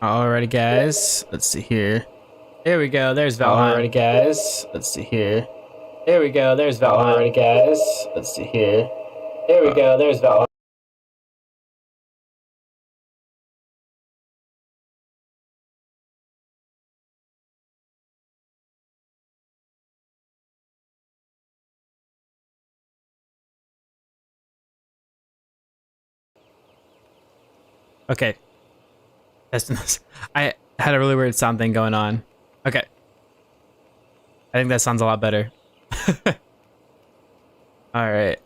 Alrighty, guys. Let's see here. There we go. There's Valheim. Alrighty, guys. Let's see here. There we go. There's Valheim. Alrighty, guys. Let's see here. There we go. There's Valheim. Okay. Testing this. I had a really weird sound thing going on. Okay. I think that sounds a lot better. Alright.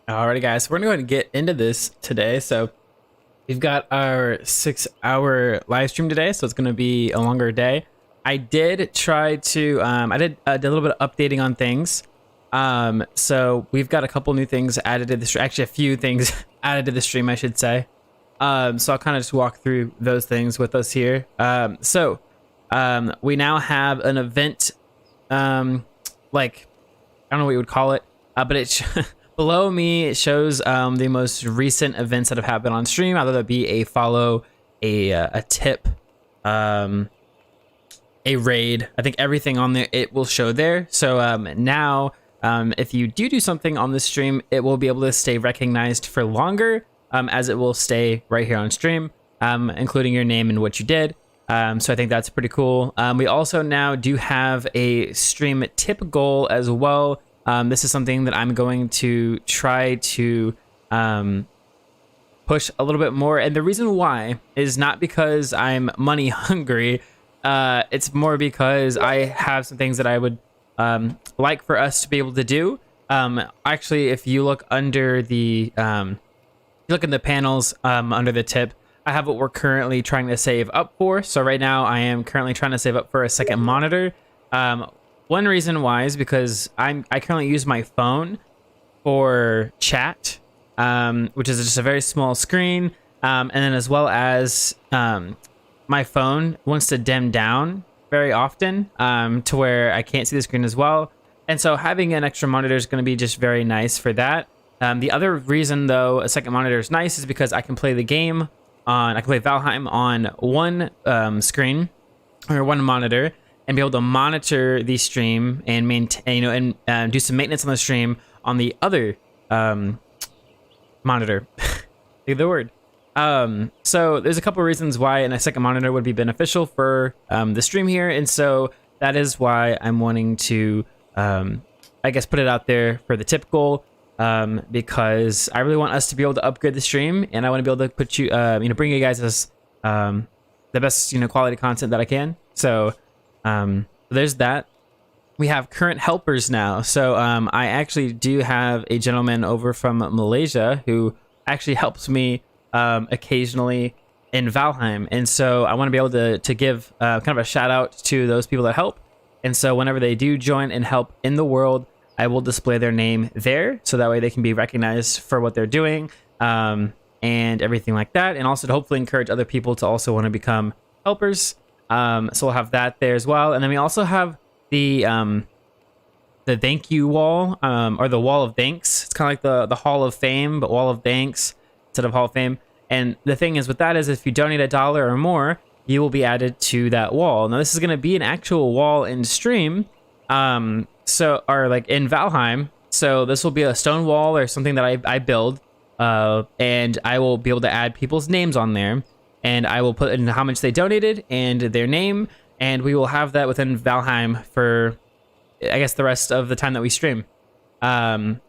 Alrighty, guys. We're gonna go ahead and get into this today. So we've got our 6-hour live stream today, so it's gonna be a longer day. I did try to I did a little bit of updating on things. So we've got a couple new things added to the stream. Actually, a few things added to the stream, I should say. So I'll kind of just walk through those things with us here. We now have an event, like, I don't know what you would call it, but it's below me. It shows the most recent events that have happened on stream, either that be a follow, a tip, a raid. I think everything on there, it will show there. So now, if you do something on the stream, it will be able to stay recognized for longer, as it will stay right here on stream, including your name and what you did. So I think that's pretty cool. We also now do have a stream tip goal as well. This is something that I'm going to try to push a little bit more. And the reason why is not because I'm money hungry. It's more because I have some things that I would like for us to be able to do. Actually, if you look under the, you look in the panels under the tip, I have what we're currently trying to save up for. So right now I am currently trying to save up for a second monitor. One reason why is because I currently use my phone for chat, which is just a very small screen. And then as well as my phone wants to dim down very often to where I can't see the screen as well. And so having an extra monitor is going to be just very nice for that. The other reason, though, a second monitor is nice is because I can play the game on, I can play Valheim on one screen or one monitor and be able to monitor the stream and maintain, and do some maintenance on the stream on the other monitor. Think of the word. So there's a couple reasons why a second monitor would be beneficial for the stream here, and so that is why I'm wanting to, I guess, put it out there for the tip goal. Because I really want us to be able to upgrade the stream, and I want to be able to put you, bring you guys this, the best, quality content that I can. So, there's that. We have current helpers now. So, I actually do have a gentleman over from Malaysia who actually helps me, occasionally in Valheim. And so I want to be able to give, kind of a shout out to those people that help. And so whenever they do join and help in the world, I will display their name there, so that way they can be recognized for what they're doing, and everything like that, and also to hopefully encourage other people to also want to become helpers. So we'll have that there as well, and then we also have the thank you wall, or the wall of thanks. It's kind of like the Hall of Fame, but wall of thanks instead of Hall of Fame. And the thing is with that is if you donate $1 or more, you will be added to that wall. Now this is going to be an actual wall in stream. Or like in Valheim, so this will be a stone wall or something that I build, and I will be able to add people's names on there, and I will put in how much they donated and their name, and we will have that within Valheim for, I guess, the rest of the time that we stream, on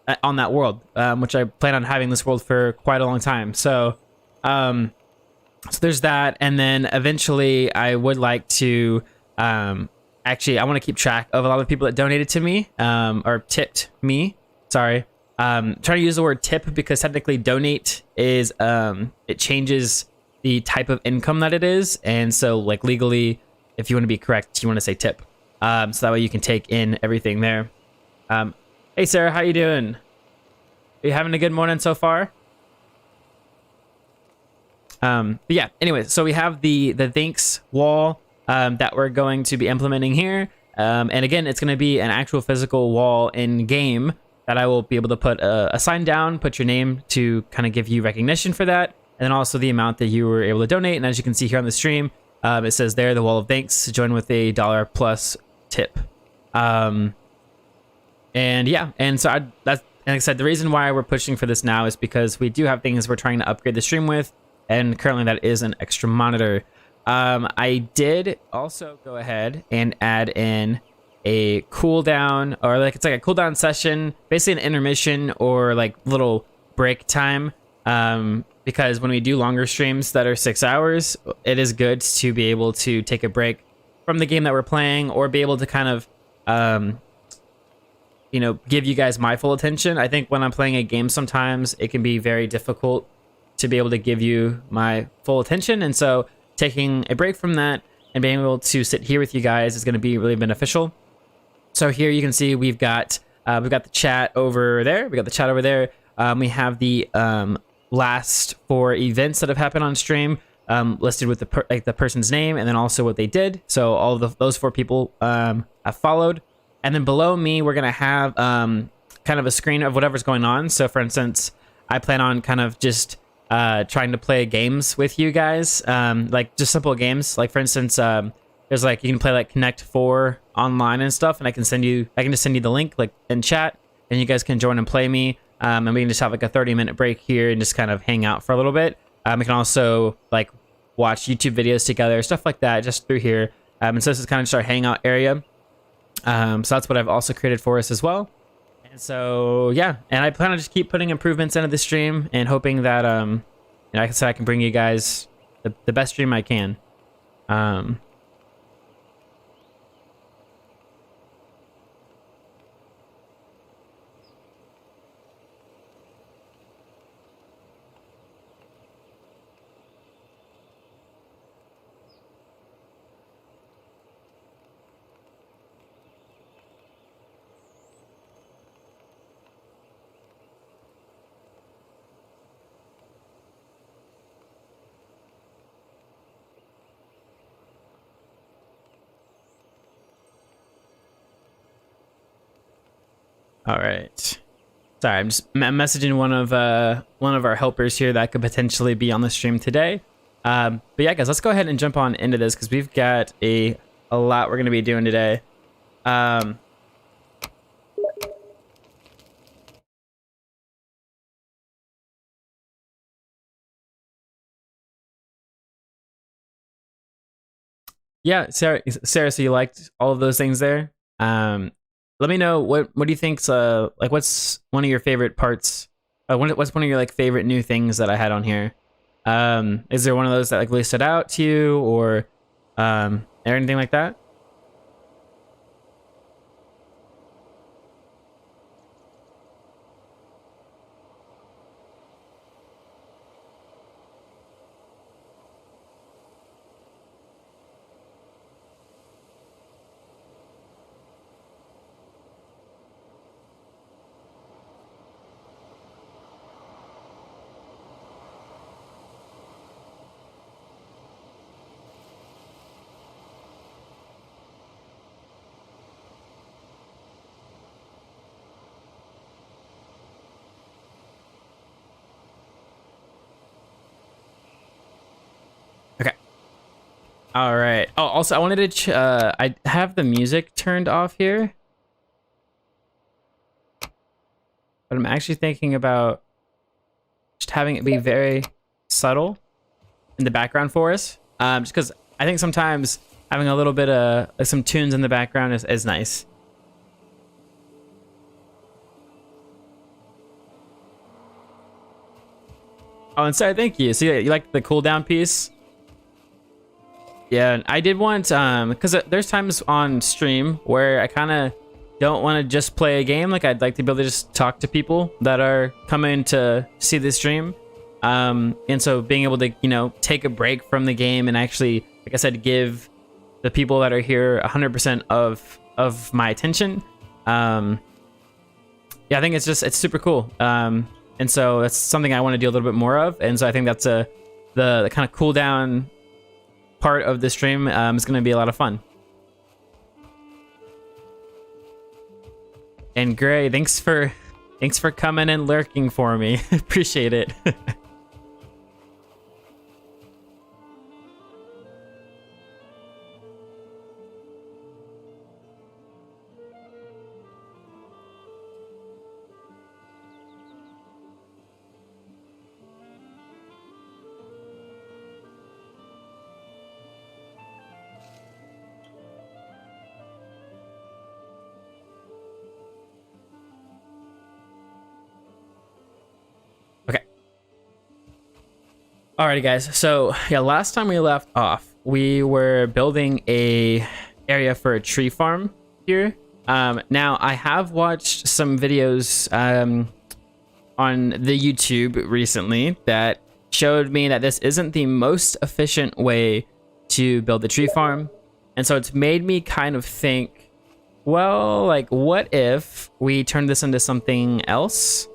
that world, which I plan on having this world for quite a long time. So there's that, and then eventually I would like to, actually, I want to keep track of a lot of people that donated to me, or tipped me. Sorry. Trying to use the word tip because technically donate is, it changes the type of income that it is. And so like legally, if you want to be correct, you want to say tip. So that way you can take in everything there. Hey Sarah, how you doing? Are you having a good morning so far? But yeah, anyway, so we have the thanks wall that we're going to be implementing here. And again, it's going to be an actual physical wall in game that I will be able to put a sign down, put your name to kind of give you recognition for that. And then also the amount that you were able to donate. And as you can see here on the stream, it says there, the wall of thanks, join with a $1+ tip. And yeah, and so that's, like I said, the reason why we're pushing for this now is because we do have things we're trying to upgrade the stream with. And currently that is an extra monitor. I did also go ahead and add in a cooldown, or like it's like a cooldown session, basically an intermission or like little break time. Because when we do longer streams that are 6 hours, it is good to be able to take a break from the game that we're playing, or be able to kind of, you know, give you guys my full attention. I think when I'm playing a game, sometimes it can be very difficult to be able to give you my full attention. And so taking a break from that and being able to sit here with you guys is going to be really beneficial. So here you can see we've got the chat over there. We got the chat over there. We have the last 4 events that have happened on stream listed with the person's name and then also what they did. So all of those 4 people have followed. And then below me, we're gonna have kind of a screen of whatever's going on. So for instance, I plan on kind of just trying to play games with you guys, like just simple games. Like for instance, there's like you can play like Connect 4 online and stuff, and I can just send you the link like in chat, and you guys can join and play me. And we can just have like a 30-minute break here and just kind of hang out for a little bit. We can also like watch YouTube videos together, stuff like that, just through here. And so this is kind of just our hangout area. So that's what I've also created for us as well. And so yeah, and I plan on just keep putting improvements into the stream and hoping that you know, like I said, I can bring you guys the best stream I can. All right. Sorry, I'm just messaging one of our helpers here that could potentially be on the stream today. But yeah, guys, let's go ahead and jump on into this because we've got a lot we're gonna be doing today. Yeah, Sarah, so you liked all of those things there? Let me know what do you think's like what's one of your favorite parts? What's one of your like favorite new things that I had on here? Is there one of those that like really stood out to you, or anything like that? Okay. All right. Oh, also, I wanted to. I have the music turned off here, but I'm actually thinking about just having it be very subtle in the background for us. Just because I think sometimes having a little bit of like, some tunes in the background is nice. Oh, and sorry, thank you. So you like the cooldown piece? Yeah, I did want because there's times on stream where I kind of don't want to just play a game. Like I'd like to be able to just talk to people that are coming to see the stream. And so being able to, you know, take a break from the game and actually, like I said, give the people that are here 100% of my attention. Yeah, I think it's super cool. And so that's something I want to do a little bit more of. And so I think that's the kind of cool down part of the stream is going to be a lot of fun. And Gray, thanks for coming and lurking for me. Appreciate it. Alrighty guys, so yeah, last time we left off, we were building a area for a tree farm here. Now I have watched some videos on the YouTube recently that showed me that this isn't the most efficient way to build a tree farm. And so it's made me kind of think, well, like what if we turn this into something else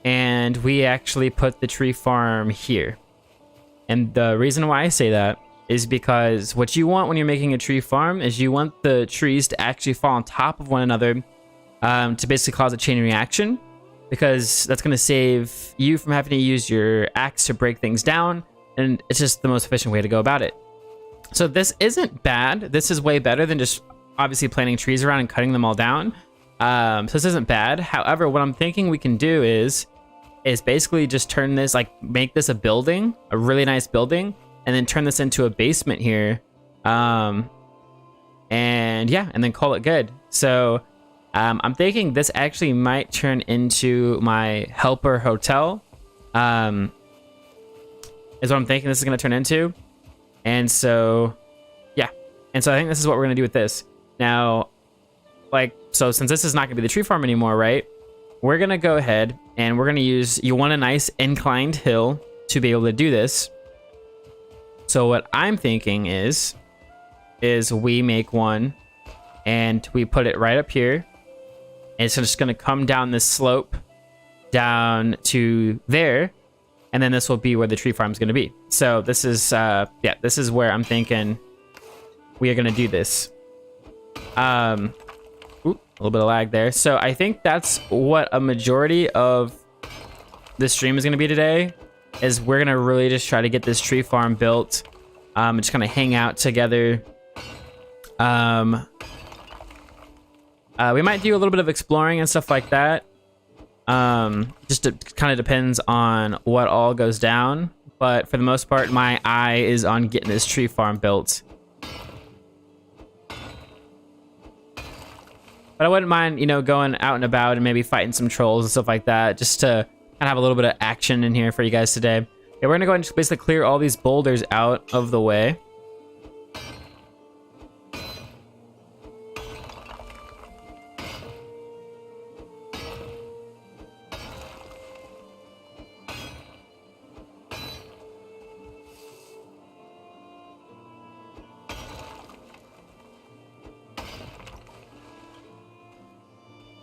and we actually put the tree farm here? And the reason why I say that is because what you want when you're making a tree farm is you want the trees to actually fall on top of one another to basically cause a chain reaction, because that's going to save you from having to use your axe to break things down, and it's just the most efficient way to go about it. So this isn't bad. This is way better than just obviously planting trees around and cutting them all down. So this isn't bad. However, what I'm thinking we can do is basically just turn this, like make this a building, a really nice building, and then turn this into a basement here. And yeah, and then call it good. So I'm thinking this actually might turn into my helper hotel. Is what I'm thinking this is going to turn into. And so, yeah. And so I think this is what we're going to do with this. Now, like, so since this is not going to be the tree farm anymore, right? We're going to go ahead and we're going to use, you want a nice inclined hill to be able to do this. So what I'm thinking is we make one and we put it right up here. And it's just going to come down this slope down to there. And then this will be where the tree farm is going to be. So this is, yeah, this is where I'm thinking we are going to do this. A little bit of lag there. So I think that's what a majority of the stream is going to be today, is we're going to really just try to get this tree farm built. Just kind of hang out together. We might do a little bit of exploring and stuff like that. Just kind of depends on what all goes down. But for the most part, my eye is on getting this tree farm built. But I wouldn't mind, you know, going out and about and maybe fighting some trolls and stuff like that, just to kind of have a little bit of action in here for you guys today. Yeah, we're going to go ahead and just basically clear all these boulders out of the way.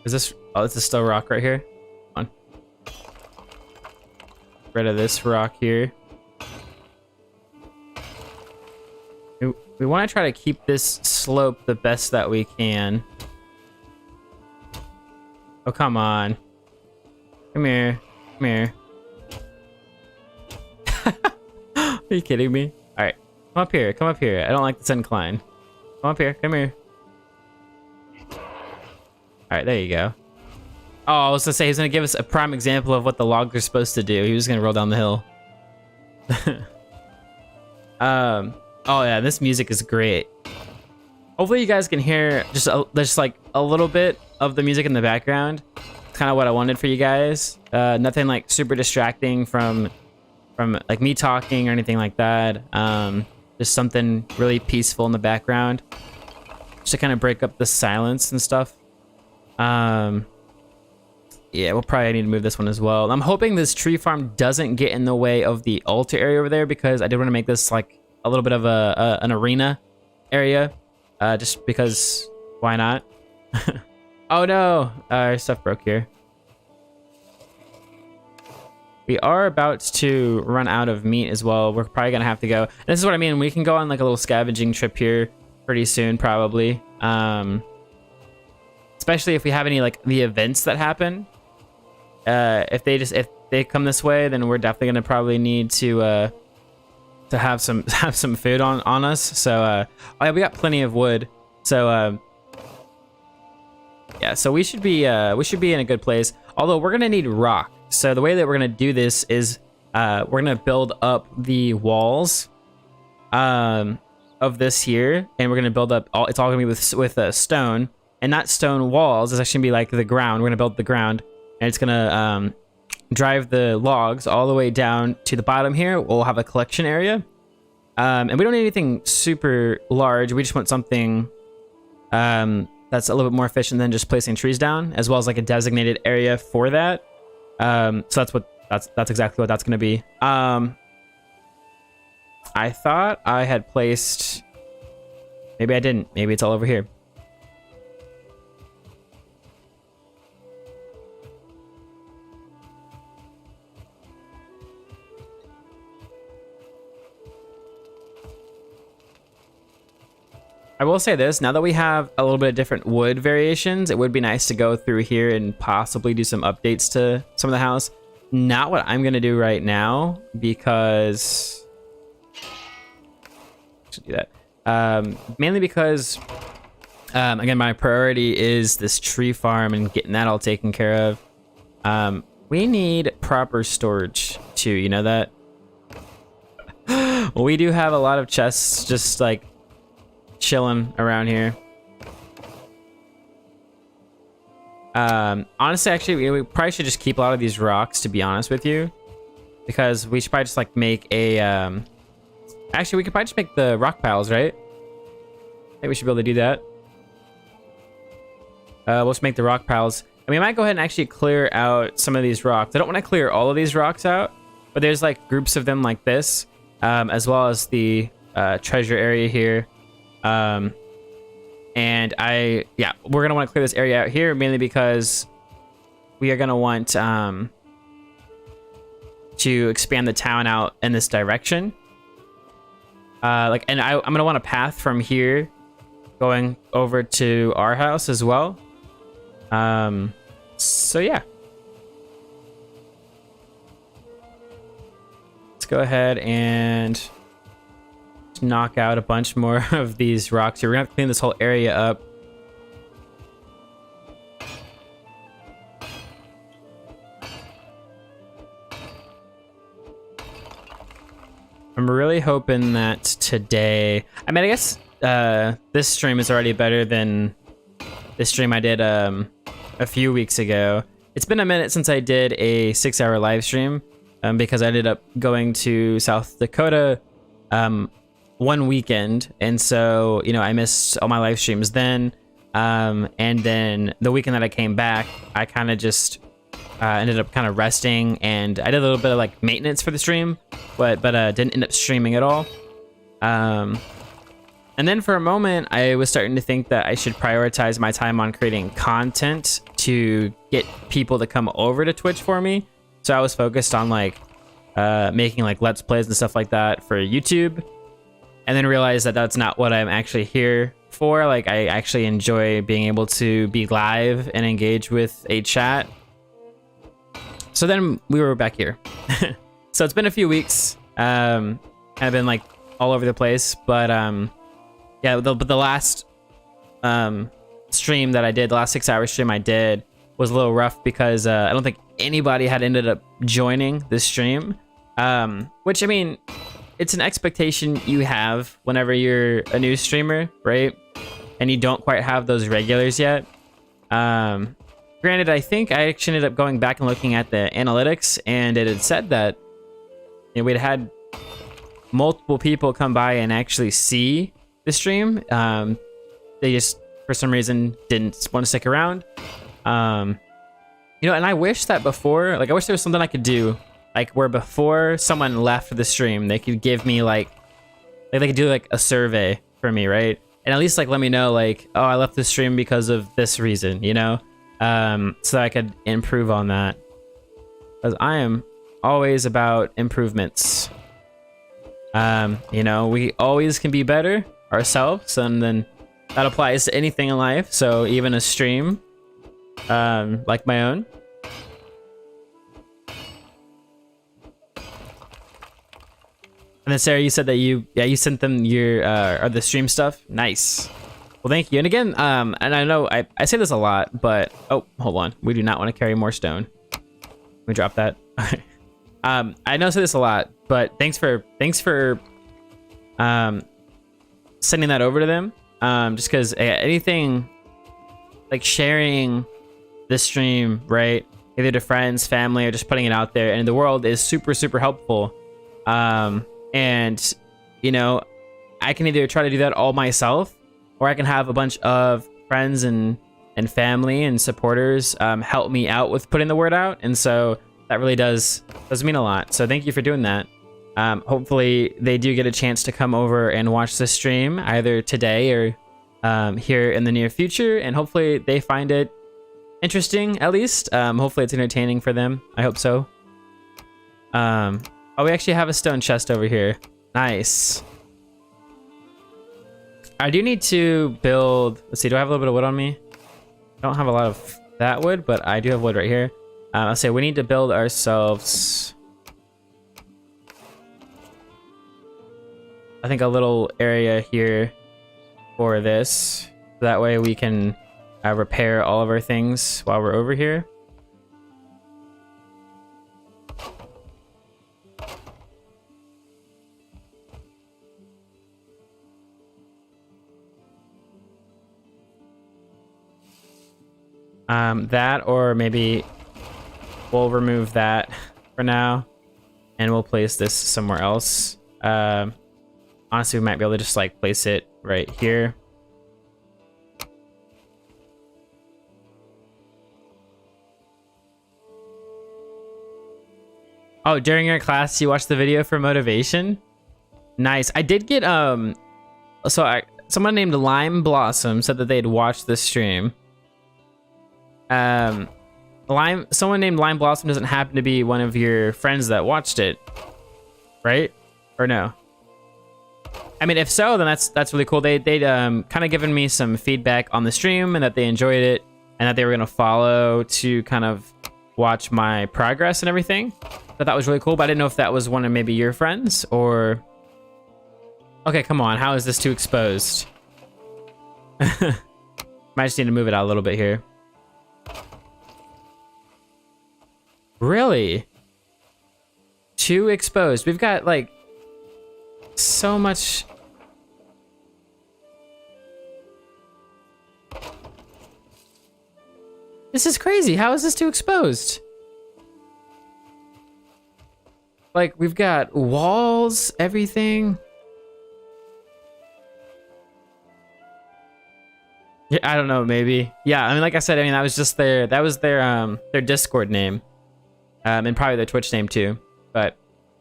Is this, oh, this is still rock right here? Come on. Get rid of this rock here. We want to try to keep this slope the best that we can. Oh, come on. Come here. Come here. Are you kidding me? All right. Come up here. Come up here. I don't like this incline. Come up here. Come here. All right, there you go. Oh, I was gonna say he's gonna give us a prime example of what the logs are supposed to do. He was gonna roll down the hill. Oh yeah, this music is great. Hopefully you guys can hear just like a little bit of the music in the background. It's kind of what I wanted for you guys. Nothing like super distracting from like me talking or anything like that. Just something really peaceful in the background, just to kind of break up the silence and stuff. Yeah, we'll probably need to move this one as well. I'm hoping this tree farm doesn't get in the way of the altar area over there, because I did want to make this like a little bit of an arena area, just because why not? Oh no, our stuff broke here. We are about to run out of meat as well. We're probably gonna have to go. And this is what I mean. We can go on like a little scavenging trip here pretty soon, probably. Especially if we have any like the events that happen. If they come this way, then we're definitely gonna probably need to have some food on us. So oh yeah, we got plenty of wood. So yeah, so we should be in a good place. Although we're gonna need rock. So the way that we're gonna do this is we're gonna build up the walls of this here, and we're gonna build up it's all gonna be with stone, and that stone walls is actually gonna be like the ground. We're gonna build the ground, and it's gonna drive the logs all the way down to the bottom here. We'll have a collection area, and we don't need anything super large. We just want something that's a little bit more efficient than just placing trees down, as well as like a designated area for that. So that's exactly what that's gonna be. I thought I had placed, maybe I didn't. Maybe it's all over here. I will say this, now that we have a little bit of different wood variations, it would be nice to go through here and possibly do some updates to some of the house. Not what I'm going to do right now, because... I should do that. Mainly because, again, my priority is this tree farm and getting that all taken care of. We need proper storage, too, you know that? Well, we do have a lot of chests just, like, chilling around here. Honestly, actually, we probably should just keep a lot of these rocks, to be honest with you, because we should probably just like make a actually, we could probably just make the rock piles, right? I think we should be able to do that. We'll just make the rock piles, and we might go ahead and actually clear out some of these rocks. I don't want to clear all of these rocks out, but there's like groups of them like this, as well as the treasure area here. And we're gonna want to clear this area out here, mainly because we are gonna want to expand the town out in this direction. And I'm gonna want a path from here going over to our house as well. So yeah, let's go ahead and knock out a bunch more of these rocks here. We're gonna have to clean this whole area up. I'm really hoping that today, I mean, I guess this stream is already better than this stream I did a few weeks ago. It's been a minute since I did a 6-hour live stream, because I ended up going to South Dakota one weekend, and so, you know, I missed all my live streams then, and then the weekend that I came back, I kind of just ended up kind of resting, and I did a little bit of like maintenance for the stream, but didn't end up streaming at all. And then for a moment, I was starting to think that I should prioritize my time on creating content to get people to come over to Twitch for me. So I was focused on like making like Let's Plays and stuff like that for YouTube. And then realized that that's not what I'm actually here for. Like, I actually enjoy being able to be live and engage with a chat. So then we were back here. So it's been a few weeks. Kind of been like all over the place. But yeah, the last stream that I did, the last 6-hour stream I did, was a little rough because I don't think anybody had ended up joining the stream. Which, I mean, it's an expectation you have whenever you're a new streamer, right? And you don't quite have those regulars yet. Granted, I think I actually ended up going back and looking at the analytics, and it had said that, you know, we'd had multiple people come by and actually see the stream. They just, for some reason, didn't want to stick around. You know, and I wish that before, like, I wish there was something I could do, like, where before someone left the stream, they could give me, like they could do, like, a survey for me, right? And at least, like, let me know, like, oh, I left the stream because of this reason, you know? So I could improve on that. Because I am always about improvements. You know, we always can be better ourselves, and then that applies to anything in life. So even a stream, like my own. And then Sarah, you said that you sent them your the stream stuff. Nice. Well, thank you. And again, and I know I say this a lot, but oh, hold on, we do not want to carry more stone. Let me drop that. I know I say this a lot, but thanks for sending that over to them. Just because anything like sharing the stream, right, either to friends, family, or just putting it out there in the world is super, super helpful. And you know, I can either try to do that all myself, or I can have a bunch of friends and family and supporters help me out with putting the word out. And so that really does mean a lot. So thank you for doing that. Hopefully they do get a chance to come over and watch the stream either today or here in the near future, and hopefully they find it interesting, at least. Hopefully it's entertaining for them. I hope so. Oh, we actually have a stone chest over here. Nice. I do need to build, let's see, do I have a little bit of wood on me? I don't have a lot of that wood, but I do have wood right here. I'll say we need to build ourselves, I think, a little area here for this. That way we can repair all of our things while we're over here. That, or maybe we'll remove that for now and we'll place this somewhere else. Honestly, we might be able to just like place it right here. Oh, during your class, you watched the video for motivation? Nice. I did get, someone named Lime Blossom said that they'd watched this stream. Someone named Lime Blossom doesn't happen to be one of your friends that watched it, right? Or no? I mean, if so, then that's really cool. They'd kind of given me some feedback on the stream and that they enjoyed it and that they were gonna follow to kind of watch my progress and everything. So that was really cool, but I didn't know if that was one of maybe your friends or... Okay, come on, how is this too exposed? Might just need to move it out a little bit here. Really? Too exposed. We've got like so much. This is crazy. How is this too exposed? Like, we've got walls, everything. Yeah, I don't know, maybe. Yeah, I mean, like I said, I mean, that was just their Discord name. And probably their Twitch name too. But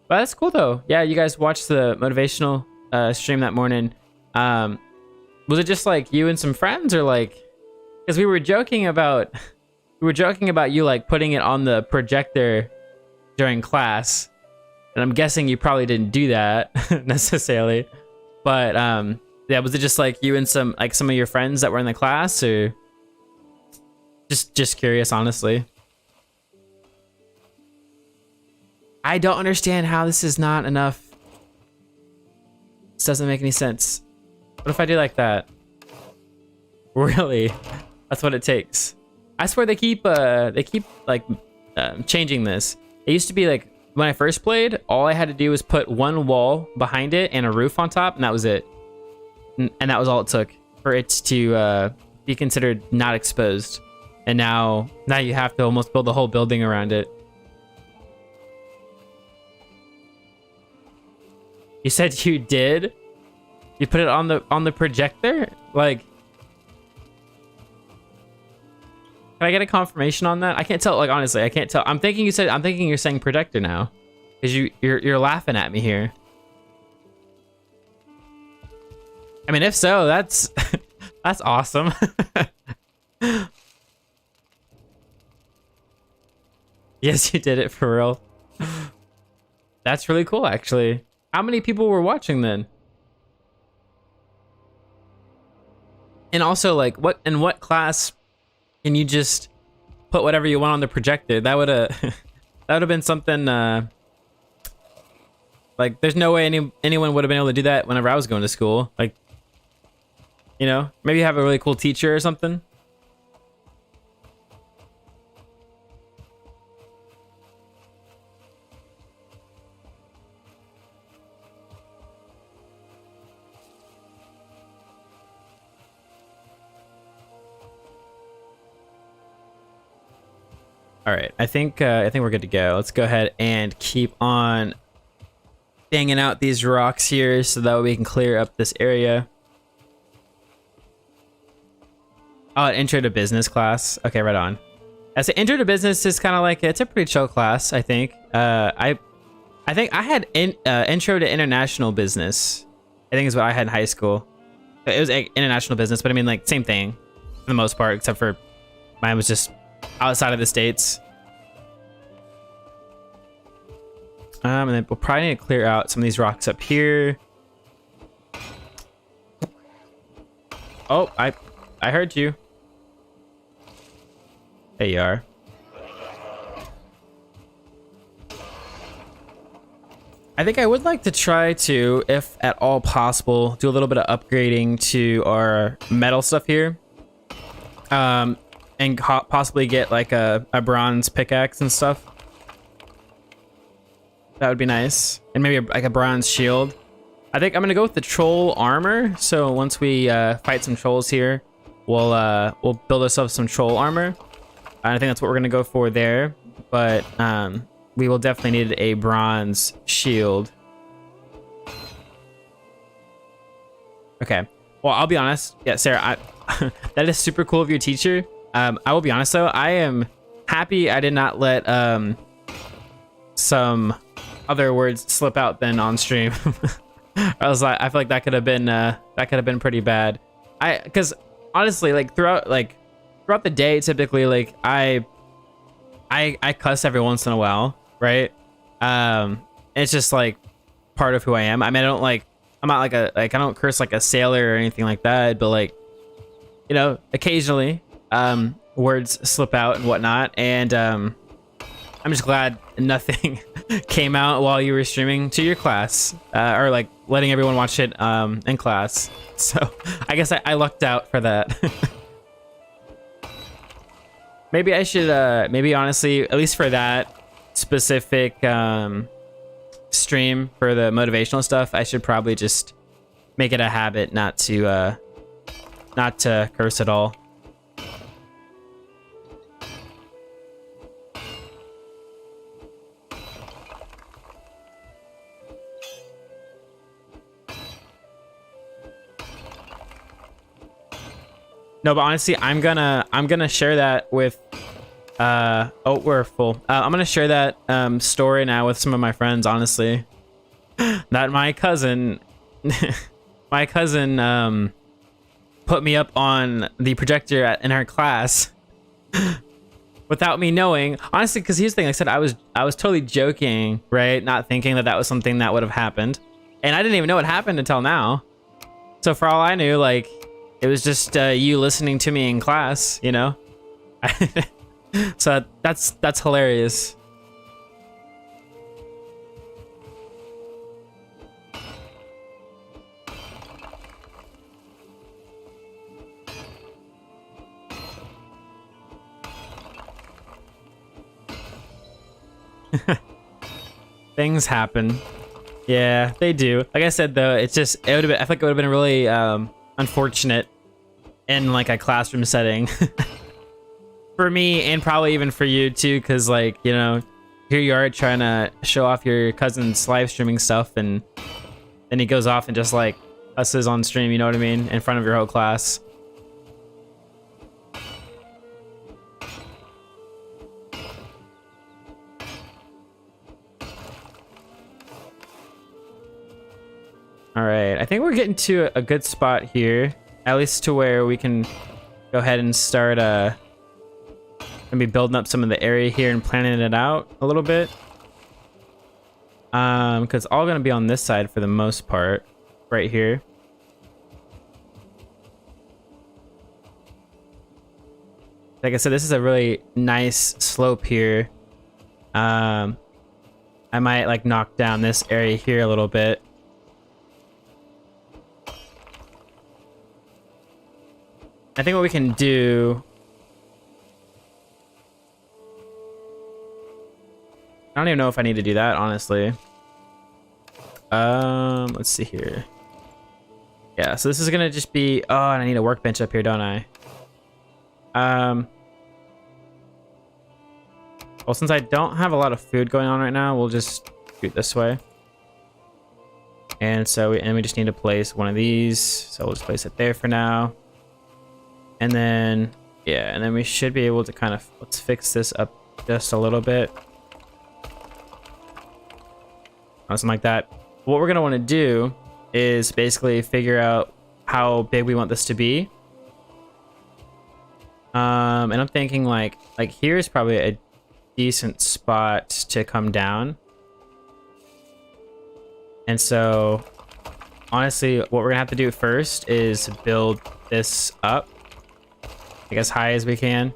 that's cool though. Yeah, you guys watched the motivational stream that morning. Was it just like you and some friends, or like, because we were joking about you like putting it on the projector during class, and I'm guessing you probably didn't do that necessarily. But yeah, was it just like you and some of your friends that were in the class, or just curious, honestly? I don't understand how this is not enough. This doesn't make any sense. What if I do like that? Really? That's what it takes. I swear they keep like changing this. It used to be like when I first played, all I had to do was put one wall behind it and a roof on top, and that was it. And that was all it took for it to be considered not exposed. And now you have to almost build the whole building around it. You said you did? You put it on the projector? Like, can I get a confirmation on that? I can't tell. Like, honestly, I can't tell. I'm thinking you're saying projector now, because you're laughing at me here. I mean, if so, that's that's awesome. Yes, you did it for real. That's really cool, actually. How many people were watching then? And also, like, in what class can you just put whatever you want on the projector? That would have that would have been something. Like, there's no way anyone would have been able to do that whenever I was going to school. Like, you know, maybe you have a really cool teacher or something. All right, I think we're good to go. Let's go ahead and keep on banging out these rocks here so that way we can clear up this area. Oh, an intro to business class. Okay, right on. As an intro to business is kind of like, it's a pretty chill class, I think. I think I had intro to international business. I think is what I had in high school. It was international business, but I mean, like, same thing for the most part, except for mine was just outside of the States. And then we'll probably need to clear out some of these rocks up here. Oh, I heard you. There you are. I think I would like to try to, if at all possible, do a little bit of upgrading to our metal stuff here. And possibly get like a bronze pickaxe and stuff. That would be nice. And maybe like a bronze shield. I think I'm gonna go with the troll armor. So once we fight some trolls here, we'll build ourselves some troll armor. I think that's what we're gonna go for there. But we will definitely need a bronze shield. Okay. Well, I'll be honest. Yeah, Sarah, that is super cool of your teacher. I will be honest though, I am happy I did not let some other words slip out then on stream. I was like, I feel like that could have been pretty bad. Because honestly, like throughout the day, typically like I cuss every once in a while, right? It's just like part of who I am. I mean, I'm not I don't curse like a sailor or anything like that, but like, you know, occasionally words slip out and whatnot, and I'm just glad nothing came out while you were streaming to your class, or like letting everyone watch it in class. So I guess I lucked out for that. Maybe I should maybe honestly, at least for that specific stream for the motivational stuff, I should probably just make it a habit not to curse at all. No, but honestly, I'm gonna share that with oh, we're full. I'm gonna share that story now with some of my friends, honestly. That my cousin put me up on the projector in her class without me knowing, honestly, because here's the thing. Like I said, I was totally joking, right? Not thinking that was something that would have happened, and I didn't even know it happened until now. So for all I knew, like, it was just you listening to me in class, you know? So that's hilarious. Things happen. Yeah, they do. Like I said, though, it would have been, I think it would have been really unfortunate in like a classroom setting for me, and probably even for you too, because like, you know, here you are trying to show off your cousin's live streaming stuff, and then he goes off and just like cusses on stream, you know what I mean, in front of your whole class. All right, I think we're getting to a good spot here, at least to where we can go ahead and start maybe building up some of the area here and planning it out a little bit. Because it's all gonna be on this side for the most part, right here. Like I said, this is a really nice slope here. I might like knock down this area here a little bit. I think what we can do... I don't even know if I need to do that, honestly. Let's see here. Yeah, so this is gonna just be... Oh, and I need a workbench up here, don't I? Well, since I don't have a lot of food going on right now, we'll just shoot this way. And so we just need to place one of these. So we'll just place it there for now. And then, yeah, and then we should be able to kind of, let's fix this up just a little bit. Something like that. What we're gonna want to do is basically figure out how big we want this to be. And I'm thinking like here's probably a decent spot to come down. And so, honestly, what we're gonna have to do first is build this up, like as high as we can.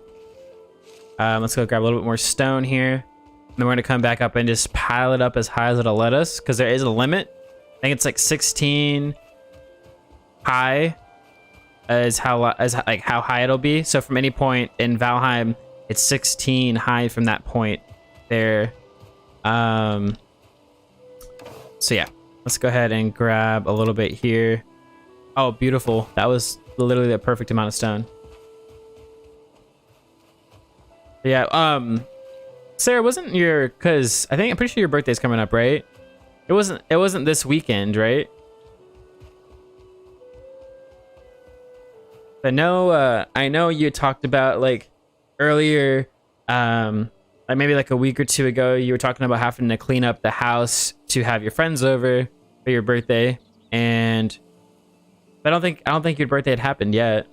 Let's go grab a little bit more stone here. And then we're gonna come back up and just pile it up as high as it'll let us, because there is a limit. I think it's like 16 high as how high it'll be. So from any point in Valheim, it's 16 high from that point there. So yeah, let's go ahead and grab a little bit here. Oh, beautiful. That was literally the perfect amount of stone. Yeah, Sarah, wasn't your, cause I'm pretty sure your birthday's coming up, right? It wasn't this weekend, right? I know you talked about like earlier, like maybe like a week or two ago, you were talking about having to clean up the house to have your friends over for your birthday, but I don't think your birthday had happened yet.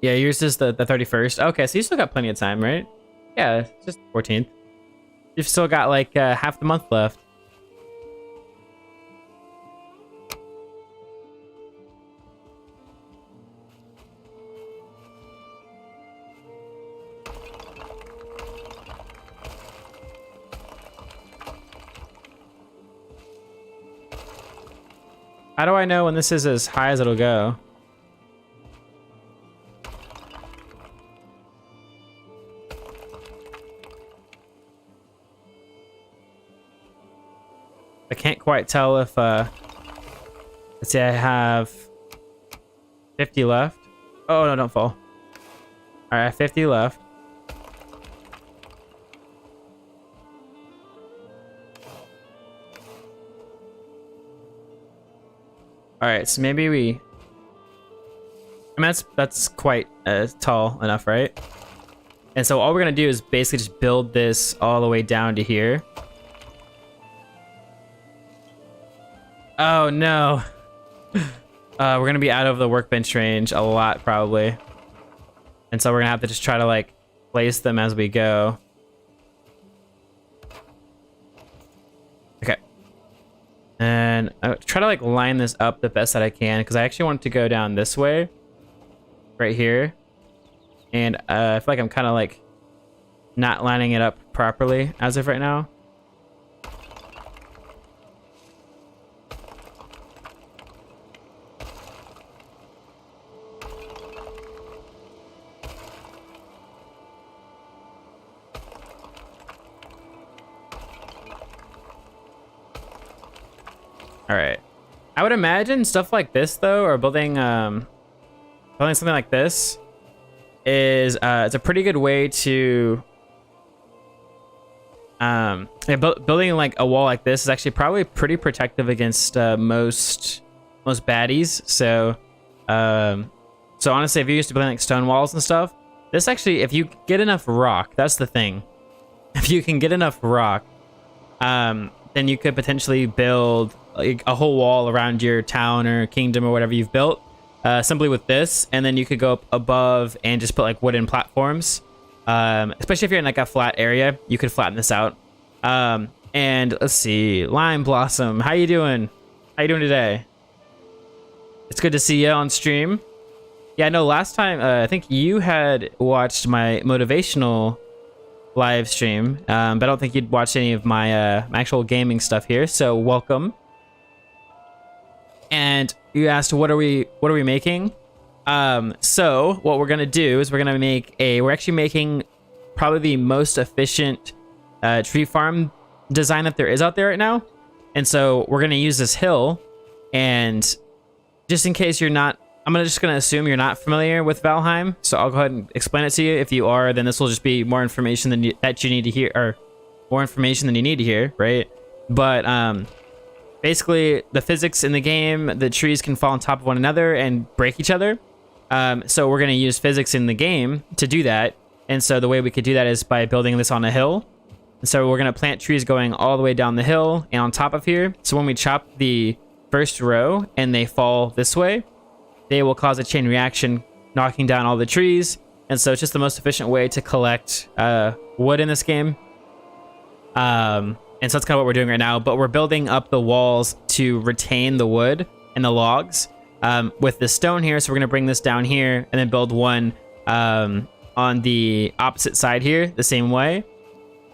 Yeah, yours is the 31st. Okay, so you still got plenty of time, right? Yeah, it's just 14th. You've still got like half the month left. How do I know when this is as high as it'll go? I can't quite tell if, let's see, I have 50 left. Oh, no, don't fall. All right, I have 50 left. All right, so maybe I mean, that's quite tall enough, right? And so all we're gonna do is basically just build this all the way down to here. Oh no. We're gonna be out of the workbench range a lot probably. And so we're gonna have to just try to like place them as we go. Okay. And I'll try to like line this up the best that I can, because I actually want it to go down this way. Right here. And I feel like I'm kind of like not lining it up properly as of right now. All right. I would imagine stuff like this though, or building something like this is it's a pretty good way to Yeah, building like a wall like this is actually probably pretty protective against most baddies. So honestly, if you're used to building like stone walls and stuff, this actually, if you get enough rock, that's the thing. If you can get enough rock, then you could potentially build like a whole wall around your town or kingdom or whatever you've built, simply with this, and then you could go up above and just put like wooden platforms. Especially if you're in like a flat area, you could flatten this out. And let's see, Lime Blossom, how you doing? How you doing today? It's good to see you on stream. Yeah, I know last time, I think you had watched my motivational live stream, but I don't think you'd watched any of my my actual gaming stuff here, so welcome. And you asked, what are we making? So what we're gonna do is we're actually making probably the most efficient tree farm design that there is out there right now. And so we're gonna use this hill, and just in case you're not, I'm just gonna assume you're not familiar with Valheim, so I'll go ahead and explain it to you. If you are, then this will just be more information that you need to hear, or more information than you need to hear, right? But basically, the physics in the game, the trees can fall on top of one another and break each other. So we're gonna use physics in the game to do that. And so the way we could do that is by building this on a hill. And so we're gonna plant trees going all the way down the hill and on top of here. So when we chop the first row and they fall this way, they will cause a chain reaction, knocking down all the trees. And so it's just the most efficient way to collect wood in this game. And so that's kind of what we're doing right now. But we're building up the walls to retain the wood and the logs with the stone here. So we're going to bring this down here and then build one on the opposite side here the same way.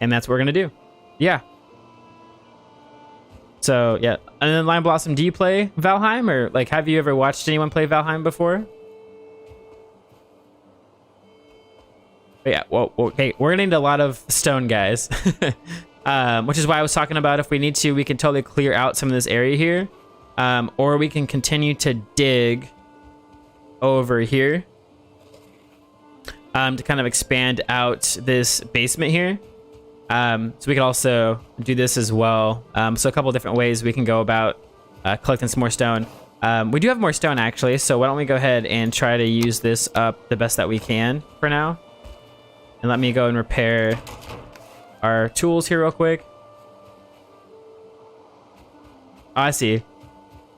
And that's what we're going to do. Yeah. So, yeah. And then Lime Blossom, do you play Valheim? Or, like, have you ever watched anyone play Valheim before? But yeah, well, okay. We're going to need a lot of stone, guys. Which is why I was talking about if we need to, we can totally clear out some of this area here. Or we can continue to dig over here to kind of expand out this basement here. So we could also do this as well. So a couple different ways we can go about collecting some more stone. We do have more stone actually, so why don't we go ahead and try to use this up the best that we can for now. And let me go and repair our tools here real quick. Oh, I see.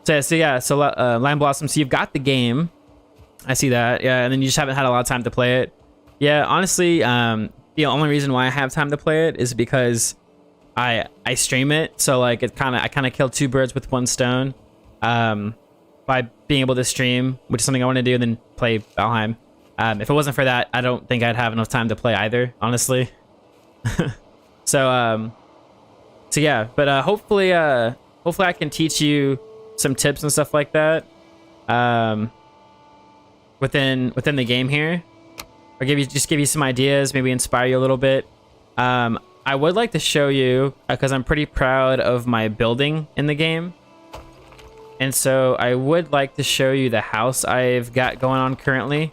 So Lime Blossom, so you've got the game. I see that, yeah, and then you just haven't had a lot of time to play it. Yeah, honestly, the only reason why I have time to play it is because I stream it, so like I kind of kill two birds with one stone by being able to stream, which is something I want to do, and then play Valheim. If it wasn't for that, I don't think I'd have enough time to play either, honestly. So yeah, but hopefully I can teach you some tips and stuff like that within the game here, or just give you some ideas, maybe inspire you a little bit. I would like to show you, because I'm pretty proud of my building in the game, and so I would like to show you the house I've got going on currently.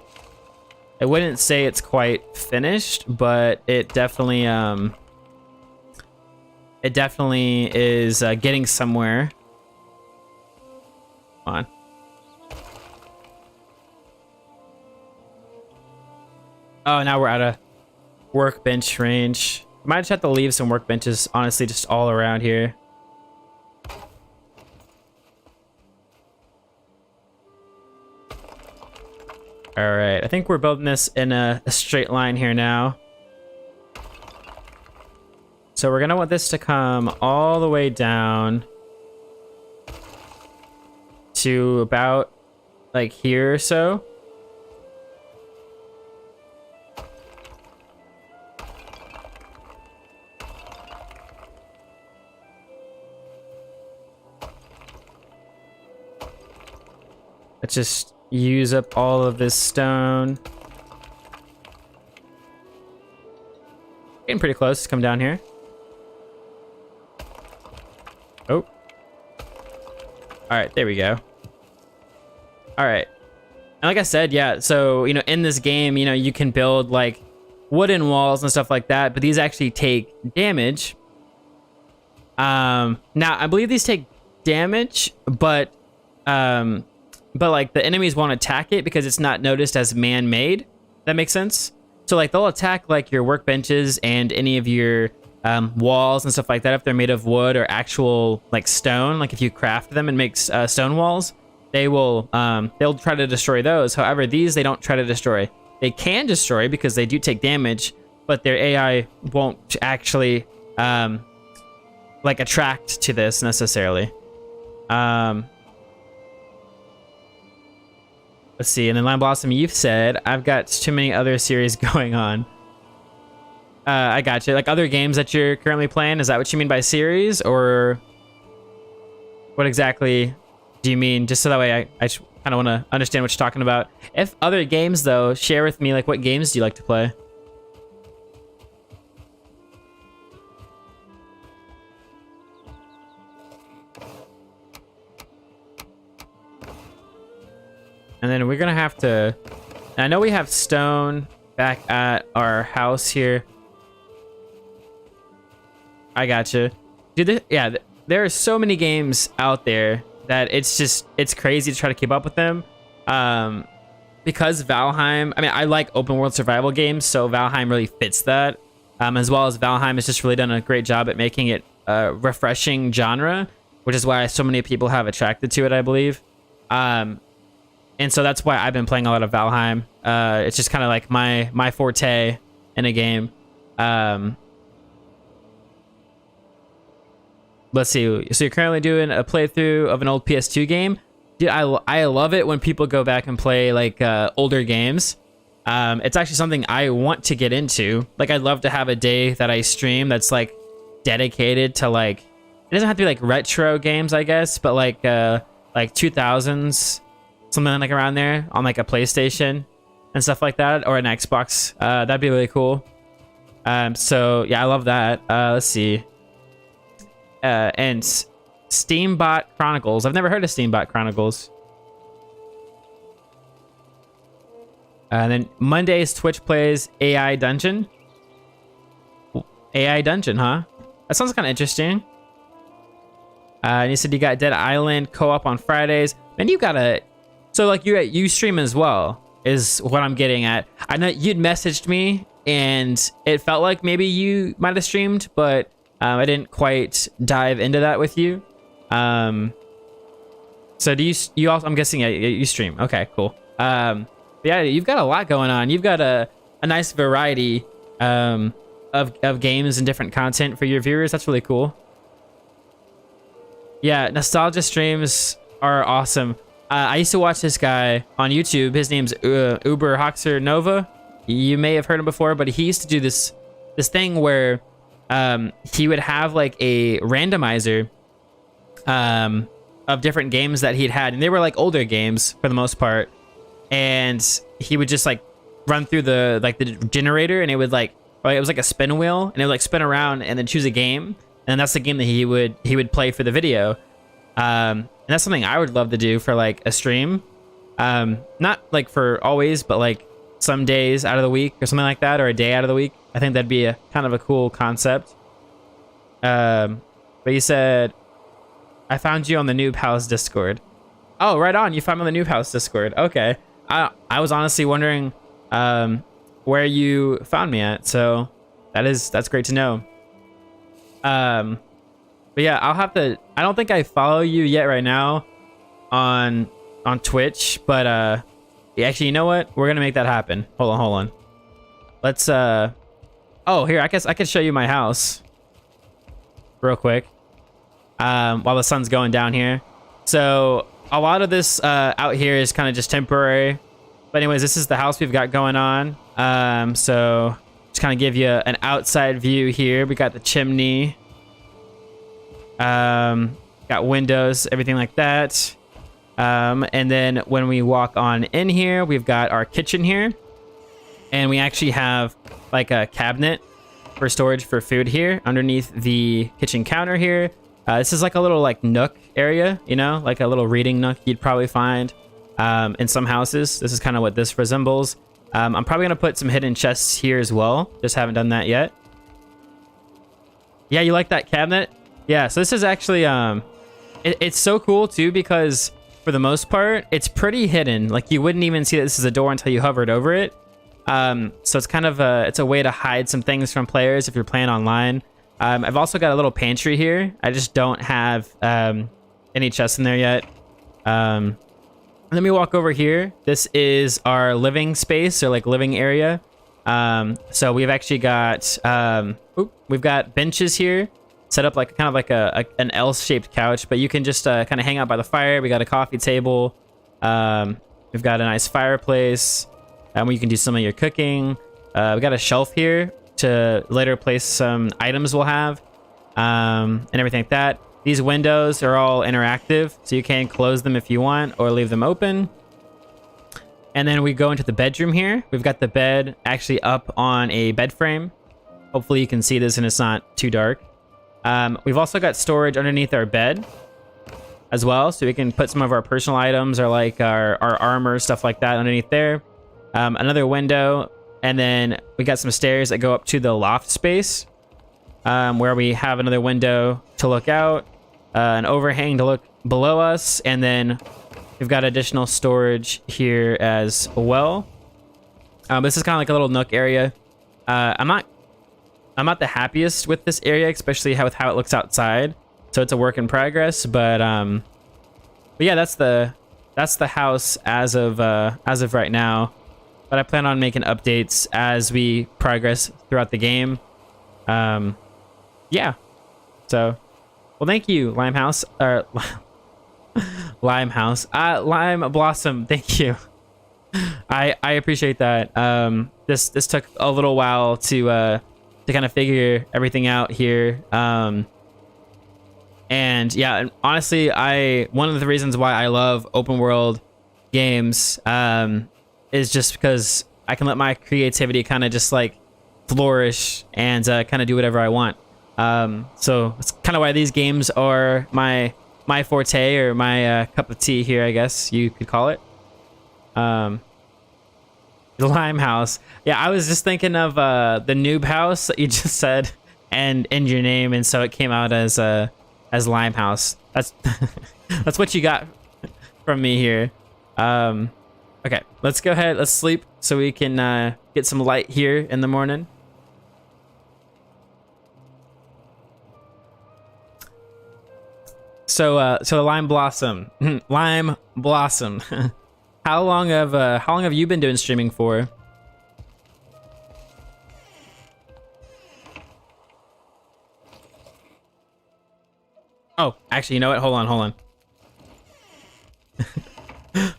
I wouldn't say it's quite finished, but it definitely is getting somewhere. Come on. Oh, now we're out of workbench range. Might just have to leave some workbenches, honestly, just all around here. All right, I think we're building this in a straight line here now. So we're gonna want this to come all the way down to about like here or so. Let's just use up all of this stone. Getting pretty close to come down here. Oh. Alright, there we go. Alright. And like I said, yeah, so, you know, in this game, you know, you can build like wooden walls and stuff like that, but these actually take damage. Now I believe these take damage, but like the enemies won't attack it because it's not noticed as man-made. That makes sense. So like they'll attack like your workbenches and any of your walls and stuff like that if they're made of wood or actual like stone. Like if you craft them and make stone walls, they'll try to destroy those. However, these they don't try to destroy. They can destroy because they do take damage, but their AI won't actually like attract to this necessarily. Let's see, and then Lime Blossom, you've said, I've got too many other series going on. I got you. Like other games that you're currently playing, is that what you mean by series? Or what exactly do you mean? Just so that way I kind of want to understand what you're talking about. If other games, though, share with me, like what games do you like to play? And then we're gonna have to, I know we have stone back at our house here. I gotcha. Dude, yeah, there are so many games out there that it's crazy to try to keep up with them. Because Valheim, I mean, I like open world survival games, so Valheim really fits that. As well as Valheim has just really done a great job at making it a refreshing genre, which is why so many people have attracted to it, I believe. And so that's why I've been playing a lot of Valheim. It's just kind of like my forte in a game. Let's see. So you're currently doing a playthrough of an old PS2 game. Dude, I love it when people go back and play like older games. It's actually something I want to get into. Like I'd love to have a day that I stream that's like dedicated to like, it doesn't have to be like retro games, I guess, but like 2000s. Something like around there on like a PlayStation and stuff like that, or an Xbox. That'd be really cool. So yeah, I love that. Let's see. And Steambot Chronicles. I've never heard of Steambot Chronicles. And then Mondays Twitch plays AI Dungeon. AI Dungeon, huh? That sounds kind of interesting. And you said you got Dead Island co-op on Fridays. And you got a... So like you stream as well is what I'm getting at. I know you'd messaged me and it felt like maybe you might have streamed, but I didn't quite dive into that with you. So do you also, I'm guessing you stream. Okay, cool. Yeah, you've got a lot going on. You've got a nice variety of games and different content for your viewers. That's really cool. Yeah, nostalgia streams are awesome. I used to watch this guy on YouTube. His name's Uber Hoxer Nova. You may have heard him before, but he used to do this thing where he would have like a randomizer of different games that he'd had, and they were like older games for the most part. And he would just like run through the generator, and it would like, it was like a spin wheel, and it would like spin around and then choose a game, and that's the game that he would play for the video. And that's something I would love to do for like a stream. Not like for always, but like some days out of the week or something like that, or a day out of the week. I think that'd be a kind of a cool concept. But you said, I found you on the Noob House Discord. Oh, right on. You found me on the Noob House Discord. Okay. I was honestly wondering where you found me at. So that's great to know. But yeah, I'll have to, I don't think I follow you yet right now on Twitch, but yeah, actually, you know what? We're gonna make that happen. Hold on. Let's oh, here, I guess I could show you my house real quick while the sun's going down here. So a lot of this out here is kind of just temporary, but anyways, this is the house we've got going on. So just kind of give you an outside view here. We got the chimney. Got windows, everything like that. And then when we walk on in here, we've got our kitchen here, and we actually have like a cabinet for storage for food here underneath the kitchen counter here. This is like a little like nook area, you know, like a little reading nook you'd probably find in some houses. This is kind of what this resembles. I'm probably gonna put some hidden chests here as well. Just haven't done that yet. Yeah, you like that cabinet? Yeah, so this is actually it's so cool too because for the most part it's pretty hidden. Like you wouldn't even see that this is a door until you hovered over it. So it's kind of it's a way to hide some things from players if you're playing online. I've also got a little pantry here. I just don't have any chests in there yet. Let me walk over here. This is our living space or like living area. So we've actually got we've got benches here set up like kind of like an L-shaped couch, but you can just kind of hang out by the fire. We got a coffee table. We've got a nice fireplace where you can do some of your cooking. We got a shelf here to later place some items we'll have and everything like that. These windows are all interactive, so you can close them if you want or leave them open. And then we go into the bedroom here. We've got the bed actually up on a bed frame. Hopefully you can see this and it's not too dark. We've also got storage underneath our bed as well, so we can put some of our personal items or like our armor, stuff like that underneath there. Another window, and then we got some stairs that go up to the loft space where we have another window to look out, an overhang to look below us, and then we've got additional storage here as well. This is kind of like a little nook area. I'm not the happiest with this area, especially with how it looks outside. So it's a work in progress, but yeah, that's the house as of right now. But I plan on making updates as we progress throughout the game. Yeah. So, well, thank you, Limehouse. Limehouse. Lime Blossom. Thank you. I appreciate that. This took a little while to kind of figure everything out here. And yeah, and honestly, one of the reasons why I love open world games is just because I can let my creativity kind of just like flourish and kind of do whatever I want. So it's kind of why these games are my forte or my cup of tea here, I guess you could call it. The Limehouse. Yeah, I was just thinking of the noob house that you just said and in your name, and so it came out as Limehouse. That's that's what you got from me here. Okay, let's go ahead. Let's sleep so we can get some light here in the morning. So the Lime Blossom, Lime Blossom. How long have you been doing streaming for? Oh, actually, you know what? Hold on.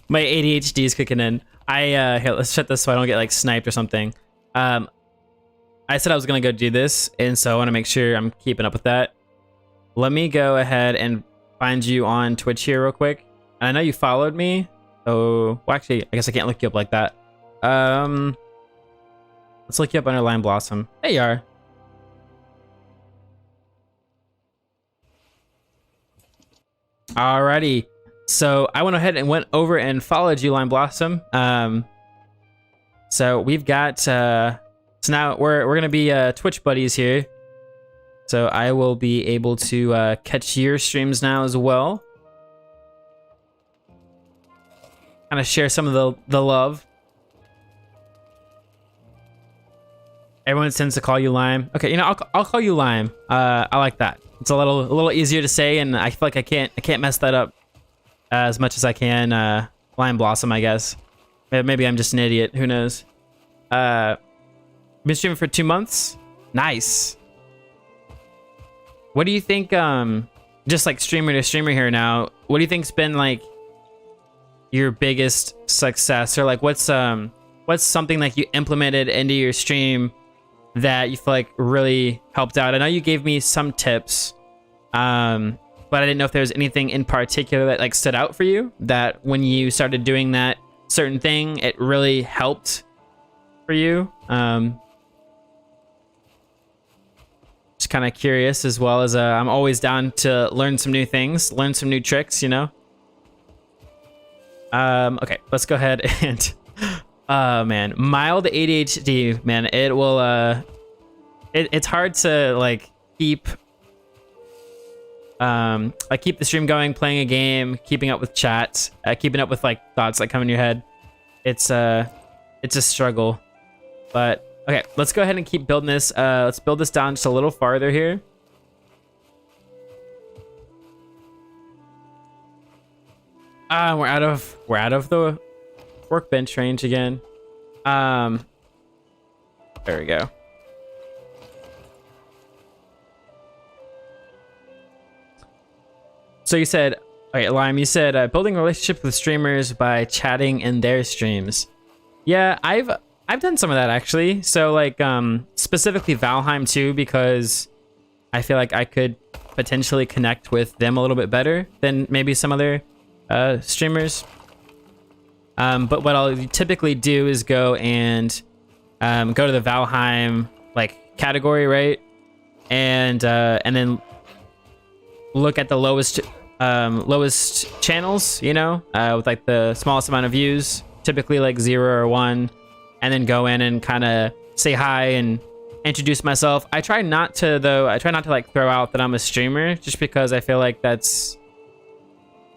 My ADHD is kicking in. Here, let's shut this so I don't get like sniped or something. I said I was gonna go do this, and so I want to make sure I'm keeping up with that. Let me go ahead and find you on Twitch here real quick. And I know you followed me. Oh, well, actually, I guess I can't look you up like that. Let's look you up under Lime Blossom. There you are. Alrighty. So I went ahead and went over and followed you, Lime Blossom. So we've got so now we're gonna be Twitch buddies here. So I will be able to catch your streams now as well. Kind of share some of the love. Everyone tends to call you Lime. Okay, you know, I'll call you Lime. I like that. It's a little easier to say, and I feel like I can't mess that up as much as I can. Lime Blossom, I guess. Maybe I'm just an idiot. Who knows? Been streaming for 2 months. Nice. What do you think? Just like streamer to streamer here now. What do you think's been like your biggest success, or like what's something like you implemented into your stream that you feel like really helped out? I know you gave me some tips, but I didn't know if there was anything in particular that like stood out for you, that when you started doing that certain thing, it really helped for you. Just kind of curious, as well as I'm always down to learn some new things, learn some new tricks, you know. Okay, let's go ahead and man, mild ADHD, man, it will it's hard to like keep like keep the stream going, playing a game, keeping up with chat, keeping up with like thoughts that come in your head. It's a struggle, but okay, let's go ahead and keep building this. Let's build this down just a little farther here. We're out of the workbench range again. There we go. So you said, okay, Lime, you said building a relationship with streamers by chatting in their streams. Yeah, I've done some of that actually. So like specifically Valheim too, because I feel like I could potentially connect with them a little bit better than maybe some other streamers. But what I'll typically do is go and go to the Valheim like category, right? And then look at the lowest channels, you know, with like the smallest amount of views, typically like 0 or 1, and then go in and kind of say hi and introduce myself. I try not to like throw out that I'm a streamer, just because I feel like that's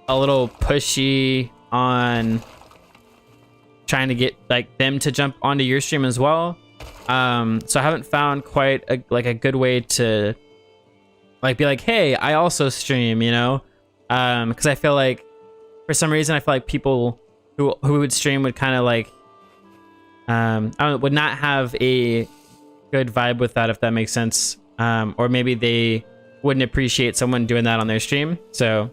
a little pushy on trying to get like them to jump onto your stream as well. So I haven't found quite a good way to like be like, hey, I also stream, you know? Because I feel like for some reason I feel like people who would stream would kind of like I don't know, would not have a good vibe with that, if that makes sense. Or maybe they wouldn't appreciate someone doing that on their stream. So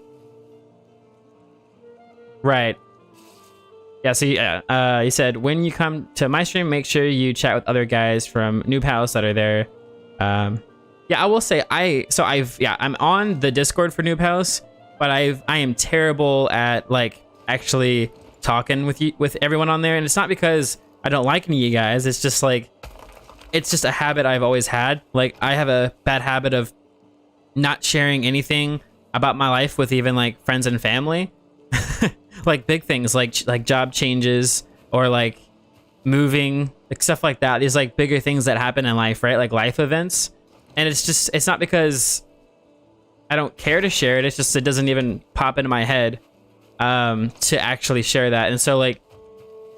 right. Yeah, so yeah, you said when you come to my stream, make sure you chat with other guys from Noob House that are there. Yeah, I will say I'm on the Discord for Noob House, but I am terrible at like actually talking with everyone on there, and it's not because I don't like any of you guys. It's just like it's just a habit I've always had. Like I have a bad habit of not sharing anything about my life with even like friends and family. Like big things like job changes or like moving, like stuff like that. These like bigger things that happen in life, right? Like life events. And it's not because I don't care to share it. It's just it doesn't even pop into my head to actually share that. And so like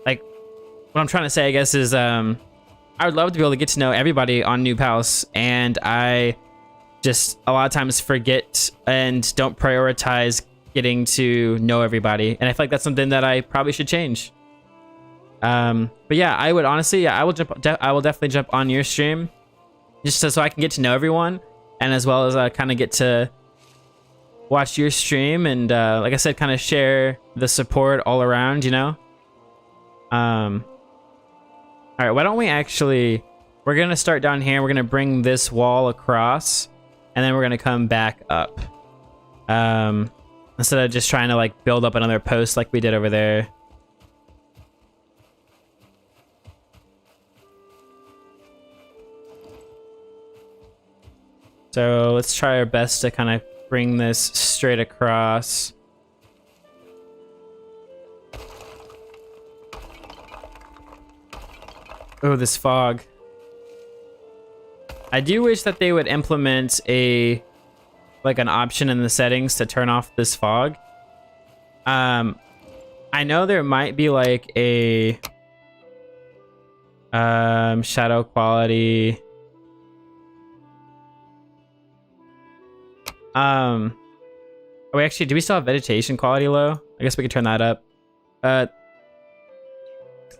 what I'm trying to say, I guess, is I would love to be able to get to know everybody on Noob House, and I just a lot of times forget and don't prioritize getting to know everybody, and I feel like that's something that I probably should change. But yeah, I would honestly, I will definitely jump on your stream just so I can get to know everyone, and as well as kind of get to watch your stream and like I said, kind of share the support all around, you know. All right, why don't we actually, we're gonna start down here, we're gonna bring this wall across, and then we're gonna come back up. Instead of just trying to like build up another post like we did over there. So let's try our best to kind of bring this straight across. Oh, this fog. I do wish that they would implement like an option in the settings to turn off this fog. I know there might be like a shadow quality. Oh, actually, do we still have vegetation quality low? I guess we could turn that up.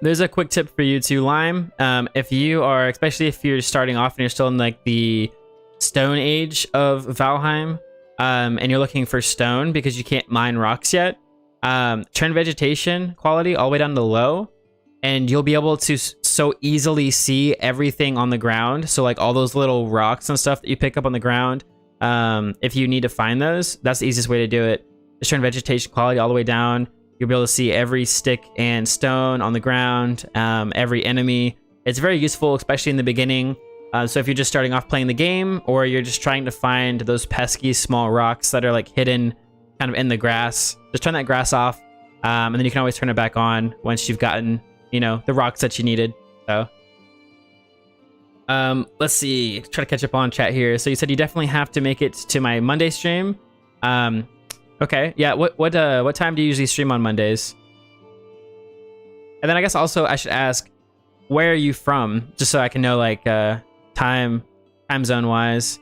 There's a quick tip for you too, Lime. If you are, especially if you're starting off and you're still in like the Stone Age of Valheim, and you're looking for stone because you can't mine rocks yet, turn vegetation quality all the way down to low, and you'll be able to so easily see everything on the ground. So like all those little rocks and stuff that you pick up on the ground, if you need to find those, that's the easiest way to do it. Just turn vegetation quality all the way down. You'll be able to see every stick and stone on the ground, every enemy. It's very useful, especially in the beginning. So if you're just starting off playing the game, or you're just trying to find those pesky small rocks that are like hidden kind of in the grass, just turn that grass off, and then you can always turn it back on once you've gotten, you know, the rocks that you needed. So let's see, try to catch up on chat here. So you said you definitely have to make it to my Monday stream. Okay. Yeah. What time do you usually stream on Mondays? And then I guess also I should ask, where are you from? Just so I can know like time zone wise,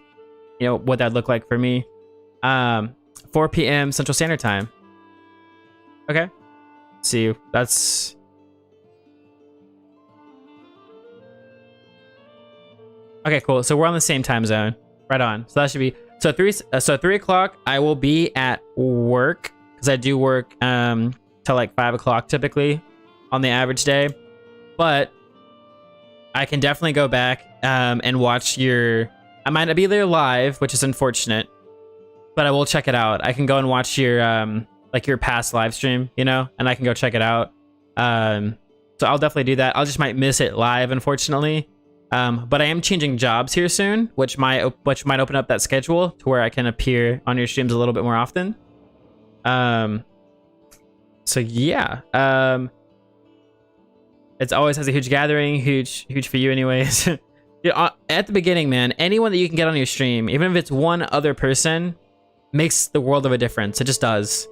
you know, what that'd look like for me. 4 p.m. Central Standard Time. Okay. See, that's okay. Cool. So we're on the same time zone. Right on. So that should be so 3 o'clock. I will be at work because I do work till like 5 o'clock typically on the average day, but I can definitely go back and watch your. I might not be there live, which is unfortunate, but I will check it out. I can go and watch your like your past live stream, you know, and I can go check it out. So I'll definitely do that. I'll just might miss it live, unfortunately. But I am changing jobs here soon, which might open up that schedule to where I can appear on your streams a little bit more often. So yeah. It's always has a huge gathering, huge for you anyways. At the beginning, man, anyone that you can get on your stream, even if it's one other person, makes the world of a difference. It just does.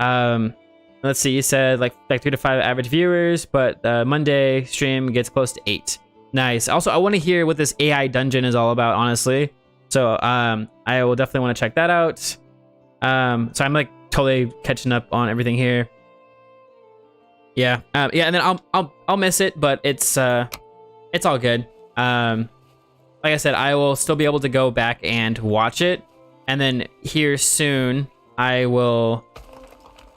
Let's see, you said like 3 to 5 average viewers, but Monday stream gets close to 8. Nice. Also, I want to hear what this AI dungeon is all about, honestly. So I will definitely want to check that out. So I'm like totally catching up on everything here. Yeah. Yeah, and then I'll miss it, but it's all good. Like I said, I will still be able to go back and watch it, and then here soon I will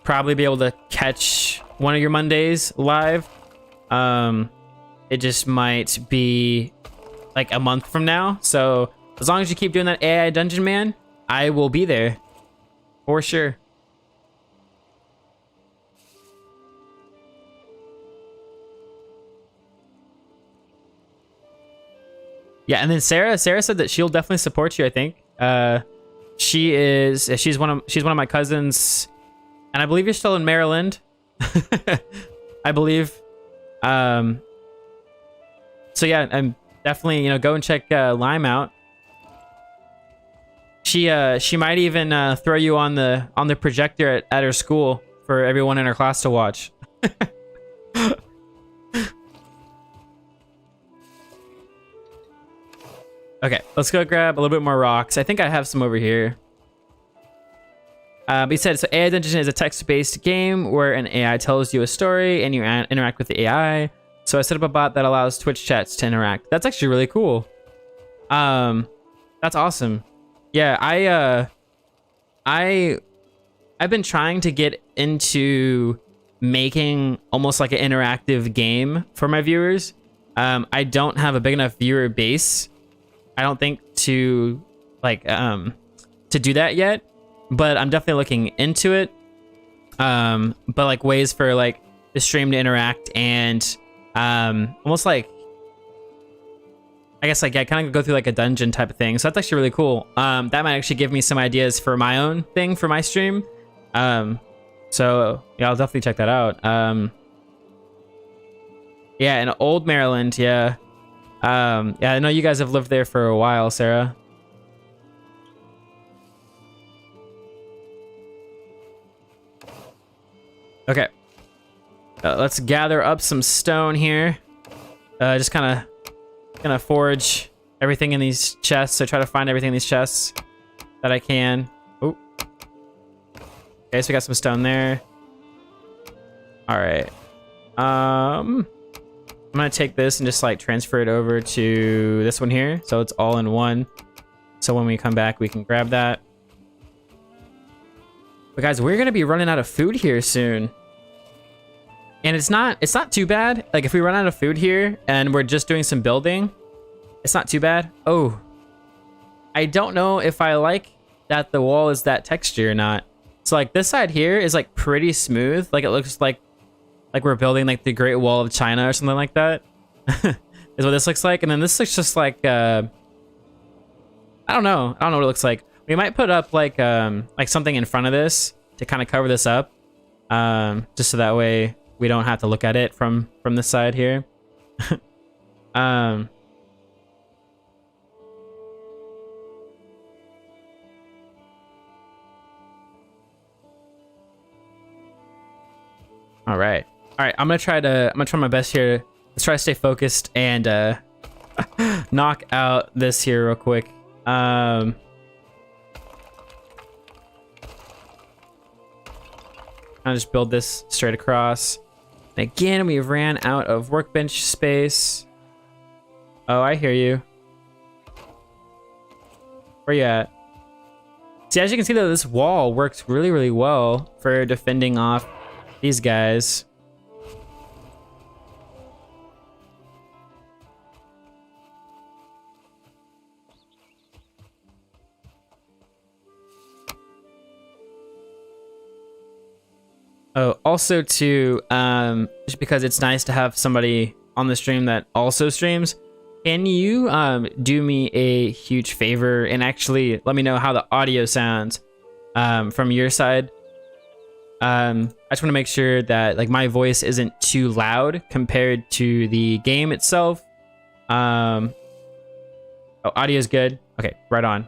probably be able to catch one of your Mondays live. It just might be like a month from now. So as long as you keep doing that AI dungeon, man, I will be there for sure. Yeah, and then Sarah said that she'll definitely support you, I think. She's one of my cousins, and I believe you're still in Maryland. I believe. So yeah, I'm definitely, you know, go and check Lime out. She might even throw you on the projector at her school for everyone in her class to watch. Okay, let's go grab a little bit more rocks. I think I have some over here. He said, so AI Dungeon is a text-based game where an AI tells you a story and you interact with the AI. So I set up a bot that allows Twitch chats to interact. That's actually really cool. That's awesome. Yeah, I've been trying to get into making almost like an interactive game for my viewers. I don't have a big enough viewer base, I don't think, to like to do that yet, but I'm definitely looking into it. But like ways for like the stream to interact and almost like, I guess like, yeah, kind of go through like a dungeon type of thing. So that's actually really cool. That might actually give me some ideas for my own thing for my stream. So yeah, I'll definitely check that out. Yeah, in Old Maryland, yeah. Yeah, I know you guys have lived there for a while, Sarah. Okay. Let's gather up some stone here. Just kind of forage everything in these chests. So try to find everything in these chests that I can. Oh. Okay, so we got some stone there. All right. I'm gonna take this and just like transfer it over to this one here, so it's all in one. So when we come back, we can grab that. But guys, we're gonna be running out of food here soon, and it's not too bad. Like if we run out of food here and we're just doing some building, it's not too bad. Oh, I don't know if I like that the wall is that texture or not. So like this side here is like pretty smooth. Like it looks like we're building like the Great Wall of China or something like that. Is what this looks like. And then this looks just like I don't know what it looks like. We might put up like something in front of this to kind of cover this up, just so that way we don't have to look at it from this side here. All right. All right. I'm gonna try my best here. Let's try to stay focused and knock out this here real quick. I'll just build this straight across. And again, we ran out of workbench space. Oh, I hear you. Where you at? See, as you can see, though, this wall works really, really well for defending off these guys. Oh, also too, just because it's nice to have somebody on the stream that also streams, can you do me a huge favor and actually let me know how the audio sounds from your side? I just want to make sure that like my voice isn't too loud compared to the game itself. Oh, audio is good. Okay, right on.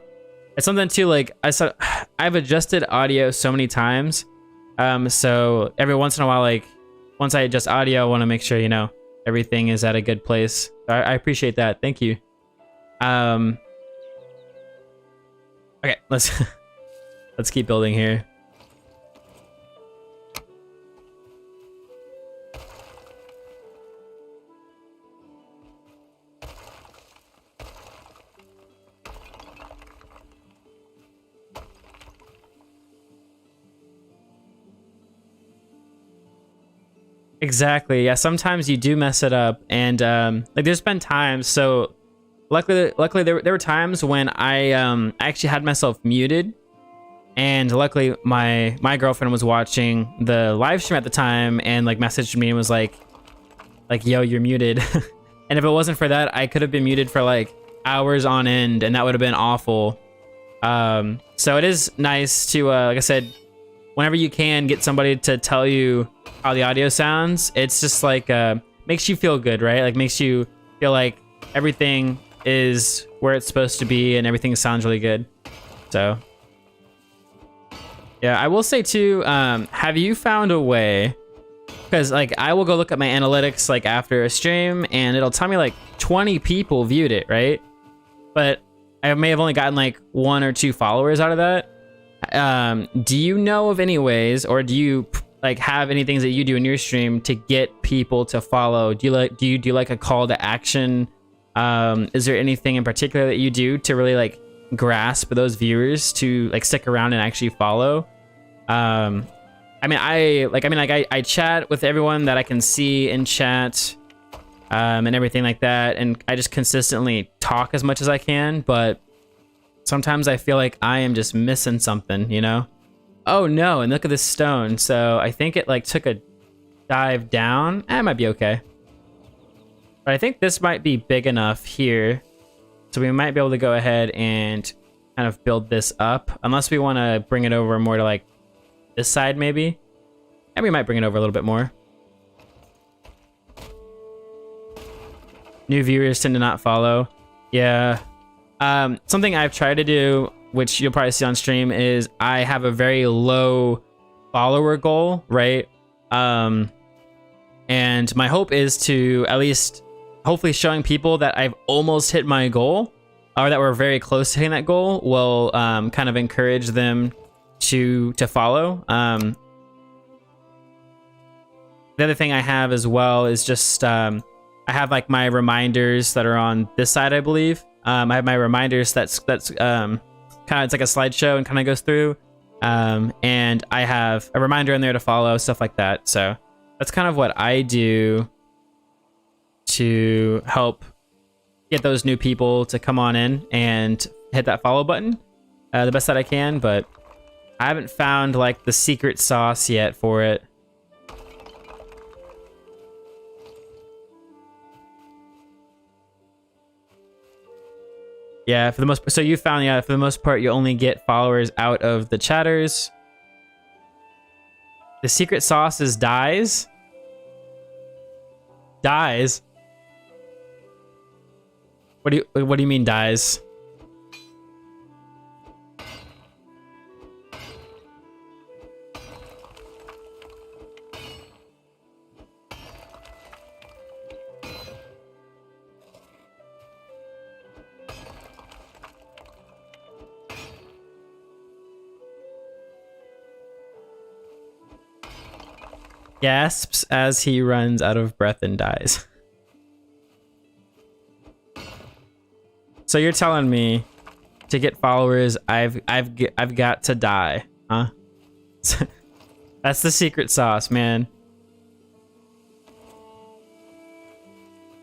It's something too, like I've adjusted audio so many times. So every once in a while, like once I adjust audio, I want to make sure, you know, everything is at a good place. I appreciate that. Thank you. Okay, let's keep building here. Exactly. Yeah, sometimes you do mess it up, and like there's been times. So luckily there were times when I actually had myself muted, and luckily my girlfriend was watching the live stream at the time and like messaged me and was like yo, you're muted. And if it wasn't for that, I could have been muted for like hours on end, and that would have been awful. So it is nice to like I said, whenever you can get somebody to tell you how the audio sounds, it's just like makes you feel good, right? Like makes you feel like everything is where it's supposed to be and everything sounds really good. So yeah, I will say too, have you found a way, because like I will go look at my analytics like after a stream and it'll tell me like 20 people viewed it, right? But I may have only gotten like 1 or 2 followers out of that. Do you know of any ways, or do you like have any things that you do in your stream to get people to follow? Do you do like a call to action? Is there anything in particular that you do to really like grasp those viewers to like stick around and actually follow? I chat with everyone that I can see in chat, and everything like that, and I just consistently talk as much as I can, but sometimes I feel like I am just missing something, you know? Oh no, and look at this stone. So I think it like took a dive down. It might be okay. But I think this might be big enough here. So we might be able to go ahead and kind of build this up. Unless we want to bring it over more to like this side maybe. And we might bring it over a little bit more. New viewers tend to not follow. Yeah. Something I've tried to do, which you'll probably see on stream, is I have a very low follower goal, right? And my hope is to at least hopefully showing people that I've almost hit my goal, or that we're very close to hitting that goal, will kind of encourage them to follow. The other thing I have as well is just I have like my reminders that are on this side, I believe. I have my reminders that's kind of, it's like a slideshow and kind of goes through. And I have a reminder in there to follow, stuff like that. So that's kind of what I do to help get those new people to come on in and hit that follow button the best that I can. But I haven't found like the secret sauce yet for it. Yeah, for the most, so you found, yeah, for the most part, you only get followers out of the chatters. The secret sauce is dies. Dies. What do you mean dies? gasps as he runs out of breath and dies. So you're telling me to get followers, I've got to die, huh? That's the secret sauce, man.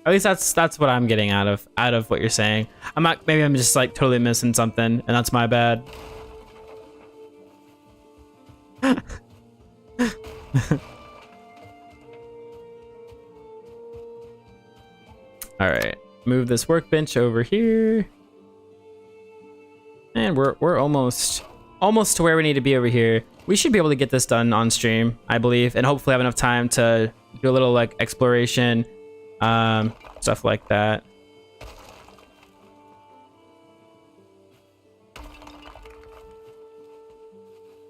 At least that's what I'm getting out of what you're saying. I'm not. Maybe I'm just like totally missing something, and that's my bad. All right, move this workbench over here, and we're almost to where we need to be over here. We should be able to get this done on stream, I believe, and hopefully have enough time to do a little like exploration, stuff like that.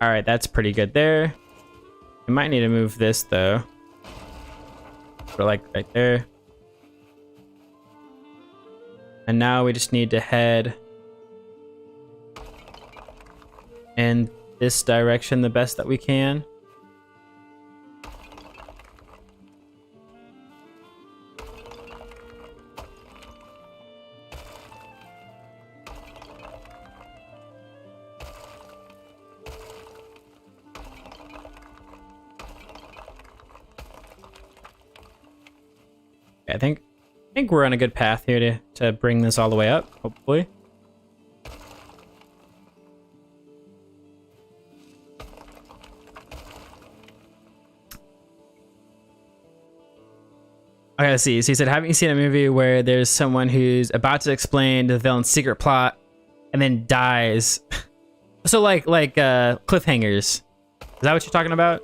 All right, that's pretty good there. We might need to move this though, for like right there. And now we just need to head in this direction the best that we can. I think we're on a good path here to bring this all the way up, hopefully. Okay, let's see. So he said, haven't you seen a movie where there's someone who's about to explain the villain's secret plot and then dies? So like cliffhangers. Is that what you're talking about?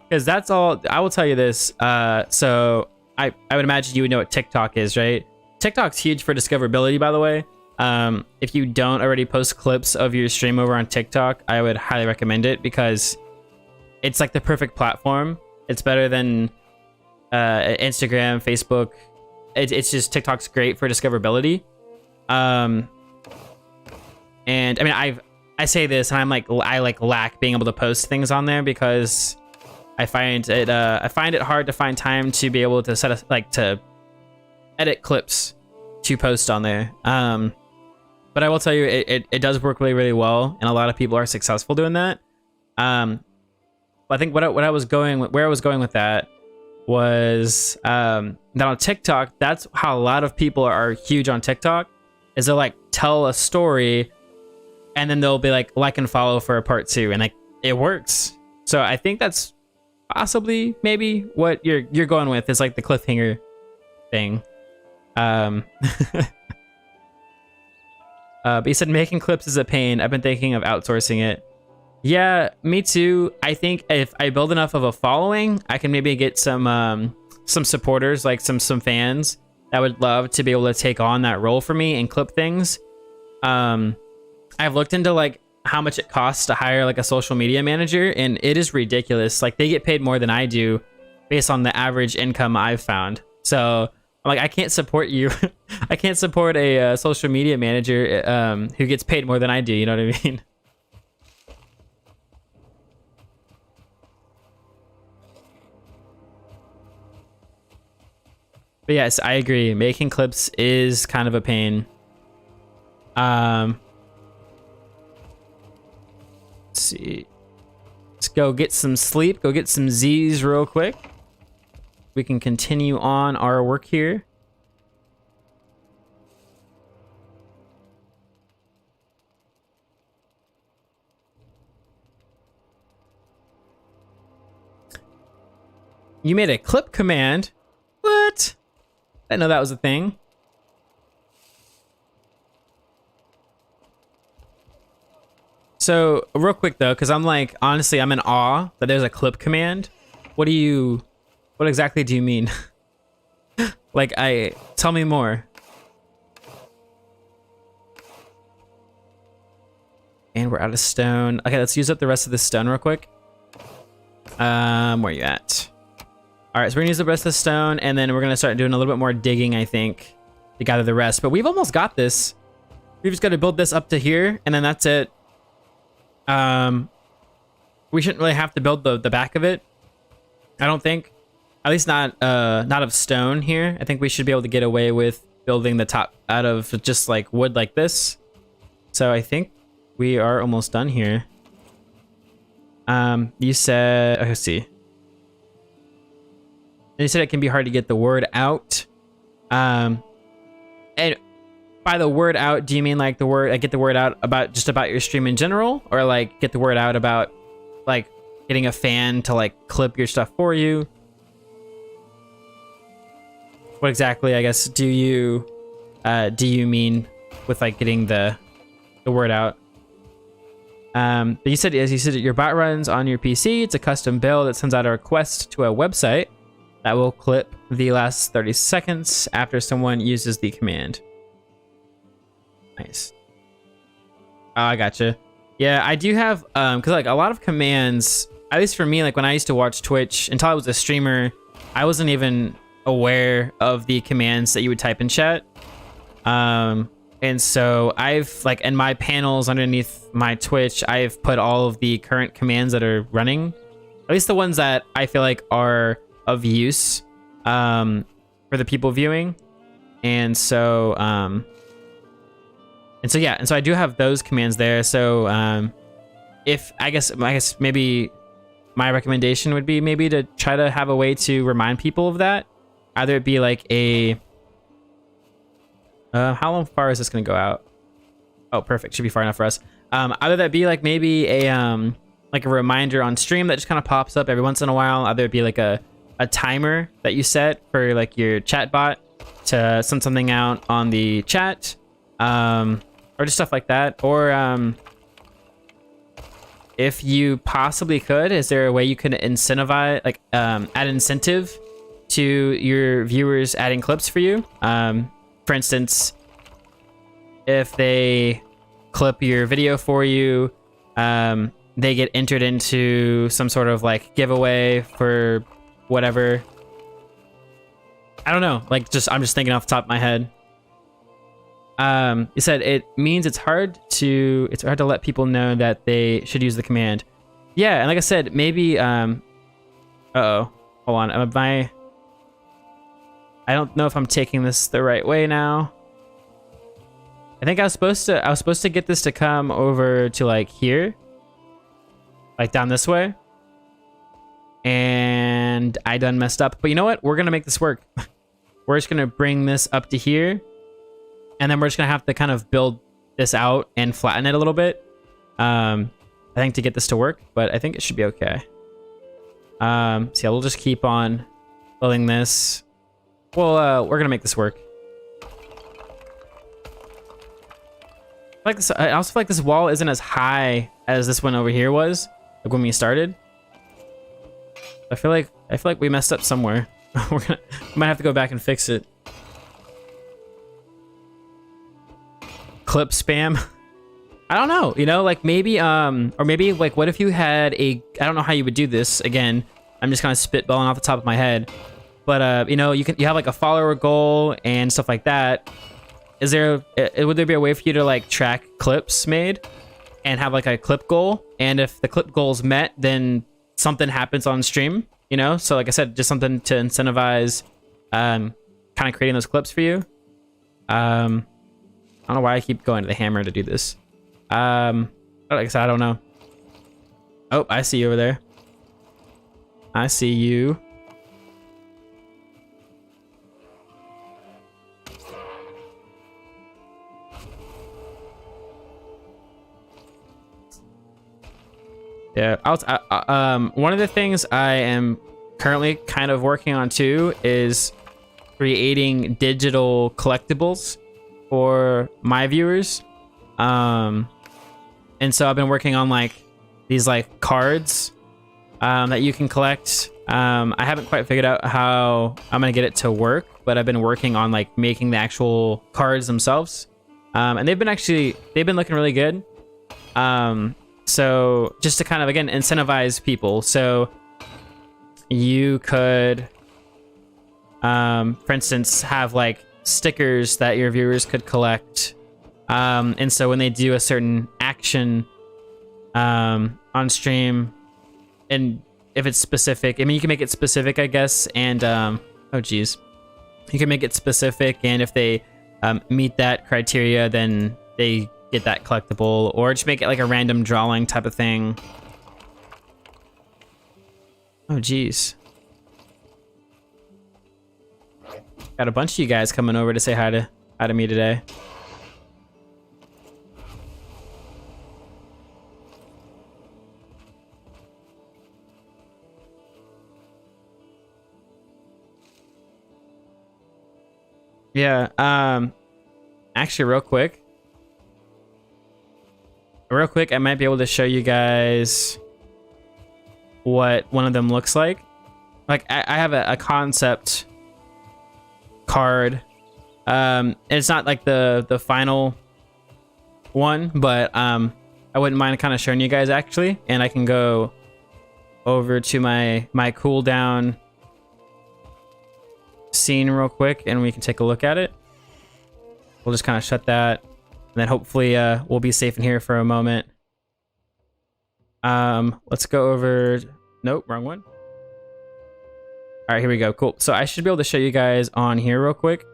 Because that's all. I will tell you this. So I would imagine you would know what TikTok is, right? TikTok's huge for discoverability, by the way. If you don't already post clips of your stream over on TikTok, I would highly recommend it because it's like the perfect platform. It's better than Instagram, Facebook. It's just TikTok's great for discoverability. And I mean, I say this, and I lack being able to post things on there because I find it hard to find time to be able to to edit clips to post on there. But I will tell you, it does work really, really well, and a lot of people are successful doing that. But I think where I was going with that was that on TikTok, that's how a lot of people are huge on TikTok, is they'll like tell a story, and then they'll be like and follow for a part 2, and like it works. So I think that's possibly maybe what you're going with, is like the cliffhanger thing. But he said making clips is a pain. I've been thinking of outsourcing it. Yeah, me too. I think if I build enough of a following, I can maybe get some supporters, like some fans that would love to be able to take on that role for me and clip things. I've looked into like how much it costs to hire like a social media manager, and it is ridiculous. Like they get paid more than I do based on the average income I've found. So I'm like, I can't support you. I can't support a social media manager who gets paid more than I do. You know what I mean? But yes, I agree. Making clips is kind of a pain. Let's see. Let's go get some sleep. Go get some Z's real quick. We can continue on our work here. You made a clip command? What? I didn't know that was a thing. So real quick though, because I'm like, honestly, I'm in awe that there's a clip command. What exactly do you mean? Like, tell me more. And we're out of stone. Okay, let's use up the rest of this stone real quick. Where you at? All right, so we're gonna use the rest of the stone, and then we're gonna start doing a little bit more digging, I think, to gather the rest. But we've almost got this. We've just got to build this up to here, and then that's it. we shouldn't really have to build the back of it. I don't think, at least not of stone here. I think we should be able to get away with building the top out of just like wood like this. So I think we are almost done here. You said, let's see. You said it can be hard to get the word out. And by the word out, do you mean like get the word out about just about your stream in general, or like get the word out about like getting a fan to like clip your stuff for you? What exactly, I guess, do you mean with like getting the word out? But you said your bot runs on your PC. It's a custom build that sends out a request to a website that will clip the last 30 seconds after someone uses the command. Nice. Oh, I gotcha. Yeah, I do have, because like a lot of commands, at least for me, like when I used to watch Twitch, until I was a streamer, I wasn't even aware of the commands that you would type in chat. And so I've, like, in my panels underneath my Twitch, I've put all of the current commands that are running, at least the ones that I feel like are of use for the people viewing. And so yeah, and so I do have those commands there. So if I guess maybe my recommendation would be maybe to try to have a way to remind people of that. Either it be like a how long far is this gonna go out? Oh, perfect. Should be far enough for us. Either that be like maybe a reminder on stream that just kind of pops up every once in a while. Either it be like a timer that you set for like your chat bot to send something out on the chat, or just stuff like that. Or if you possibly could, is there a way you can incentivize, like add incentive to your viewers adding clips for you? For instance, if they clip your video for you, they get entered into some sort of like giveaway for whatever. I don't know. Like, I'm just thinking off the top of my head. You said it means it's hard to let people know that they should use the command. Yeah, and like I said, maybe uh-oh. Hold on. I don't know if I'm taking this the right way now. I think I was supposed to get this to come over to like here. Like down this way. And I done messed up. But you know what? We're going to make this work. We're just going to bring this up to here. And then we're just going to have to kind of build this out and flatten it a little bit. I think to get this to work, but I think it should be okay. So yeah, we'll just keep on building this. Well, we're gonna make this work. I also feel like this wall isn't as high as this one over here was, like when we started. I feel like we messed up somewhere. We might have to go back and fix it. Clip spam. I don't know, you know, like maybe or maybe like what if you had I don't know how you would do this. Again, I'm just kind of spitballing off the top of my head. But you know, you have like a follower goal and stuff like that. Would there be a way for you to like track clips made and have like a clip goal? And if the clip goal is met, then something happens on stream, you know? So like I said, just something to incentivize kind of creating those clips for you. I don't know why I keep going to the hammer to do this. Like I said, I don't know. Oh, I see you over there. I see you. Yeah, one of the things I am currently kind of working on too is creating digital collectibles for my viewers. And so I've been working on like these like cards that you can collect. I haven't quite figured out how I'm gonna get it to work, but I've been working on like making the actual cards themselves. And they've been looking really good. So just to kind of, again, incentivize people. So you could, for instance, have like stickers that your viewers could collect. And so when they do a certain action on stream, and if it's specific, I mean, you can make it specific, I guess. And oh geez, you can make it specific, and if they meet that criteria, then they get that collectible, or just make it like a random drawing type of thing. Oh geez, got a bunch of you guys coming over to say hi to me today. Yeah, actually real quick, I might be able to show you guys what one of them looks like. Like I have a concept card. It's not like the final one, but I wouldn't mind kind of showing you guys actually, and I can go over to my cooldown scene real quick and we can take a look at it. We'll just kind of shut that, and then hopefully we'll be safe in here for a moment. Let's go over, nope, wrong one. All right, here we go. Cool. So I should be able to show you guys on here real quick.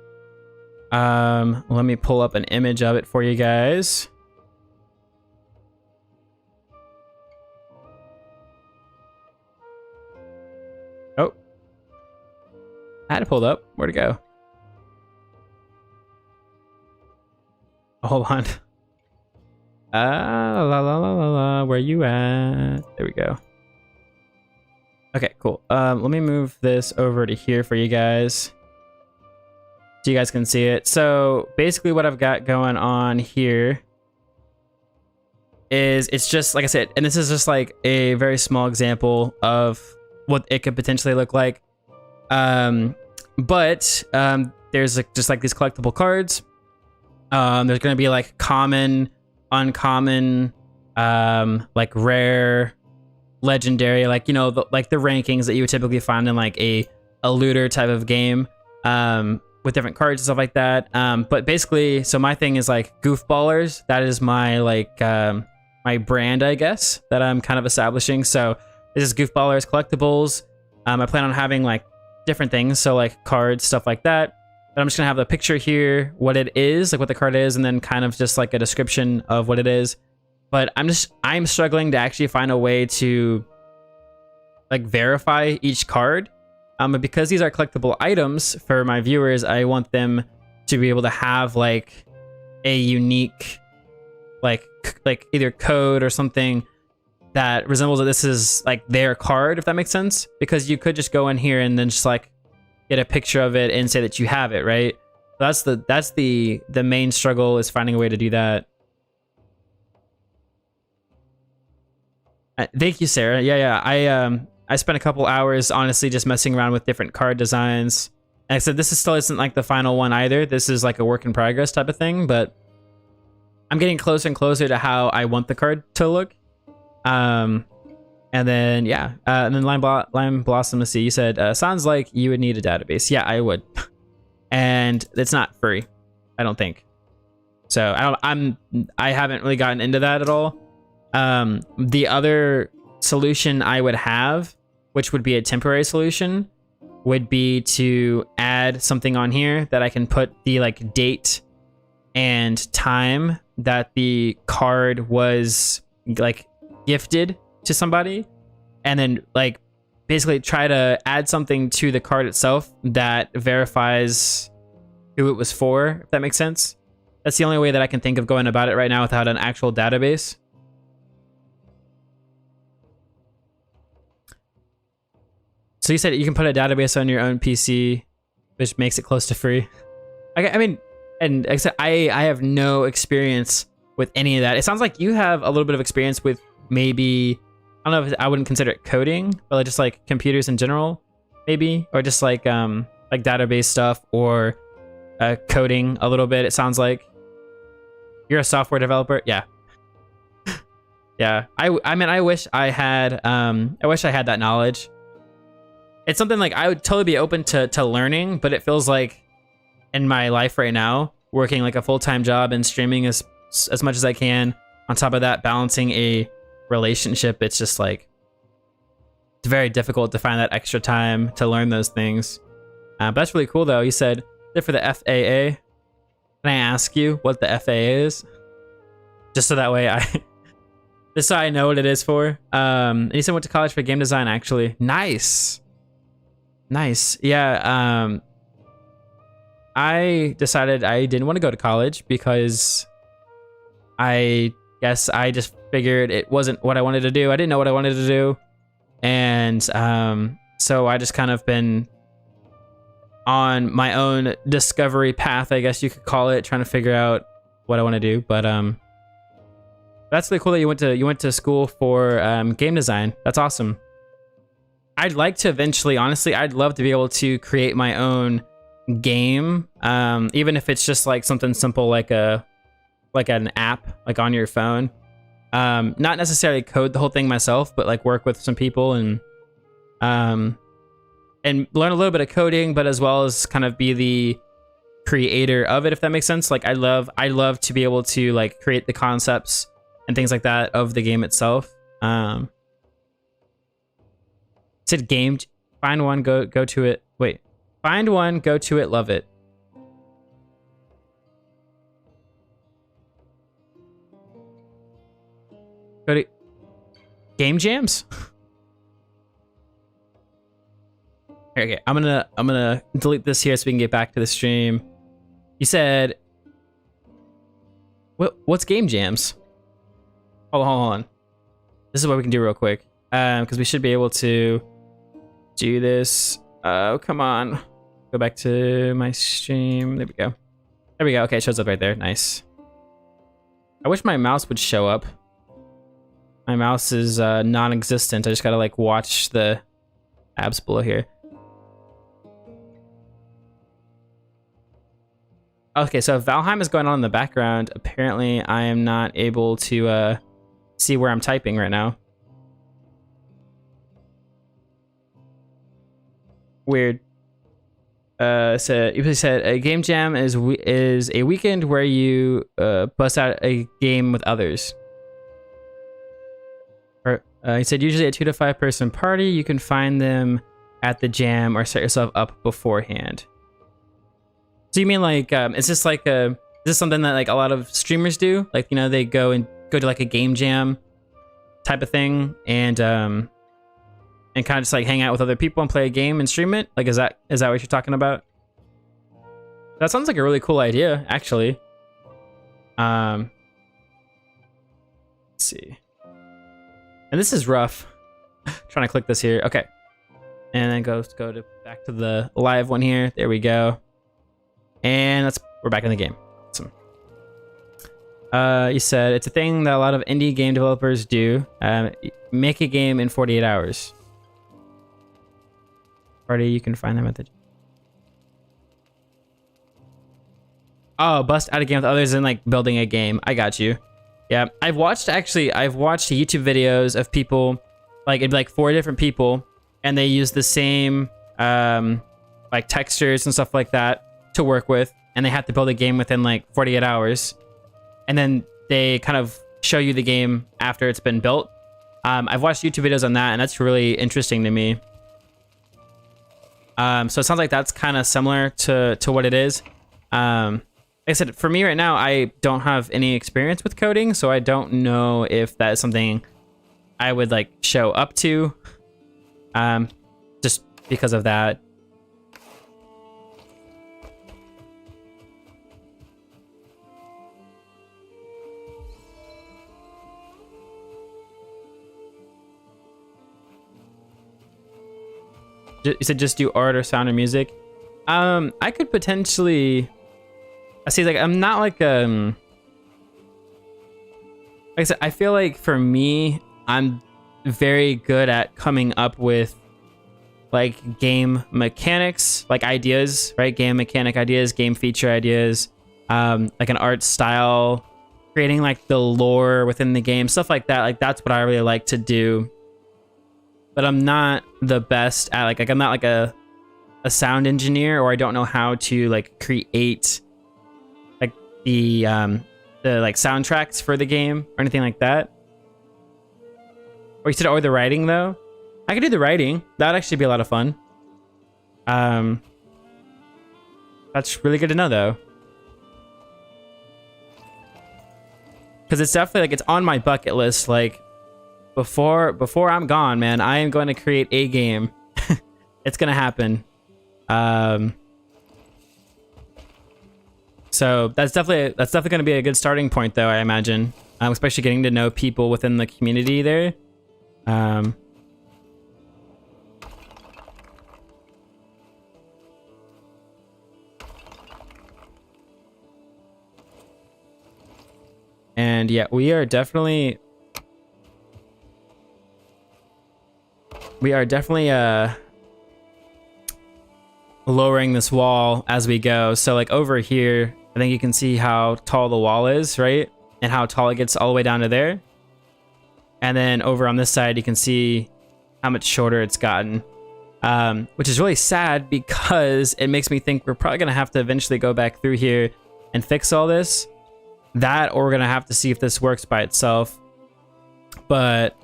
Let me pull up an image of it for you guys. Oh, I had it pulled up. Where'd it go? Oh, hold on. La la la la la. Where you at? There we go. Okay, cool. Let me move this over to here for you guys, so you guys can see it. So basically what I've got going on here is, it's just like I said, and this is just like a very small example of what it could potentially look like. But there's like, just like these collectible cards. There's gonna be like common, uncommon, like rare, legendary, like, you know, like the rankings that you would typically find in like a looter type of game, with different cards and stuff like that. But basically, so my thing is like goofballers. That is my like my brand, I guess, that I'm kind of establishing. So this is goofballers collectibles. I plan on having like different things, so like cards, stuff like that. But I'm just gonna have the picture here, what it is, like what the card is, and then kind of just like a description of what it is. But I'm struggling to actually find a way to like verify each card. But because these are collectible items for my viewers, I want them to be able to have like a unique, like either code or something that resembles that this is like their card, if that makes sense. Because you could just go in here and then just like get a picture of it and say that you have it, right? That's the main struggle, is finding a way to do that. Thank you, Sarah. Yeah. I spent a couple hours honestly just messing around with different card designs. And I said this still isn't like the final one either. This is like a work in progress type of thing, but I'm getting closer and closer to how I want the card to look. And then yeah, and then Lime Blossom, let's see, you said sounds like you would need a database. Yeah, I would. And it's not free, I don't think. So I haven't really gotten into that at all. The other solution I would have, which would be a temporary solution, would be to add something on here that I can put the like date and time that the card was like gifted to somebody, and then like basically try to add something to the card itself that verifies who it was for, if that makes sense. That's the only way that I can think of going about it right now without an actual database. So you said you can put a database on your own PC, which makes it close to free. I mean, and like I said, I have no experience with any of that. It sounds like you have a little bit of experience with maybe, I don't know if I wouldn't consider it coding, but like just like computers in general, maybe, or just like database stuff, or coding a little bit. It sounds like you're a software developer. Yeah. Yeah. I mean, I wish I had that knowledge. It's something like I would totally be open to learning, but it feels like in my life right now, working like a full-time job and streaming as much as I can, on top of that balancing a relationship, it's just like it's very difficult to find that extra time to learn those things. But that's really cool though. You said they're for the FAA. Can I ask you what the FAA is? Just so that way just so I know what it is for. And you said went to college for game design actually. Nice. Yeah. I decided I didn't want to go to college because I guess I just figured it wasn't what I wanted to do. I didn't know what I wanted to do. And so I just kind of been on my own discovery path, I guess you could call it, trying to figure out what I want to do. But that's really cool that you went to school for game design. That's awesome. I'd like to eventually, honestly, I'd love to be able to create my own game, even if it's just like something simple like an app like on your phone. Not necessarily code the whole thing myself, but like work with some people and learn a little bit of coding, but as well as kind of be the creator of it, if that makes sense. Like I love to be able to like create the concepts and things like that of the game itself. Said game, find one, go to it. Wait, find one, go to it, love it. Go to game jams. Okay, I'm gonna delete this here so we can get back to the stream. You said, what's game jams? Hold on. This is what we can do real quick, because we should be able to do this. Oh, come on. Go back to my stream. There we go. Okay, it shows up right there. Nice. I wish my mouse would show up. My mouse is non-existent. I just gotta like watch the tabs below here. Okay, so Valheim is going on in the background. Apparently, I am not able to see where I'm typing right now. Weird. So you said a game jam is a weekend where you bust out a game with others. Or he said usually a 2 to 5 person party. You can find them at the jam or set yourself up beforehand. So you mean like is this something that like a lot of streamers do? Like, you know, they go to like a game jam type of thing and kind of just like hang out with other people and play a game and stream it? Like, is that what you're talking about? That sounds like a really cool idea, actually. Let's see. And this is rough. Trying to click this here. Okay. And then back to the live one here. There we go. And we're back in the game. Awesome. You said it's a thing that a lot of indie game developers do. Make a game in 48 hours. Party, you can find them at the... Oh, bust out a game with others and like building a game. I got you. Yeah, I've watched YouTube videos of people, like it'd be like 4 different people, and they use the same like textures and stuff like that to work with, and they have to build a game within like 48 hours, and then they kind of show you the game after it's been built. I've watched YouTube videos on that, and that's really interesting to me. So it sounds like that's kind of similar to what it is. Like I said, for me right now, I don't have any experience with coding, so I don't know if that is something I would like show up to, just because of that. You said just do art or sound or music. I could potentially... I see, like, I'm not like I said, I feel like for me, I'm very good at coming up with like game mechanics, like ideas, right? Game mechanic ideas, game feature ideas, like an art style, creating like the lore within the game, stuff like that. Like that's what I really like to do. But I'm not the best at like I'm not like a sound engineer, or I don't know how to like create the like soundtracks for the game or anything like that. Or you said, or the writing though. I could do the writing. That'd actually be a lot of fun. That's really good to know, though. Because it's definitely, like, it's on my bucket list. Like, before I'm gone, man, I am going to create a game. It's going to happen. So that's definitely going to be a good starting point, though, I imagine. Especially getting to know people within the community there. And yeah, we are definitely lowering this wall as we go. So like over here, I think you can see how tall the wall is, right? And how tall it gets all the way down to there. And then over on this side, you can see how much shorter it's gotten. Which is really sad because it makes me think we're probably gonna have to eventually go back through here and fix all this. That, or we're gonna have to see if this works by itself. But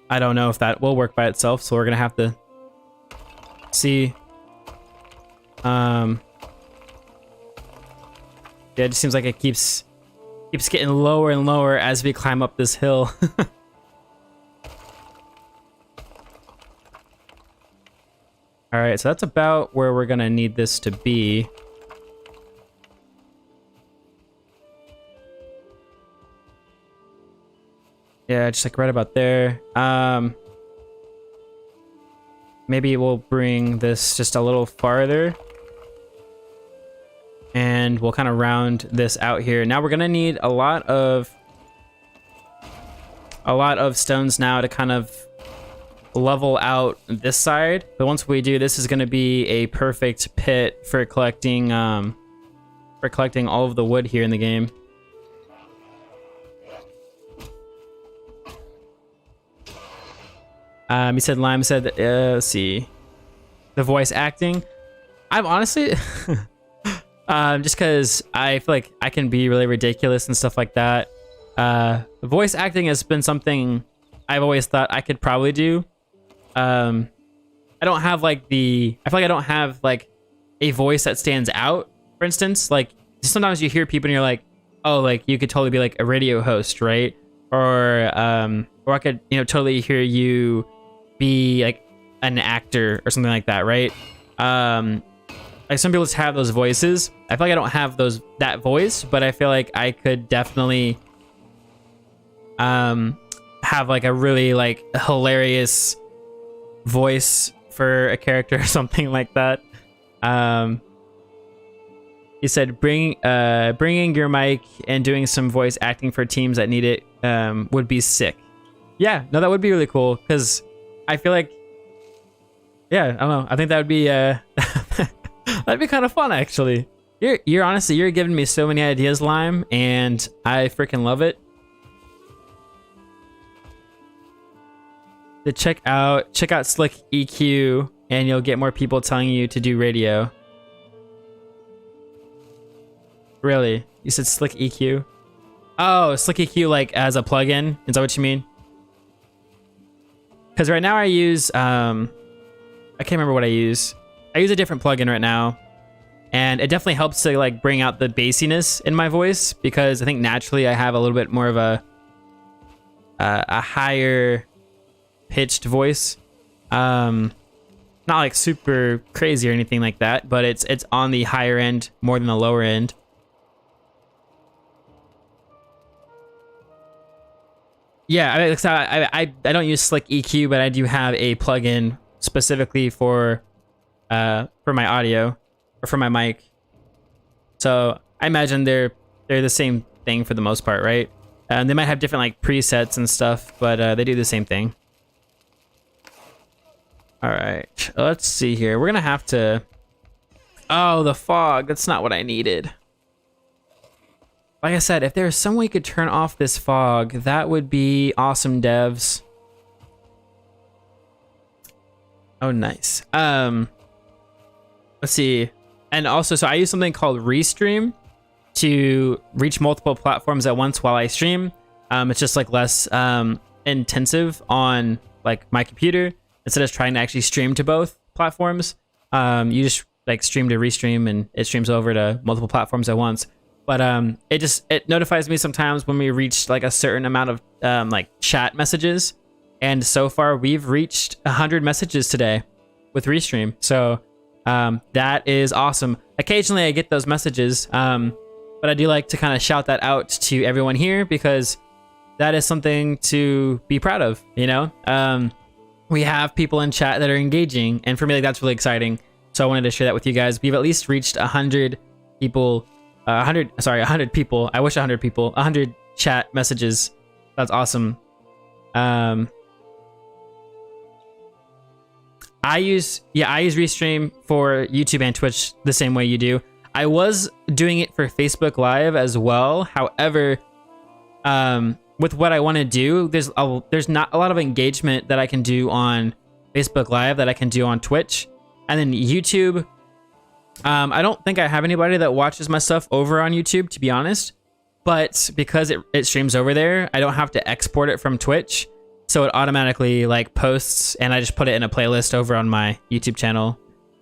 I don't know if that will work by itself, so we're gonna have to see. Yeah, it just seems like it keeps getting lower and lower as we climb up this hill. All right, so that's about where we're gonna need this to be. Yeah, just like right about there. Maybe we'll bring this just a little farther. And we'll kind of round this out here. Now we're gonna need a lot of stones now to kind of level out this side. But once we do, this is gonna be a perfect pit for collecting all of the wood here in the game. You said Lime said that, let's see, the voice acting. I'm honestly, just because I feel like I can be really ridiculous and stuff like that. The voice acting has been something I've always thought I could probably do. I don't have like I feel like I don't have like a voice that stands out. For instance, like sometimes you hear people and you're like, oh, like you could totally be like a radio host, right? Or I could, totally hear you be like an actor or something like that, right? Like some people just have those voices. I feel like I don't have that voice, but I feel like I could definitely have like a really like hilarious voice for a character or something like that. You said bringing your mic and doing some voice acting for teams that need it would be sick. Yeah, no, that would be really cool because I feel like, yeah, I don't know. I think that would be that'd be kind of fun actually. You're honestly, you're giving me so many ideas, Lime, and I freaking love it. To check out Slick EQ, and you'll get more people telling you to do radio. Really? You said Slick EQ? Oh, Slick EQ like as a plugin? Is that what you mean? Because right now I use, I can't remember what I use. I use a different plugin right now. And it definitely helps to like bring out the bassiness in my voice because I think naturally I have a little bit more of a higher pitched voice. Not like super crazy or anything like that, but it's on the higher end more than the lower end. Yeah, I don't use Slick EQ, but I do have a plugin specifically for my audio or for my mic. So I imagine they're the same thing for the most part, right? They might have different like presets and stuff, but they do the same thing. All right, let's see here. We're gonna have to. Oh, the fog. That's not what I needed. Like I said, if there's some way you could turn off this fog, that would be awesome, devs. Oh, nice. Let's see. And also, so I use something called Restream to reach multiple platforms at once while I stream. It's just like less intensive on like my computer. instead of trying to actually stream to both platforms. You just like stream to restream, and it streams over to multiple platforms at once. But it notifies me sometimes when we reach like a certain amount of like chat messages, and so far we've reached 100 messages today with restream. So that is awesome. Occasionally I get those messages, but I do like to kind of shout that out to everyone here, because that is something to be proud of. You know, we have people in chat that are engaging, and for me, like, that's really exciting. So I wanted to share that with you guys. We've at least reached 100 people. 100 people. I wish 100 people. 100 chat messages. That's awesome. I use Restream for YouTube and Twitch the same way you do. I was doing it for Facebook Live as well. However, with what I want to do, there's not a lot of engagement that I can do on Facebook Live that I can do on Twitch. And then YouTube, I don't think I have anybody that watches my stuff over on YouTube, to be honest. But because it streams over there, I don't have to export it from Twitch. So it automatically like posts, and I just put it in a playlist over on my YouTube channel.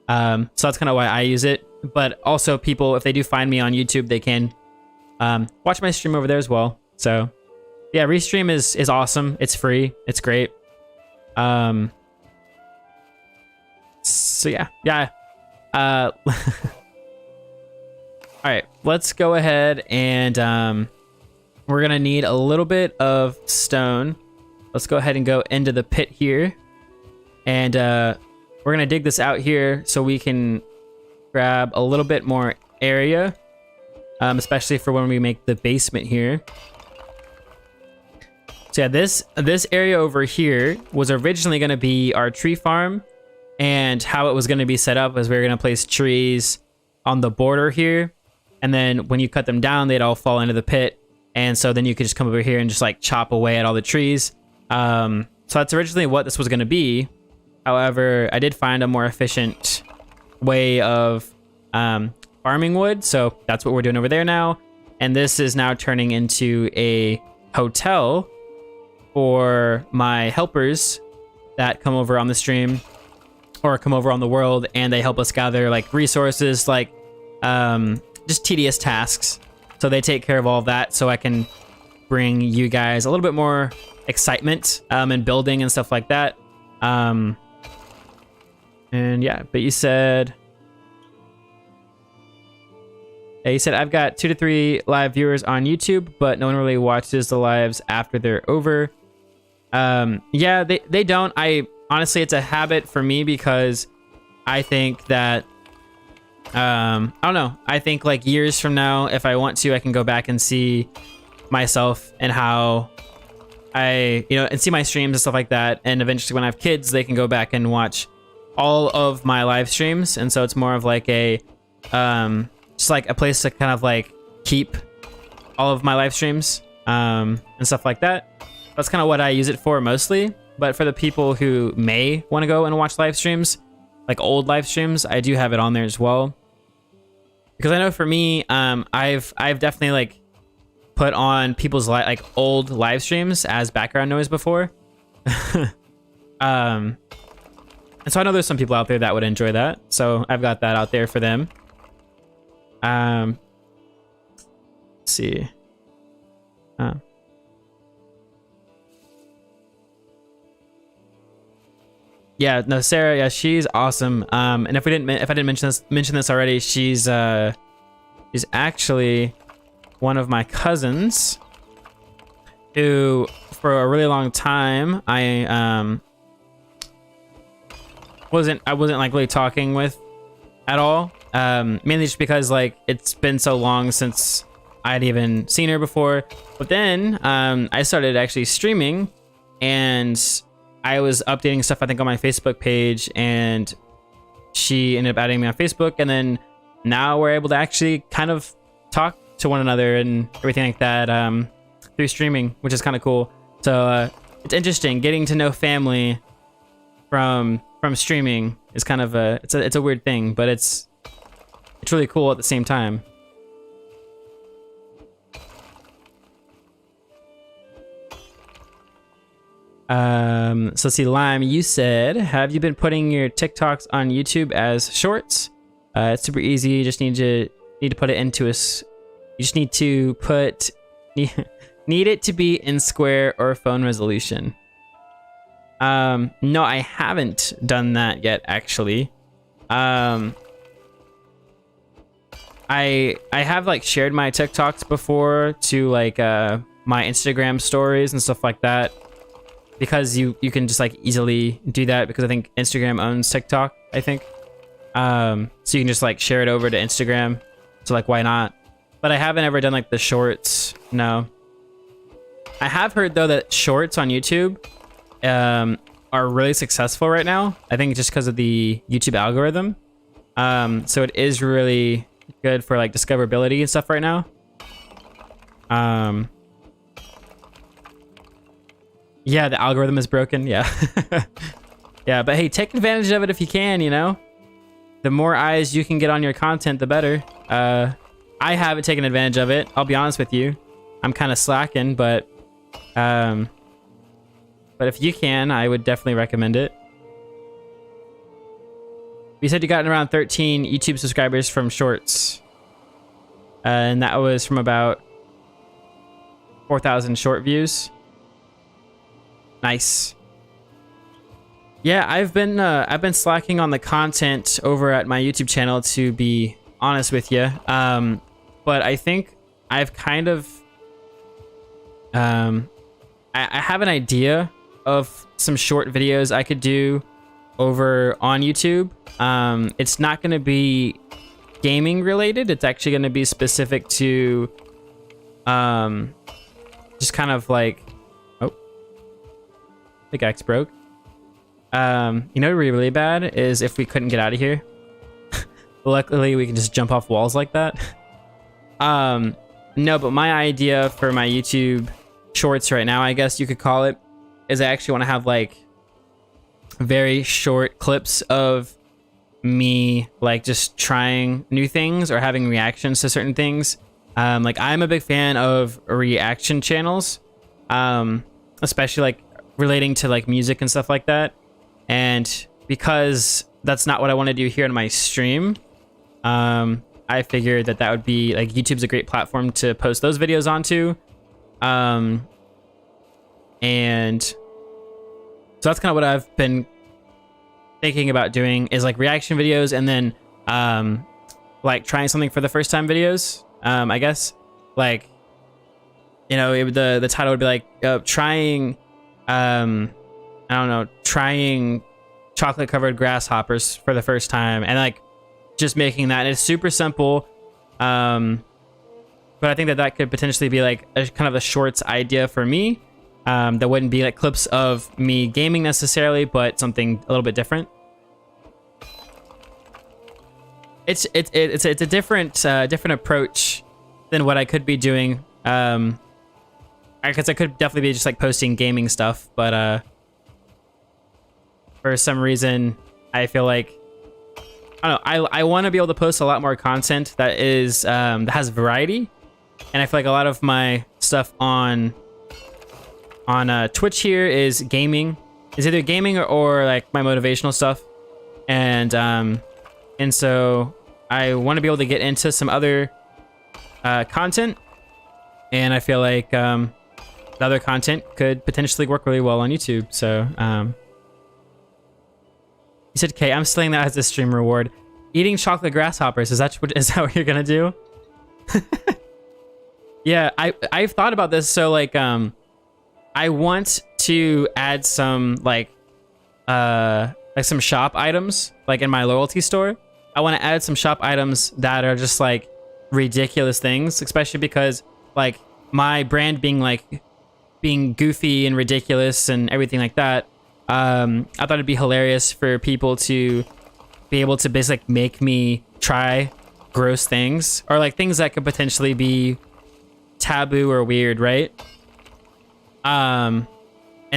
So that's kind of why I use it. But also people, if they do find me on YouTube, they can watch my stream over there as well. So yeah, Restream is awesome. It's free. It's great. So yeah. All right, let's go ahead and we're gonna need a little bit of stone. Let's go ahead and go into the pit here, and we're gonna dig this out here so we can grab a little bit more area, especially for when we make the basement here. So yeah, this area over here was originally going to be our tree farm, and how it was going to be set up was we were going to place trees on the border here, and then when you cut them down, they'd all fall into the pit, and so then you could just come over here and just like chop away at all the trees. So that's originally what this was going to be. However, I did find a more efficient way of farming wood, so that's what we're doing over there now. And this is now turning into a hotel for my helpers that come over on the stream or come over on the world, and they help us gather like resources, like just tedious tasks. So they take care of all of that, so I can bring you guys a little bit more excitement in building and stuff like that. And yeah, but you said I've got 2 to 3 live viewers on YouTube, but no one really watches the lives after they're over. Yeah, they don't. Honestly, it's a habit for me, because I think that I don't know. I think like years from now, if I want to, I can go back and see myself and how and see my streams and stuff like that. And eventually when I have kids, they can go back and watch all of my live streams. And so it's more of like a, just like a place to kind of like keep all of my live streams, and stuff like that. That's kind of what I use it for mostly. But for the people who may want to go and watch live streams, like old live streams, I do have it on there as well. Because I know for me, I've definitely like put on people's like old live streams as background noise before. And so I know there's some people out there that would enjoy that. So I've got that out there for them. Let's see. Yeah, no, Sarah, yeah, she's awesome. And if I didn't mention this already, she's actually one of my cousins who, for a really long time, I wasn't like really talking with at all. Mainly just because like it's been so long since I'd even seen her before. But then I started actually streaming, and I was updating stuff, I think, on my Facebook page, and she ended up adding me on Facebook, and then now we're able to actually kind of talk to one another and everything like that through streaming, which is kind of cool. So it's interesting getting to know family from streaming is kind of it's a weird thing, but it's really cool at the same time. So let's see, Lime, you said, have you been putting your TikToks on YouTube as shorts? It's super easy. You just need to put it into you just need to put need it to be in square or phone resolution. No, I haven't done that yet, actually. I have like shared my TikToks before to like my Instagram stories and stuff like that, because you can just like easily do that, because I think Instagram owns TikTok, I think. So you can just like share it over to Instagram. So like, why not? But I haven't ever done like the shorts. No. I have heard though that shorts on YouTube are really successful right now. I think just because of the YouTube algorithm. So it is really good for like discoverability and stuff right now. Yeah, the algorithm is broken. Yeah. Yeah, but hey, take advantage of it if you can, you know? The more eyes you can get on your content, the better. I haven't taken advantage of it. I'll be honest with you. I'm kind of slacking, but if you can, I would definitely recommend it. You said you gotten around 13 YouTube subscribers from shorts. And that was from about 4,000 short views. Nice. Yeah, I've been slacking on the content over at my YouTube channel, to be honest with you. But I think I've kind of I have an idea of some short videos I could do over on YouTube. It's not going to be gaming related. It's actually going to be specific to just kind of like, oh, pickaxe broke. You know what would be really bad is if we couldn't get out of here. Luckily, we can just jump off walls like that. No, but my idea for my YouTube shorts right now, I guess you could call it, is I actually want to have like very short clips of me like just trying new things or having reactions to certain things. Like I'm a big fan of reaction channels, especially like relating to like music and stuff like that. And because that's not what I want to do here in my stream, I figured that would be like, YouTube's a great platform to post those videos onto. And so that's kind of what I've been thinking about doing, is like reaction videos, and then like trying something for the first time videos. I guess like, you know, the title would be like trying I don't know, trying chocolate covered grasshoppers for the first time, and like just making that. And it's super simple. But I think that could potentially be like a kind of a shorts idea for me. That wouldn't be like clips of me gaming necessarily, but something a little bit different. It's a different approach than what I could be doing. Because I could definitely be just like posting gaming stuff, but for some reason I feel like, I don't know, I want to be able to post a lot more content that is that has variety, and I feel like a lot of my stuff on Twitch here is gaming. Is either gaming or like my motivational stuff, and so I want to be able to get into some other content, and I feel like the other content could potentially work really well on YouTube. So you said, "Okay, I'm stealing that as a stream reward. Eating chocolate grasshoppers, is that what you're gonna do?" Yeah, I've thought about this. So like I want to add some like some shop items like in my loyalty store. I want to add some shop items that are just like ridiculous things, especially because like my brand being goofy and ridiculous and everything like that. I thought it'd be hilarious for people to be able to basically make me try gross things, or like things that could potentially be taboo or weird, right? And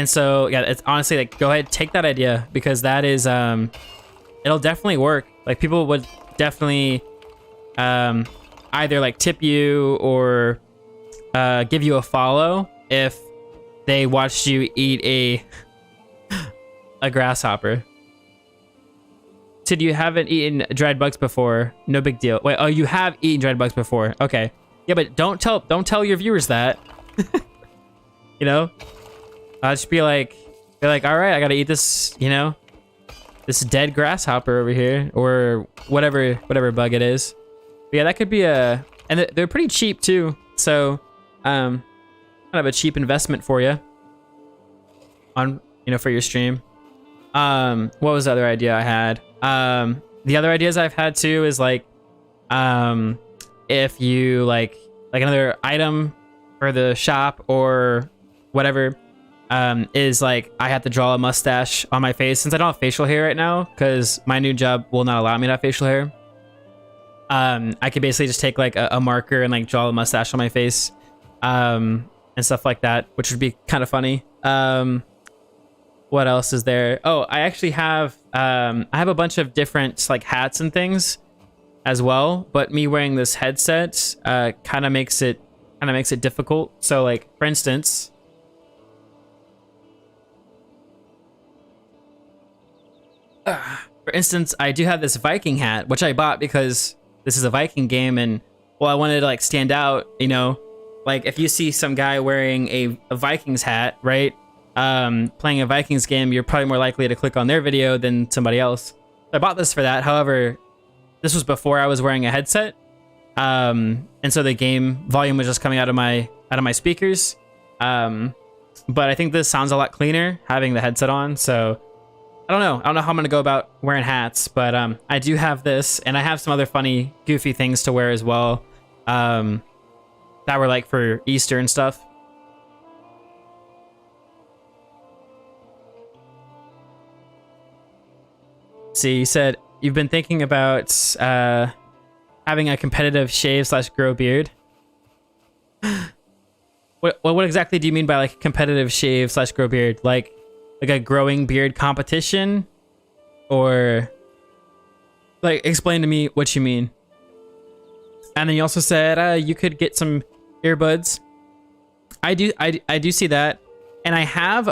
so yeah, it's honestly like, go ahead, take that idea, because that is it'll definitely work. Like people would definitely either like tip you or give you a follow if they watched you eat a grasshopper. Sid, you haven't eaten dried bugs before. No big deal. Wait, oh, you have eaten dried bugs before. Okay. Yeah, but don't tell your viewers that. You know? I'll just be like, all right, I gotta eat this, you know, this dead grasshopper over here, or whatever bug it is. But yeah, that could be a, and they're pretty cheap too. So, kind of a cheap investment for you on, you know, for your stream. What was the other idea I had? The other ideas I've had too is like, if you like another item for the shop or whatever, is like I have to draw a mustache on my face since I don't have facial hair right now because my new job will not allow me to have facial hair. I could basically just take like a marker and like draw a mustache on my face, and stuff like that, which would be kind of funny. What else is there? Oh, I actually have I have a bunch of different like hats and things as well, but me wearing this headset kind of makes it difficult. So like for instance, I do have this Viking hat, which I bought because this is a Viking game, and well, I wanted to like stand out, you know, like if you see some guy wearing a Vikings hat, right? Playing a Vikings game, you're probably more likely to click on their video than somebody else. So I bought this for that. However, this was before I was wearing a headset. And so the game volume was just coming out of my speakers. But I think this sounds a lot cleaner having the headset on. So I don't know how I'm gonna go about wearing hats, but I do have this, and I have some other funny, goofy things to wear as well. That were like for Easter and stuff. See, you said you've been thinking about having a competitive shave/grow beard. What exactly do you mean by like competitive shave/grow beard? Like a growing beard competition, or like explain to me what you mean. And then you also said you could get some earbuds. I do see that, and I have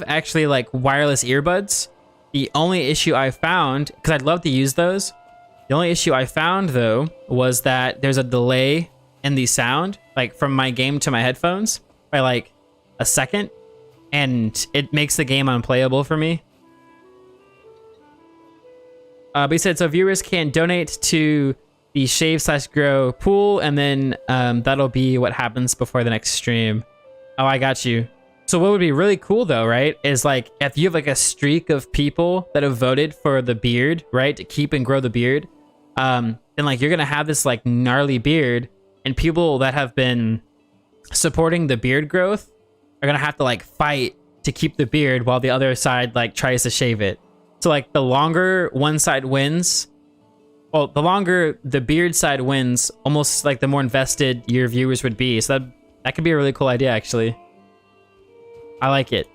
actually like wireless earbuds. The only issue I found, because I'd love to use those, the only issue I found though was that there's a delay in the sound, like from my game to my headphones, by like a second, and it makes the game unplayable for me. But he said, so viewers can donate to the shave/grow pool, and then that'll be what happens before the next stream. Oh, I got you. So what would be really cool though, right, is like if you have like a streak of people that have voted for the beard, right, to keep and grow the beard, then like you're gonna have this like gnarly beard, and people that have been supporting the beard growth are gonna have to like fight to keep the beard while the other side like tries to shave it. So like the longer one side wins, well, the longer the beard side wins, almost like the more invested your viewers would be. So that could be a really cool idea, actually. I like it.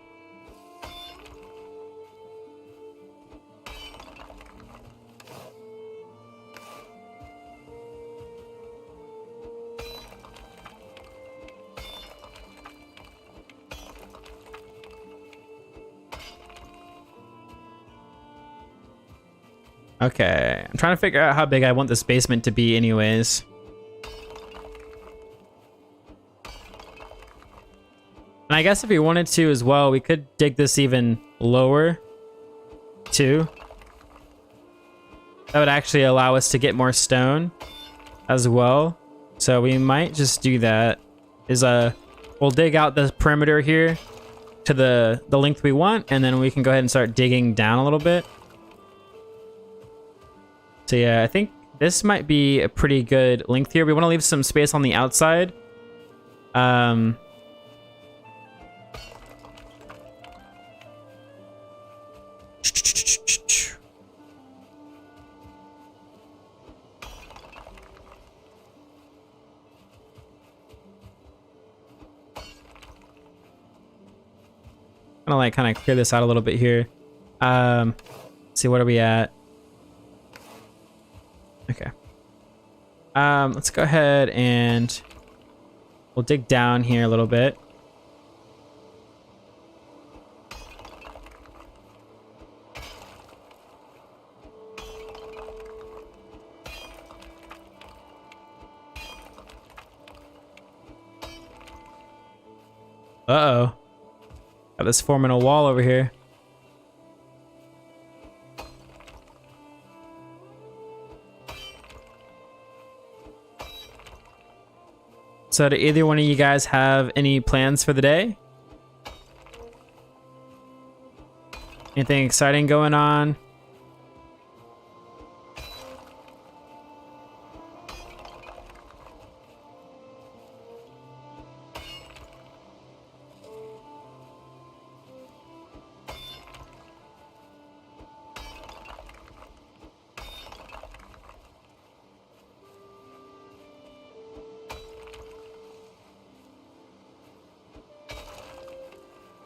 Okay, I'm trying to figure out how big I want this basement to be anyways. And I guess if we wanted to as well, we could dig this even lower too. That would actually allow us to get more stone as well. So we might just do that. We'll dig out the perimeter here to the length we want, and then we can go ahead and start digging down a little bit. So yeah, I think this might be a pretty good length here. We want to leave some space on the outside. Kind of clear this out a little bit here. Let's see, what are we at? Okay. Let's go ahead and we'll dig down here a little bit. Uh-oh. Got this forming a wall over here. So do either one of you guys have any plans for the day? Anything exciting going on?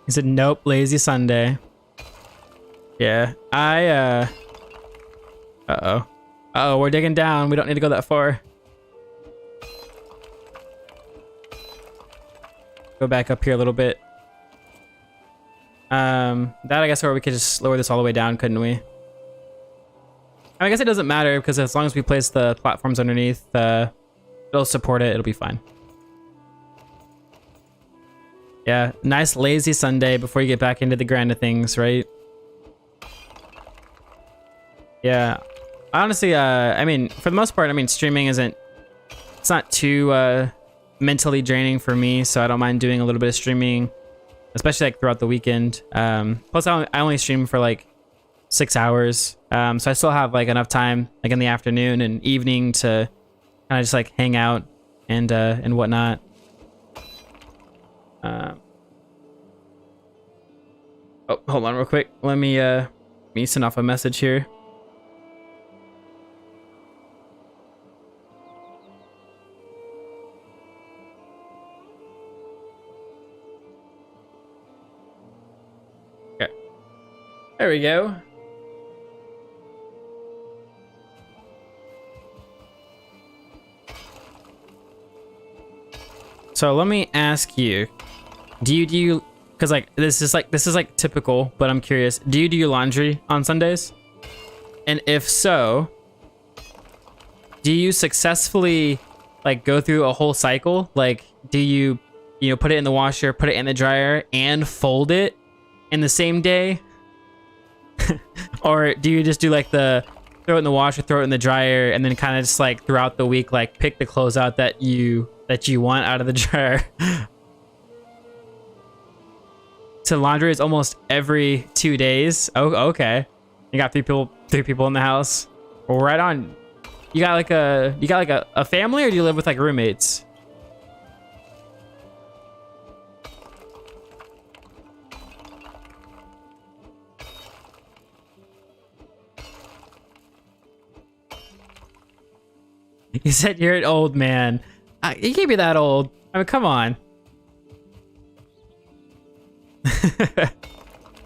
He said, nope, lazy Sunday. Yeah, uh-oh. Uh-oh, we're digging down. We don't need to go that far. Go back up here a little bit. That I guess, or we could just lower this all the way down, couldn't we? I guess it doesn't matter because as long as we place the platforms underneath, it'll support it. It'll be fine. Yeah, nice lazy Sunday before you get back into the grind of things, right? Yeah, honestly, I mean, for the most part, I mean, streaming it's not too mentally draining for me, so I don't mind doing a little bit of streaming, especially like throughout the weekend. Plus, I only stream for like 6 hours, so I still have like enough time, like in the afternoon and evening, to kind of just like hang out and whatnot. Oh, hold on real quick. Let me send off a message here. Okay. There we go. So let me ask you, do you because like this is like typical, but I'm curious, do you do your laundry on Sundays? And if so, do you successfully like go through a whole cycle? Like, do you put it in the washer, put it in the dryer, and fold it in the same day? Or do you just do like the throw it in the washer, throw it in the dryer, and then kind of just like throughout the week, like pick the clothes out that you want out of the dryer? So laundry is almost every 2 days. Oh, okay. You got three people in the house. Well, right on. You got like a family, or do you live with like roommates? You said you're an old man. You can't be that old. I mean, come on.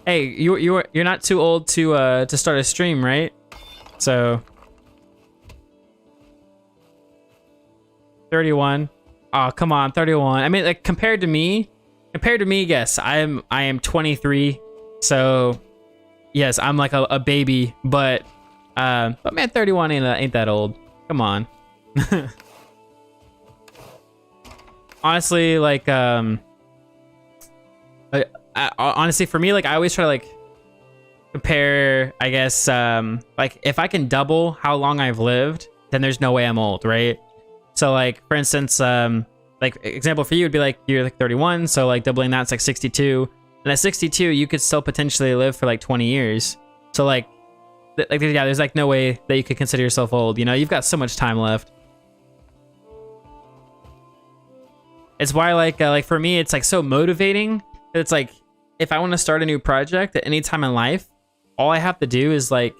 Hey, you're not too old to start a stream, right? So 31. Oh, come on, 31. I mean, like compared to me, yes, I am 23. So yes, I'm like a baby, but man, 31 ain't that old. Come on. Honestly, like honestly, for me, like I always try to like compare, I guess, like if I can double how long I've lived, then there's no way I'm old, right? So like, for instance, like example for you would be like, you're like 31, so like doubling that's like 62, and at 62 you could still potentially live for like 20 years. So like yeah, there's like no way that you could consider yourself old, you know? You've got so much time left. It's why like for me, it's like so motivating. It's like, if I want to start a new project at any time in life, all I have to do is like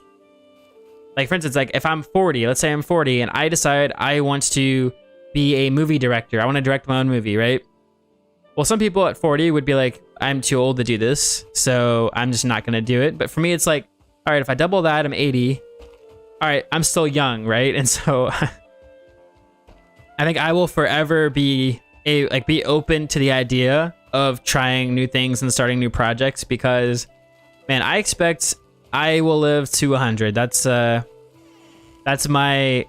for instance, like if I'm 40, let's say I'm 40 and I decide I want to be a movie director. I want to direct my own movie, right? Well, some people at 40 would be like, I'm too old to do this, so I'm just not going to do it. But for me, it's like, all right, if I double that, I'm 80. All right, I'm still young, right? And so I think I will forever be open to the idea of trying new things and starting new projects, because man, I expect I will live to 100. That's my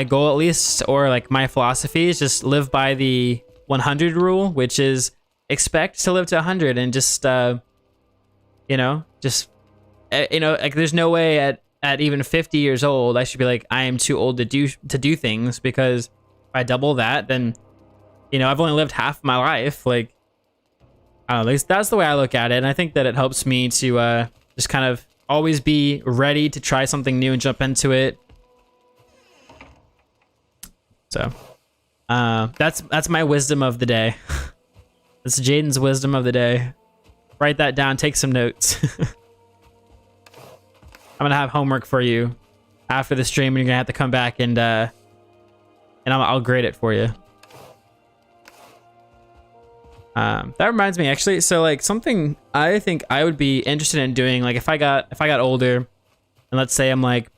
goal, at least, or like my philosophy is just live by the 100 rule, which is expect to live to 100 and just you know, just you know, like there's no way at even 50 years old I should be like I am too old to do things, because if I double that, then you know, I've only lived half my life. Like, I don't know, at least that's the way I look at it, and I think that it helps me to just kind of always be ready to try something new and jump into it. So that's my wisdom of the day. That's Jaden's wisdom of the day. Write that down, take some notes. I'm gonna have homework for you after the stream, and you're gonna have to come back and I'll grade it for you. That reminds me, actually, so like something I think I would be interested in doing, like if I got older, and let's say I'm like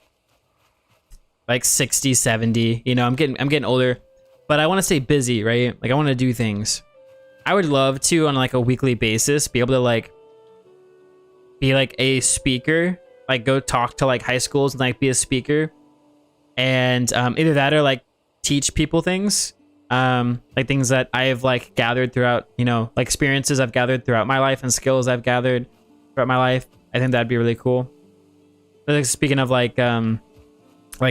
60, 70, you know, I'm getting older, but I want to stay busy, right? Like I want to do things. I would love to, on like a weekly basis, be able to like be like a speaker, like go talk to like high schools and like be a speaker, and either that or like teach people things. Like things that I've like gathered throughout, you know, like experiences I've gathered throughout my life and skills I've gathered throughout my life. I think that'd be really cool. But like, speaking of like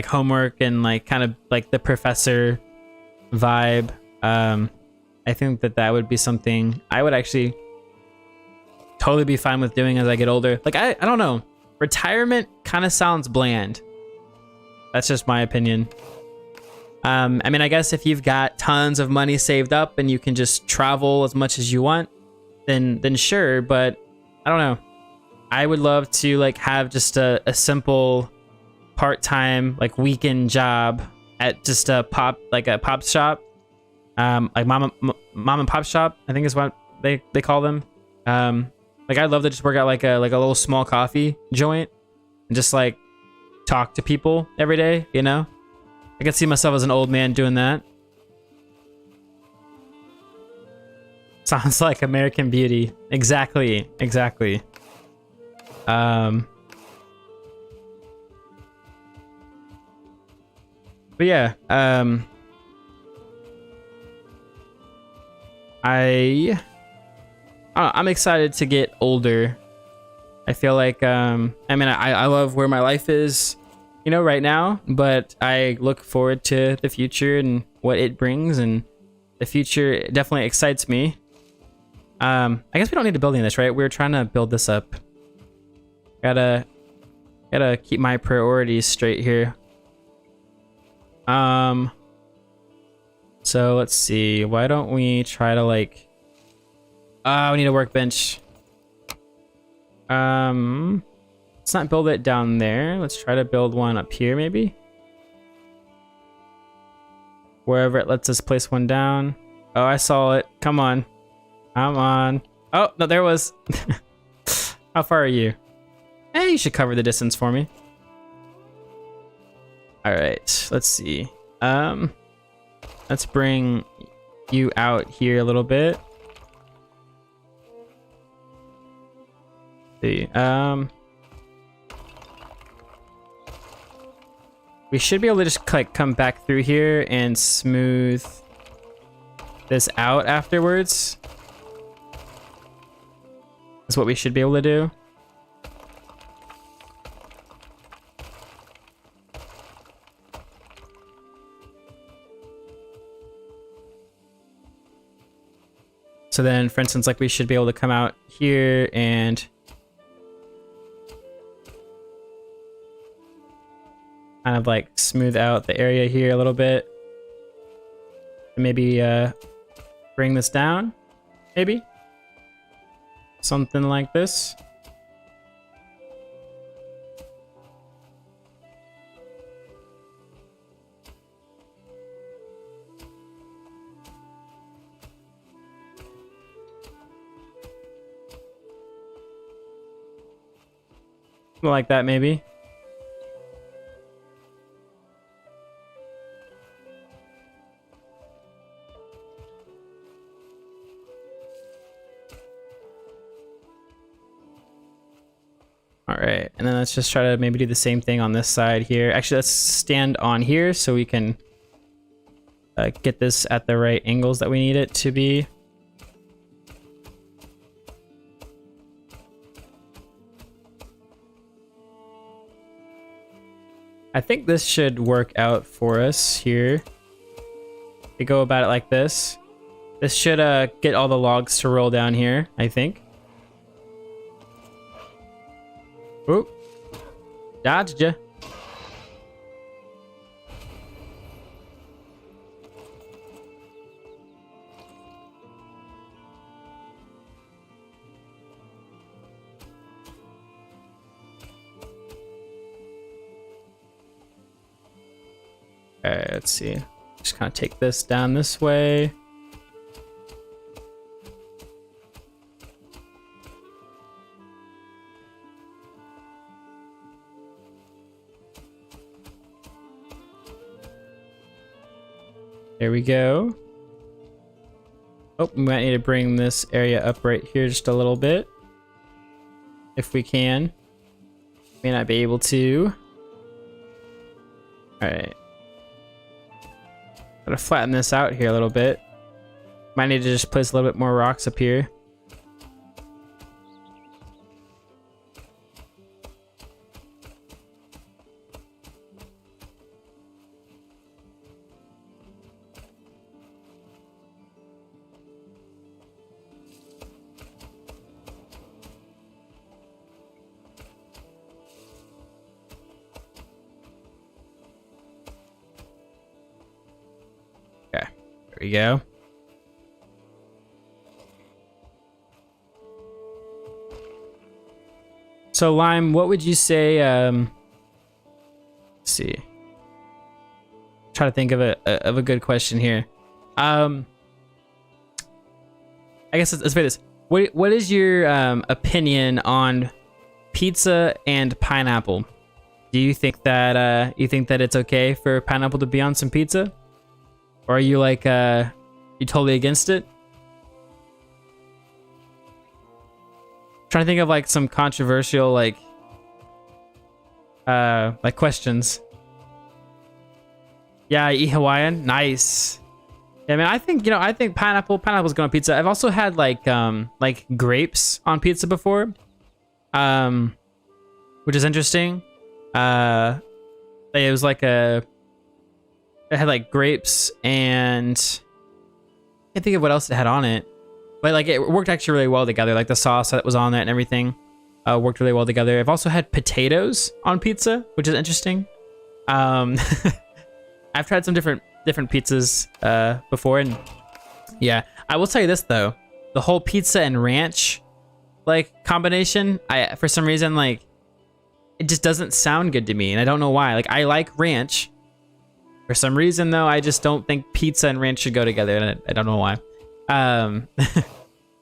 homework and like kind of like the professor vibe, I think that would be something I would actually totally be fine with doing as I get older. Like I don't know, retirement kind of sounds bland. That's just my opinion. I mean, I guess if you've got tons of money saved up and you can just travel as much as you want, then sure. But I don't know. I would love to like have just a simple part-time like weekend job at just a pop shop, like mom and pop shop, I think is what they call them. Like I'd love to just work out like a little small coffee joint and just like talk to people every day, you know? I could see myself as an old man doing that. Sounds like American Beauty. Exactly. But yeah, I'm excited to get older. I feel like I mean I love where my life is, you know, right now, but I look forward to the future and what it brings, and the future definitely excites me. I guess we don't need to build any of this, right? We're trying to build this up. Gotta keep my priorities straight here. So let's see. Why don't we try to like? We need a workbench. Let's not build it down there. Let's try to build one up here, maybe. Wherever it lets us place one down. Oh, I saw it. Come on. Oh, no, there was. How far are you? Hey, you should cover the distance for me. All right, let's see. Let's bring you out here a little bit. See, we should be able to just like come back through here and smooth this out afterwards. That's what we should be able to do. So then, for instance, like we should be able to come out here and kind of like smooth out the area here a little bit. And maybe bring this down, maybe? Something like this. Like that, maybe. All right, and then let's just try to maybe do the same thing on this side here. Actually, let's stand on here so we can get this at the right angles that we need it to be. I think this should work out for us here. We go about it like this. This should get all the logs to roll down here, I think. Oop. Dodged ya. Alright, let's see. Just kind of take this down this way. There we go. Oh, we might need to bring this area up right here just a little bit. If we can. May not be able to. Alright. Gotta flatten this out here a little bit. Might need to just place a little bit more rocks up here. Okay, there we go. So Lime, what would you say, let's see. Try to think of a good question here. I guess let's say this. What is your opinion on pizza and pineapple? Do you think that it's okay for pineapple to be on some pizza? Or are you like you totally against it? Trying to think of like some controversial like questions. Yeah, I eat Hawaiian. Nice. Yeah, man, I think pineapple's good on pizza. I've also had like grapes on pizza before. Which is interesting. It was like it had like grapes and I can't think of what else it had on it. But like it worked actually really well together. Like the sauce that was on it and everything worked really well together. I've also had potatoes on pizza, which is interesting. I've tried some different pizzas before, and yeah, I will tell you this though, the whole pizza and ranch like combination, for some reason like it just doesn't sound good to me, and I don't know why. Like I like ranch. For some reason though, I just don't think pizza and ranch should go together, and I don't know why. At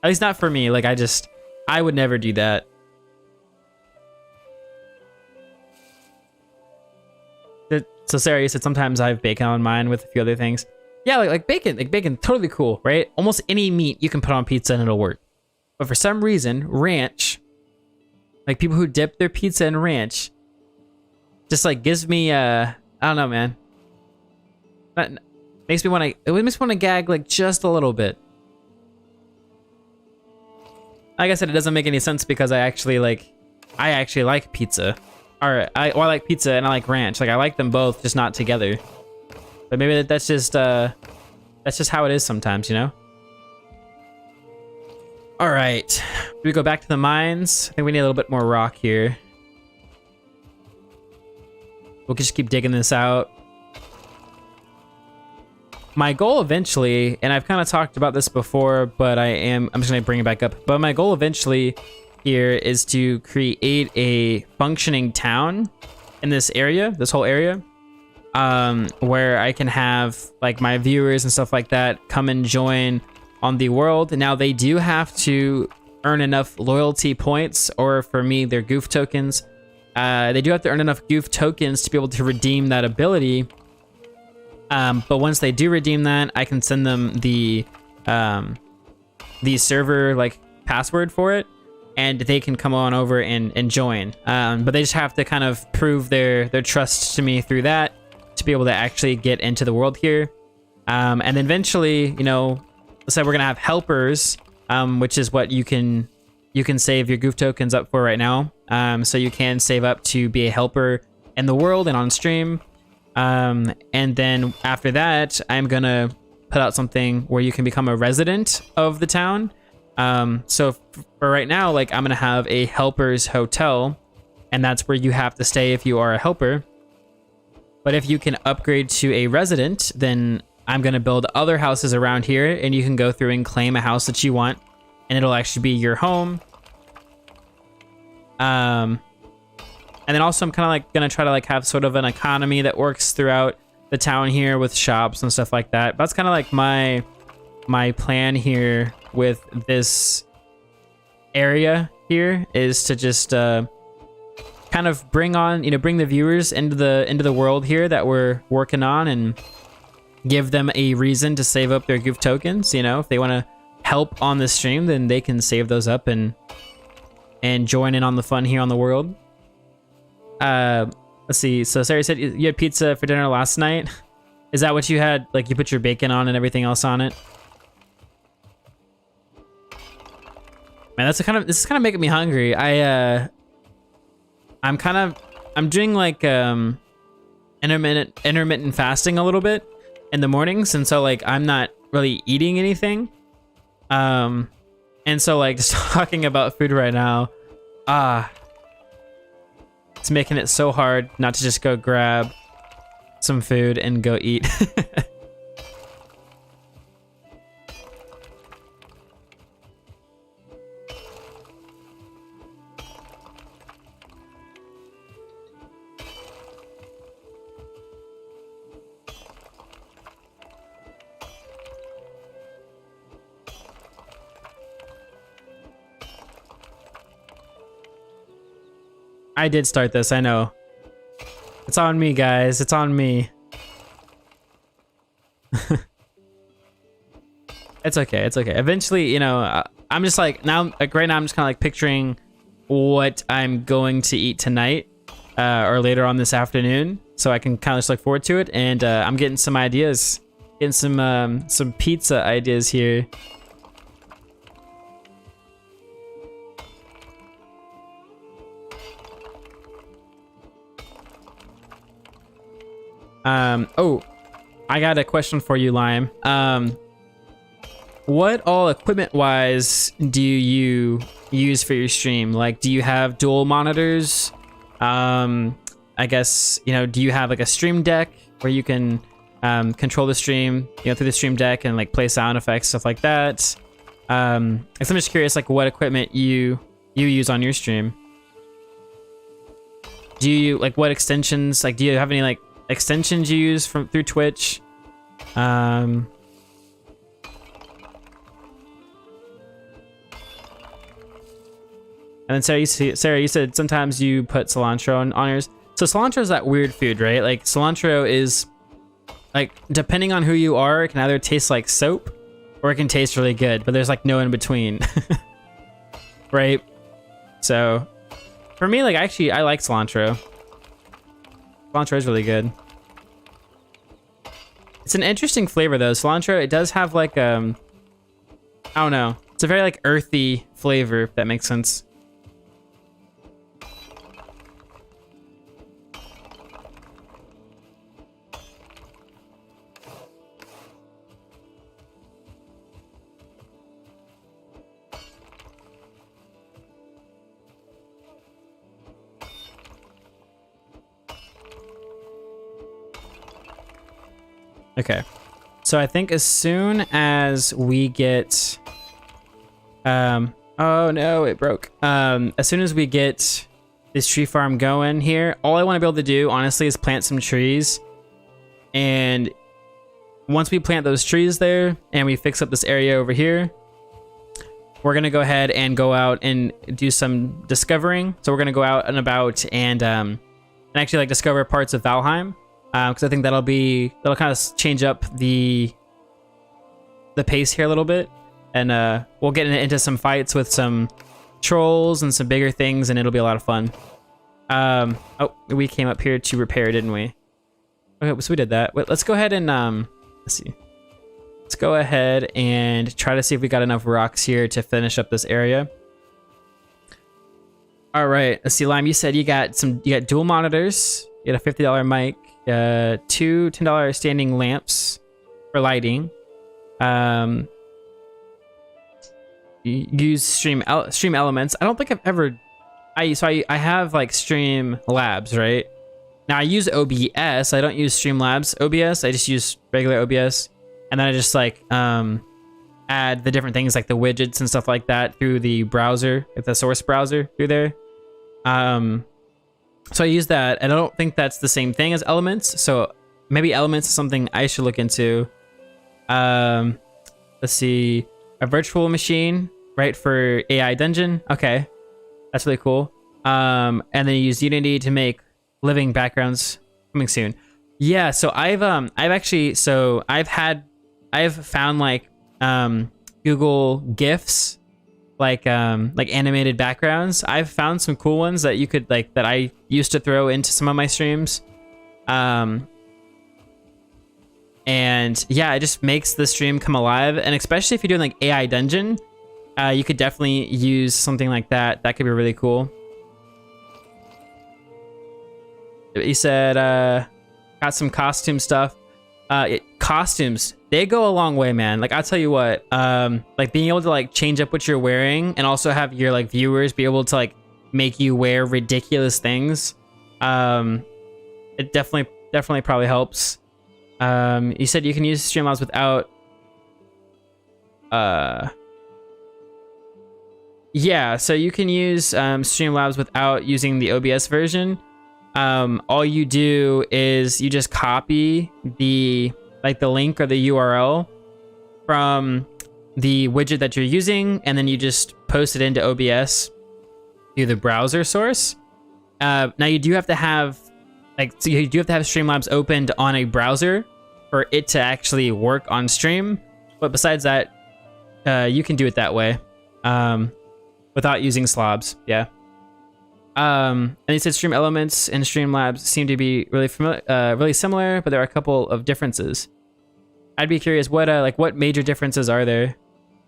least not for me. Like I would never do that. So Sarah, you said sometimes I have bacon on mine with a few other things. Yeah, like bacon, totally cool, right? Almost any meat you can put on pizza and it'll work. But for some reason, ranch, like people who dip their pizza in ranch, just like gives me I don't know, man. That makes me want to gag like just a little bit. Like I said, it doesn't make any sense because I actually like pizza. I like pizza and I like ranch. Like I like them both, just not together. But maybe that's just how it is sometimes, you know? All right, do we go back to the mines? I think we need a little bit more rock here. We'll just keep digging this out. My goal eventually, and I've kind of talked about this before, but I'm just gonna bring it back up. But my goal eventually here is to create a functioning town in this area, this whole area, where I can have like my viewers and stuff like that come and join on the world. Now they do have to earn enough loyalty points, or for me, they're goof tokens. They do have to earn enough goof tokens to be able to redeem that ability. But once they do redeem that, I can send them the server like password for it, and they can come on over and join. But they just have to kind of prove their trust to me through that to be able to actually get into the world here. And then eventually, you know, let's say we're gonna have helpers, which is what you can save your goof tokens up for right now. So you can save up to be a helper in the world and on stream. And then after that, I'm gonna put out something where you can become a resident of the town. So for right now, like I'm gonna have a helper's hotel, and that's where you have to stay if you are a helper. But if you can upgrade to a resident, then I'm gonna build other houses around here, and you can go through and claim a house that you want, and it'll actually be your home. And then also I'm kind of like gonna try to like have sort of an economy that works throughout the town here with shops and stuff like that. But that's kind of like my plan here with this area here, is to just kind of bring the viewers into the world here that we're working on, and give them a reason to save up their goof tokens. You know, if they want to help on the stream, then they can save those up and join in on the fun here on the world. Let's see. So Sarah said you had pizza for dinner last night. Is that what you had? Like you put your bacon on and everything else on it? Man, this is kind of making me hungry. I'm doing like intermittent fasting a little bit in the mornings, and so like I'm not really eating anything. And so like just talking about food right now, it's making it so hard not to just go grab some food and go eat. I did start this, I know. It's on me, guys. It's on me. It's okay. It's okay. Eventually, you know, I'm just like, now, like right now, I'm just kind of like picturing what I'm going to eat tonight or later on this afternoon, so I can kind of just look forward to it. And I'm getting some ideas, getting some pizza ideas here. Oh, I got a question for you, Lime. What all equipment-wise do you use for your stream? Like, do you have dual monitors? I guess, you know, do you have like a stream deck where you can control the stream, you know, through the stream deck and like play sound effects, stuff like that? I'm just curious, like, what equipment you use on your stream. Do you like what extensions? Like, do you have any like extensions you use through Twitch? And then Sarah, you said sometimes you put cilantro on yours. So cilantro is that weird food, right? Like cilantro is like, depending on who you are, it can either taste like soap or it can taste really good, but there's like no in between. Right? So for me, like I like cilantro. Cilantro is really good. It's an interesting flavor though. Cilantro, it does have like I don't know. It's a very like earthy flavor, if that makes sense. Okay, so I think as soon as we get, oh no, it broke. As soon as we get this tree farm going here, all I want to be able to do, honestly, is plant some trees. And once we plant those trees there and we fix up this area over here, we're gonna go ahead and go out and do some discovering. So we're gonna go out and about and actually like discover parts of Valheim. Because I think that'll kind of change up the pace here a little bit, and we'll get into some fights with some trolls and some bigger things, and it'll be a lot of fun. Oh, we came up here to repair, didn't we? Okay, so we did that. Wait, let's go ahead and let's see. Let's go ahead and try to see if we got enough rocks here to finish up this area. All right, let's see, Lime. You said you got dual monitors. You get a $50 mic, two $10 standing lamps for lighting. You use stream elements. I don't think I've ever. I have like Stream Labs, right? Now I use OBS. I don't use Streamlabs OBS. I just use regular OBS, and then I just like add the different things like the widgets and stuff like that through the browser, like the source browser through there. So I use that, and I don't think that's the same thing as Elements. So maybe Elements is something I should look into. Let's see, a virtual machine, right, for AI Dungeon. Okay, that's really cool. And then you use Unity to make living backgrounds. Coming soon. Yeah, so I've found like Google GIFs, like animated backgrounds. I've found some cool ones that you could like that I used to throw into some of my streams. And yeah, it just makes the stream come alive. And especially if you're doing like AI Dungeon, you could definitely use something like that. That could be really cool. He said, got some costume stuff. Costumes, they go a long way, man. Like, I'll tell you what, like being able to like change up what you're wearing and also have your like viewers be able to like make you wear ridiculous things. It definitely probably helps. You said you can use Streamlabs without, yeah, so you can use Streamlabs without using the OBS version. All you do is you just copy the link or the URL from the widget that you're using, and then you just post it into OBS through the browser source. Now you do have to have Streamlabs opened on a browser for it to actually work on stream. But besides that, you can do it that way, without using slobs. Yeah. And he said Stream Elements and Streamlabs seem to be really similar, but there are a couple of differences. I'd be curious what major differences are there?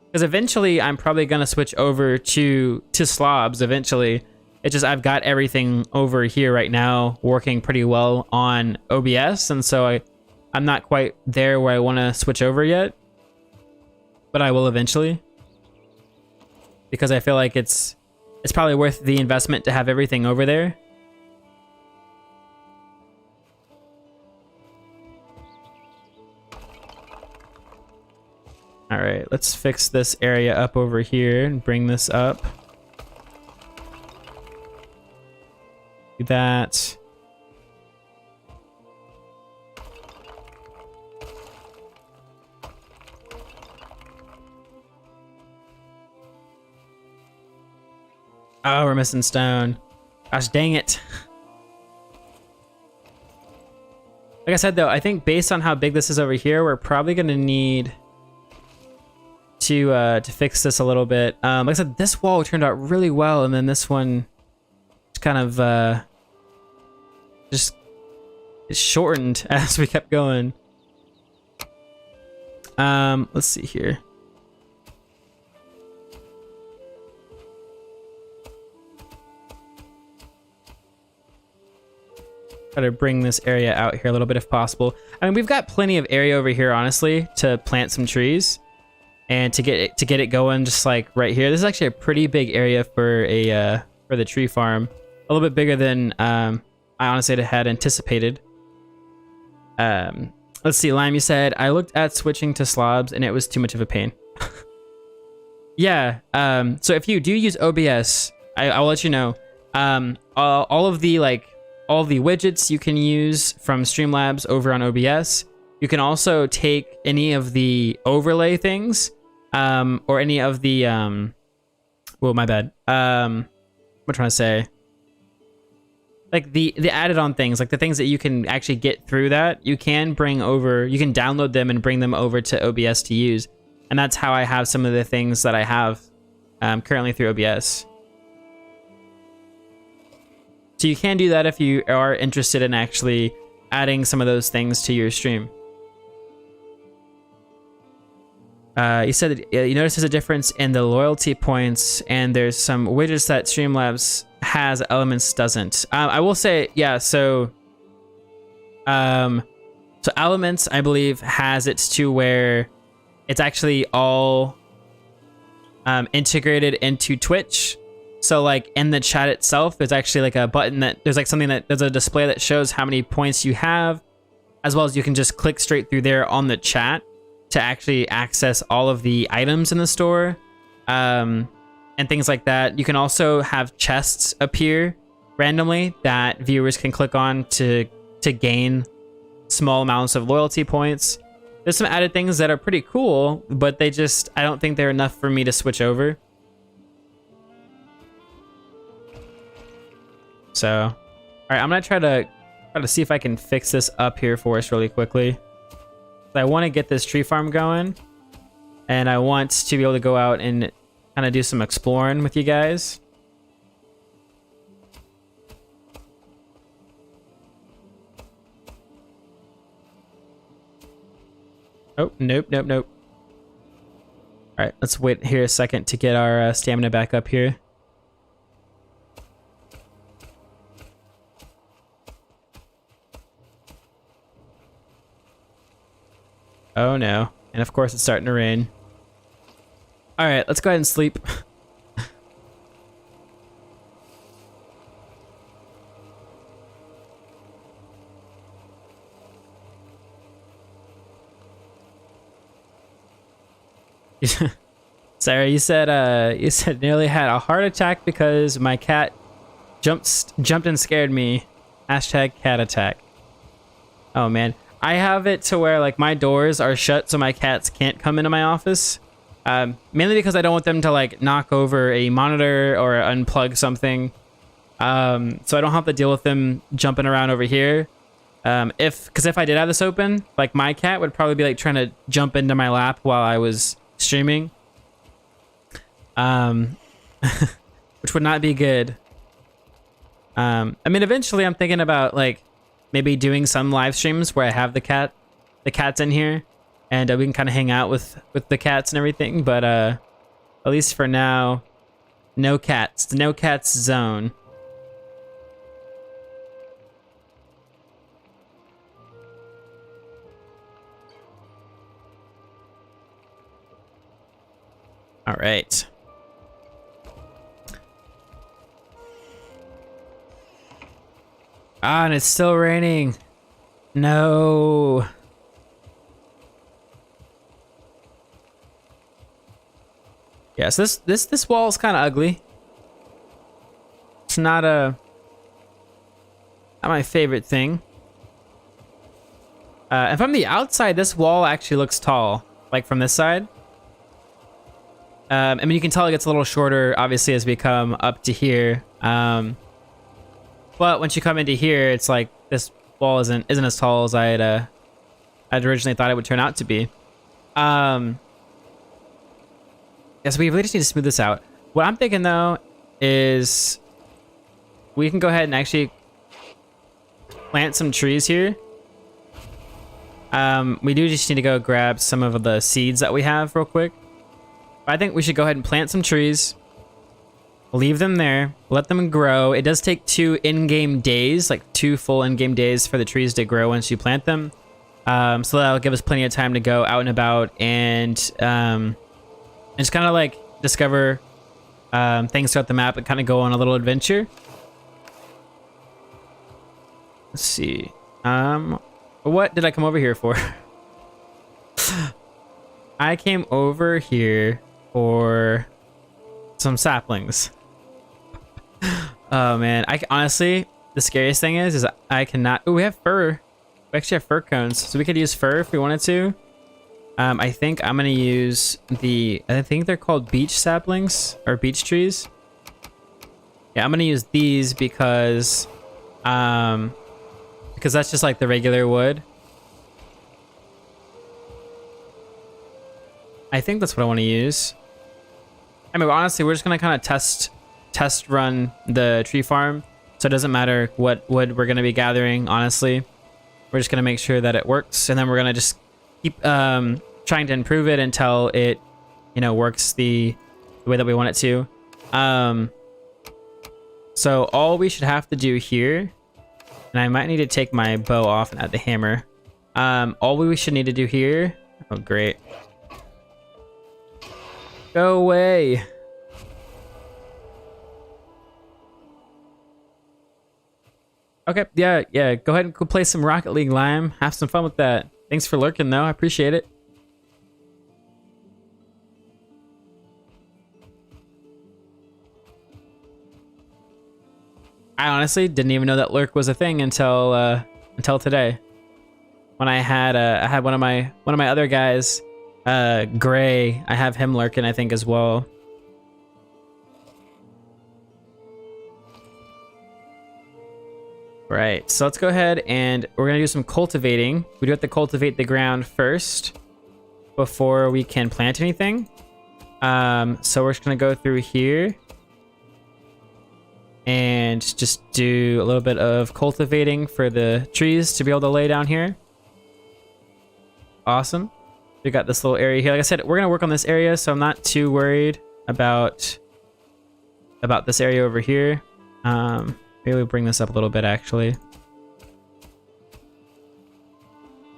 Because eventually I'm probably gonna switch over to slobs eventually. It's just I've got everything over here right now working pretty well on OBS, and so I'm not quite there where I want to switch over yet, but I will eventually, because I feel like it's probably worth the investment to have everything over there. All right, let's fix this area up over here and bring this up. Do that. Oh, we're missing stone. Gosh, dang it. Like I said, though, I think based on how big this is over here, we're probably going to need to fix this a little bit. Like I said, this wall turned out really well, and then this one kind of just shortened as we kept going. Let's see here. Try to bring this area out here a little bit if possible. I mean, we've got plenty of area over here, honestly, to plant some trees and to get it going, just like right here. This is actually a pretty big area for the tree farm, a little bit bigger than I honestly had anticipated. Let's see, Lime, you said I looked at switching to slobs and it was too much of a pain. Yeah. So if you do use OBS, I'll let you know. All of the widgets you can use from Streamlabs over on OBS. You can also take any of the overlay things, or any of the, well, my bad. What am I trying to say? Like the added on things, like the things that you can actually get through that, you can bring over, you can download them and bring them over to OBS to use. And that's how I have some of the things that I have currently through OBS. So you can do that if you are interested in actually adding some of those things to your stream. You said that you notice there's a difference in the loyalty points, and there's some widgets that Streamlabs has, Elements doesn't. I will say, yeah, so So Elements, I believe, has it to where it's actually all integrated into Twitch. So like in the chat itself, there's actually like a button there's a display that shows how many points you have, as well as you can just click straight through there on the chat to actually access all of the items in the store, and things like that. You can also have chests appear randomly that viewers can click on to gain small amounts of loyalty points. There's some added things that are pretty cool, but I don't think they're enough for me to switch over. So, all right, I'm gonna try to see if I can fix this up here for us really quickly. I want to get this tree farm going, and I want to be able to go out and kind of do some exploring with you guys. Oh, nope. All right, let's wait here a second to get our stamina back up here. Oh no. And of course it's starting to rain. All right, let's go ahead and sleep. Sarah, you said nearly had a heart attack because my cat jumped and scared me. Hashtag cat attack. Oh man. I have it to where like my doors are shut so my cats can't come into my office. Mainly because I don't want them to like knock over a monitor or unplug something. So I don't have to deal with them jumping around over here. Because if I did have this open, like my cat would probably be like trying to jump into my lap while I was streaming. Which would not be good. I mean, eventually I'm thinking about like maybe doing some live streams where I have the cats in here, and we can kind of hang out with the cats and everything. But at least for now, no cats. The no cats zone. All right. Ah, and it's still raining. No. Yeah, so this wall is kind of ugly. It's not my favorite thing. And from the outside, this wall actually looks tall, like from this side. I mean, you can tell it gets a little shorter, obviously, as we come up to here. But once you come into here, it's like this wall isn't as tall as I'd originally thought it would turn out to be. Yeah, so we really just need to smooth this out. What I'm thinking though is we can go ahead and actually plant some trees here. We do just need to go grab some of the seeds that we have real quick. I think we should go ahead and plant some trees. Leave them there, let them grow. It does take 2 in-game days, like 2 full in-game days for the trees to grow once you plant them. So that'll give us plenty of time to go out and about and just kind of like discover things throughout the map and kind of go on a little adventure. Let's see. What did I come over here for? I came over here for some saplings. Oh man, honestly, the scariest thing is I cannot. Oh, we have fur. We actually have fir cones, so we could use fur if we wanted to. I think I'm gonna use I think they're called beech saplings or beech trees. Yeah, I'm gonna use these because that's just like the regular wood. I think that's what I want to use. I mean, honestly, we're just gonna kind of test run the tree farm, so it doesn't matter what wood we're gonna be gathering. Honestly, we're just gonna make sure that it works, and then we're gonna just keep trying to improve it until it, works the way that we want it to. So all we should have to do here And I might need to take my bow off and add the hammer. All we should need to do here... Oh, great. Go away! Okay, yeah, go ahead and go play some Rocket League, Lime. Have some fun with that. Thanks for lurking, though. I appreciate it. I honestly didn't even know that lurk was a thing until today. When I had one of my other guys, Gray. I have him lurking, I think, as well. Right, so let's go ahead and we're gonna do some cultivating. We do have to cultivate the ground first before we can plant anything. So we're just gonna go through here and just do a little bit of cultivating for the trees to be able to lay down here. Awesome. We got this little area here. Like I said, we're gonna work on this area, so I'm not too worried about this area over here. Maybe we'll bring this up a little bit, actually.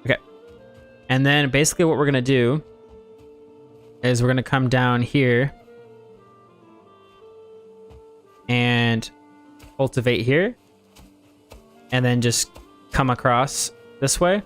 Okay. And then basically what we're gonna do is we're gonna come down here and cultivate here, and then just come across this way.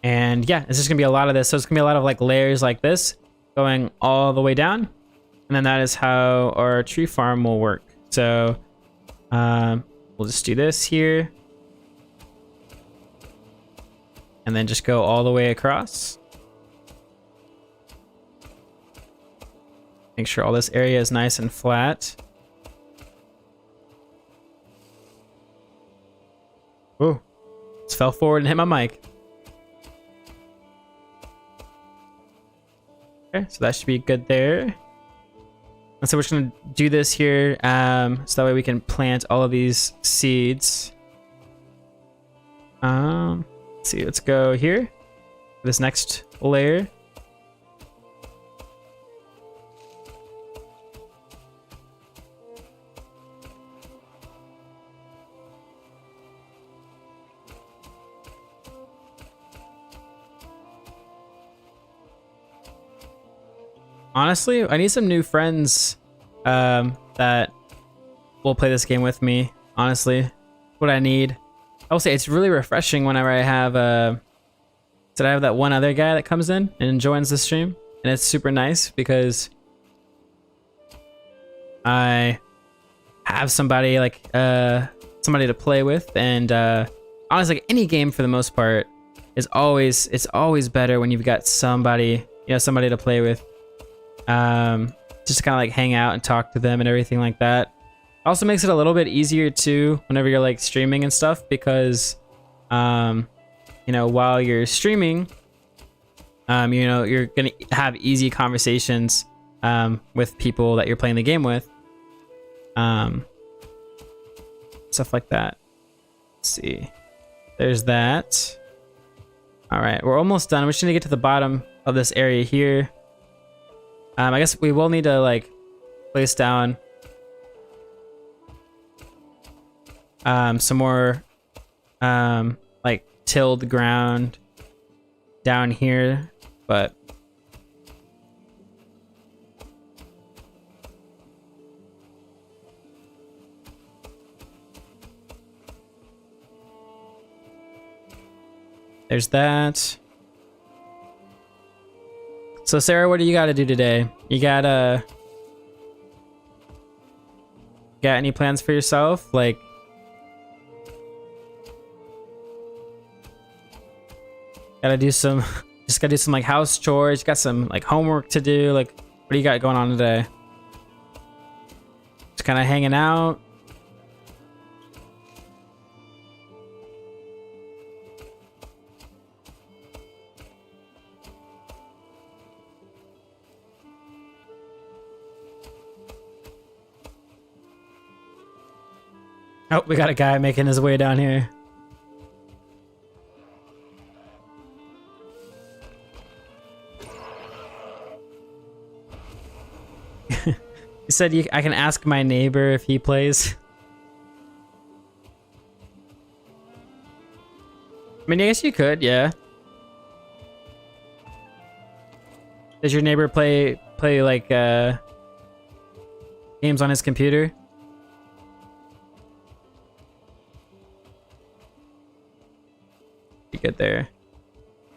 And yeah, it's just gonna be a lot of this. So it's gonna be a lot of like layers like this going all the way down. And then that is how our tree farm will work. So we'll just do this here. And then just go all the way across. Make sure all this area is nice and flat. Ooh, just fell forward and hit my mic. Okay, so that should be good there. And so we're just gonna do this here, so that way we can plant all of these seeds. Let's see, let's go here. This next layer. Honestly, I need some new friends that will play this game with me. Honestly, what I need. I will say it's really refreshing whenever I have that one other guy that comes in and joins the stream, and it's super nice because I have somebody like somebody to play with, and honestly, like, any game for the most part is always better when you've got somebody, somebody to play with. Just to kind of like hang out and talk to them and everything like that. Also makes it a little bit easier too whenever you're like streaming and stuff, because while you're streaming, you're gonna have easy conversations with people that you're playing the game with, stuff like that. Let's see, there's that. All right, we're almost done. We're just gonna get to the bottom of this area here. I guess we will need to like place down some more like tilled ground down here, but there's that. So Sarah, what do you got to do today? You got any plans for yourself? Like, gotta do some like house chores. You got some like homework to do. Like, what do you got going on today? Just kind of hanging out. Oh, we got a guy making his way down here. said I can ask my neighbor if he plays. I mean, I guess you could, yeah. Does your neighbor play like games on his computer? Be good there.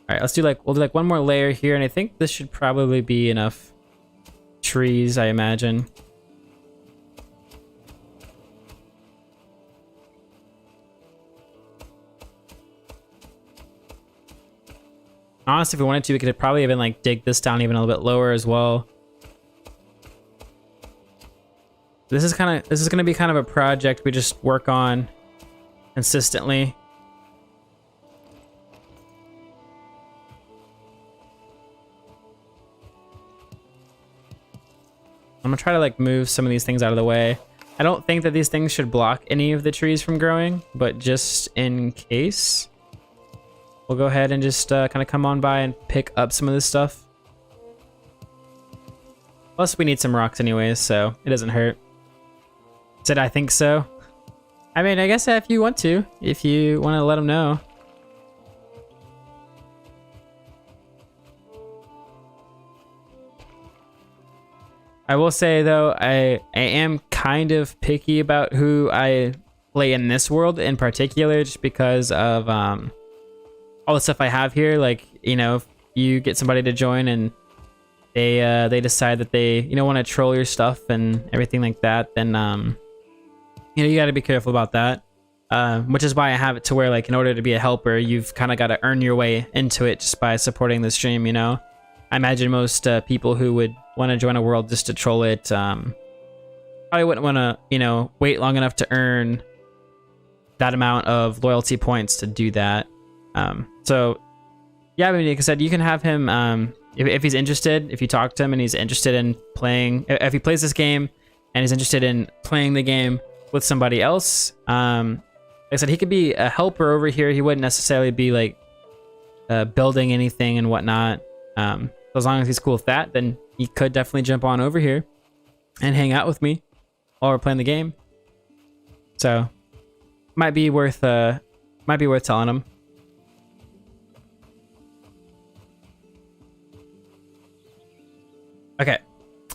All right, we'll do like one more layer here, and I think this should probably be enough trees, I imagine. Honestly, if we wanted to, we could probably even like dig this down even a little bit lower as well. This is going to be kind of a project we just work on consistently. I'm gonna try to like move some of these things out of the way. I don't think that these things should block any of the trees from growing, but just in case, we'll go ahead and just kind of come on by and pick up some of this stuff. Plus, we need some rocks anyways, so it doesn't hurt. Said I think so. I mean, I guess if you want to let them know. I will say though, I am kind of picky about who I play in this world in particular, just because of all the stuff I have here. Like, you know, if you get somebody to join and they decide that they want to troll your stuff and everything like that, then you got to be careful about that. Which is why I have it to where, like, in order to be a helper, you've kind of got to earn your way into it just by supporting the stream. I imagine most people who would want to join a world just to troll it probably wouldn't want to wait long enough to earn that amount of loyalty points to do that. So yeah, I mean, like I said, you can have him if he's interested. If you talk to him and he's interested in playing, if he plays this game and he's interested in playing the game with somebody else, like I said, he could be a helper over here. He wouldn't necessarily be like building anything and whatnot. As long as he's cool with that, then he could definitely jump on over here and hang out with me while we're playing the game. So might be worth telling him. Okay,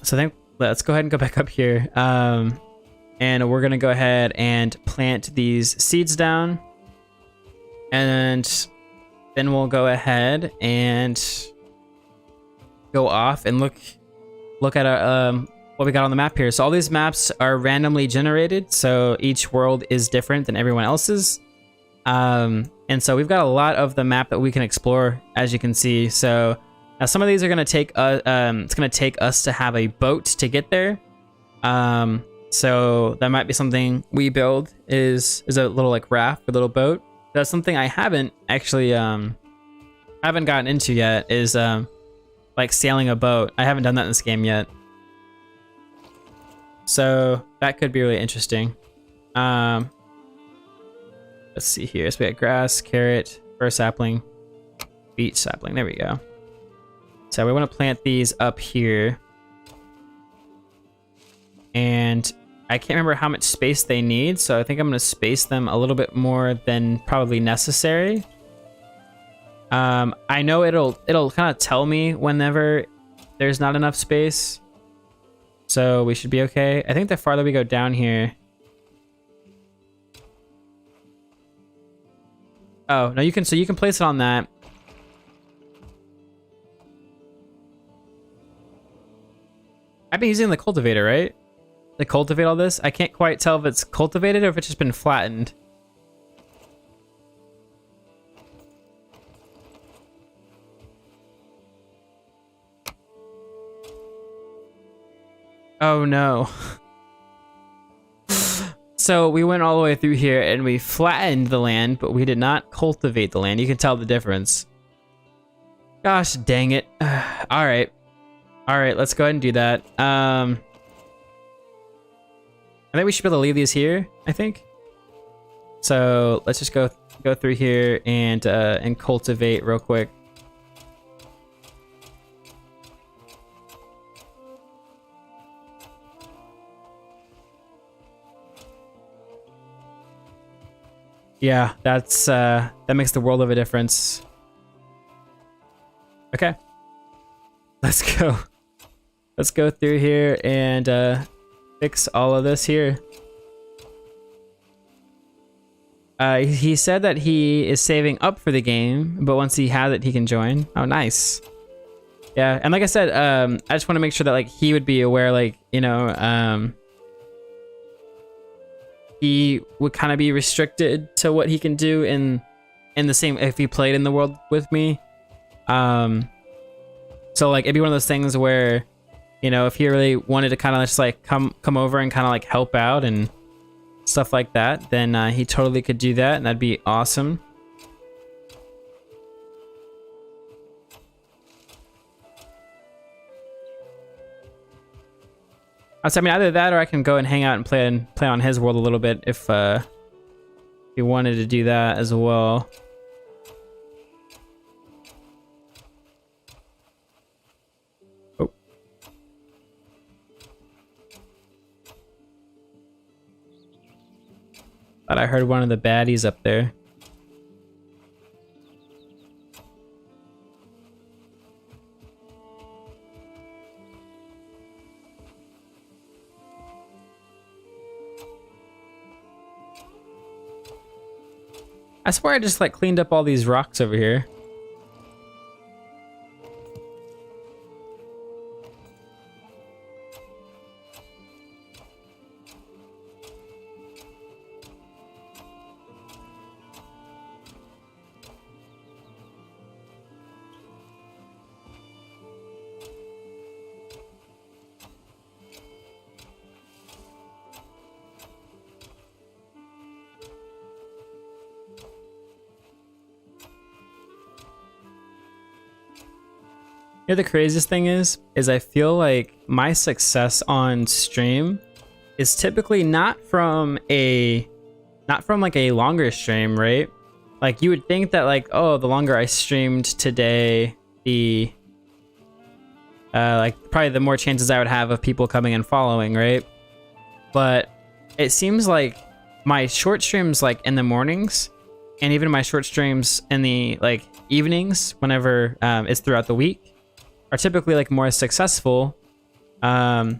so then let's go ahead and go back up here, and we're gonna go ahead and plant these seeds down, and then we'll go ahead and go off and look at our, what we got on the map here. So all these maps are randomly generated, so each world is different than everyone else's. And so we've got a lot of the map that we can explore, as you can see. So now some of these are going to take it's going to take us to have a boat to get there. So that might be something we build, is a little like raft, a little boat. That's something I haven't actually haven't gotten into yet, is like sailing a boat. I haven't done that in this game yet. So that could be really interesting. Let's see here. So we got grass, carrot, fir sapling, beech sapling. There we go. So we want to plant these up here. And I can't remember how much space they need, so I think I'm going to space them a little bit more than probably necessary. I know it'll kind of tell me whenever there's not enough space, so we should be okay. I think the farther we go down here. Oh no, you can place it on that. I've been using the cultivator, right? To cultivate all this. I can't quite tell if it's cultivated or if it's just been flattened. Oh no. So we went all the way through here and we flattened the land, but we did not cultivate the land. You can tell the difference. Gosh dang it. All right. All right, let's go ahead and do that. I think we should be able to leave these here, I think. So let's just go through here and cultivate real quick. Yeah, that makes the world of a difference. Okay. Let's go. Let's go through here and fix all of this here. He said that he is saving up for the game, but once he has it, he can join. Oh, nice. Yeah, and like I said, I just want to make sure that like he would be aware, like, you know, he would kind of be restricted to what he can do in the same if he played in the world with me. So like it'd be one of those things where, you know, if he really wanted to kind of just like come over and kind of like help out and stuff like that, then he totally could do that, and that'd be awesome. I mean, either that or I can go and hang out and play on his world a little bit if he wanted to do that as well. Oh. Thought I heard one of the baddies up there. I swear I just like cleaned up all these rocks over here. You know, the craziest thing is I feel like my success on stream is typically not from like a longer stream, right? Like you would think that like, oh, the longer I streamed today, the like probably the more chances I would have of people coming and following, right? But it seems like my short streams like in the mornings and even my short streams in the like evenings whenever it's throughout the week are typically like more successful with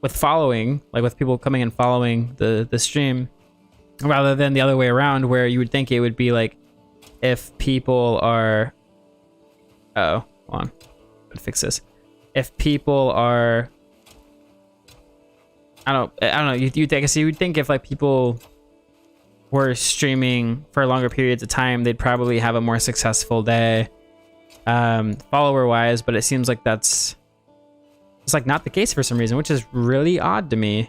following, like with people coming and following the stream, rather than the other way around where you would think it would be like if people are hold on, let's fix this. If people are I don't know, you would think if like people were streaming for longer periods of time, they'd probably have a more successful day follower wise, but it seems like it's like not the case for some reason, which is really odd to me.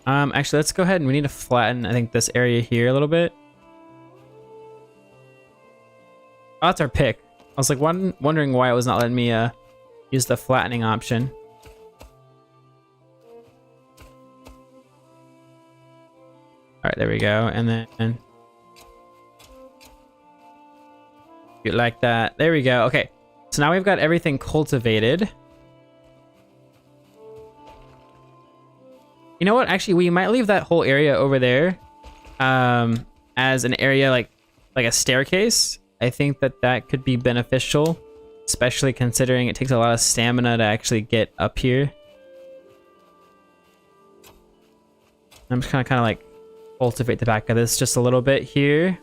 Actually, let's go ahead and we need to flatten, I think, this area here a little bit. Oh, that's our pick. I was like wondering why it was not letting me use the flattening option. All right, there we go, and then like that. There we go. Okay, so now we've got everything cultivated. You know what? Actually, we might leave that whole area over there as an area like a staircase. I think that could be beneficial, especially considering it takes a lot of stamina to actually get up here. I'm just gonna kind of like cultivate the back of this just a little bit here.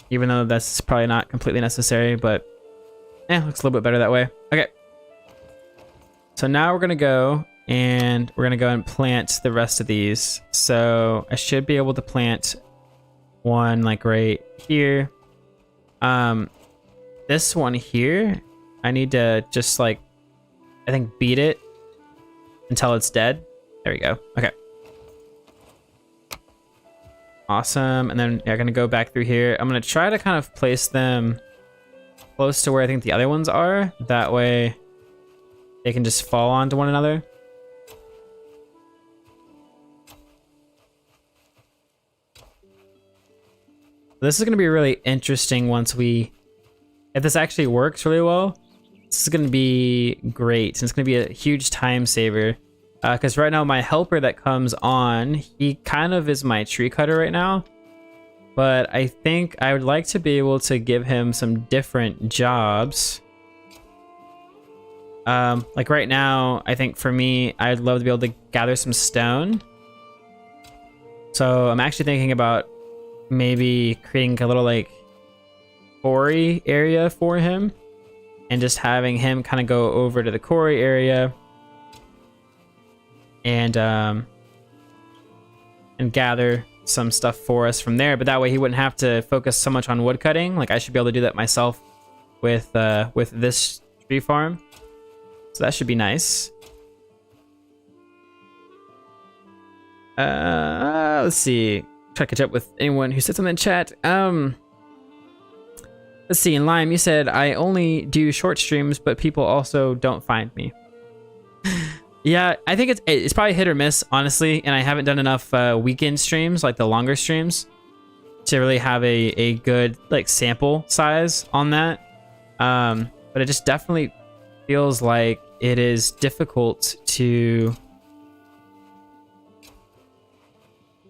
Even though that's probably not completely necessary, but looks a little bit better that way. Okay. So now we're gonna go and plant the rest of these. So I should be able to plant one like right here. This one here, I need to just like, I think beat it until it's dead. There we go. Okay. Awesome. And then I'm gonna go back through here. I'm gonna try to kind of place them close to where I think the other ones are. That way they can just fall onto one another. This is gonna be really interesting once if this actually works really well. This is gonna be great. It's gonna be a huge time saver. because right now my helper that comes on, he kind of is my tree cutter right now. But I think I would like to be able to give him some different jobs. Like right now, I think for me, I'd love to be able to gather some stone. So I'm actually thinking about maybe creating a little like quarry area for him and just having him kind of go over to the quarry area and gather some stuff for us from there. But that way he wouldn't have to focus so much on wood cutting. Like I should be able to do that myself with this tree farm. So that should be nice. Let's see. Try to catch up with anyone who said something in chat. Let's see. In Lime, you said I only do short streams, but people also don't find me. Yeah, I think it's probably hit or miss, honestly, and I haven't done enough weekend streams, like the longer streams, to really have a good like sample size on that. But it just definitely feels like it is difficult to,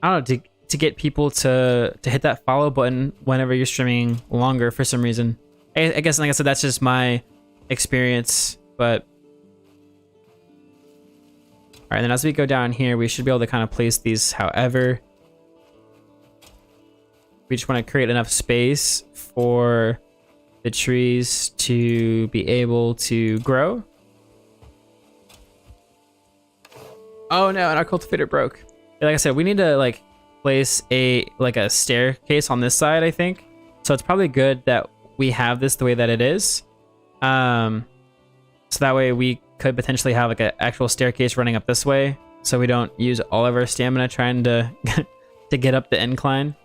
I don't know, to get people to hit that follow button whenever you're streaming longer for some reason. I guess, like I said, that's just my experience, but all right, then as we go down here, we should be able to kind of place these however. We just want to create enough space for the trees to be able to grow. Oh no, and our cultivator broke. Like I said, we need to like place a staircase on this side, I think. So it's probably good that we have this the way that it is. So that way we could potentially have like an actual staircase running up this way, so we don't use all of our stamina trying to to get up the incline.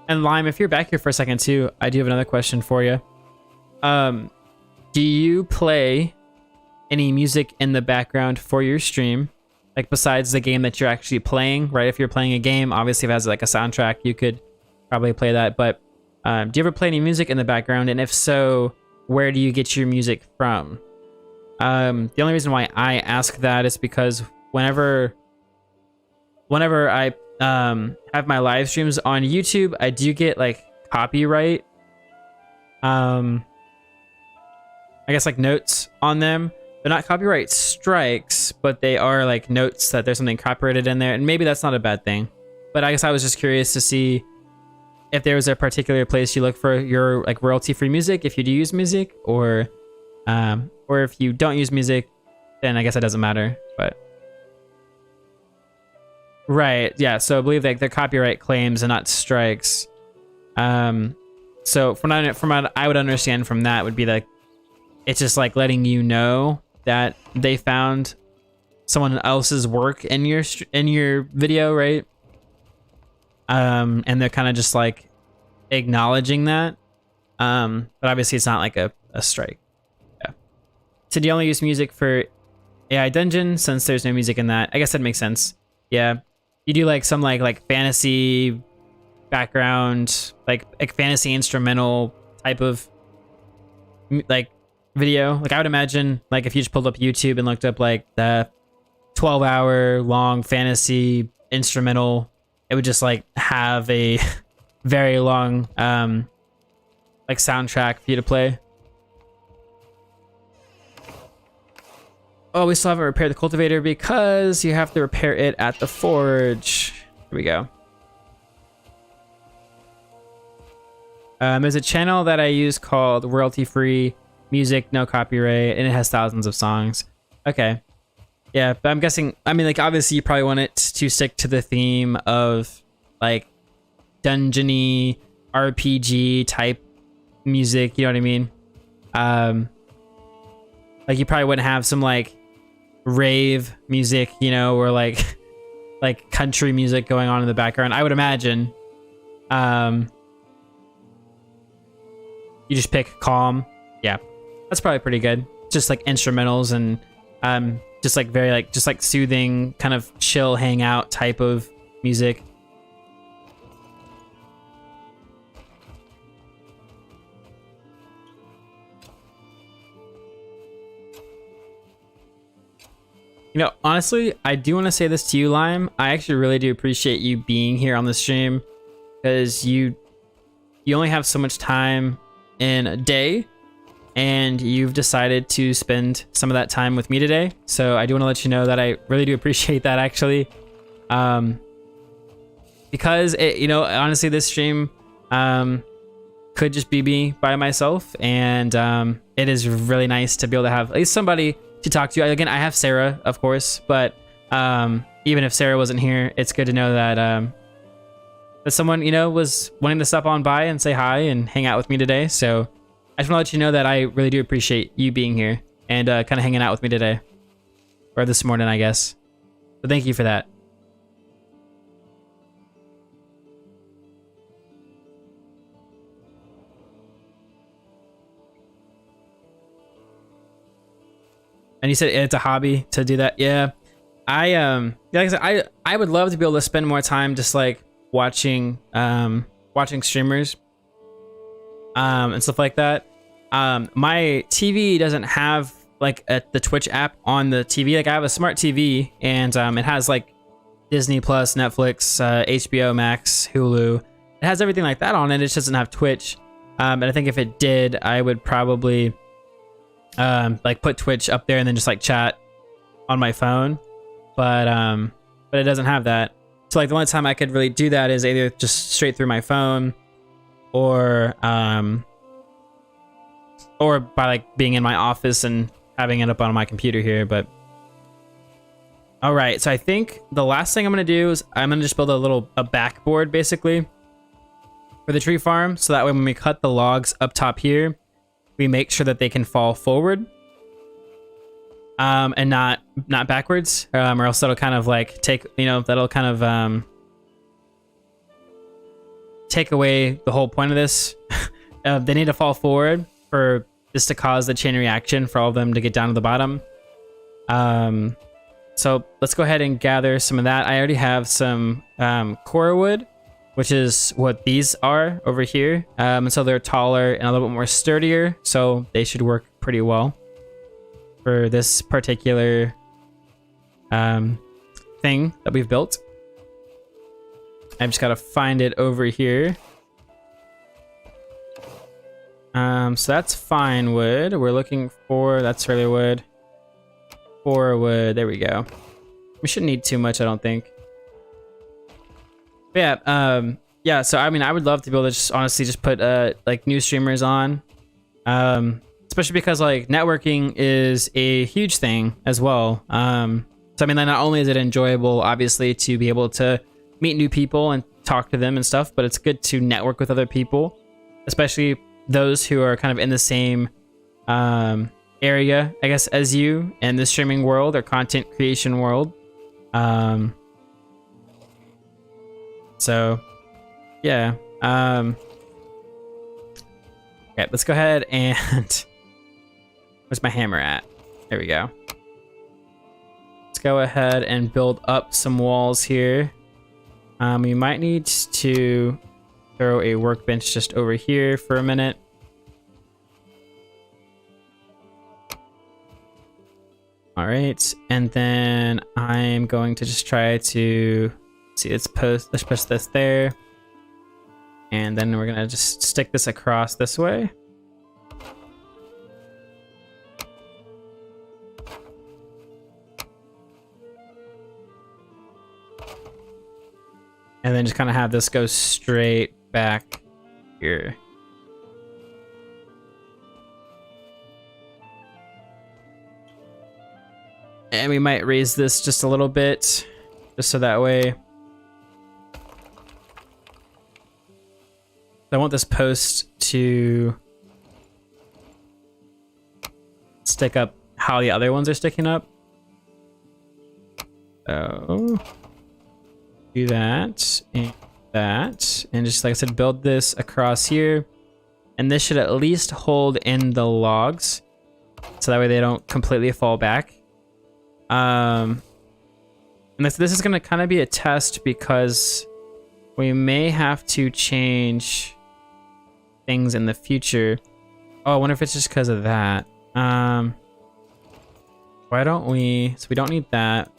And Lime, if you're back here for a second too, I do have another question for you. Do you play any music in the background for your stream? Like besides the game that you're actually playing, right? If you're playing a game, obviously if it has like a soundtrack, you could probably play that. But do you ever play any music in the background? And if so, where do you get your music from? The only reason why I ask that is because whenever I have my live streams on YouTube, I do get like copyright, I guess like notes on them. They're not copyright strikes, but they are like notes that there's something copyrighted in there, and maybe that's not a bad thing. But I guess I was just curious to see if there was a particular place you look for your like royalty-free music, if you do use music, or if you don't use music, then I guess it doesn't matter. But right, yeah. So I believe like they're copyright claims and not strikes. So from what I would understand from that would be like, it's just like letting you know that they found someone else's work in your video, right? And they're kind of just like acknowledging that. But obviously it's not like a strike. Yeah. So do you only use music for AI Dungeon since there's no music in that? I guess that makes sense. Yeah. You do like some like fantasy background, like fantasy instrumental type of like video. Like I would imagine like if you just pulled up YouTube and looked up like the 12-hour long fantasy instrumental, it would just like have a very long like soundtrack for you to play. Oh, we still haven't repaired the cultivator because you have to repair it at the forge. Here we go. There's a channel that I use called Royalty Free Music, No Copyright, and it has thousands of songs. Okay. Yeah, but I'm guessing, I mean, like, obviously you probably want it to stick to the theme of, like, dungeony, RPG type music, you know what I mean? Like, you probably wouldn't have some, like, rave music, you know, or, like country music going on in the background, I would imagine. You just pick calm. Yeah, that's probably pretty good. Just like instrumentals and just like very like just like soothing, kind of chill hangout type of music. You know, honestly, I do want to say this to you, Lime. I actually really do appreciate you being here on the stream, because you only have so much time in a day, and you've decided to spend some of that time with me today. So I do want to let you know that I really do appreciate that, actually. Because it, you know, honestly, this stream could just be me by myself, and it is really nice to be able to have at least somebody to talk to. Again, I have Sarah, of course, but even if Sarah wasn't here, it's good to know that that someone, you know, was wanting to stop on by and say hi and hang out with me today. So I just want to let you know that I really do appreciate you being here and kind of hanging out with me today, or this morning, I guess. So thank you for that. And you said it's a hobby to do that. Yeah, like I said, I would love to be able to spend more time just like watching streamers and stuff like that. My TV doesn't have like the Twitch app on the TV. Like I have a smart TV, and it has like Disney Plus, Netflix, HBO Max, Hulu. It has everything like that on it. It just doesn't have Twitch. And I think if it did, I would probably like put Twitch up there and then just like chat on my phone, but it doesn't have that. So like the only time I could really do that is either just straight through my phone, or by like being in my office and having it up on my computer here. But all right, so I think the last thing I'm gonna do is I'm gonna just build a backboard basically for the tree farm, so that way when we cut the logs up top here, we make sure that they can fall forward, and not backwards, or else that'll kind of like take, you know, that'll kind of take away the whole point of this. They need to fall forward for this to cause the chain reaction for all of them to get down to the bottom. So let's go ahead and gather some of that. I already have some core wood, which is what these are over here. And so they're taller and a little bit more sturdier, so they should work pretty well for this particular thing that we've built. I've just got to find it over here. So that's fine wood. We're looking for, that's regular wood. 4 wood, there we go. We shouldn't need too much, I don't think. But yeah, so I mean, I would love to be able to just honestly just put like new streamers on, especially because like networking is a huge thing as well. So I mean, not only is it enjoyable, obviously, to be able to meet new people and talk to them and stuff, but it's good to network with other people, especially those who are kind of in the same area, I guess, as you in the streaming world or content creation world. So yeah, okay, let's go ahead and where's my hammer at? There we go. Let's go ahead and build up some walls here. We might need to throw a workbench just over here for a minute. All right, and then I'm going to just try to see, let's push this there, and then we're gonna just stick this across this way. And then just kind of have this go straight back here. And we might raise this just a little bit, just so that way. I want this post to stick up how the other ones are sticking up. So do that, and just like I said, build this across here, and this should at least hold in the logs, so that way they don't completely fall back. And this is going to kind of be a test because we may have to change things in the future. Oh, I wonder if it's just because of that. Why don't we... So we don't need that.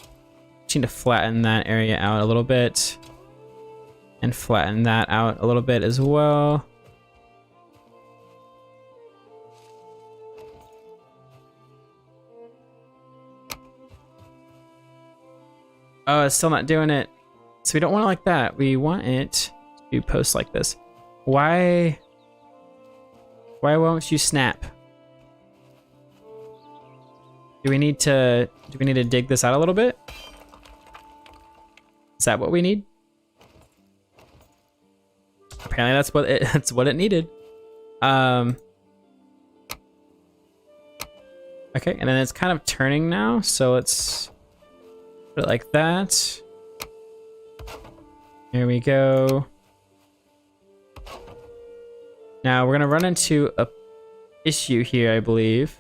Just need to flatten that area out a little bit. And flatten that out a little bit as well. Oh, it's still not doing it. So we don't want it like that. We want it to post like this. Why won't you snap? Do we need to dig this out a little bit? Is that what we need? Apparently that's what it needed. Okay, and then it's kind of turning now, so let's put it like that. Here we go. Now we're gonna run into a issue here, I believe.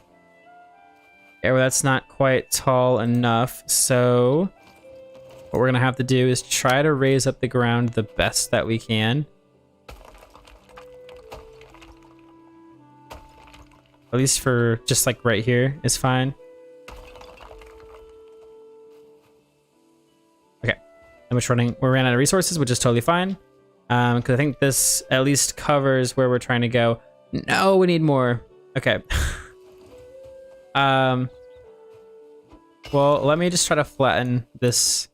Yeah, well, that's not quite tall enough, so what we're gonna have to do is try to raise up the ground the best that we can. At least for just like right here is fine. Okay, and we ran out of resources, which is totally fine. Because I think this at least covers where we're trying to go. No, we need more. Okay. Well, let me just try to flatten this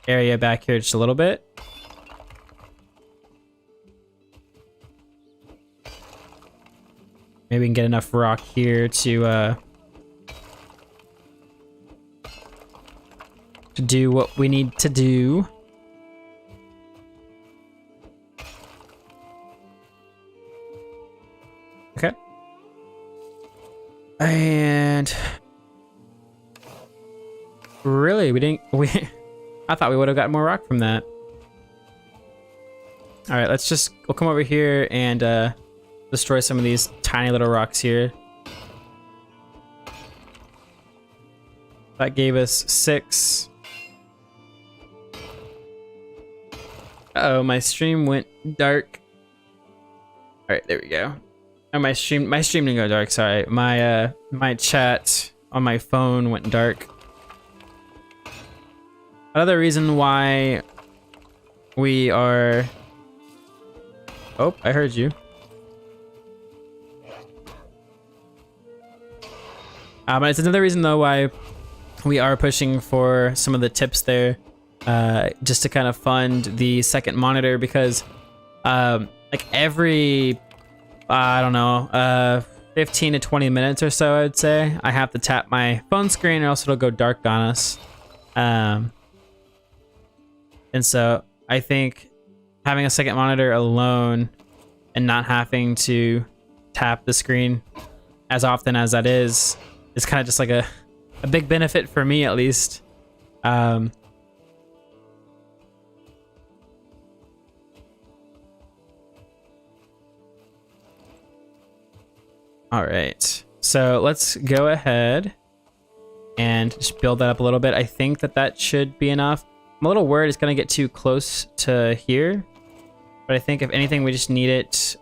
area back here just a little bit. Maybe we can get enough rock here to do what we need to do. Okay. And really, I thought we would have gotten more rock from that. All right, we'll come over here and destroy some of these tiny little rocks here. That gave us 6. Uh-oh, my stream went dark. All right, there we go. Oh, my stream didn't go dark. Sorry, my chat on my phone went dark. Another reason why we are... Oh, I heard you. But it's another reason though why we are pushing for some of the tips there, just to kind of fund the second monitor, because like every I don't know 15 to 20 minutes or so, I'd say I have to tap my phone screen or else it'll go dark on us. And so I think having a second monitor alone and not having to tap the screen as often as that is kind of just like a big benefit for me, at least. All right, so let's go ahead and just build that up a little bit. I think that should be enough. I'm a little worried it's gonna get too close to here, but I think if anything, we just need it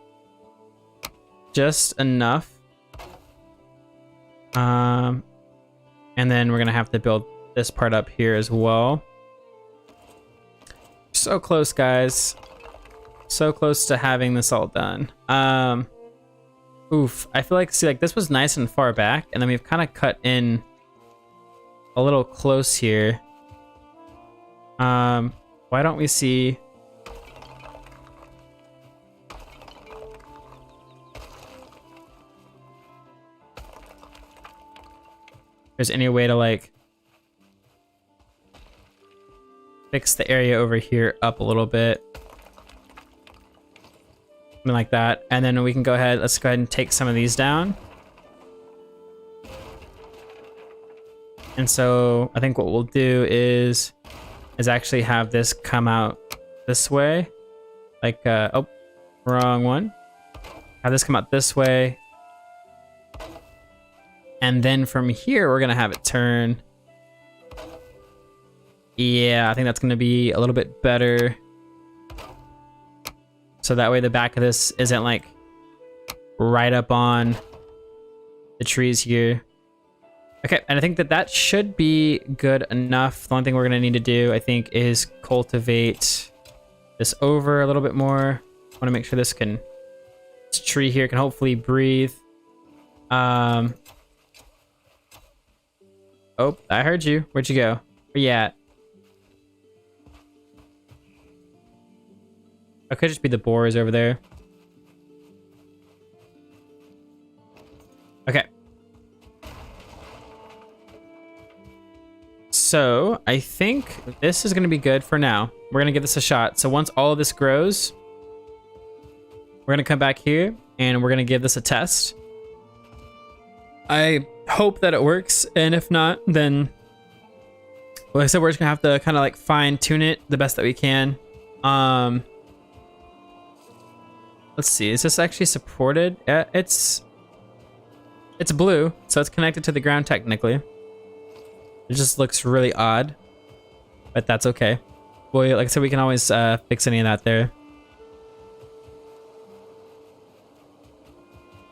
just enough. And then we're gonna have to build this part up here as well. So close, guys. So close to having this all done. Oof, I feel like, see, like this was nice and far back, and then we've kind of cut in a little close here. Why don't we see... there's any way to like fix the area over here up a little bit, something like that, and then we can go ahead. Let's go ahead and take some of these down. And so I think what we'll do is actually have this come out this way, like oh, wrong one. Have this come out this way. And then from here, we're gonna have it turn Yeah, I think that's going to be a little bit better. So that way the back of this isn't like right up on the trees here. Okay, and I think that that should be good enough. The only thing we're going to need to do, I think, is cultivate this over a little bit more. I want to make sure this tree here can hopefully breathe. Oh, I heard you. Where'd you go? Where you at? It could just be the boars over there. Okay. So I think this is going to be good for now. We're going to give this a shot. So once all of this grows, we're going to come back here and we're going to give this a test. I hope that it works. And if not, then like I said, we're just going to have to kind of like fine tune it the best that we can. Let's see. Is this actually supported? It's blue, so it's connected to the ground technically. It just looks really odd, but that's okay. Boy, like I said, we can always fix any of that there.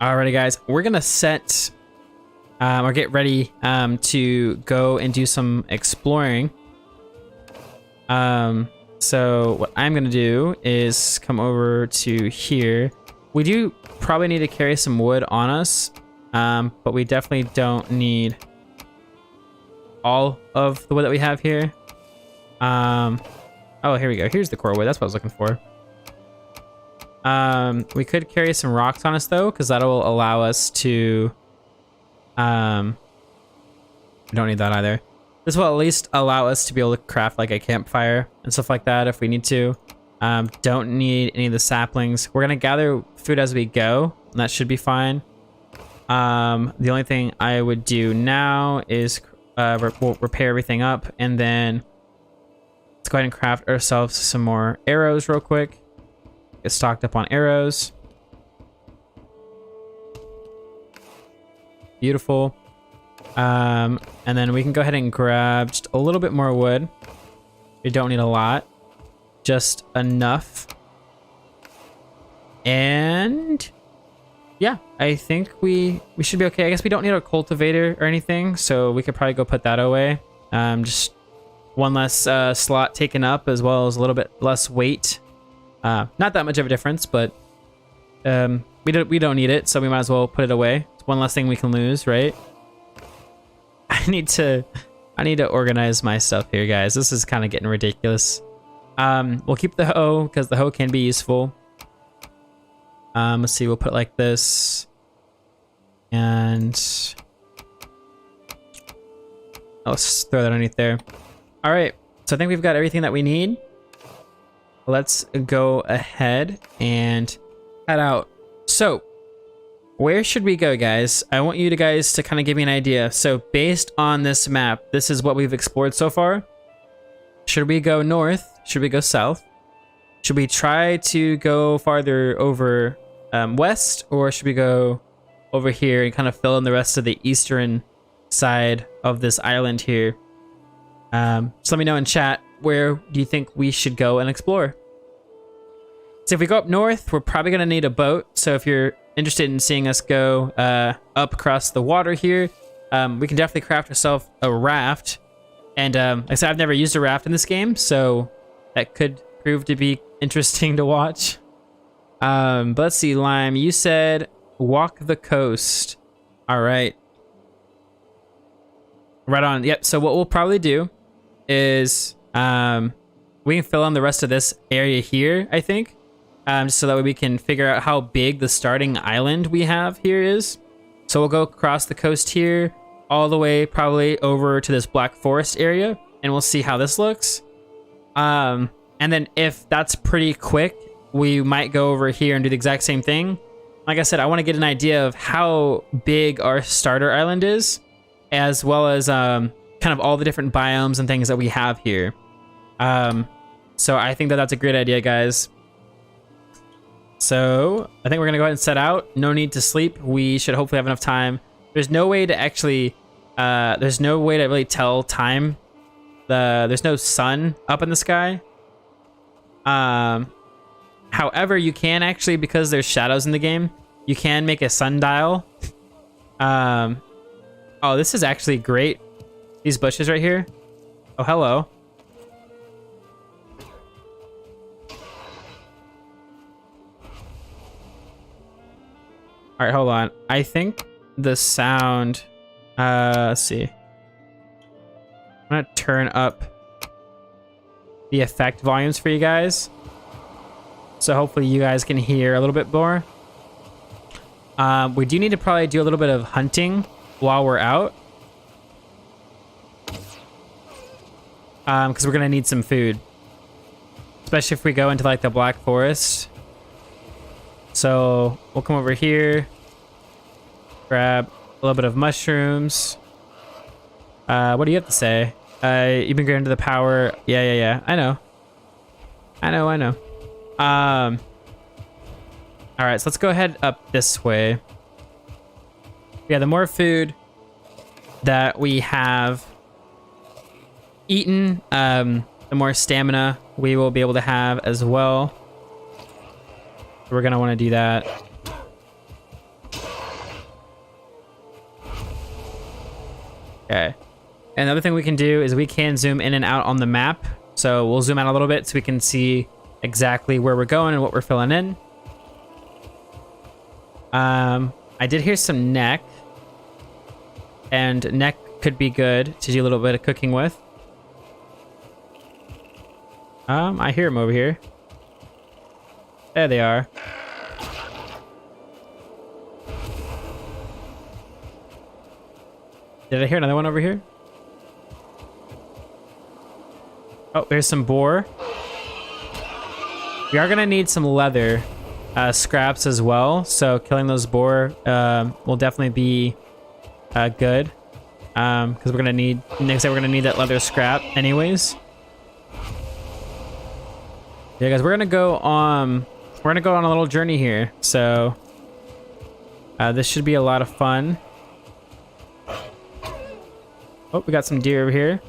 Alrighty, guys, we're gonna set or get ready to go and do some exploring. So what I'm gonna do is come over to here. We do probably need to carry some wood on us, but we definitely don't need all of the wood that we have here. Oh, here we go. Here's the core wood. That's what I was looking for. We could carry some rocks on us though, because that'll allow us to. We don't need that either. This will at least allow us to be able to craft like a campfire and stuff like that if we need to. Don't need any of the saplings. We're gonna gather food as we go, and that should be fine. The only thing I would do now is we'll repair everything up, and then let's go ahead and craft ourselves some more arrows real quick. Get stocked up on arrows. Beautiful. And then we can go ahead and grab just a little bit more wood. We don't need a lot, just enough. And yeah, I think we should be okay. I guess we don't need a cultivator or anything, so we could probably go put that away. Just one less slot taken up, as well as a little bit less weight. Not that much of a difference, but we don't need it, so we might as well put it away. It's one less thing we can lose, right? I need to organize my stuff here, guys. This is kind of getting ridiculous. We'll keep the hoe because the hoe can be useful. Let's see, we'll put it like this. And let's throw that underneath there. All right, so I think we've got everything that we need. Let's go ahead and head out. So where should we go, guys? I want you guys to kind of give me an idea. So based on this map, this is what we've explored so far. Should we go north? Should we go south? Should we try to go farther over west, or should we go over here and kind of fill in the rest of the eastern side of this island here? Just let me know in chat, where do you think we should go and explore? So if we go up north, we're probably going to need a boat. So if you're interested in seeing us go up across the water here, we can definitely craft ourselves a raft. And like I said, I've never used a raft in this game, so that could prove to be interesting to watch. But let's see, Lime, you said walk the coast. All right. Right on. Yep. So what we'll probably do is we can fill in the rest of this area here, I think. Just so that way we can figure out how big the starting island we have here is. So we'll go across the coast here, all the way probably over to this Black Forest area, and we'll see how this looks. And then if that's pretty quick, we might go over here and do the exact same thing. Like I said, I want to get an idea of how big our starter island is, as well as kind of all the different biomes and things that we have here. So I think that that's a great idea, guys. So I think we're gonna go ahead and set out. No need to sleep. We should hopefully have enough time. There's no way to actually, there's no way to really tell time there's no sun up in the sky. However, you can actually, because there's shadows in the game, you can make a sundial. Oh, this is actually great. These bushes right here. Oh, hello. All right, hold on. I think the sound, let's see. I'm gonna turn up the effect volumes for you guys. So hopefully you guys can hear a little bit more. We do need to probably do a little bit of hunting while we're out. Because we're gonna need some food. Especially if we go into like the Black Forest. So we'll come over here. Grab a little bit of mushrooms. What do you have to say? You've been granted the power. Yeah. I know. All right, so let's go ahead up this way. Yeah, the more food that we have eaten, the more stamina we will be able to have as well. So we're gonna want to do that. Okay. And the other thing we can do is we can zoom in and out on the map. So we'll zoom out a little bit so we can see exactly where we're going and what we're filling in. I did hear some neck. And neck could be good to do a little bit of cooking with. I hear them over here. There they are. Did I hear another one over here? Oh, there's some boar. We are gonna need some leather scraps as well. So killing those boar will definitely be good. Because we're gonna need, next time we're gonna need that leather scrap anyways. Yeah, guys, we're gonna go on a little journey here. So this should be a lot of fun. Oh, we got some deer over here.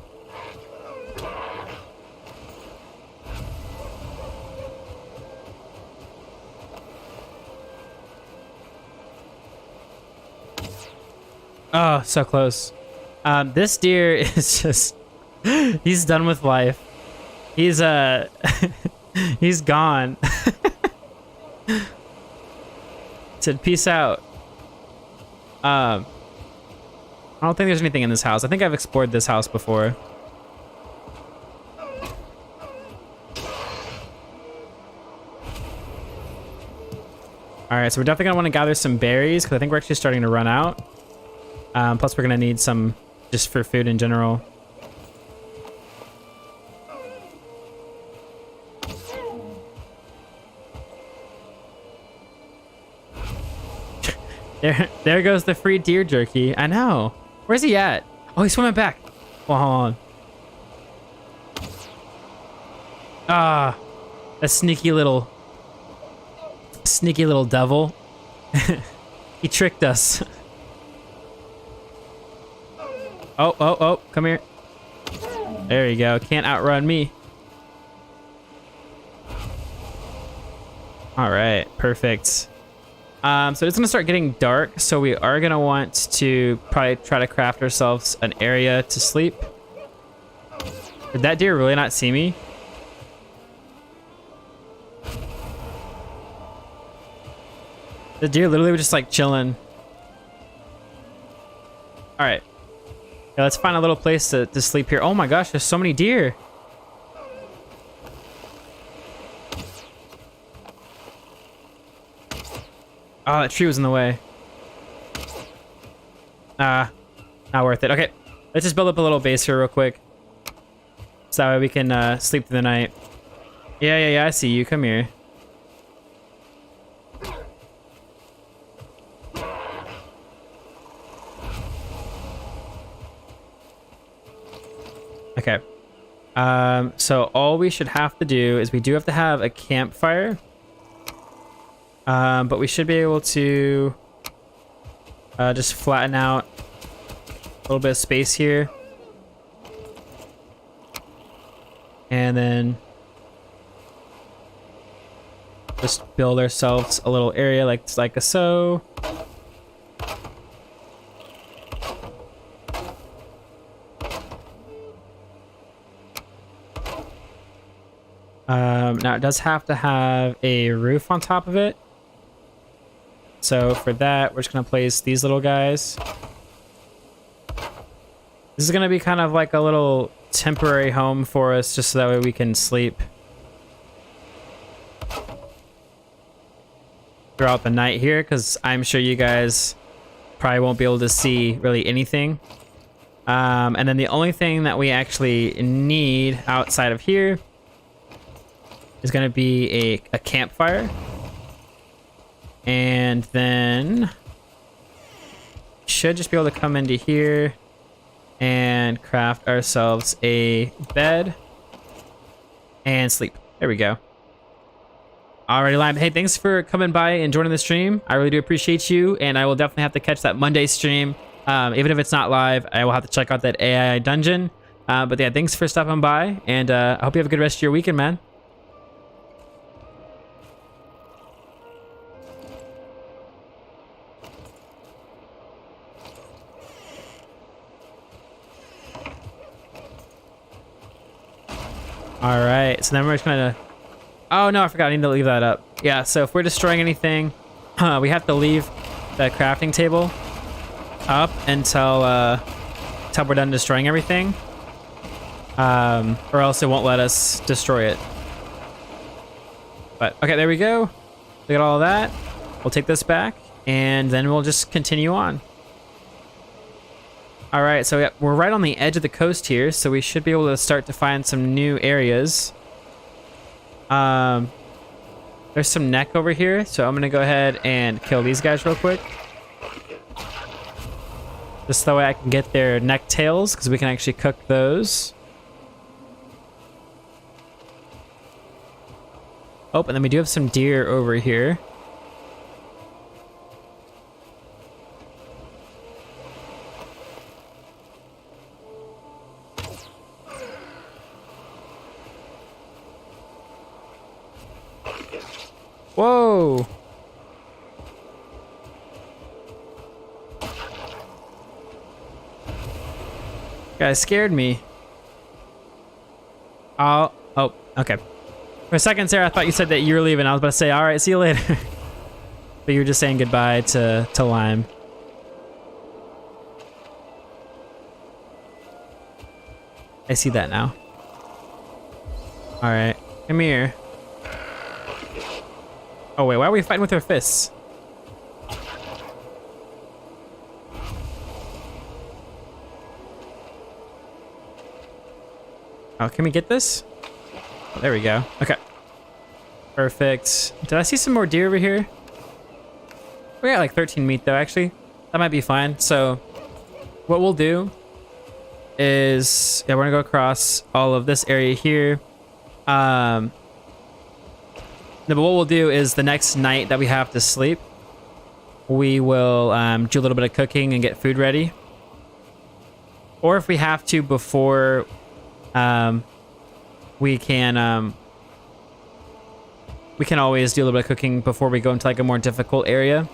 Oh, so close. This deer is just, he's done with life. He's he's gone. Said peace out. I don't think there's anything in this house. I think I've explored this house before. All right, so we're definitely gonna want to gather some berries because I think we're actually starting to run out. Plus, we're gonna need some just for food in general. There goes the free deer jerky. I know. Where's he at? Oh, he's swimming back. Well, hold on. Ah, a sneaky little devil. He tricked us. Oh, come here. There you go. Can't outrun me. All right, perfect. So it's gonna start getting dark, so we are gonna want to probably try to craft ourselves an area to sleep. Did that deer really not see me? The deer literally was just like chilling. All right. Yeah, let's find a little place to sleep here. Oh my gosh, there's so many deer. Oh, that tree was in the way. Not worth it. Okay, let's just build up a little base here real quick. So that way we can sleep through the night. Yeah, I see you. Come here. Okay. So all we should have to do is we do have to have a campfire. But we should be able to just flatten out a little bit of space here. And then just build ourselves a little area like so. Now it does have to have a roof on top of it. So for that, we're just gonna place these little guys. This is gonna be kind of like a little temporary home for us, just so that way we can sleep throughout the night here, because I'm sure you guys probably won't be able to see really anything. And then the only thing that we actually need outside of here is going to be a campfire. And then should just be able to come into here and craft ourselves a bed and sleep. There we go. Alrighty, Lime. Hey, thanks for coming by and joining the stream. I really do appreciate you, and I will definitely have to catch that Monday stream. Even if it's not live, I will have to check out that AI dungeon. But yeah, thanks for stopping by, and I hope you have a good rest of your weekend, man. Alright, so then we're just gonna... Oh no, I forgot, I need to leave that up. Yeah, so if we're destroying anything, we have to leave the crafting table up until we're done destroying everything. Or else it won't let us destroy it. But, okay, there we go. We got all of that. We'll take this back, and then we'll just continue on. Alright, so we're right on the edge of the coast here, so we should be able to start to find some new areas. There's some neck over here, so I'm gonna go ahead and kill these guys real quick. Just that way I can get their neck tails, because we can actually cook those. Oh, and then we do have some deer over here. Whoa! Guys scared me. Oh, okay. For a second, Sarah, I thought you said that you were leaving. I was about to say, all right, see you later. But you were just saying goodbye to Lime. I see that now. All right, come here. Oh wait, why are we fighting with our fists? Oh, can we get this? Oh, there we go. Okay. Perfect. Did I see some more deer over here? We got like 13 meat though, actually. That might be fine. So what we'll do is, yeah, we're gonna go across all of this area here. No, but what we'll do is the next night that we have to sleep, we will do a little bit of cooking and get food ready. Or if we have to before, we can always do a little bit of cooking before we go into like a more difficult area.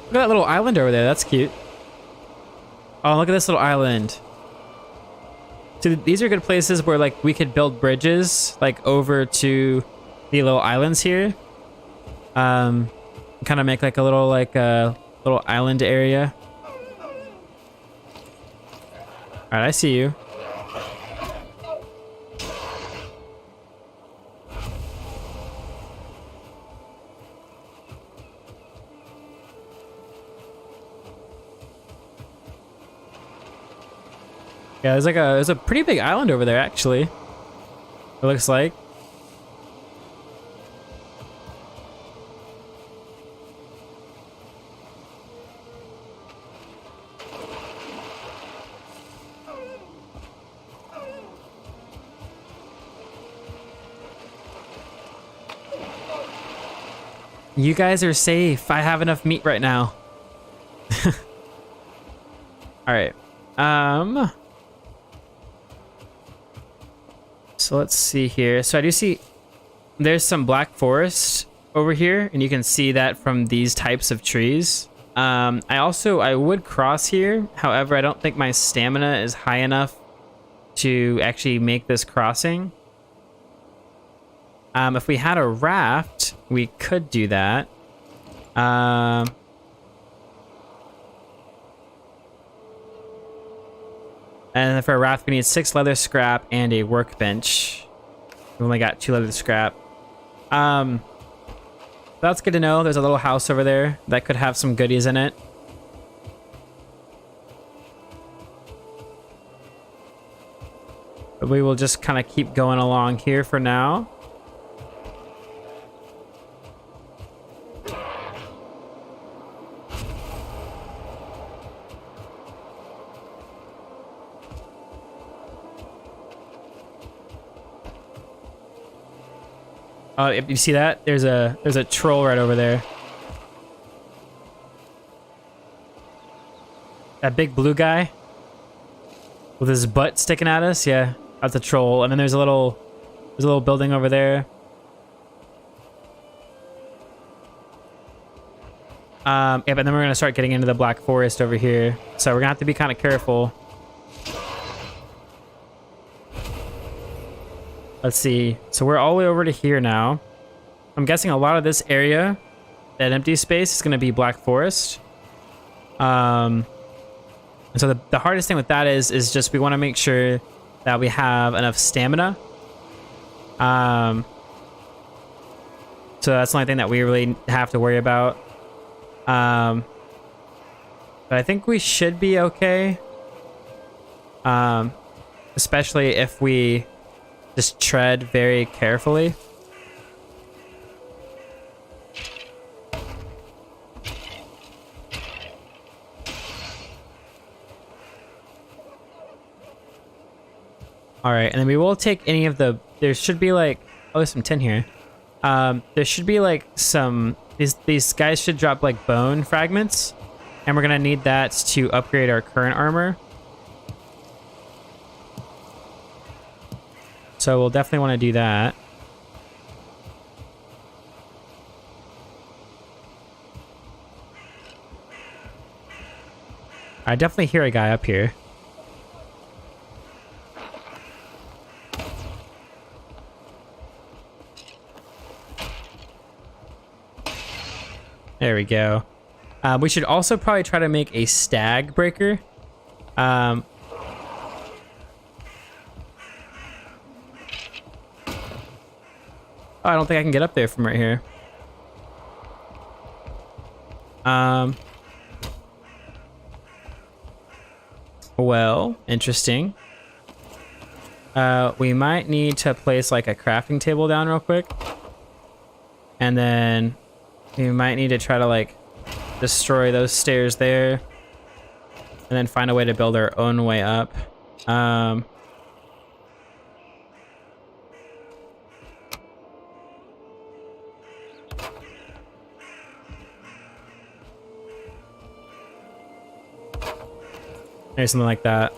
Look at that little island over there. That's cute. Oh, look at this little island. So these are good places where like we could build bridges like over to the little islands here. Kind of make like a little little island area. All right, I see you. Yeah, there's a pretty big island over there, actually. It looks like. You guys are safe. I have enough meat right now. All right. So let's see here. So I do see there's some black forest over here, and you can see that from these types of trees. I would cross here. However, I don't think my stamina is high enough to actually make this crossing. If we had a raft, we could do that. And for a raft, we need 6 leather scrap and a workbench. We only got 2 leather scrap. That's good to know. There's a little house over there that could have some goodies in it. But we will just kind of keep going along here for now. You see that? There's a troll right over there. That big blue guy with his butt sticking at us. Yeah, that's a troll. And then there's a little building over there. Yeah, but then we're gonna start getting into the black forest over here. So we're gonna have to be kind of careful. Let's see. So we're all the way over to here now. I'm guessing a lot of this area, that empty space, is going to be black forest. And so the hardest thing with that is just we want to make sure that we have enough stamina. So that's the only thing that we really have to worry about. But I think we should be okay. Especially if we just tread very carefully. All right, and then we will take any of the, there should be like, oh, there's some tin here. There should be like some, these guys should drop like bone fragments, and we're gonna need that to upgrade our current armor. So we'll definitely want to do that. I definitely hear a guy up here. There we go. We should also probably try to make a stag breaker. Oh, I don't think I can get up there from right here. Well, interesting. We might need to place like a crafting table down real quick. And then we might need to try to like destroy those stairs there. And then find a way to build our own way up. Maybe something like that.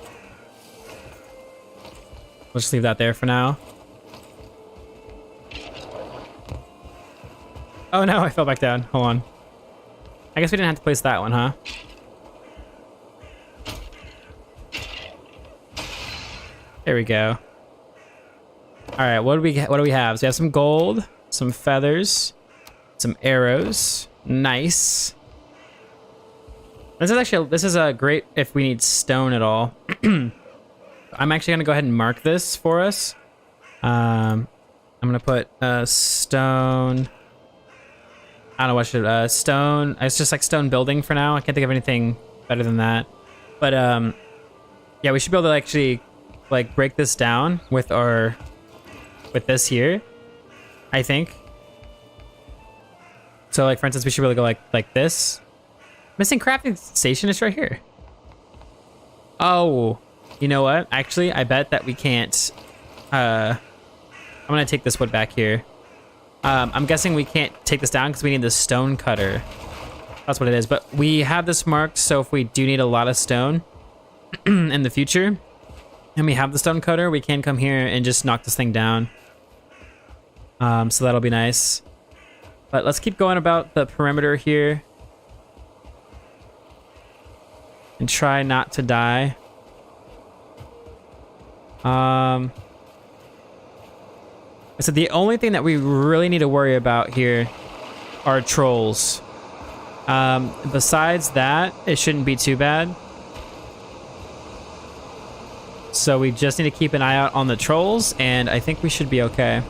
We'll just leave that there for now. Oh no, I fell back down. Hold on. I guess we didn't have to place that one, huh? There we go. All right, what do we have? So we have some gold, some feathers, some arrows. Nice. This is a great if we need stone at all. I'm actually gonna go ahead and mark this for us. I'm gonna put stone. I don't know what should stone. It's just like stone building for now. I can't think of anything better than that. But yeah, we should be able to actually like break this down with this here. I think. So like for instance, we should really go like this. Missing crafting station is right here. Oh, you know what? Actually, I bet that we can't. I'm gonna take this wood back here. I'm guessing we can't take this down because we need the stone cutter. That's what it is. But we have this marked, so if we do need a lot of stone in the future, and we have the stone cutter, we can come here and just knock this thing down. So that'll be nice. But let's keep going about the perimeter here. And try not to die. So the only thing that we really need to worry about here are trolls. Besides that, it shouldn't be too bad. So we just need to keep an eye out on the trolls, and I think we should be okay.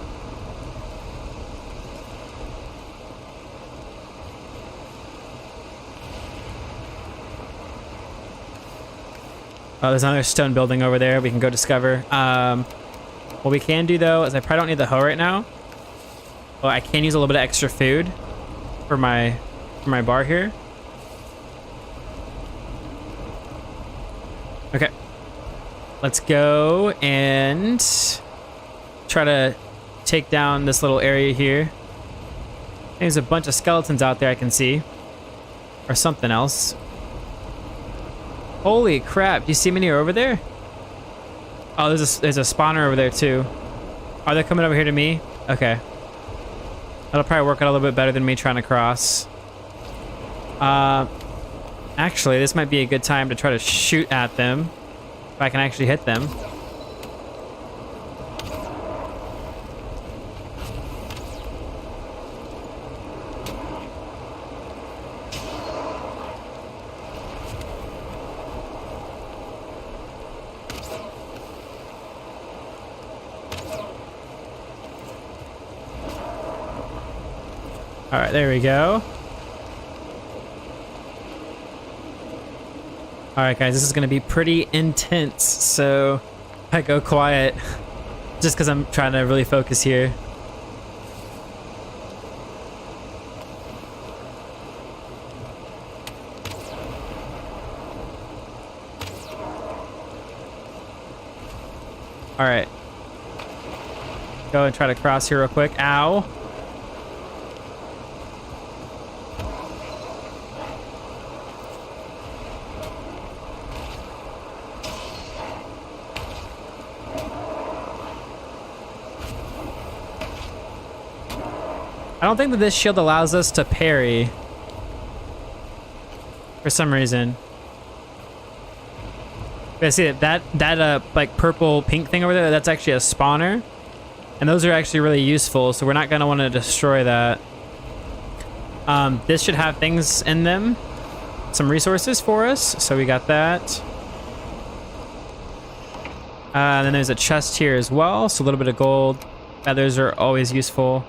Oh, there's another stone building over there we can go discover. What we can do, though, is I probably don't need the hoe right now. Well, I can use a little bit of extra food for my bar here. Okay. Let's go and try to take down this little area here. There's a bunch of skeletons out there I can see. Or something else. Holy crap, do you see many over there? Oh, there's a spawner over there too. Are they coming over here to me? Okay. That'll probably work out a little bit better than me trying to cross. Actually, this might be a good time to try to shoot at them. If I can actually hit them. All right, there we go. All right, guys, this is going to be pretty intense, so I go quiet just because I'm trying to really focus here. All right. Go and try to cross here real quick. Ow. I don't think that this shield allows us to parry for some reason. But I see that like purple pink thing over there, that's actually a spawner. And those are actually really useful, so we're not gonna want to destroy that. This should have things in them, some resources for us, so we got that. And then there's a chest here as well, so a little bit of gold. Feathers are always useful.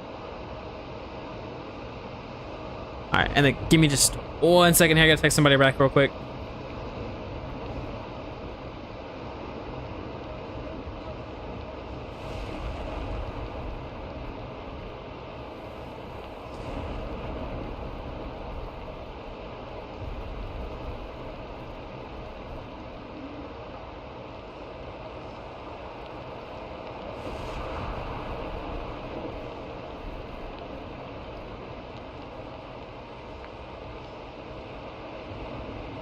All right, and then give me just 1 second here. I gotta text somebody back real quick.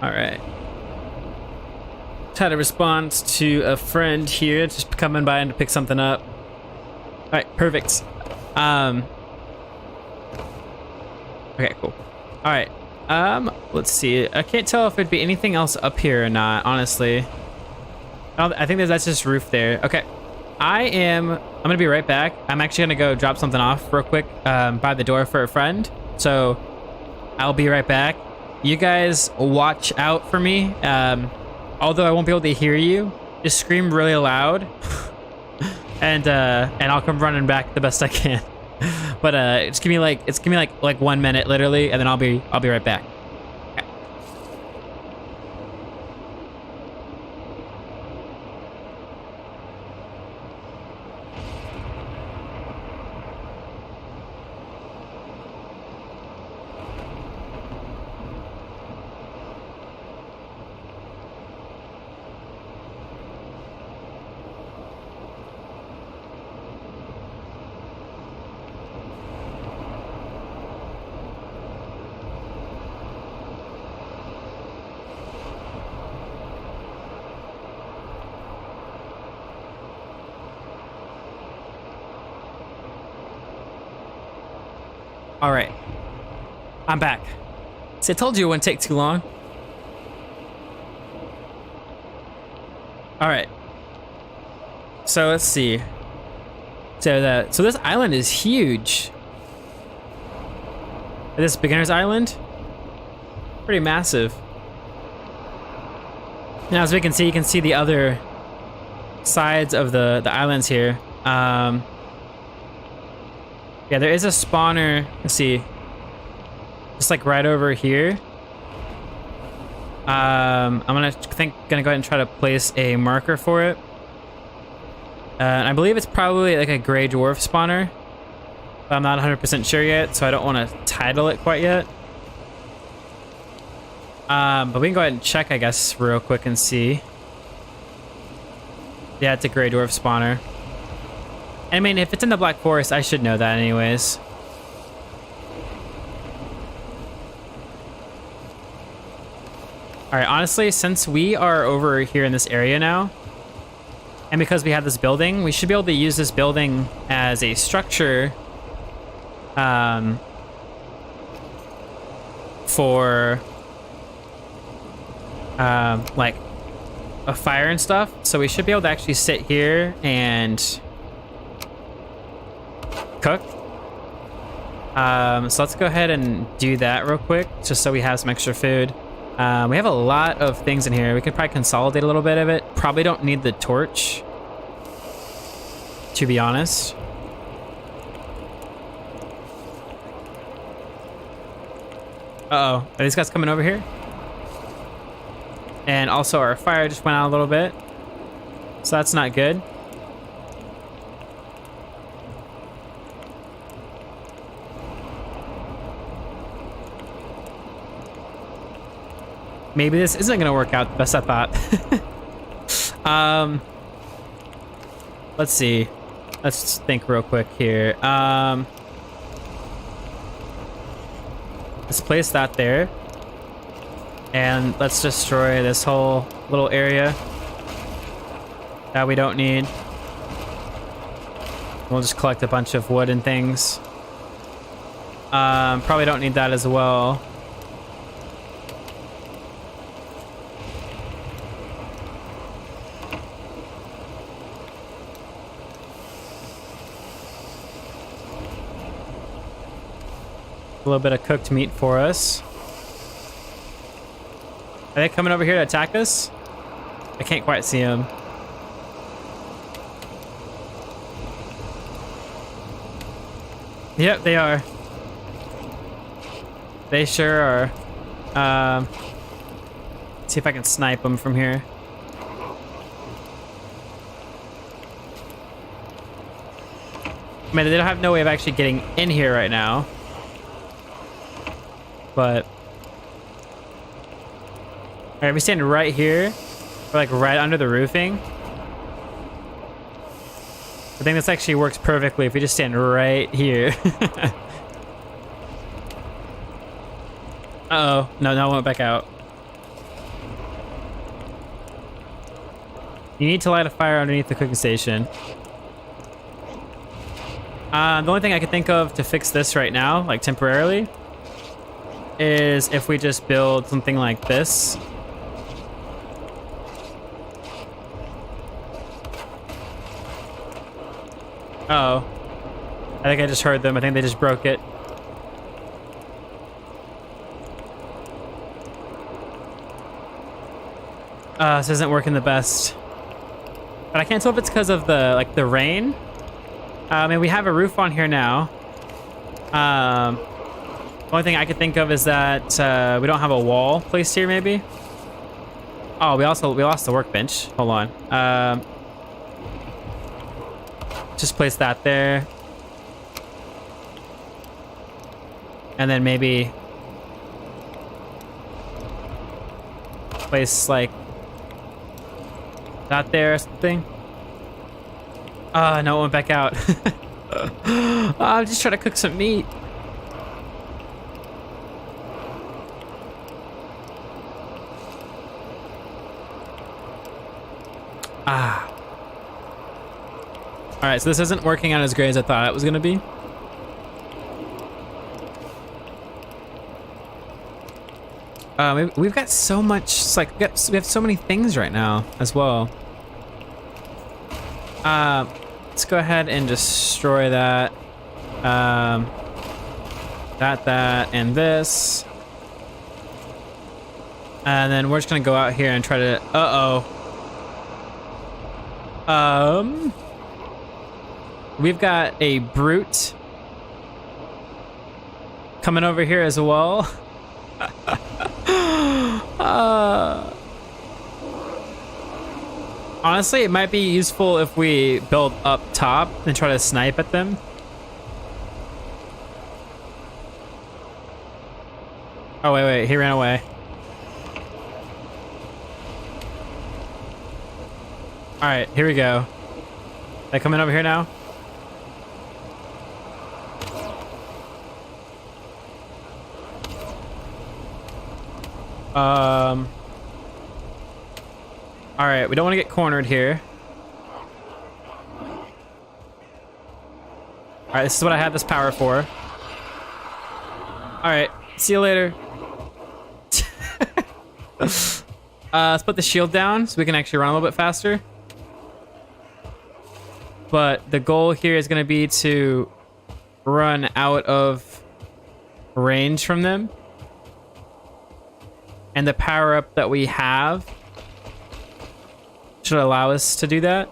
All right. Just had a response to a friend here, just coming by and to pick something up. All right, perfect. Okay, cool. All right. Let's see. I can't tell if it'd be anything else up here or not, honestly. I think that's just roof there. Okay. I'm gonna be right back. I'm actually gonna go drop something off real quick by the door for a friend. So I'll be right back. You guys watch out for me. Although I won't be able to hear you, just scream really loud, and I'll come running back the best I can. But it's gonna be like 1 minute literally, and then I'll be right back. All right, I'm back. See, I told you it wouldn't take too long. All right. So let's see. So this island is huge. This beginner's island, pretty massive. Now, as we can see, you can see the other sides of the islands here. Yeah, there is a spawner. Let's see, just like right over here. I'm gonna go ahead and try to place a marker for it. And I believe it's probably like a gray dwarf spawner, but I'm not 100% sure yet, so I don't want to title it quite yet. But we can go ahead and check, I guess, real quick and see. Yeah, it's a gray dwarf spawner. I mean, if it's in the Black Forest, I should know that anyways. All right, honestly, since we are over here in this area now, and because we have this building, we should be able to use this building as a structure for like a fire and stuff. So we should be able to actually sit here and cook. So let's go ahead and do that real quick, just so we have some extra food. We have a lot of things in here. We could probably consolidate a little bit of it. Probably don't need the torch, to be honest. Uh-oh. Are these guys coming over here? And also our fire just went out a little bit, so that's not good. Maybe this isn't gonna work out the best I thought. Let's see. Let's think real quick here. Let's place that there. And let's destroy this whole little area that we don't need. We'll just collect a bunch of wood and things. Probably don't need that as well. A little bit of cooked meat for us. Are they coming over here to attack us? I can't quite see them. Yep, they are. They sure are. See if I can snipe them from here. I mean, they don't have no way of actually getting in here right now. But all right, we stand right here, or like right under the roofing. I think this actually works perfectly if we just stand right here. Uh-oh, no, it went back out. You need to light a fire underneath the cooking station. The only thing I can think of to fix this right now, like temporarily, is if we just build something like this. Uh-oh. I think I just heard them. I think they just broke it. This isn't working the best. But I can't tell if it's because of the rain. I mean, we have a roof on here now. The only thing I could think of is that we don't have a wall placed here, maybe. Oh, we lost the workbench. Hold on. Just place that there. And then maybe place like that there or something. No, it went back out. I'm just trying to cook some meat. All right, so this isn't working out as great as I thought it was gonna be. We've got so much. It's like we have so many things right now as well. Let's go ahead and destroy that. That, and this. And then we're just gonna go out here and try to. We've got a brute coming over here as well. Honestly, it might be useful if we build up top and try to snipe at them. Oh, wait, he ran away. All right, here we go. They coming over here now? All right, we don't want to get cornered here. All right, this is what I have this power for. All right, see you later. Let's put the shield down so we can actually run a little bit faster. But the goal here is going to be to run out of range from them. And the power up that we have should allow us to do that.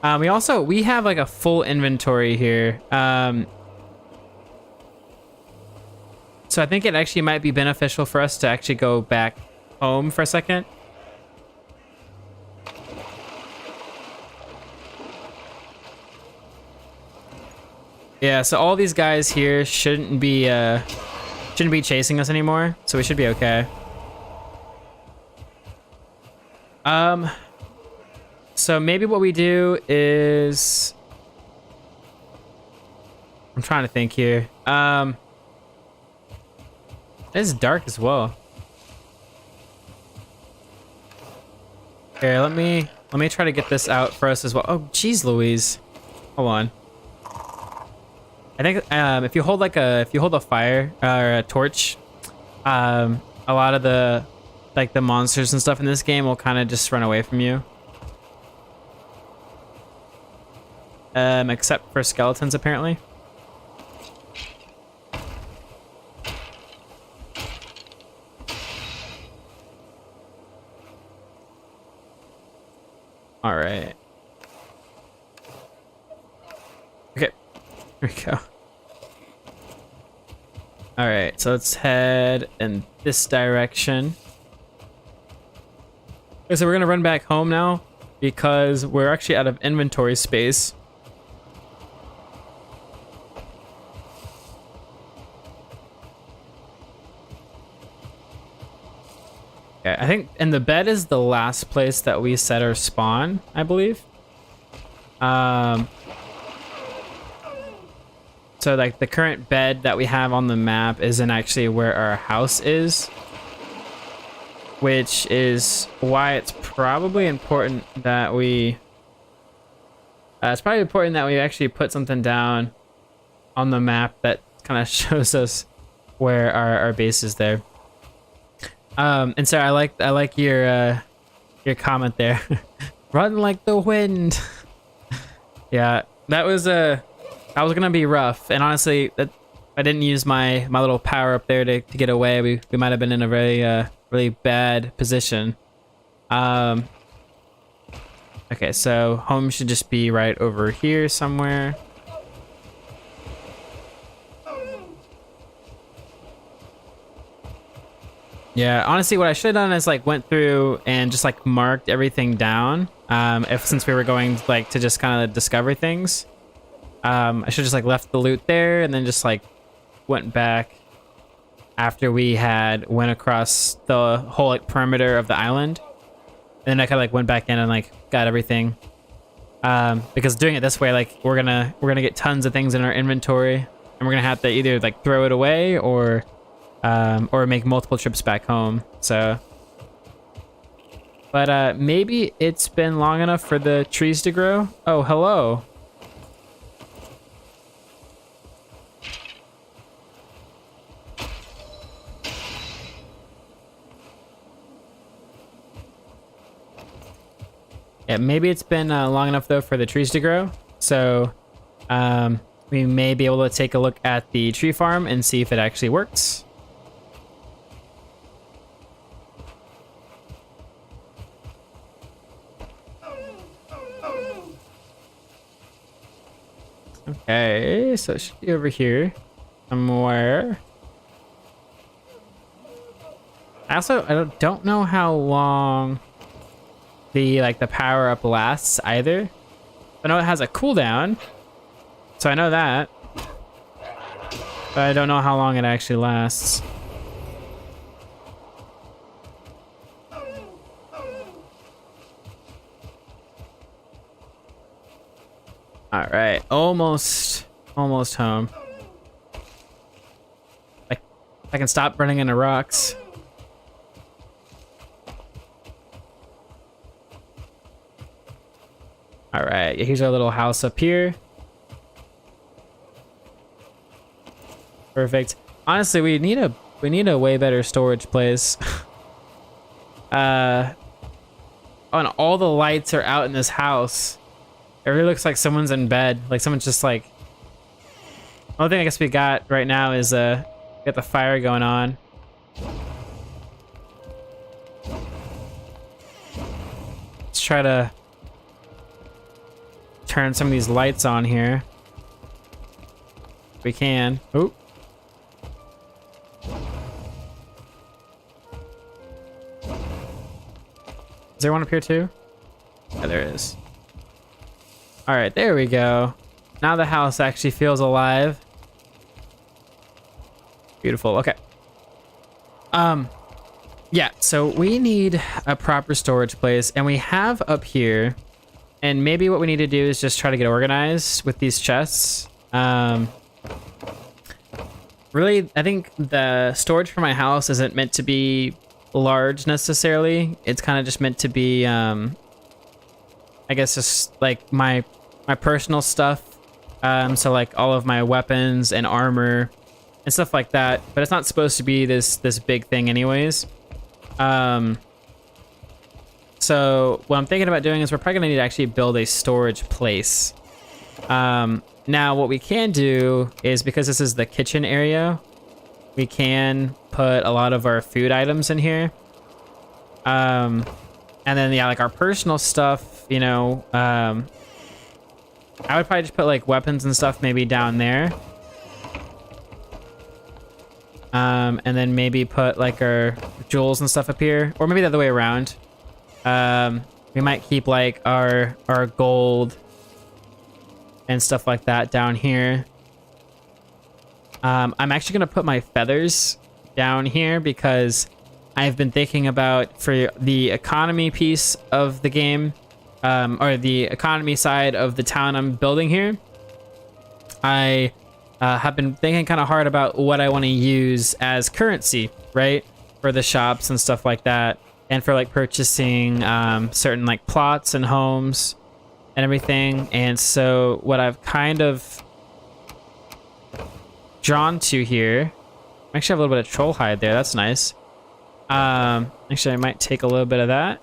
We have like a full inventory here. So I think it actually might be beneficial for us to actually go back home for a second. Yeah, so all these guys here shouldn't be chasing us anymore, so we should be okay. So maybe what we do is, I'm trying to think here. It's dark as well. Here, let me try to get this out for us as well. Oh, geez, Louise. Hold on. I think if you hold a fire or a torch, a lot of the monsters and stuff in this game will kind of just run away from you. Except for skeletons, apparently. All right. Okay, here we go. All right, so let's head in this direction. Okay, so we're gonna run back home now because we're actually out of inventory space. Okay, I think, and the bed is the last place that we set our spawn, I believe. So like the current bed that we have on the map isn't actually where our house is, which is why it's probably important that we actually put something down on the map that kind of shows us where our base is there. And so I like your comment there. Run like the wind. Yeah, that was gonna be rough, and honestly, that I didn't use my little power up there to get away. We might have been in a very really bad position. Okay, so home should just be right over here somewhere. Yeah, honestly, what I should have done is like went through and just like marked everything down. Since we were going like to just kind of discover things, I should just like left the loot there and then just like went back after we had went across the whole like perimeter of the island, and then I kind of like went back in and like got everything. Because doing it this way, like we're gonna get tons of things in our inventory, and we're gonna have to either like throw it away or make multiple trips back home. So, but maybe it's been long enough for the trees to grow. Oh, hello. Yeah, maybe it's been long enough though for the trees to grow. So we may be able to take a look at the tree farm and see if it actually works. Okay, so it should be over here somewhere. I don't know how long the power up lasts either. I know it has a cooldown, so I know that, but I don't know how long it actually lasts. All right, almost home. I can stop running into rocks. All right, here's our little house up here. Perfect. Honestly, we need a way better storage place. And all the lights are out in this house. It really looks like someone's in bed. Like someone's just like. The only thing I guess we got right now is got the fire going on. Let's try to turn some of these lights on here. If we can. Oop. Is there one up here too? Yeah, there is. All right, there we go. Now the house actually feels alive. Beautiful. Okay. Yeah, so we need a proper storage place, and we have up here, and maybe what we need to do is just try to get organized with these chests. Really, I think the storage for my house isn't meant to be large necessarily. It's kind of just meant to be, I guess, just like my personal stuff. So like all of my weapons and armor and stuff like that. But it's not supposed to be this big thing anyways. So what I'm thinking about doing is we're probably gonna need to actually build a storage place. Now what we can do is, because this is the kitchen area, we can put a lot of our food items in here. And then yeah, like our personal stuff, you know, I would probably just put like weapons and stuff maybe down there. And then maybe put like our jewels and stuff up here, or maybe the other way around. We might keep like our gold and stuff like that down here. I'm actually gonna put my feathers down here because I've been thinking about, for the economy piece of the game, or the economy side of the town I'm building here, I have been thinking kind of hard about what I want to use as currency, right? For the shops and stuff like that, and for like purchasing certain like plots and homes and everything. And so what I've kind of drawn to here, I actually have a little bit of troll hide there. That's nice. Actually, I might take a little bit of that.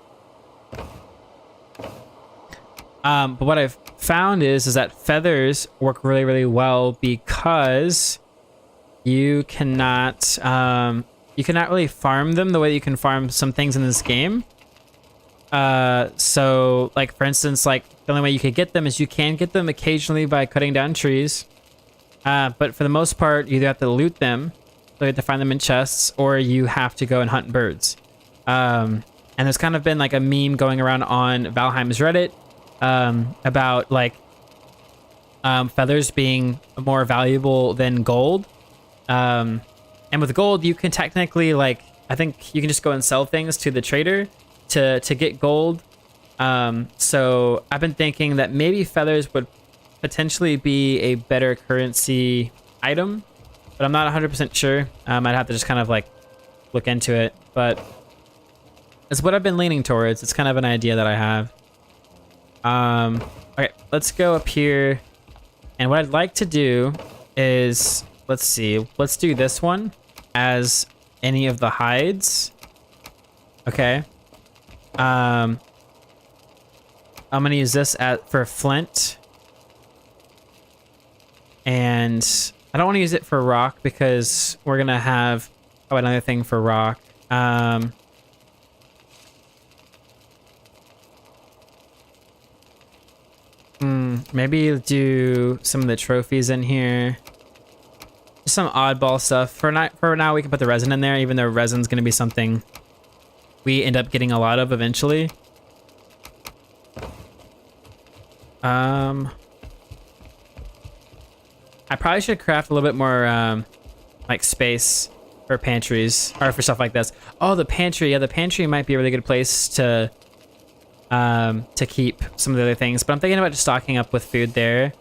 But what I've found is that feathers work really, really well because you cannot really farm them the way that you can farm some things in this game. So like, for instance, like the only way you could get them is you can get them occasionally by cutting down trees. But for the most part, you either have to loot them, so you have to find them in chests, or you have to go and hunt birds. And there's kind of been like a meme going around on Valheim's Reddit about like feathers being more valuable than gold. And with gold, you can technically, like, I think you can just go and sell things to the trader to get gold. So I've been thinking that maybe feathers would potentially be a better currency item, but I'm not 100% sure. I'd have to just kind of like look into it, but it's what I've been leaning towards. It's kind of an idea that I have. Okay, let's go up here. And what I'd like to do is, let's see, let's do this one as any of the hides. Okay. I'm gonna use this for flint. And I don't want to use it for rock because we're gonna have another thing for rock. Maybe do some of the trophies in here. Just some oddball stuff. For now, we can put the resin in there, even though resin's gonna be something we end up getting a lot of eventually. I probably should craft a little bit more like space for pantries or for stuff like this. Oh, the pantry. Yeah, the pantry might be a really good place to keep some of the other things. But I'm thinking about just stocking up with food there,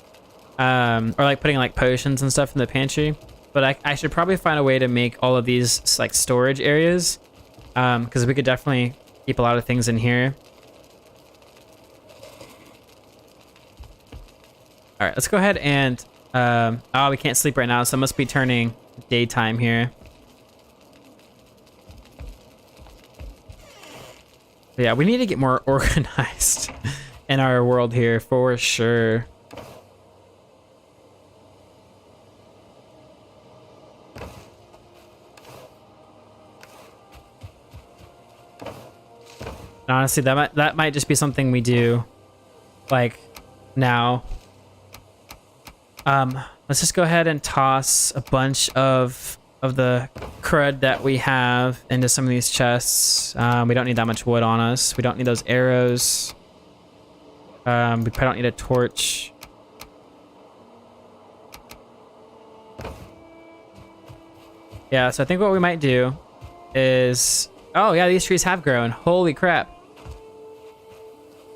or like putting like potions and stuff in the pantry. But I should probably find a way to make all of these like storage areas, because we could definitely keep a lot of things in here. All right, let's go ahead and oh, we can't sleep right now, so it must be turning daytime here. But yeah, we need to get more organized in our world here for sure. And honestly, that might just be something we do like now. Let's just go ahead and toss a bunch of the crud that we have into some of these chests. We don't need that much wood on us. We don't need those arrows. We probably don't need a torch. Yeah, so I think what we might do is... Oh, yeah, these trees have grown. Holy crap.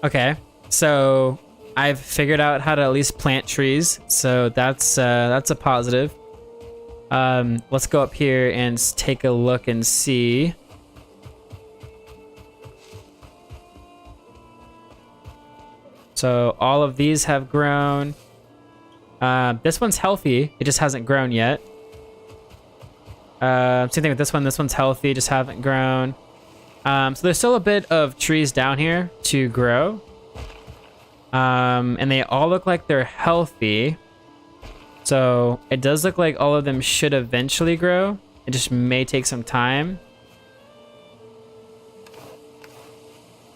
Okay, so I've figured out how to at least plant trees, so that's a positive. Let's go up here and take a look and see. So all of these have grown. This one's healthy, it just hasn't grown yet. Same thing with this one. This one's healthy, just haven't grown. So there's still a bit of trees down here to grow. And they all look like they're healthy. So it does look like all of them should eventually grow. It just may take some time.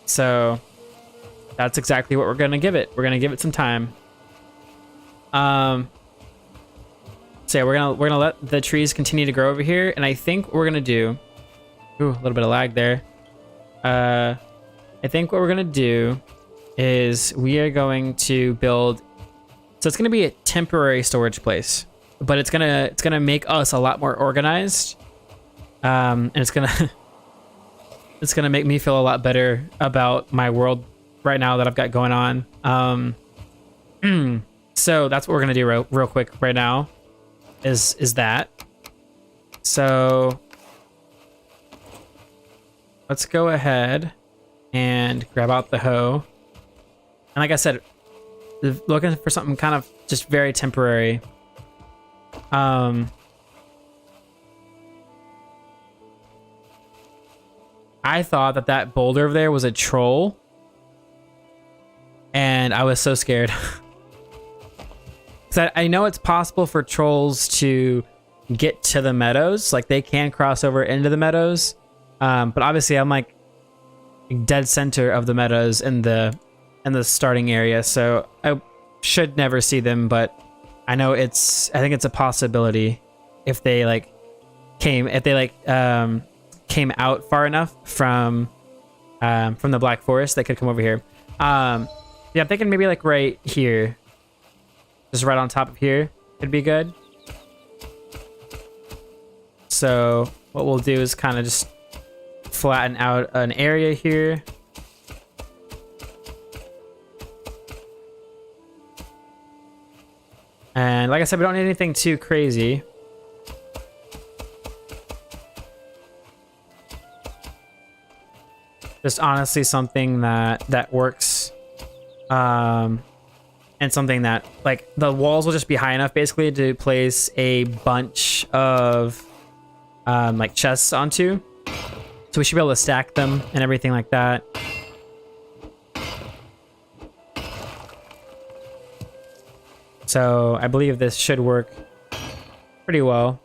So that's exactly what we're gonna give it. We're gonna give it some time. So yeah, we're gonna let the trees continue to grow over here, and I think what we're gonna do. Ooh, a little bit of lag there. I think what we're gonna do is we are going to build. So it's gonna be a temporary storage place, but it's gonna make us a lot more organized, and it's gonna make me feel a lot better about my world right now that I've got going on. So that's what we're gonna do real quick right now. Is that? So let's go ahead and grab out the hoe. And like I said, looking for something kind of just very temporary. I thought that boulder over there was a troll, and I was so scared. So I know it's possible for trolls to get to the meadows, like they can cross over into the meadows, but obviously I'm like dead center of the meadows in the starting area, so I should never see them. But I know I think it's a possibility if they came out far enough from the Black Forest, they could come over here. Yeah, I'm thinking maybe like right here. Just right on top of here could be good. So what we'll do is kind of just flatten out an area here. And like I said, we don't need anything too crazy. Just honestly something that works. And something that, like, the walls will just be high enough basically to place a bunch of like chests onto. So we should be able to stack them and everything like that. So I believe this should work pretty well.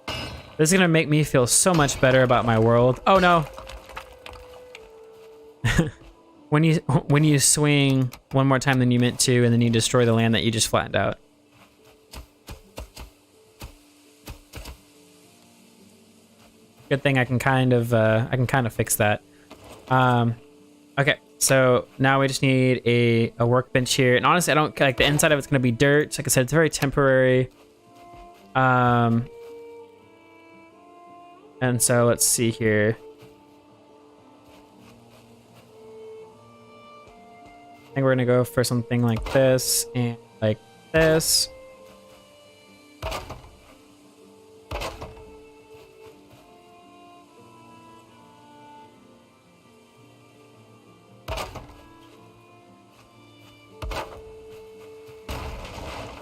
This is gonna make me feel so much better about my world. Oh no! when you swing one more time than you meant to, and then you destroy the land that you just flattened out. Good thing I can kind of fix that. Okay, so now we just need a workbench here, and honestly, I don't like the inside of it's gonna be dirt. Like I said, it's very temporary. And so let's see here. I think we're gonna go for something like this and like this.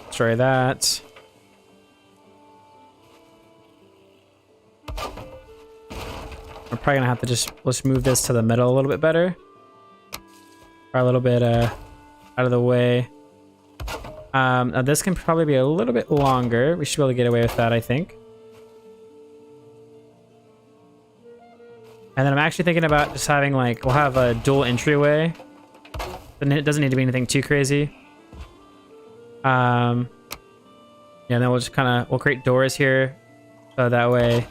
Destroy that. We're probably gonna have to let's move this to the middle a little bit better. Or a little bit out of the way. Now this can probably be a little bit longer. We should be able to get away with that, I think. And then I'm actually thinking about just having like, we'll have a dual entryway. Then it doesn't need to be anything too crazy. Yeah, and then we'll just we'll create doors here. So that way,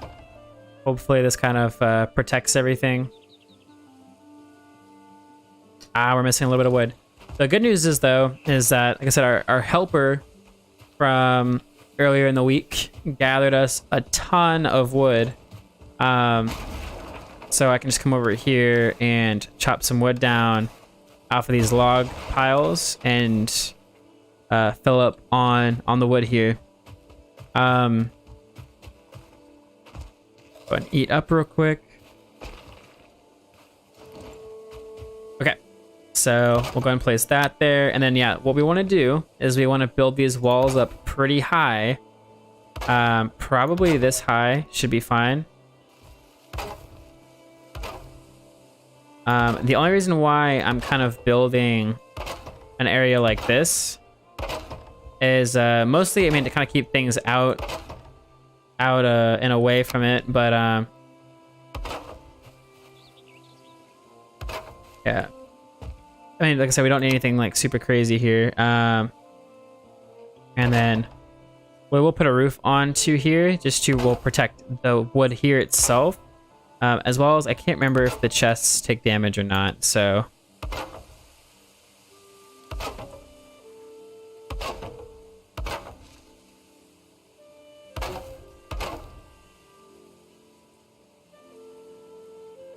hopefully this kind of protects everything. We're missing a little bit of wood. The good news is though, is that, like I said, our helper from earlier in the week gathered us a ton of wood. So I can just come over here and chop some wood down off of these log piles and fill up on the wood here. Go ahead and eat up real quick. Okay, so we'll go ahead and place that there, and then yeah, what we want to do is we want to build these walls up pretty high. Probably this high should be fine. The only reason why I'm kind of building an area like this is mostly, I mean, to kind of keep things out and away from it, but yeah, I mean, like I said, we don't need anything like super crazy here. And then we'll put a roof onto here just will protect the wood here itself, as well as I can't remember if the chests take damage or not, so.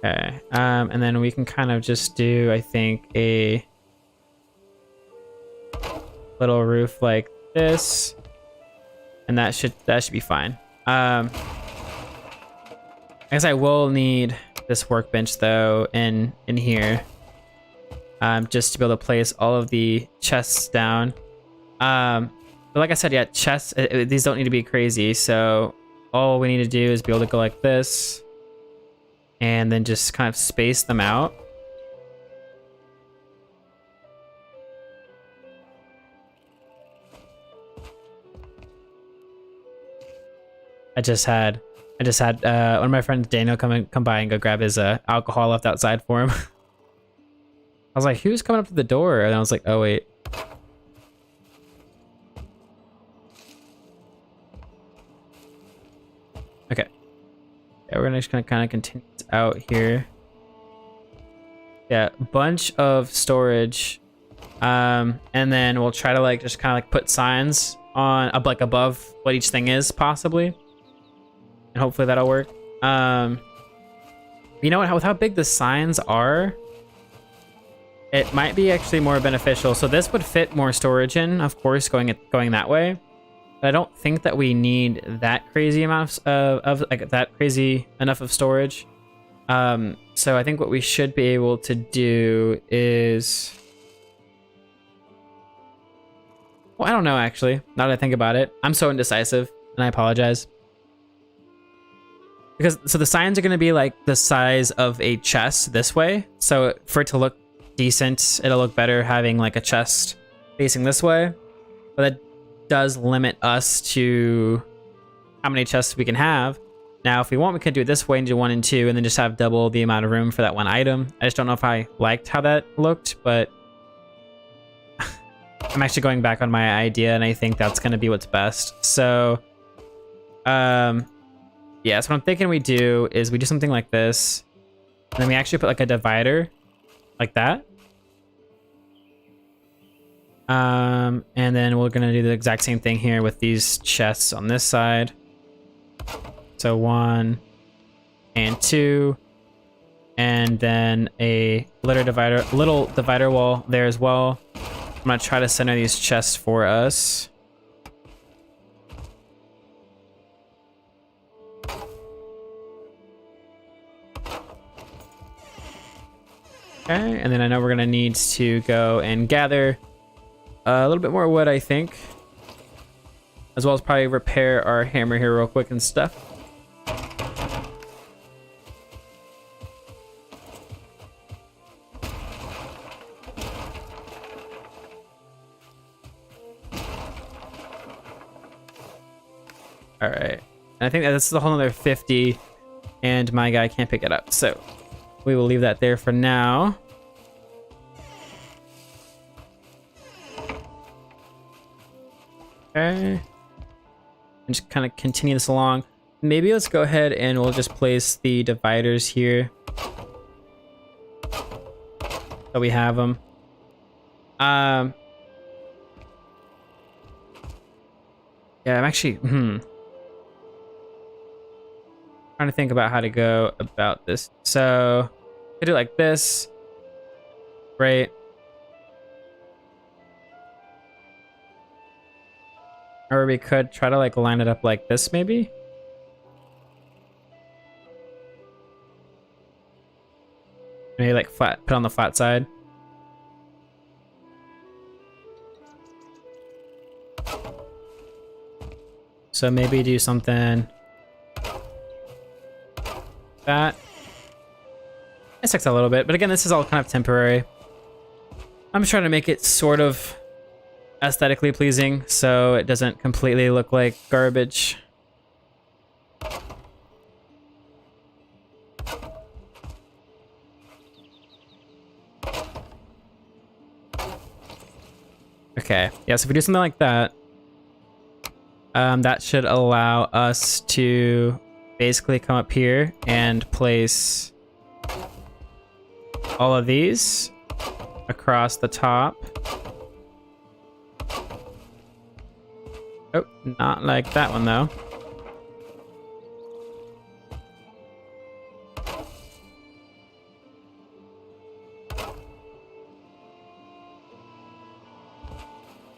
Okay, and then we can kind of just do, I think, a little roof like this, and that should be fine. I guess I will need this workbench though in here, just to be able to place all of the chests down. But like I said, yeah, chests, these don't need to be crazy, so all we need to do is be able to go like this, and then just kind of space them out. I just had one of my friends, Daniel, come by and go grab his alcohol left outside for him. I was like, who's coming up to the door? And I was like, oh wait. Okay. Yeah, we're just gonna kind of continue out here. Yeah, bunch of storage, and then we'll try to like just kind of like put signs on like above what each thing is possibly, and hopefully that'll work. You know what? With how big the signs are, it might be actually more beneficial. So this would fit more storage in, of course, going that way. But I don't think that we need that crazy amount of like that crazy enough of storage. So I think what we should be able to do is, well, I don't know actually. Now that I think about it, I'm so indecisive, and I apologize. Because so the signs are going to be like the size of a chest this way. So for it to look decent, it'll look better having like a chest facing this way. But that does limit us to how many chests we can have. Now, if we want, we could do it this way and do 1 and 2 and then just have double the amount of room for that one item. I just don't know if I liked how that looked, but I'm actually going back on my idea and I think that's going to be what's best. So, yeah, so what I'm thinking we do is we do something like this. And then we actually put like a divider like that. And then we're going to do the exact same thing here with these chests on this side. So 1 and 2, and then a little divider wall there as well. I'm gonna try to center these chests for us. Okay, and then I know we're gonna need to go and gather a little bit more wood, I think, as well as probably repair our hammer here real quick and stuff. All right, and I think that this is a whole another 50, and my guy can't pick it up, so we will leave that there for now. Okay, and just kind of continue this along. Maybe let's go ahead and we'll just place the dividers here, so we have them. Yeah, I'm actually trying to think about how to go about this. So I do it like this, right? Or we could try to like line it up like this, maybe. Maybe like flat, put on the flat side. So maybe do something that. It sucks a little bit, but again, this is all kind of temporary. I'm just trying to make it sort of aesthetically pleasing so it doesn't completely look like garbage. Okay, yeah, so if we do something like that, that should allow us to basically come up here and place all of these across the top. Oh, not like that one though.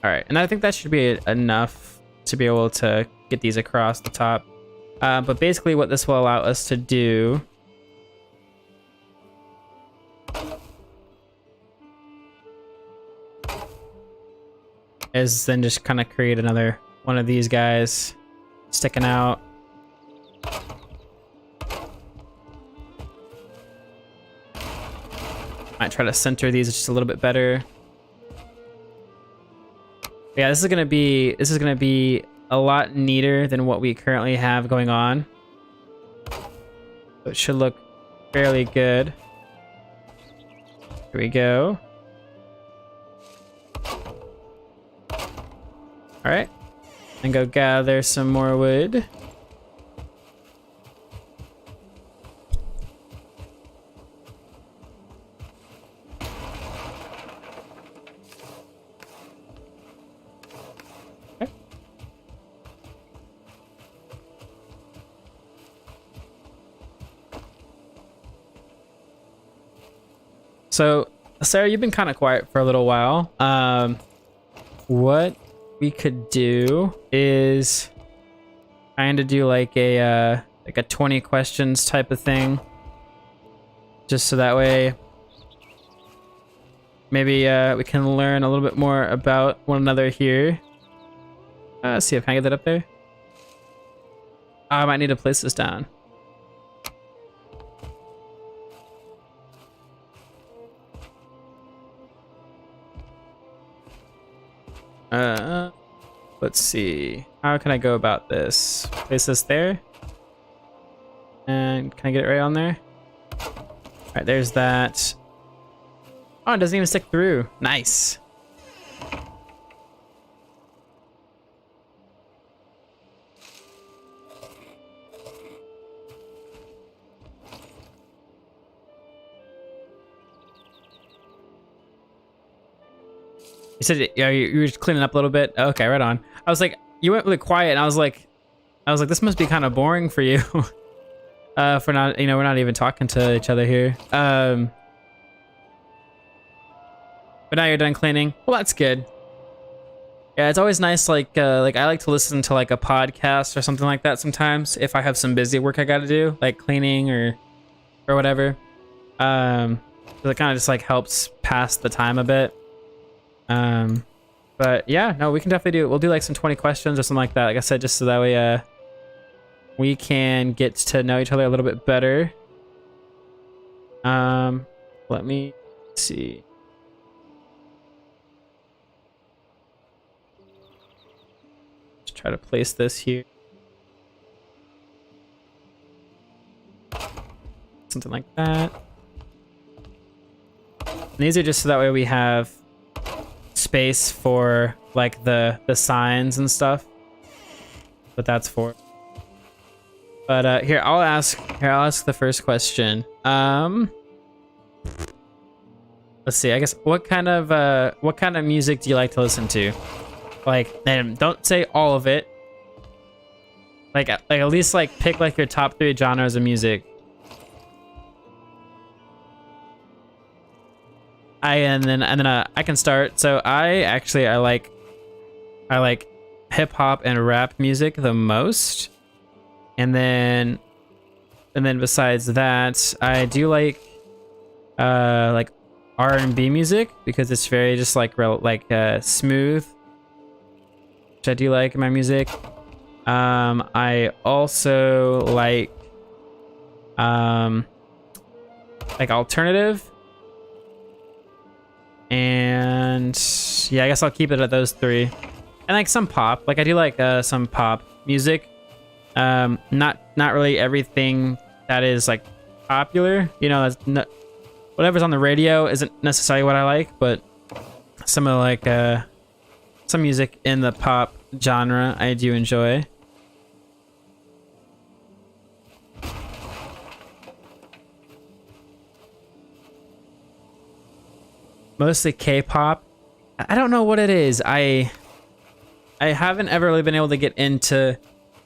All right, and I think that should be enough to be able to get these across the top. But basically what this will allow us to do is then just kind of create another one of these guys sticking out. Might try to center these just a little bit better. Yeah, this is gonna be a lot neater than what we currently have going on. So it should look fairly good. Here we go. All right, and go gather some more wood. Okay. So, Sarah, you've been kind of quiet for a little while. What we could do is kind of do like a 20 questions type of thing, just so that way maybe we can learn a little bit more about one another here. Let's see if I can get that up there. Oh, I might need to place this down. let's see. How can I go about this? Place this there. And can I get it right on there? All right, there's that. Oh, it doesn't even stick through. Nice. You said you were just cleaning up a little bit. Okay, right on. I was like, you went really quiet, and I was like, this must be kind of boring for you, for not, we're not even talking to each other here. But now you're done cleaning. Well, that's good. Yeah, it's always nice. Like I like to listen to like a podcast or something like that sometimes if I have some busy work I got to do, like cleaning or whatever. So it kind of just like helps pass the time a bit. But yeah, no, we can definitely do it. We'll do like some 20 questions or something like that. Like I said, just so that way, we can get to know each other a little bit better. Let me see. Just try to place this here. Something like that. And these are just so that way we have space for like the signs and stuff. But that's for. But here I'll ask the first question. Let's see. I guess what kind of music do you like to listen to? Like, and don't say all of it. Like at least like pick like your top 3 genres of music. And then I can start. So I like hip hop and rap music the most. And then besides that, I do like R&B music because it's very just like smooth, which I do like in my music. I also like alternative. And yeah, I guess I'll keep it at those 3. And like some pop. Like I do like some pop music. Not really everything that is like popular. That's not, whatever's on the radio isn't necessarily what I like, but some of like some music in the pop genre I do enjoy. Mostly K-pop. I don't know what it is. I haven't ever really been able to get into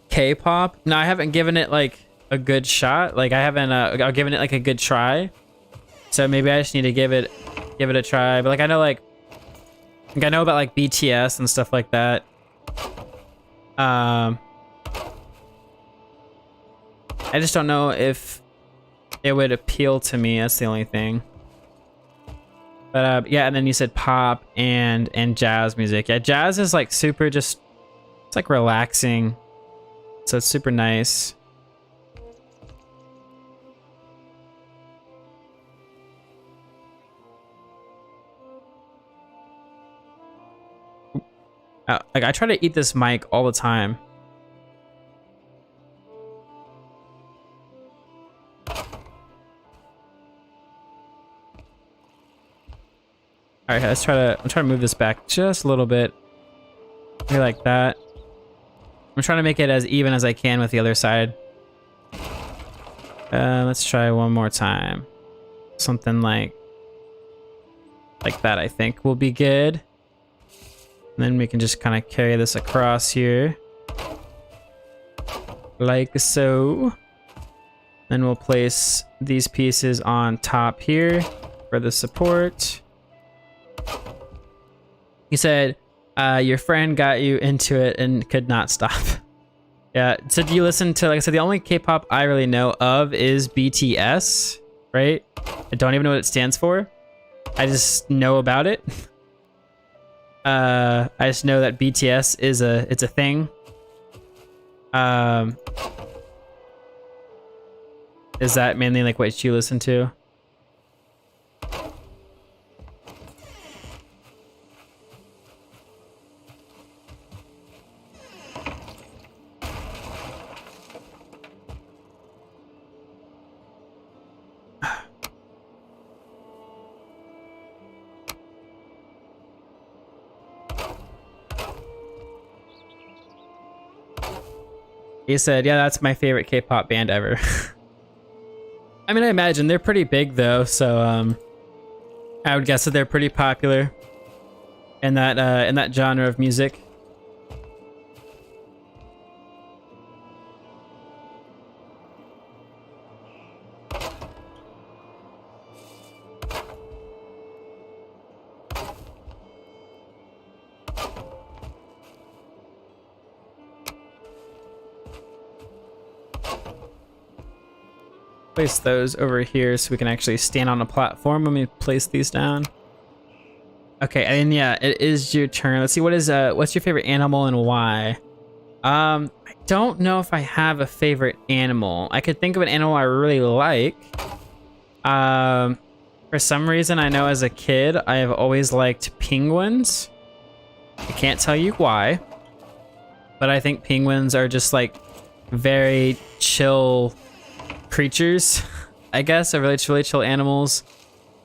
K-pop. No, I haven't given it like a good shot. Like I haven't given it like a good try. So maybe I just need to give it a try. But like I know about like BTS and stuff like that. I just don't know if it would appeal to me. That's the only thing. But yeah, and then you said pop and jazz music. Yeah, jazz is like super it's like relaxing. So it's super nice. Like I try to eat this mic all the time. All right, I'm trying to move this back just a little bit. Maybe like that. I'm trying to make it as even as I can with the other side. Let's try one more time. Something like that, I think will be good. And then we can just kind of carry this across here. Like so. Then we'll place these pieces on top here for the support. You said your friend got you into it and could not stop. Yeah, so do you listen to, like I said, the only K-pop I really know of is BTS, right? I don't even know what it stands for. I just know about it. I just know that BTS is it's a thing. Is that mainly like what you listen to? He said, yeah, that's my favorite K-pop band ever. I mean, I imagine they're pretty big though, so I would guess that they're pretty popular in that genre of music. Place those over here so we can actually stand on a platform when we place these down. Okay, and yeah, it is your turn. Let's see, what's your favorite animal and why? I don't know if I have a favorite animal. I could think of an animal I really like. For some reason, I know as a kid, I have always liked penguins. I can't tell you why, but I think penguins are just like very chill creatures, I guess, are really chill animals.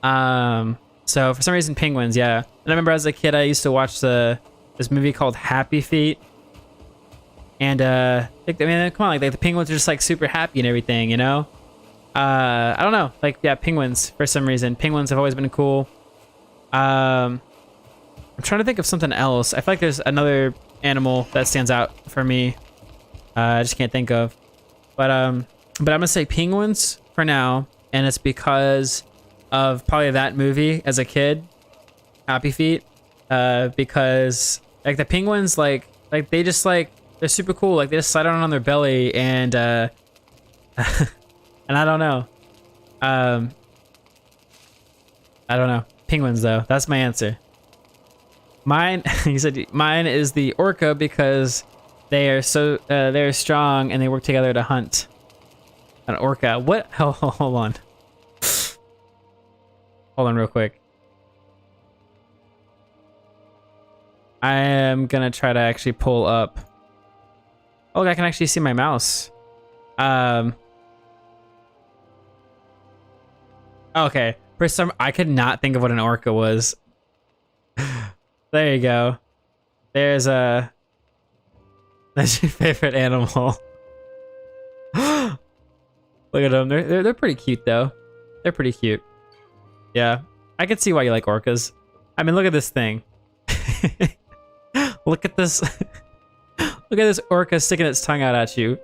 So for some reason, penguins, yeah. And I remember as a kid, I used to watch this movie called Happy Feet. And I mean, come on, like the penguins are just like super happy and everything, you know? I don't know, like yeah, penguins for some reason. Penguins have always been cool. I'm trying to think of something else. I feel like there's another animal that stands out for me. I just can't think of. But I'm gonna say penguins for now, and it's because of probably that movie as a kid, Happy Feet. Because like the penguins, like they just like they're super cool. Like they just slide around on their belly and and I don't know. I don't know. Penguins though. That's my answer. Mine, he said mine is the orca because they are so they're strong and they work together to hunt. An orca. What? Oh, hold on. Hold on real quick. I am gonna try to actually pull up. Oh, I can actually see my mouse. Okay. For some, I could not think of what an orca was. There you go. There's a. That's your favorite animal. Look at them. They're pretty cute though. They're pretty cute. Yeah, I can see why you like orcas. I mean, look at this thing. Look at this. Look at this orca sticking its tongue out at you.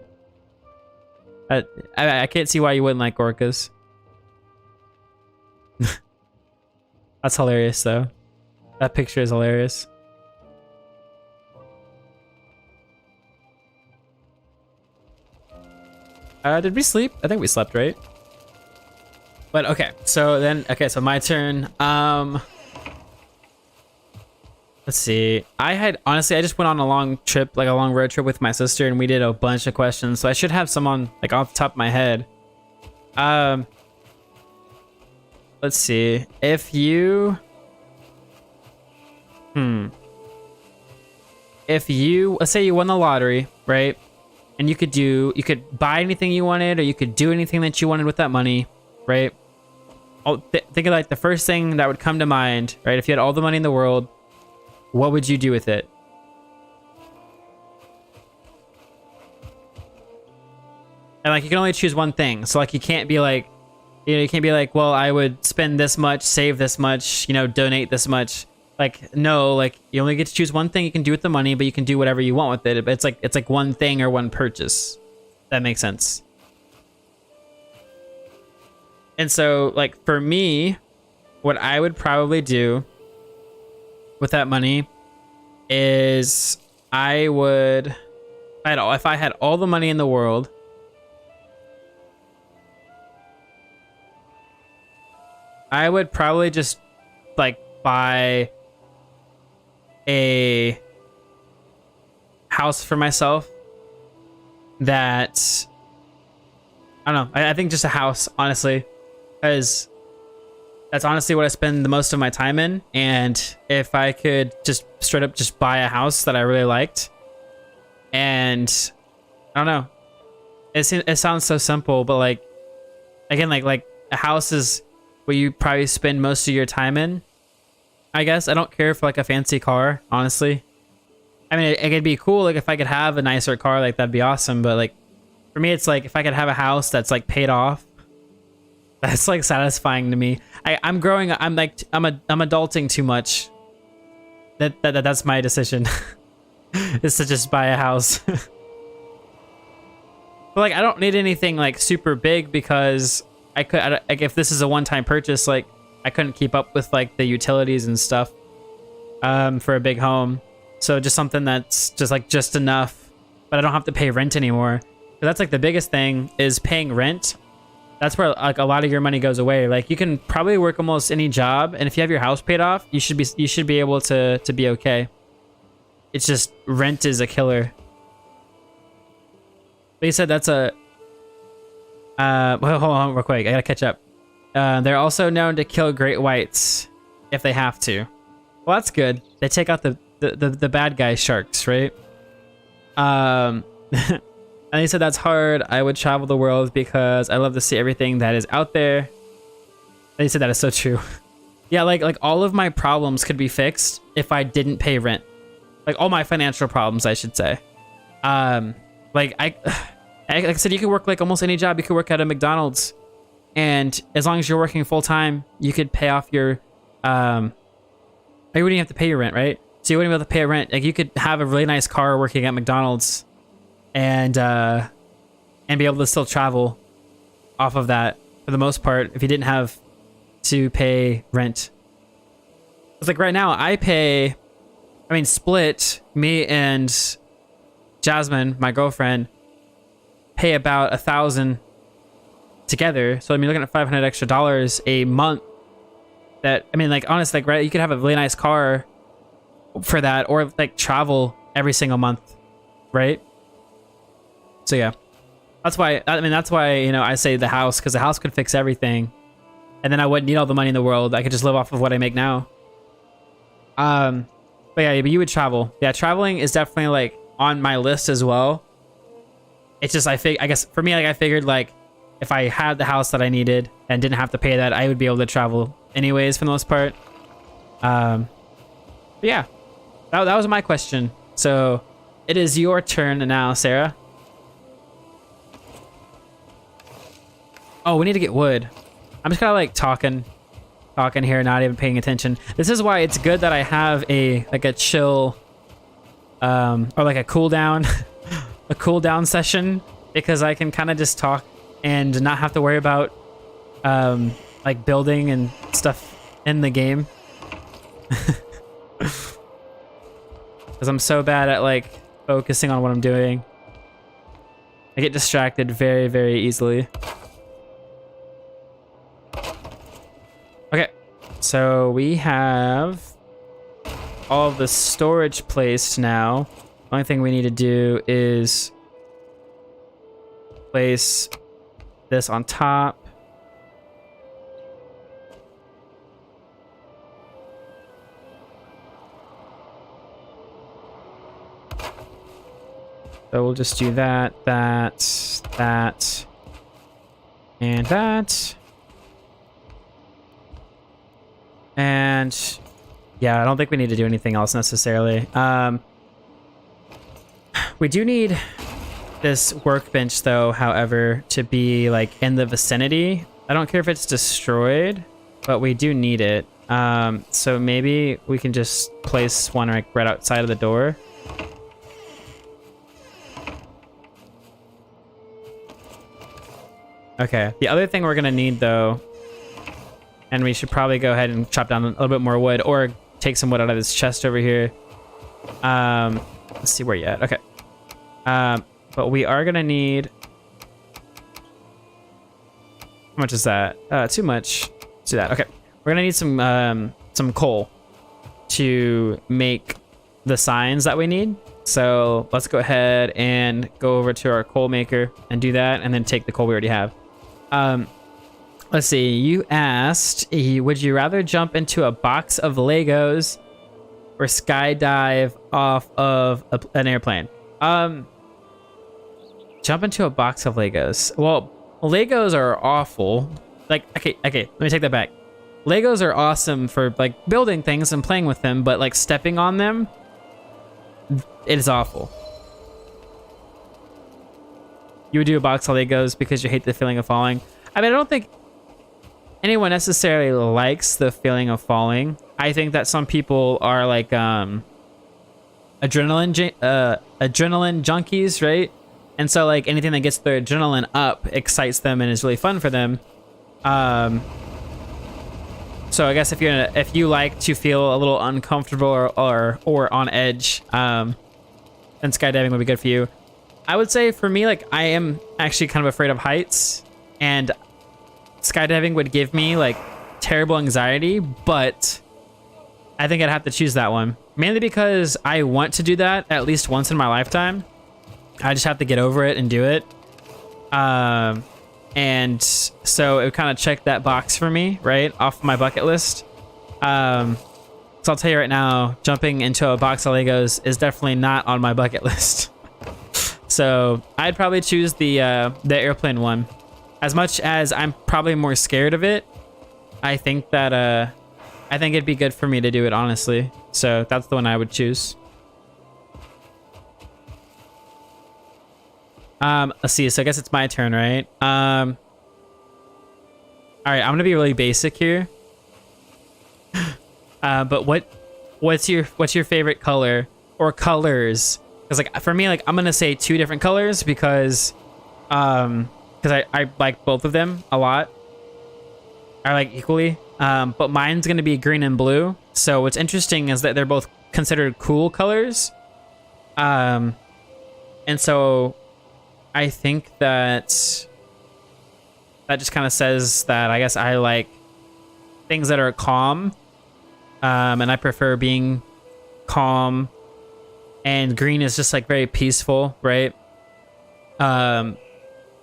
I can't see why you wouldn't like orcas. That's hilarious though. That picture is hilarious. Did we sleep? I think we slept, right? But okay, so my turn. Let's see. I just went on a long trip, like a long road trip with my sister, and we did a bunch of questions. So I should have some on like off the top of my head. Let's see. If you, let's say you won the lottery, right? And you could buy anything you wanted, or you could do anything that you wanted with that money, right? Think of like the first thing that would come to mind, right? If you had all the money in the world, what would you do with it? And like you can only choose one thing, so like you can't be like, you can't be like, well, I would spend this much, save this much, donate this much. Like, no, like you only get to choose one thing you can do with the money, but you can do whatever you want with it. But it's like one thing or one purchase. That makes sense. And so like for me, what I would probably do with that money is if I had all the money in the world, I would probably just like buy a house for myself that I don't know. I think just a house, honestly, because that's honestly what I spend the most of my time in. And if I could just straight up just buy a house that I really liked, and I don't know, it sounds so simple, but like again, like a house is what you probably spend most of your time in. I guess I don't care for like a fancy car, honestly. I mean, it could be cool. Like if I could have a nicer car, like that'd be awesome. But like for me, it's like if I could have a house that's like paid off, that's like satisfying to me. I'm growing. I'm adulting too much. That's my decision. Is to just buy a house. But like I don't need anything like super big because like if this is a one-time purchase, like I couldn't keep up with like the utilities and stuff for a big home. So just something that's just enough, but I don't have to pay rent anymore. But that's like the biggest thing is paying rent. That's where like a lot of your money goes away. Like you can probably work almost any job, and if you have your house paid off, you should be able to be okay. It's just rent is a killer. But you said that's a well, hold on real quick. I gotta catch up. They're also known to kill great whites if they have to. Well, that's good. They take out the bad guy sharks, right? And he said that's hard. I would travel the world because I love to see everything that is out there. And he said that is so true. Yeah, like all of my problems could be fixed if I didn't pay rent. Like all my financial problems, I should say. Like I said, you could work like almost any job. You could work at a McDonald's, and as long as you're working full time, you could pay off your you wouldn't have to pay your rent, right? So you wouldn't be able to pay a rent. Like you could have a really nice car working at McDonald's, and be able to still travel off of that for the most part if you didn't have to pay rent. It's like right now split, me and Jasmine, my girlfriend, pay about $1,000 together. So I mean, looking at $500 extra a month. That I mean, like honestly, like right, you could have a really nice car for that, or like travel every single month, right? So yeah, that's why I say the house, because the house could fix everything, and then I wouldn't need all the money in the world. I could just live off of what I make now. But you would travel. Yeah, traveling is definitely like on my list as well. It's just I guess for me, like I figured like if I had the house that I needed and didn't have to pay that, I would be able to travel anyways for the most part. But yeah, that was my question. So it is your turn now, Sarah. Oh, we need to get wood. I'm just kind of like talking here, not even paying attention. This is why it's good that I have a chill, or like a cooldown, a cooldown session, because I can kind of just talk and not have to worry about like building and stuff in the game. Because I'm so bad at like focusing on what I'm doing. I get distracted very, very easily. Okay, so we have all of the storage placed now. Only thing we need to do is place this on top. So we'll just do that, and that. And yeah, I don't think we need to do anything else necessarily. We do need this workbench though, however, to be like in the vicinity. I don't care if it's destroyed, but we do need it. So maybe we can just place one like right outside of the door. Okay, the other thing we're gonna need though, and we should probably go ahead and chop down a little bit more wood, or take some wood out of this chest over here. Let's see where you at. Okay. But we are gonna need, how much is that? Too much. Let's do that. Okay. We're gonna need some coal to make the signs that we need. So let's go ahead and go over to our coal maker and do that, and then take the coal we already have. Let's see. You asked, would you rather jump into a box of Legos or skydive off of an airplane? Jump into a box of Legos. Well, Legos are awful. Like, okay, let me take that back. Legos are awesome for like building things and playing with them, but like stepping on them it is awful. You would do a box of Legos because you hate the feeling of falling. I mean, I don't think anyone necessarily likes the feeling of falling. I think that some people are like adrenaline junkies, right? And so like anything that gets their adrenaline up excites them and is really fun for them. So I guess if you like to feel a little uncomfortable or on edge, then skydiving would be good for you. I would say for me, like, I am actually kind of afraid of heights, and skydiving would give me like terrible anxiety, but I think I'd have to choose that one. Mainly because I want to do that at least once in my lifetime. I just have to get over it and do it. And so it would kind of check that box for me, right? Off my bucket list. So I'll tell you right now, jumping into a box of Legos is definitely not on my bucket list. So I'd probably choose the airplane one. As much as I'm probably more scared of it, I think that I think it'd be good for me to do it, honestly. So that's the one I would choose. Let's see. So I guess it's my turn, right? All right, I'm gonna be really basic here. But what's your favorite color or colors? Because like for me, like I'm gonna say 2 different colors because I like both of them a lot. I like equally. But mine's gonna be green and blue. So what's interesting is that they're both considered cool colors. And so I think that just kind of says that I guess I like things that are calm. And I prefer being calm. And green is just like very peaceful, right?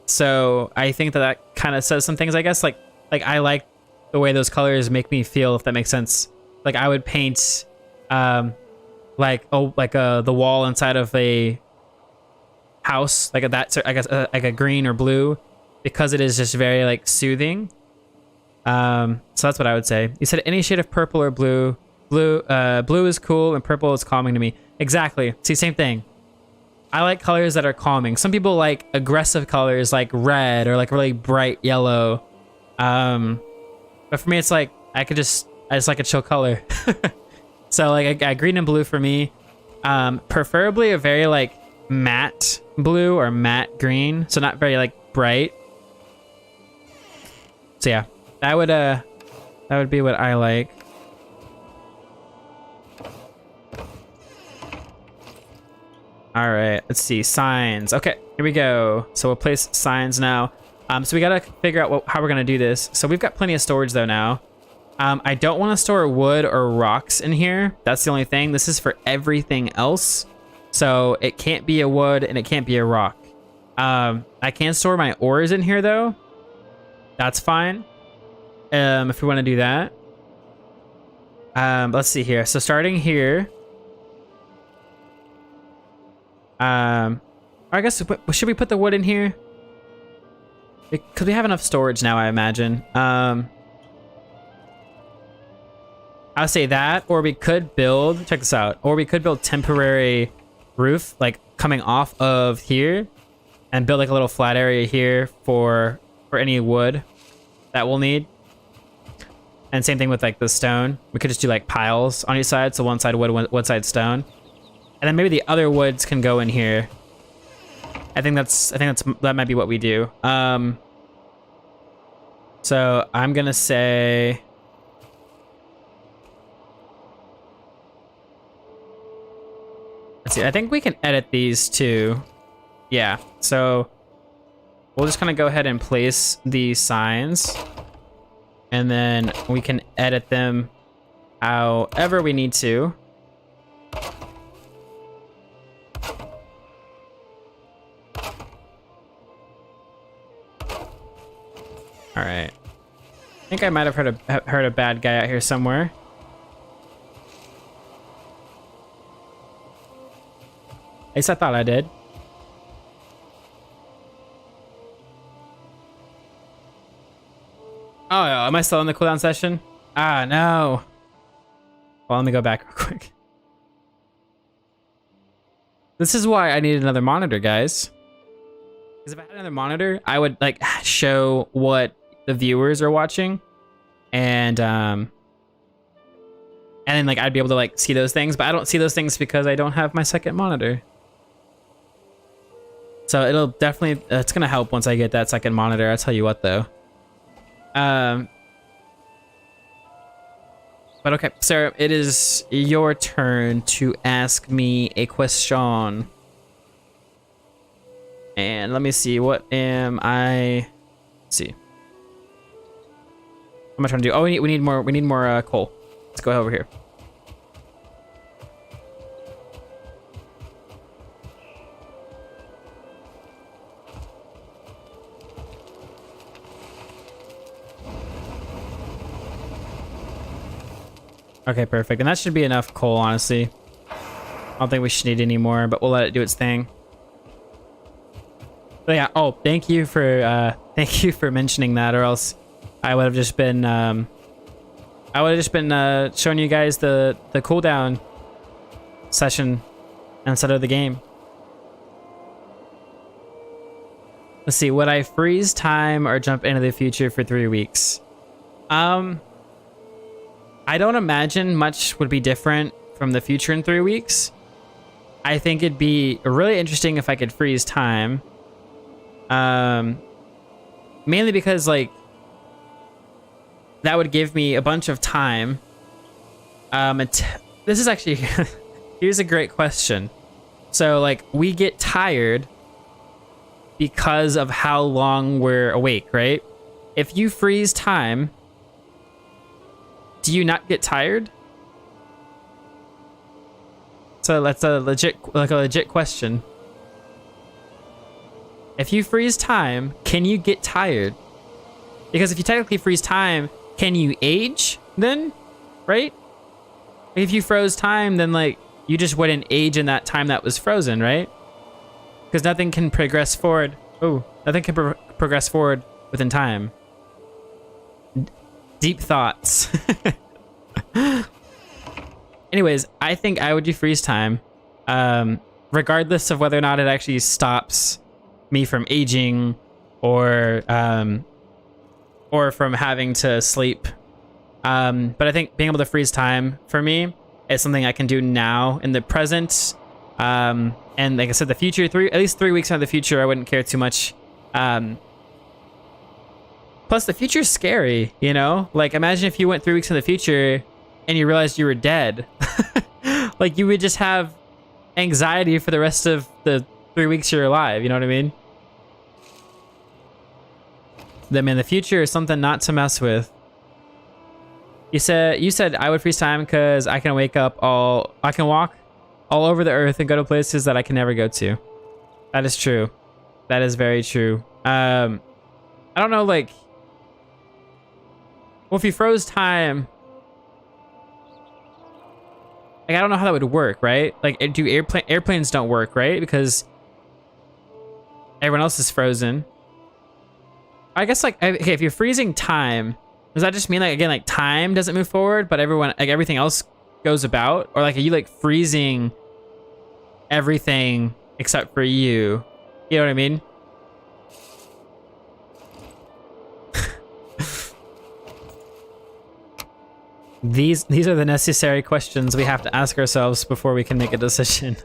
So I think that kind of says some things, I guess. Like I like the way those colors make me feel, if that makes sense. Like I would paint the wall inside of a house like that, I guess, like a green or blue, because it is just very like soothing. So that's what I would say. You said any shade of purple or blue. Blue is cool and purple is calming to me. Exactly. See, same thing. I like colors that are calming. Some people like aggressive colors like red or like really bright yellow. But for me, it's like I just like a chill color. So like green and blue for me. Preferably a very like matte blue or matte green. So not very like bright. So yeah, that would be what I like. All right, let's see, signs. Okay, here we go. So we'll place signs now. So we gotta figure out how we're gonna do this. So we've got plenty of storage though now. I don't want to store wood or rocks in here. That's the only thing. This is for everything else. So it can't be a wood and it can't be a rock. I can store my ores in here though. That's fine. If we want to do that. Let's see here. So starting here. I guess, should we put the wood in here? Because we have enough storage now, I imagine. I'll say that, or we could build, check this out, or we could build temporary roof, like coming off of here, and build like a little flat area here for any wood that we'll need. And same thing with like the stone. We could just do like piles on each side, so one side wood, one side stone. And then maybe the other woods can go in here. I think that might be what we do. So I'm gonna say, let's see, I think we can edit these too. Yeah, so we'll just kind of go ahead and place these signs, and then we can edit them however we need to. All right. I think I might have heard a bad guy out here somewhere. At least I thought I did. Oh, am I still in the cooldown session? Ah, no. Well, let me go back real quick. This is why I need another monitor, guys. Because if I had another monitor, I would like show what the viewers are watching, and then like I'd be able to like see those things, but I don't see those things because I don't have my second monitor. So it'll definitely, it's gonna help once I get that second monitor. I'll tell you what though. But okay, Sarah, it is your turn to ask me a question. And let me see, what am I, let's see. What am I trying to do? Oh, we need more coal. Let's go over here. Okay, perfect. And that should be enough coal, honestly. I don't think we should need any more, but we'll let it do its thing. But yeah, oh, thank you for mentioning that, or else I would have just been showing you guys the cooldown session instead of the game. Let's see, would I freeze time or jump into the future for 3 weeks? I don't imagine much would be different from the future in 3 weeks. I think it'd be really interesting if I could freeze time. Mainly because like that would give me a bunch of time. This is actually here's a great question. So like we get tired because of how long we're awake, right? If you freeze time, do you not get tired? So that's a legit question. If you freeze time, can you get tired? Because if you technically freeze time, can you age then? Right? If you froze time, then like you just wouldn't age in that time that was frozen, right? Because nothing can progress forward. Oh, nothing can progress forward within time. Deep thoughts. Anyways, I think I would do freeze time, regardless of whether or not it actually stops me from aging or from having to sleep. But I think being able to freeze time for me is something I can do now in the present. And like I said, the future, at least 3 weeks into the future, I wouldn't care too much. Plus, the future's scary, you know? Like, imagine if you went 3 weeks in the future and you realized you were dead. Like, you would just have anxiety for the rest of the 3 weeks you're alive, you know what I mean? Then, man, the future is something not to mess with. You said I would freeze time because I can I can walk all over the earth and go to places that I can never go to. That is true. That is very true. I don't know, like, well, if you froze time, like, I don't know how that would work, right? Like, airplanes don't work, right? Because everyone else is frozen. I guess, like, okay, if you're freezing time, does that just mean, like, again, like, time doesn't move forward, but everything else goes about? Or, like, are you, like, freezing everything except for you? You know what I mean? These are the necessary questions we have to ask ourselves before we can make a decision.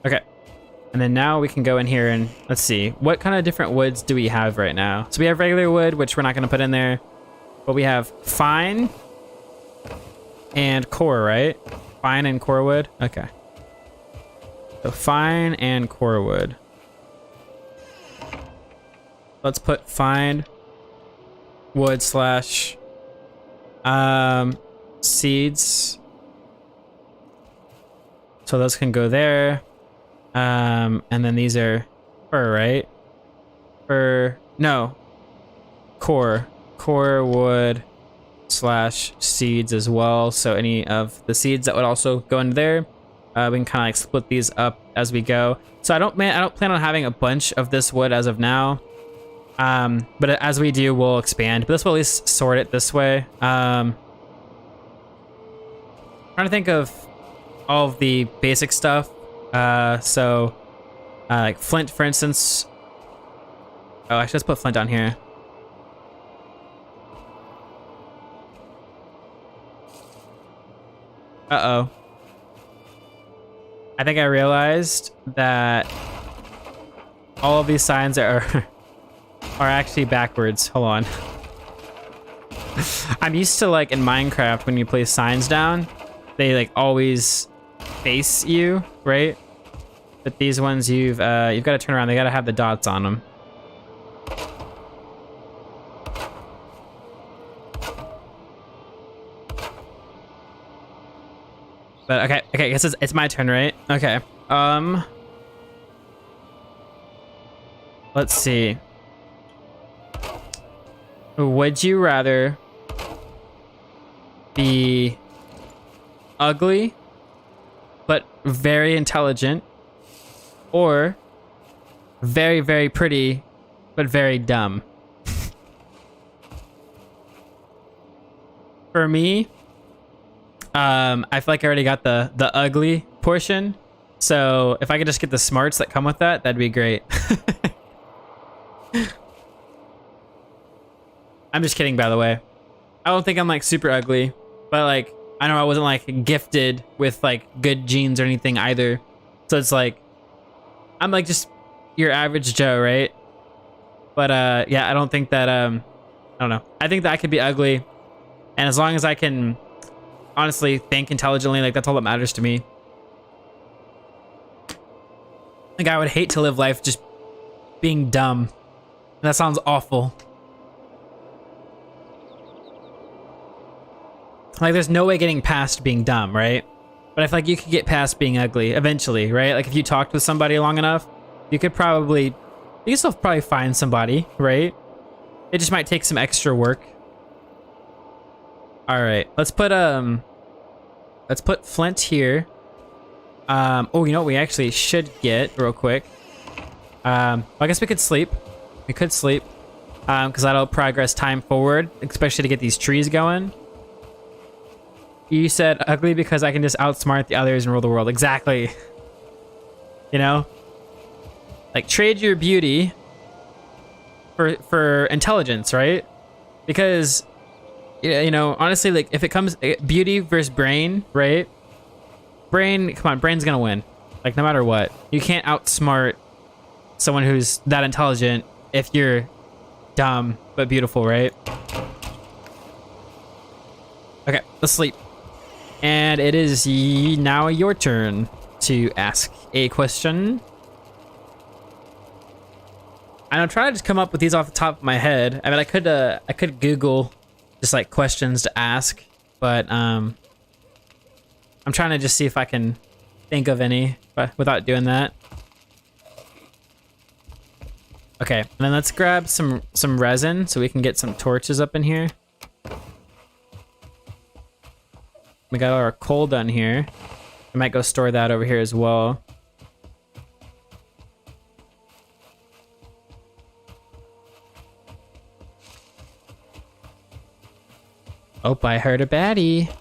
Okay. And then now we can go in here and let's see. What kind of different woods do we have right now? So we have regular wood, which we're not going to put in there. But we have fine and core, right? Fine and core wood? Okay. So fine and core wood. Let's put fine wood / seeds. So those can go there. And then these are fir, right? No. Core wood / seeds as well. So any of the seeds that would also go into there. We can kind of like split these up as we go. So I don't plan on having a bunch of this wood as of now. But as we do, we'll expand. But this will at least sort it this way. Trying to think of all of the basic stuff. Like flint, for instance. Oh, actually, let's put flint down here. Uh-oh. I think I realized that all of these signs are are actually backwards. Hold on. I'm used to, like, in Minecraft, when you place signs down, they, like, always face you, right? But these ones, you've got to turn around. They got to have the dots on them. But okay, I guess it's my turn, right? Okay. Let's see. Would you rather be ugly but very intelligent, or very, very pretty but very dumb? For me, I feel like I already got the ugly portion, so if I could just get the smarts that come with that, that'd be great. I'm just kidding, by the way. I don't think I'm, like, super ugly, but, like, I know I wasn't, like, gifted with, like, good genes or anything either. So it's like, I'm, like, just your average Joe, right? But yeah, I don't think that I don't know. I think that I could be ugly, and as long as I can honestly think intelligently, like, that's all that matters to me. Like, I would hate to live life just being dumb. That sounds awful. Like, there's no way getting past being dumb, right? But I feel like you could get past being ugly eventually, right? Like, if you talked with somebody long enough, you could still probably find somebody, right? It just might take some extra work. All right, let's put flint here. Oh, you know what we actually should get real quick? I guess we could sleep. We could sleep, because that'll progress time forward, especially to get these trees going. You said ugly because I can just outsmart the others and rule the world. Exactly. You know? Like, trade your beauty for intelligence, right? Because, you know, honestly, like, if it comes beauty versus brain, right? Come on, brain's gonna win. Like, no matter what. You can't outsmart someone who's that intelligent if you're dumb but beautiful, right? Okay, let's sleep. And it is now your turn to ask a question. And I'm trying to just come up with these off the top of my head. I mean, I could Google just, like, questions to ask, but I'm trying to just see if I can think of any, but without doing that. Okay, and then let's grab some resin so we can get some torches up in here. We got our coal done here. I might go store that over here as well. Oh, I heard a baddie.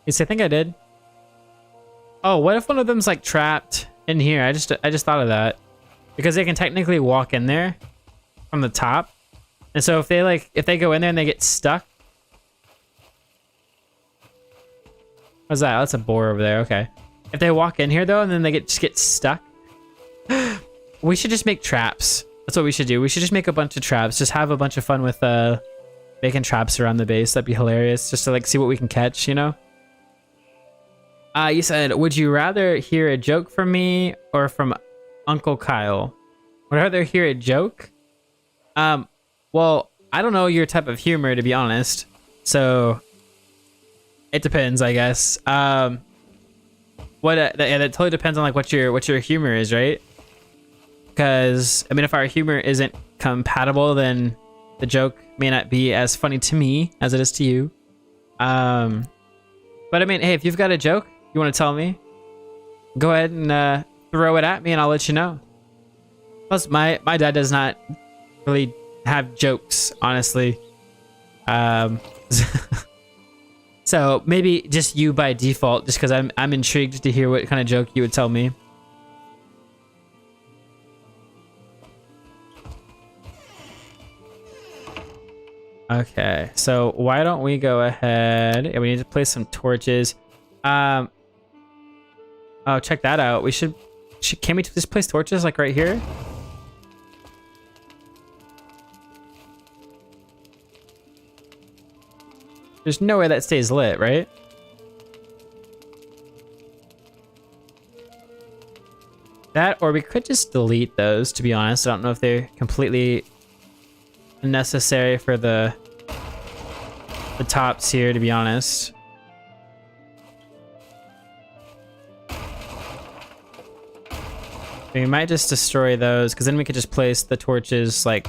Yes, I think I did. Oh, what if one of them's, like, trapped in here? I just thought of that. Because they can technically walk in there from the top. And so if they go in there and they get stuck. What's that? That's a boar over there. Okay. If they walk in here though, and then they just get stuck, we should just make traps. That's what we should do. We should just make a bunch of traps. Just have a bunch of fun with making traps around the base. That'd be hilarious. Just to, like, see what we can catch, you know? You said, would you rather hear a joke from me or from Uncle Kyle? Would I rather hear a joke? Well, I don't know your type of humor, to be honest. So it depends, I guess. That totally depends on, like, what your humor is, right? Because, I mean, if our humor isn't compatible, then the joke may not be as funny to me as it is to you. But I mean, hey, if you've got a joke you want to tell me, go ahead and throw it at me and I'll let you know. Plus, my dad does not really have jokes, honestly. So maybe just you by default, just because I'm intrigued to hear what kind of joke you would tell me. Okay, so why don't we go ahead? Yeah, we need to place some torches. Oh, check that out. We should can we just place torches like right here? There's no way that stays lit, right? That, or we could just delete those, to be honest. I don't know if they're completely necessary for the tops here, to be honest. We might just destroy those, because then we could just place the torches like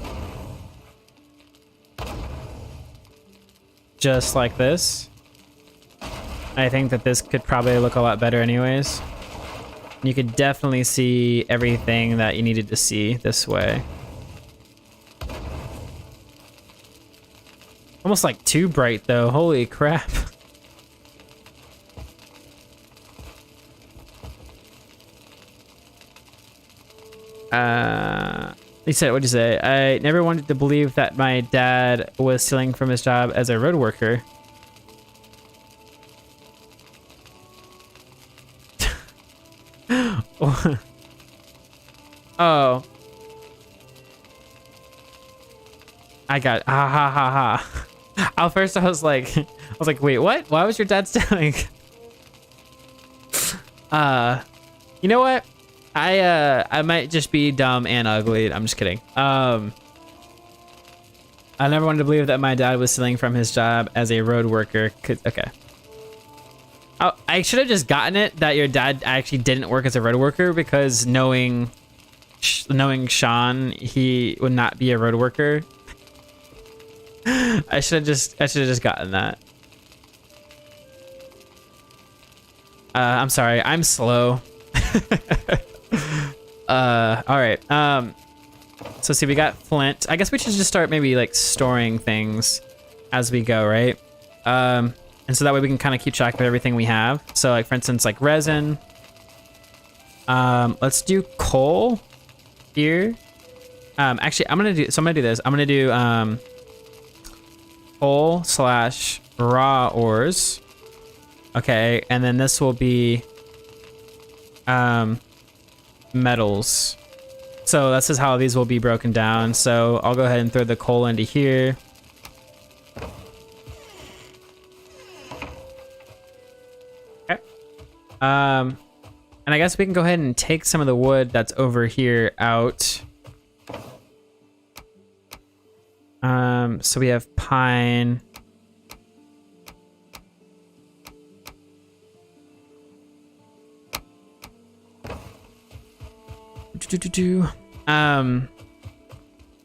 just like this. I think that this could probably look a lot better anyways. You could definitely see everything that you needed to see this way. Almost like too bright though, holy crap. He said, what'd you say? I never wanted to believe that my dad was stealing from his job as a road worker. Oh. I got ha ha ha ha. At first I was like, wait, what? Why was your dad stealing? You know what? I might just be dumb and ugly. I'm just kidding. I never wanted to believe that my dad was stealing from his job as a road worker. Okay. Oh, I should have just gotten it that your dad actually didn't work as a road worker, because knowing Sean, he would not be a road worker. I should have just gotten that. I'm sorry. I'm slow. All right. So see, we got flint. I guess we should just start maybe like storing things as we go, right? And so that way we can kind of keep track of everything we have. So like, for instance, like resin. Let's do coal here. Actually, I'm gonna do this. I'm gonna do coal / raw ores. Okay, and then this will be metals. So this is how these will be broken down. So I'll go ahead and throw the coal into here. Okay. And I guess we can go ahead and take some of the wood that's over here out. So we have pine.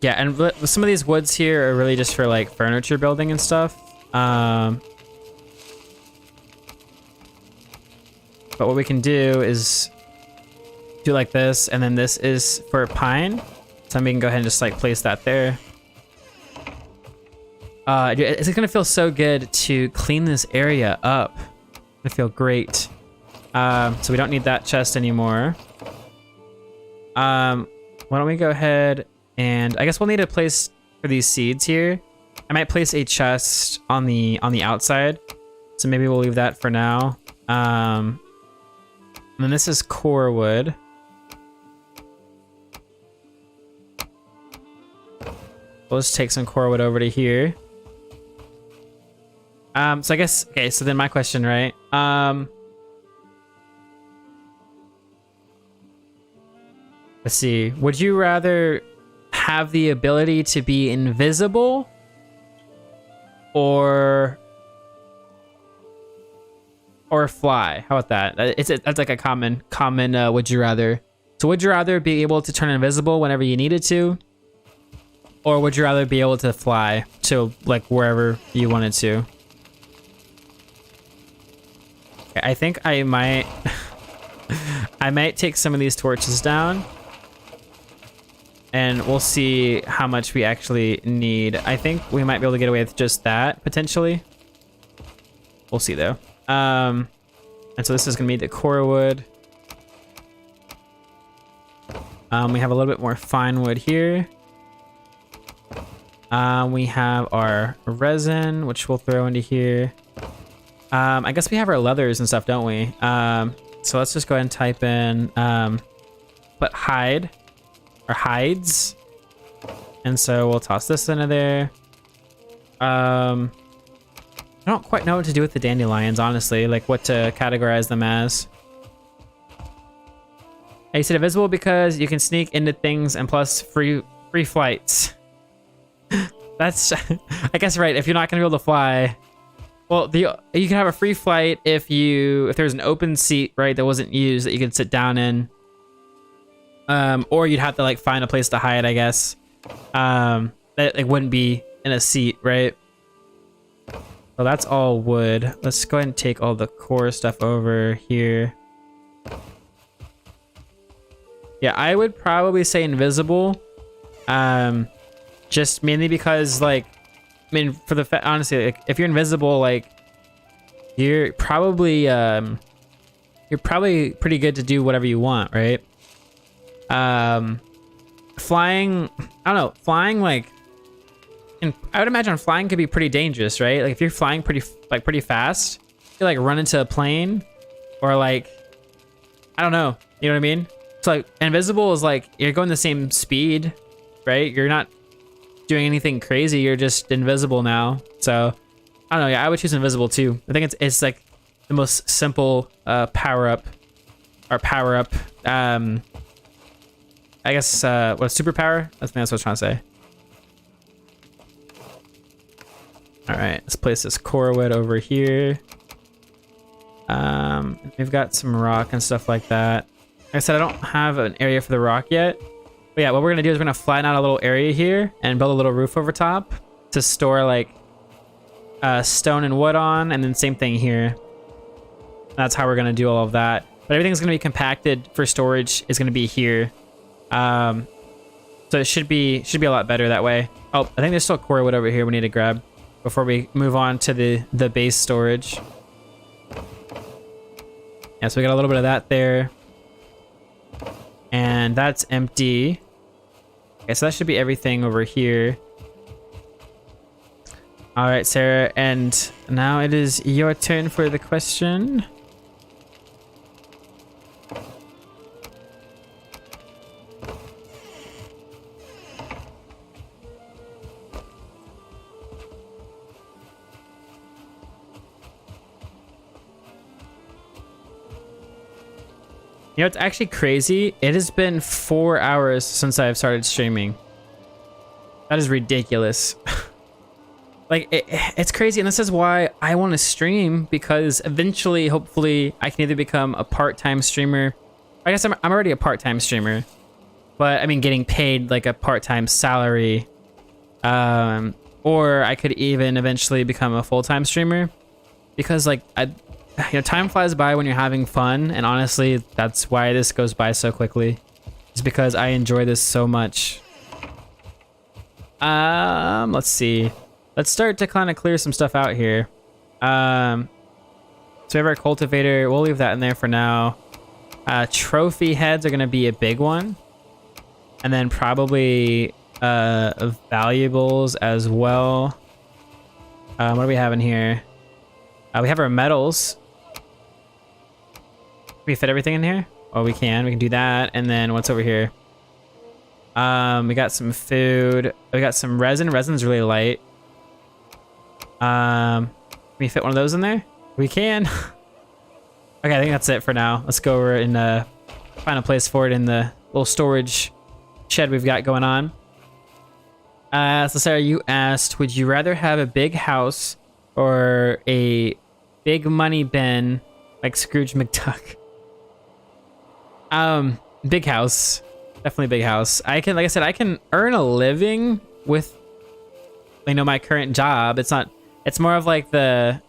Yeah, and some of these woods here are really just for like furniture building and stuff. But what we can do is do like this, and then this is for pine. So we can go ahead and just like place that there. Dude, it's gonna feel so good to clean this area up. It's gonna feel great. So we don't need that chest anymore. Why don't we go ahead and I guess we'll need a place for these seeds here. I might place a chest on the outside. So maybe we'll leave that for now. And then this is core wood. We'll just take some core wood over to here. So I guess, okay, so then my question, right? Let's see. Would you rather have the ability to be invisible or fly? How about that? That's like a common would you rather. So would you rather be able to turn invisible whenever you needed to, or would you rather be able to fly to like wherever you wanted to? Okay, I think I might I might take some of these torches down. and we'll see how much we actually need. I think we might be able to get away with just that potentially. We'll see though. And so this is gonna be the core wood. We have a little bit more fine wood here. We have our resin, which we'll throw into here. I guess we have our leathers and stuff, don't we? So let's just go ahead and type in, put hide, or hides. And so we'll toss this into there. I don't quite know what to do with the dandelions, honestly, like what to categorize them as. I said invisible because you can sneak into things and plus free flights. That's, I guess, right. If you're not gonna be able to fly, well, you can have a free flight if there's an open seat, right, that wasn't used that you could sit down in. Or you'd have to like find a place to hide, I guess. That it wouldn't be in a seat, right? So that's all wood. Let's go ahead and take all the core stuff over here. Yeah, I would probably say invisible. Just mainly because, like, I mean, honestly, like, if you're invisible, like, you're probably pretty good to do whatever you want, right? Flying, I don't know, flying, like, I would imagine flying could be pretty dangerous, right? Like, if you're flying pretty fast, you like run into a plane, or like, I don't know, you know what I mean? So like, invisible is like, you're going the same speed, right? You're not doing anything crazy, you're just invisible now. So, I don't know, yeah, I would choose invisible too. I think it's like the most simple power-up, I guess, what, superpower? I think that's what I was trying to say. All right, let's place this core wood over here. We've got some rock and stuff like that. Like I said, I don't have an area for the rock yet. But yeah, what we're gonna do is we're gonna flatten out a little area here and build a little roof over top to store like stone and wood on, and then same thing here. That's how we're gonna do all of that. But everything's gonna be compacted for storage is gonna be here. So it should be a lot better that way. Oh, I think there's still core wood over here we need to grab before we move on to the base storage. Yeah, so we got a little bit of that there. And that's empty. Okay, so that should be everything over here. All right, Sarah, and now it is your turn for the question. You know, it's actually crazy. It has been 4 hours since I've started streaming. That is ridiculous. Like, it's crazy, and this is why I want to stream, because eventually, hopefully, I can either become a part-time streamer. I guess I'm already a part-time streamer, but I mean, getting paid like a part-time salary. Or I could even eventually become a full-time streamer, because like, you know, time flies by when you're having fun, and honestly, that's why this goes by so quickly. It's because I enjoy this so much. Let's see. Let's start to kind of clear some stuff out here. So we have our cultivator. We'll leave that in there for now. Trophy heads are going to be a big one. And then probably valuables as well. What do we have in here? We have our metals. Can we fit everything in here? Oh, we can do that. And then what's over here? We got some food. We got some resin. Resin's really light. Can we fit one of those in there? We can. Okay, I think that's it for now. Let's go over and find a place for it in the little storage shed we've got going on. So Sarah, you asked, would you rather have a big house or a big money bin like Scrooge McDuck? Big house. Definitely big house. Like I said, I can earn a living with, you know, my current job. It's more of like the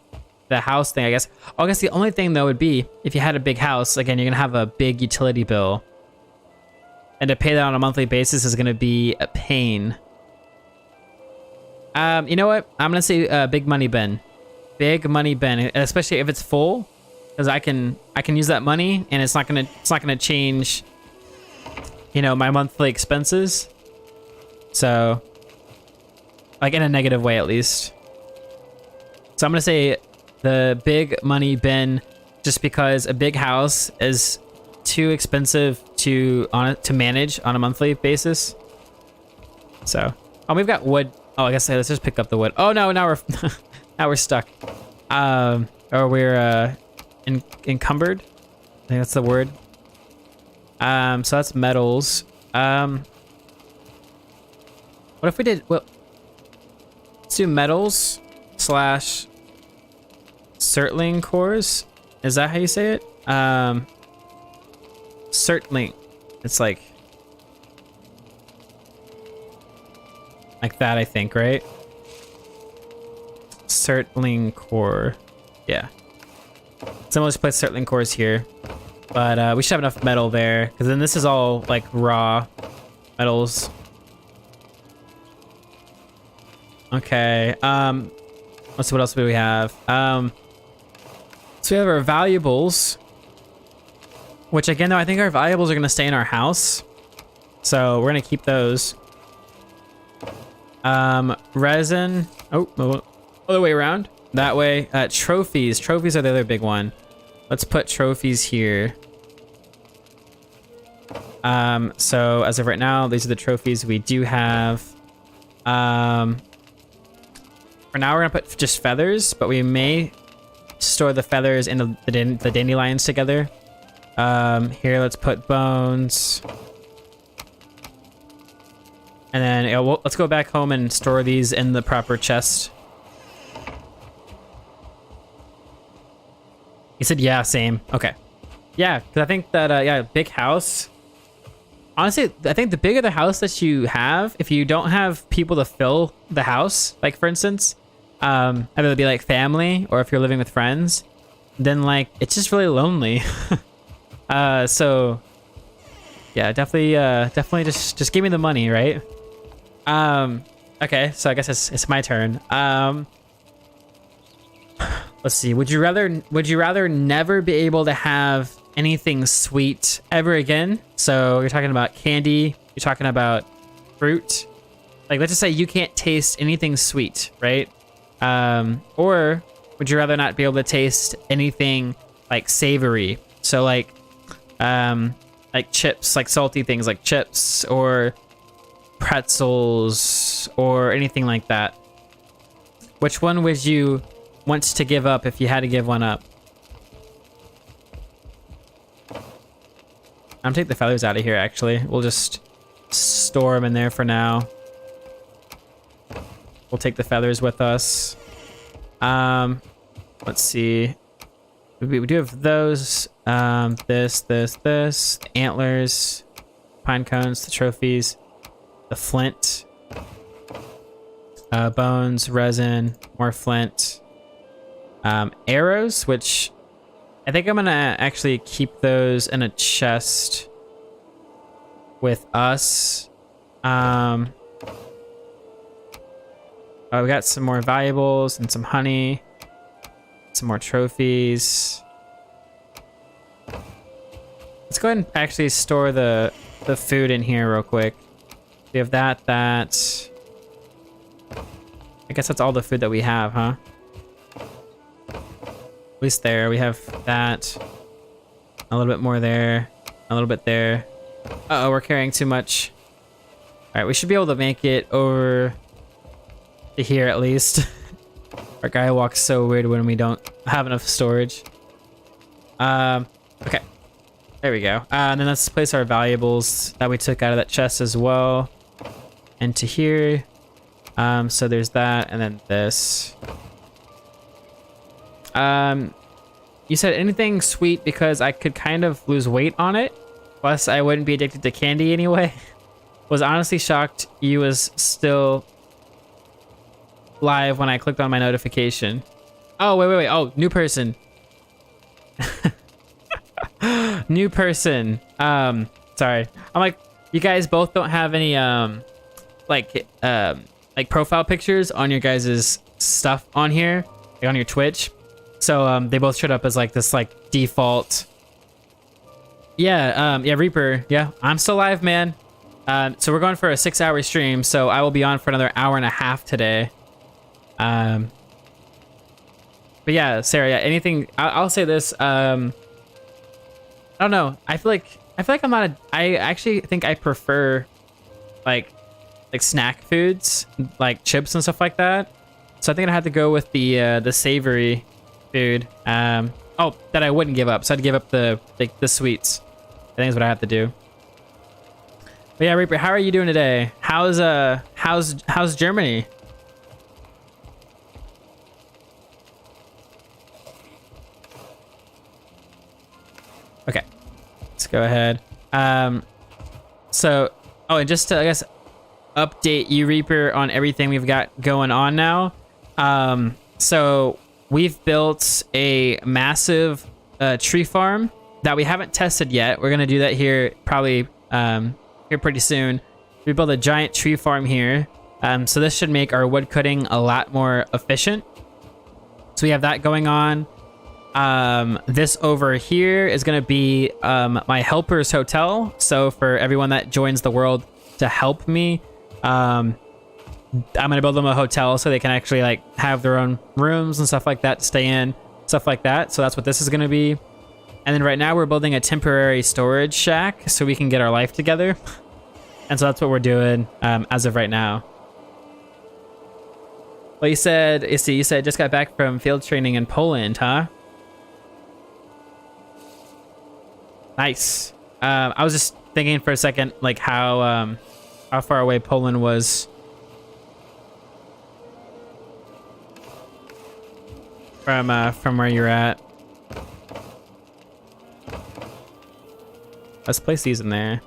house thing, I guess. I guess the only thing though would be if you had a big house, again, you're gonna have a big utility bill. and to pay that on a monthly basis is going to be a pain. You know what? I'm going to say Big Money Ben. Big Money Ben, especially if it's full, because I can use that money and it's not going to change, you know, my monthly expenses. So like in a negative way at least. So I'm going to say the Big Money Ben, just because a big house is too expensive to manage on a monthly basis. So, oh, we've got wood. Oh, I guess let's just pick up the wood. Oh no, now we're now we're stuck. Or we're encumbered. I think that's the word. So that's metals. What if we did? Well, let's do metals / Certling cores. Is that how you say it? Certling. It's like that, I think, right? Certling core. Yeah. Someone's put Certling cores here, but we should have enough metal there, because then this is all like raw metals. Okay. Let's see, what else do we have? So we have our valuables, which again, though, I think our valuables are going to stay in our house. So we're going to keep those. Resin. Oh, other way around. That way. Trophies. Trophies are the other big one. Let's put trophies here. So as of right now, these are the trophies we do have. For now, we're going to put just feathers, but we may store the feathers in the dandelions together. Here, let's put bones. And then let's go back home and store these in the proper chest. He said, yeah, same. Okay. Yeah, because I think that, yeah, big house. Honestly, I think the bigger the house that you have, if you don't have people to fill the house, like for instance, either it'll be like family or if you're living with friends, then like it's just really lonely. So yeah, definitely just give me the money, right? Okay, so I guess it's my turn. Let's see. Would you rather never be able to have anything sweet ever again? So you're talking about candy, you're talking about fruit. Like, let's just say you can't taste anything sweet, right? Or would you rather not be able to taste anything like savory? So like chips, like salty things like chips or pretzels or anything like that. Which one would you want to give up if you had to give one up? I'm gonna take the feathers out of here, actually. We'll just store them in there for now. We'll take the feathers with us. Let's see. We do have those. This, antlers, pine cones, the trophies, the flint, bones, resin, more flint, arrows, which I think I'm gonna actually keep those in a chest with us. Oh, we got some more valuables and some honey, some more trophies. Let's go ahead and actually store the food in here real quick. We have that. I guess that's all the food that we have, huh? At least there. We have that. A little bit more there. A little bit there. Uh-oh, we're carrying too much. Alright, we should be able to make it over to here at least. Our guy walks so weird when we don't have enough storage. Okay. There we go. And then let's place our valuables that we took out of that chest as well into here. So there's that, and then this. You said anything sweet because I could kind of lose weight on it. Plus, I wouldn't be addicted to candy anyway. Was honestly shocked you was still live when I clicked on my notification. Oh, wait. Oh, new person. New person. Sorry. I'm like, you guys both don't have any like profile pictures on your guys' stuff on here, like on your Twitch. So they both showed up as like this like default. Yeah, yeah, Reaper. Yeah, I'm still live, man. So we're going for a 6-hour stream, so I will be on for another hour and a half today. But yeah, Sarah, yeah, anything, I'll say this, I don't know. I feel like I'm not I actually think I prefer like snack foods, like chips and stuff like that. So I think I'd have to go with the savory food. Oh, that I wouldn't give up. So I'd give up the sweets. I think is what I have to do. But yeah, Reaper, how are you doing today? How's Germany? Okay, let's go ahead. So, oh, and just to, I guess, update you, Reaper, on everything we've got going on now. So we've built a massive tree farm that we haven't tested yet. We're gonna do that here probably here pretty soon. We built a giant tree farm here. So this should make our wood cutting a lot more efficient. So we have that going on. This over here is going to be my helper's hotel. So for everyone that joins the world to help me, I'm going to build them a hotel so they can actually like have their own rooms and stuff like that to stay in, stuff like that. So that's what this is going to be. And then right now we're building a temporary storage shack so we can get our life together. And so that's what we're doing as of right now. Well, you said just got back from field training in Poland, huh? Nice. I was just thinking for a second, like how far away Poland was from where you're at. Let's place these in there.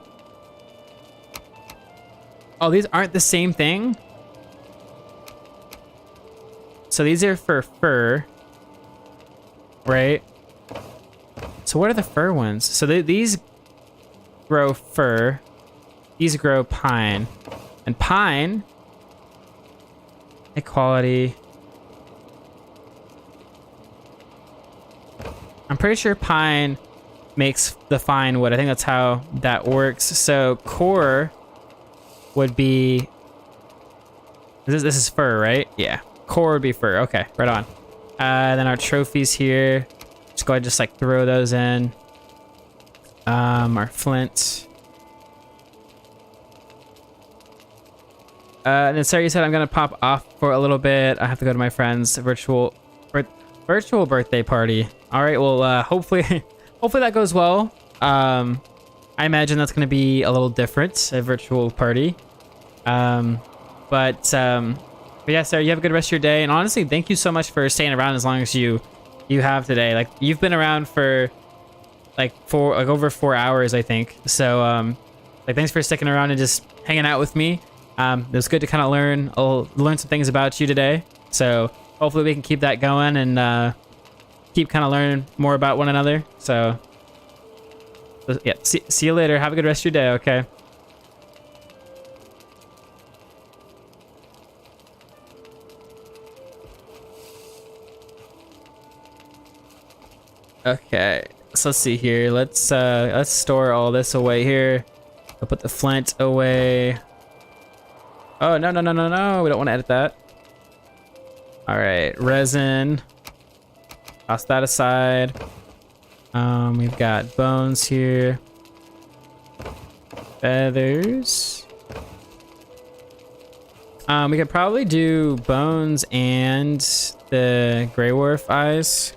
Oh, these aren't the same thing? So these are for fur, right? So what are the fur ones? So these grow fur, these grow pine, and pine equality. I'm pretty sure pine makes the fine wood. I think that's how that works. So core would be this is fur, right? Yeah, core would be fur. Okay, right on. Then our trophies here. Just go ahead and just like throw those in. Our flint. And then Sarah, you said I'm gonna pop off for a little bit. I have to go to my friend's virtual birthday party. All right, well, hopefully that goes well. I imagine that's gonna be a little different, a virtual party. But yeah, Sarah, you have a good rest of your day. And honestly, thank you so much for staying around as long as you have today. Like you've been around for like over 4 hours, I think. So like thanks for sticking around and just hanging out with me. It was good to kind of learn some things about you today. So hopefully we can keep that going and keep kind of learning more about one another. So yeah, see you later. Have a good rest of your day. Okay. Okay, so let's see here. Let's store all this away here. I'll put the flint away. Oh, no. We don't want to edit that. All right, resin. Toss that aside. We've got bones here. Feathers. We could probably do bones and the gray dwarf eyes.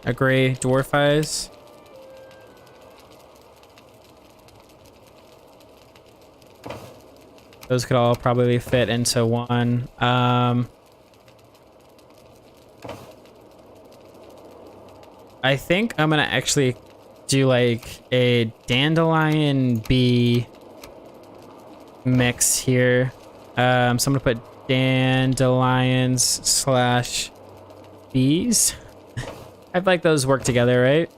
Those could all probably fit into one. I think I'm gonna actually do like a dandelion bee mix here. So I'm gonna put dandelions / bees. I like those work together, right?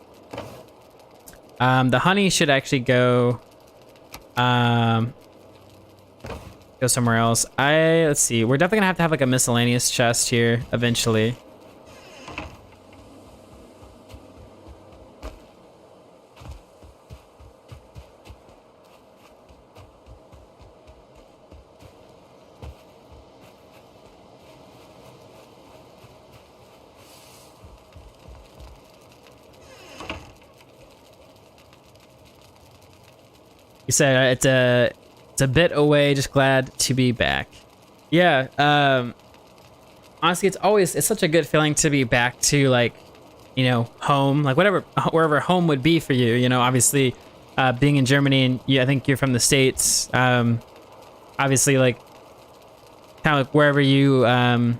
The honey should actually go go somewhere else. Let's see. We're definitely gonna have like a miscellaneous chest here eventually. You said it's a bit away. Just glad to be back. Yeah. Honestly, it's such a good feeling to be back to, like, you know, home, like wherever home would be for you. You know, obviously, being in Germany, and I think you're from the States. Obviously, like, kind of like wherever you, I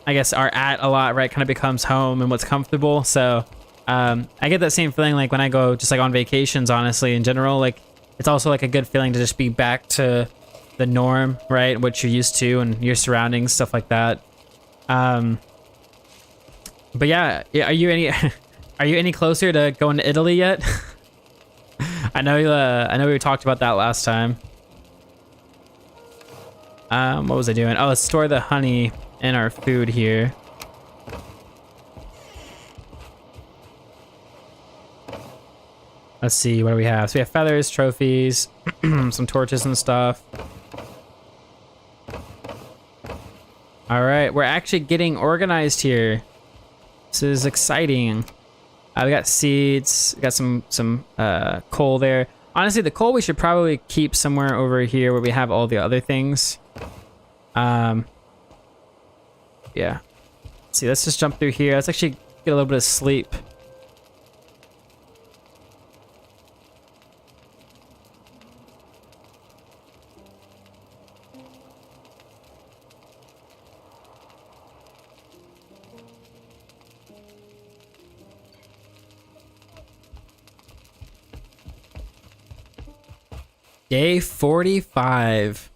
guess, are at a lot, right? Kind of becomes home and what's comfortable. So. I get that same feeling like when I go just like on vacations, honestly, in general. Like, it's also like a good feeling to just be back to the norm, right? What you're used to and your surroundings, stuff like that. But yeah, are you any closer to going to Italy yet? I know we talked about that last time. What was I doing? Oh, let's store the honey in our food here. Let's see, what do we have? So we have feathers, trophies, some torches and stuff. All right, we're actually getting organized here. This is exciting. We got seeds, we got some coal there. Honestly, the coal we should probably keep somewhere over here where we have all the other things. Yeah. Let's see, let's just jump through here. Let's actually get a little bit of sleep. Day 45.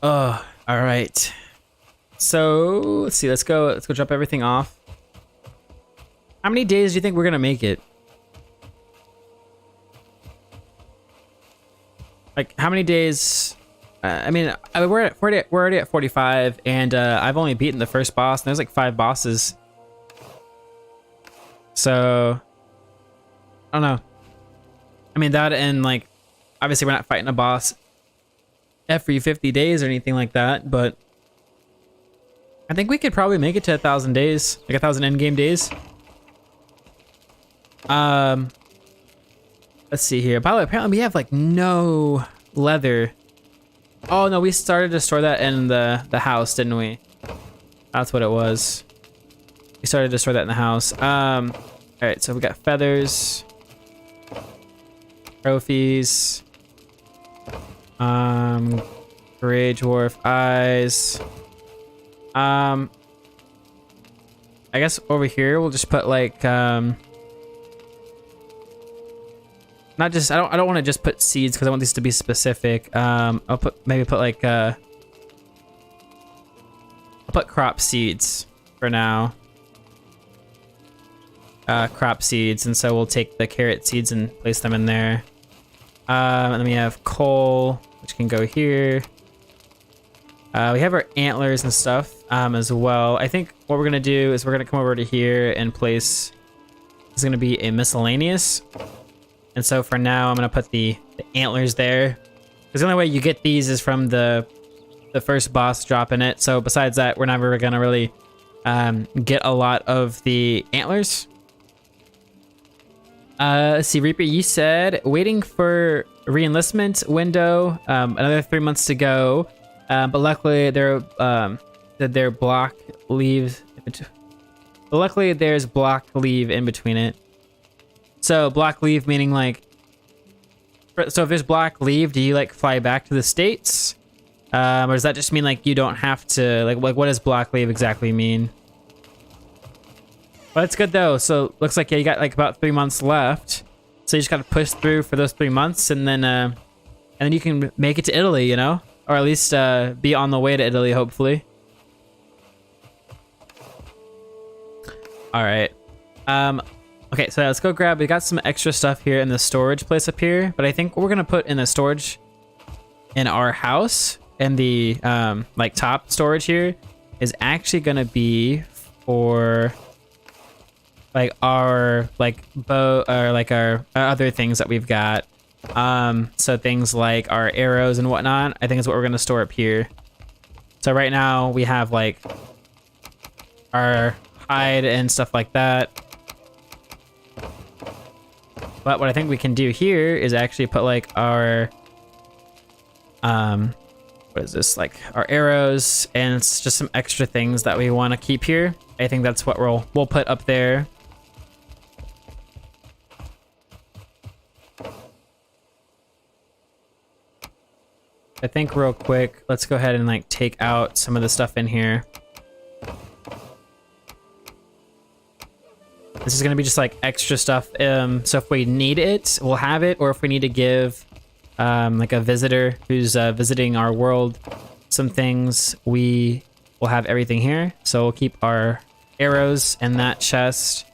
Oh, all right. So let's see. Let's go drop everything off. How many days do you think we're gonna make it? Like, how many days? I mean, we're already at 45, and I've only beaten the first boss. And there's like 5 bosses. So I don't know. I mean, that, and like, obviously we're not fighting a boss every 50 days or anything like that, but I think we could probably make it to 1,000 days, like 1,000 endgame days. Let's see here. By the way, apparently we have like no leather. Oh no, we started to store that in the house, didn't we? That's what it was. We started to store that in the house. All right, so we got feathers. Trophies. Gray dwarf eyes. I guess over here we'll just put like not just I don't want to just put seeds because I want these to be specific. I'll maybe put like I'll put crop seeds for now. Crop seeds, and so we'll take the carrot seeds and place them in there. And then we have coal, which can go here. We have our antlers and stuff as well. I think what we're gonna do is we're gonna come over to here and place. It's gonna be a miscellaneous, and so for now I'm gonna put the antlers there, because the only way you get these is from the first boss dropping it. So besides that, we're never gonna really get a lot of the antlers. Let's see, Reaper, you said waiting for re-enlistment window, another 3 months to go, but luckily their block leaves. But luckily there's block leave in between it. So block leave meaning like, so if there's block leave, do you like fly back to the States, or does that just mean like you don't have to, like what does block leave exactly mean? Well, that's good though. So looks like, yeah, you got like about 3 months left. So you just gotta push through for those 3 months, and then you can make it to Italy, you know, or at least be on the way to Italy, hopefully. All right. Okay, so let's go grab, we got some extra stuff here in the storage place up here, but I think what we're gonna put in the storage in our house, and the like top storage here, is actually gonna be for like our like bow, or like our other things that we've got. So things like our arrows and whatnot, I think is what we're gonna store up here. So right now we have like our hide and stuff like that. But what I think we can do here is actually put like our what is this, like our arrows, and it's just some extra things that we want to keep here. I think that's what we'll put up there. I think real quick, let's go ahead and like take out some of the stuff in here. This is gonna be just like extra stuff. So if we need it, we'll have it, or if we need to give like a visitor who's visiting our world some things, we will have everything here. So we'll keep our arrows in that chest.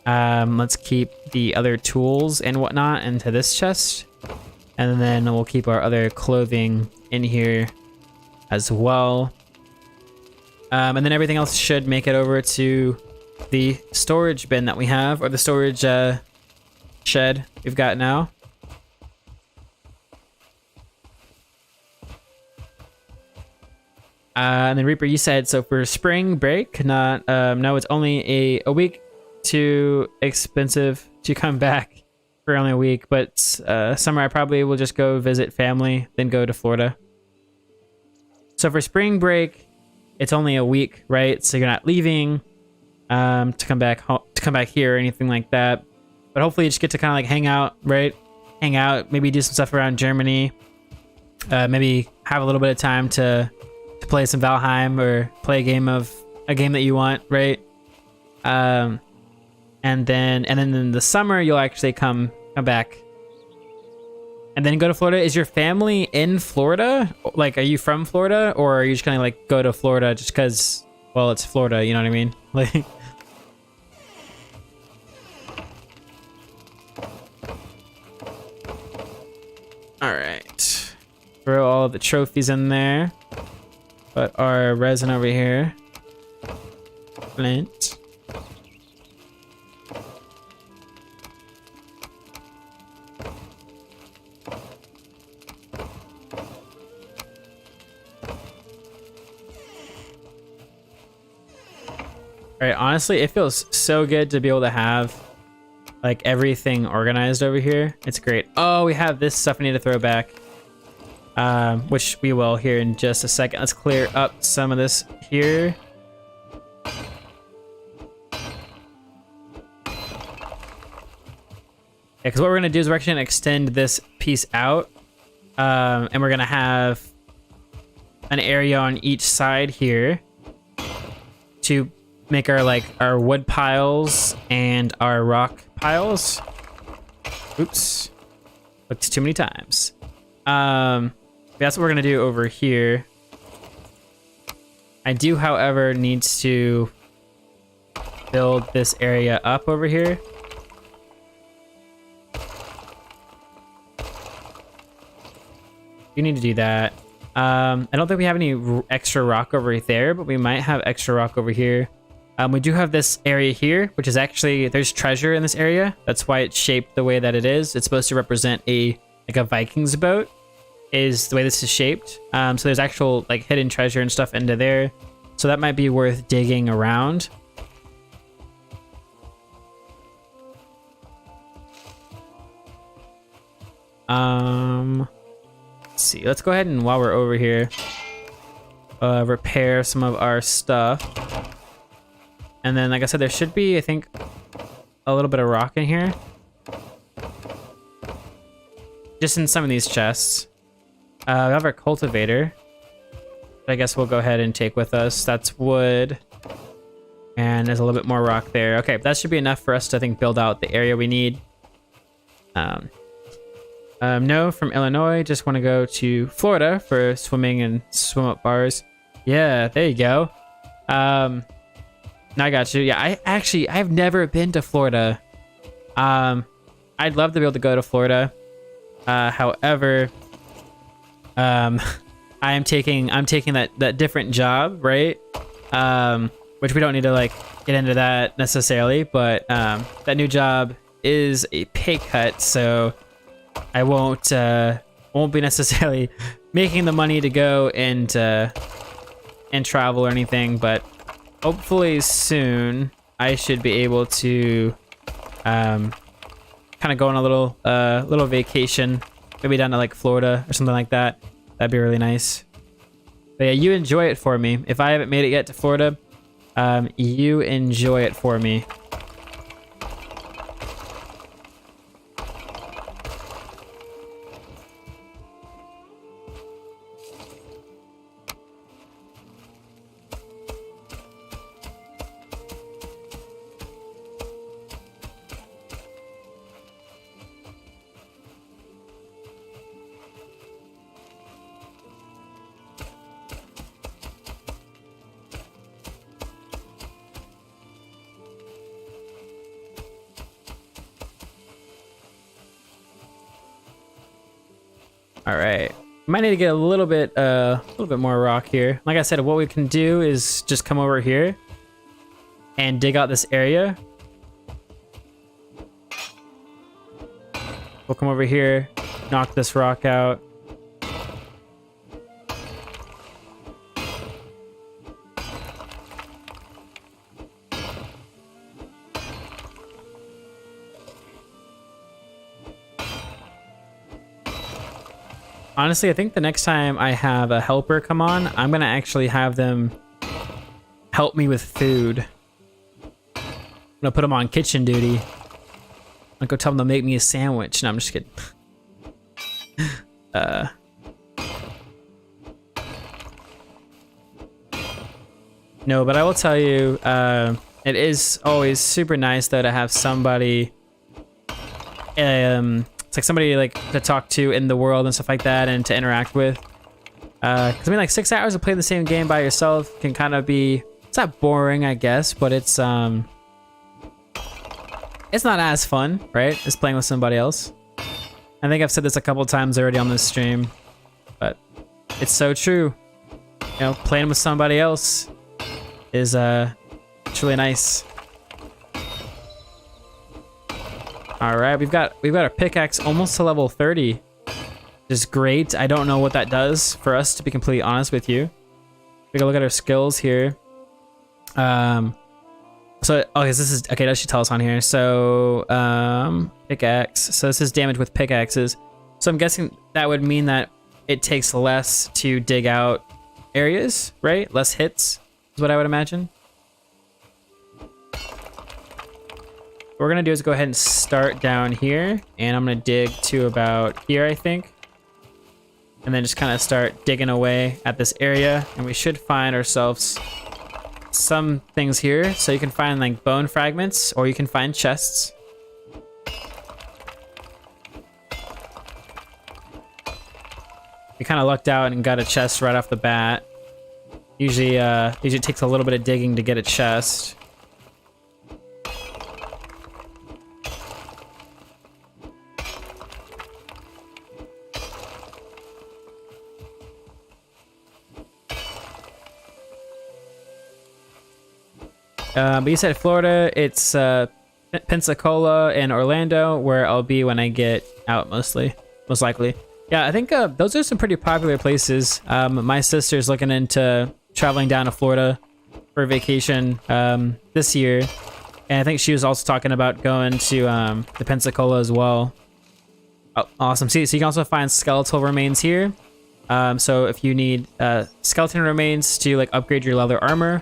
Let's keep the other tools and whatnot into this chest. And then we'll keep our other clothing in here as well. And then everything else should make it over to the storage bin that we have, or the storage shed we've got now. And then Reaper, you said, so for spring break, not, no, it's only a week too expensive to come back. For only a week, but summer I probably will just go visit family, then go to Florida. So for spring break, it's only a week, right? So you're not leaving to come back here or anything like that. But hopefully you just get to kind of like hang out, right? Hang out, maybe do some stuff around Germany. Maybe have a little bit of time to play some Valheim, or play a game that you want, right? And then in the summer you'll actually come back and then go to Florida. Is your family in Florida? Like, are you from Florida, or are you just gonna like go to Florida just because, well, it's Florida, you know what I mean? Like, all right, throw all the trophies in there, put our resin over here, flint. All right, honestly, it feels so good to be able to have like everything organized over here. It's great. Oh, we have this stuff we need to throw back, which we will here in just a second. Let's clear up some of this here. Yeah, because what we're gonna do is we're actually gonna extend this piece out, and we're gonna have an area on each side here to make our wood piles and our rock piles. Oops, looked too many times. That's what we're gonna do over here. I do, however, needs to build this area up over here. You need to do that. I don't think we have any extra rock over there, but we might have extra rock over here. We do have this area here, which is actually, there's treasure in this area. That's why it's shaped the way that it is. It's supposed to represent a Viking's boat, is the way this is shaped. So there's actual like hidden treasure and stuff into there. So that might be worth digging around. Let's see. Let's go ahead and, while we're over here, repair some of our stuff. And then, like I said, there should be, I think, a little bit of rock in here. Just in some of these chests. We have our cultivator. I guess we'll go ahead and take with us. That's wood. And there's a little bit more rock there. Okay, that should be enough for us to, I think, build out the area we need. No, from Illinois. Just want to go to Florida for swimming and swim up bars. Yeah, there you go. I got you. Yeah, I've never been to Florida. I'd love to be able to go to Florida. However, I'm taking that different job, right? Which we don't need to like get into that necessarily, but that new job is a pay cut, so I won't be necessarily making the money to go and travel or anything, but hopefully soon I should be able to kind of go on a little vacation, maybe down to like Florida or something like that. That'd be really nice. But yeah, you enjoy it for me. If I haven't made it yet to Florida, you enjoy it for me. All right, might need to get a little bit more rock here. Like I said, what we can do is just come over here and dig out this area. We'll come over here, knock this rock out. Honestly, I think the next time I have a helper come on, I'm gonna actually have them help me with food. I'm gonna put them on kitchen duty. I'm gonna go tell them to make me a sandwich. No, I'm just kidding. No, but I will tell you, it is always super nice though to have somebody it's like somebody like to talk to in the world and stuff like that, and to interact with. Because I mean, like 6 hours of playing the same game by yourself can kind of be, it's not boring, I guess, but it's not as fun, right, as playing with somebody else. I think I've said this a couple times already on this stream, but it's so true. You know, playing with somebody else is it's really nice. All right, we've got our pickaxe almost to level 30, which is great. I don't know what that does for us, to be completely honest with you. We can look at our skills here. So okay, this is okay. That should tell us on here. So pickaxe. So this is damage with pickaxes. So I'm guessing that would mean that it takes less to dig out areas, right? Less hits is what I would imagine. What we're gonna do is go ahead and start down here, and I'm gonna dig to about here, I think, and then just kind of start digging away at this area, and we should find ourselves some things here. So you can find like bone fragments, or you can find chests. We kind of lucked out and got a chest right off the bat. Usually it takes a little bit of digging to get a chest. But you said Florida, it's Pensacola and Orlando, where I'll be when I get out, most likely. Yeah, I think those are some pretty popular places. My sister's looking into traveling down to Florida for vacation this year, and I think she was also talking about going to the Pensacola as well. Oh, awesome. See, so you can also find skeletal remains here. So if you need skeleton remains to like upgrade your leather armor,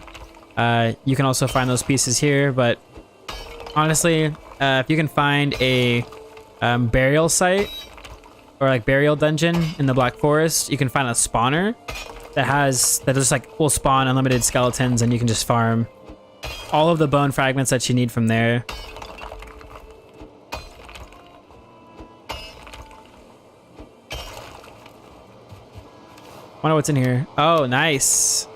you can also find those pieces here. But honestly, if you can find a burial site or like burial dungeon in the Black Forest, you can find a spawner that just like will spawn unlimited skeletons, and you can just farm all of the bone fragments that you need from there. Wonder what's in here. Oh, nice.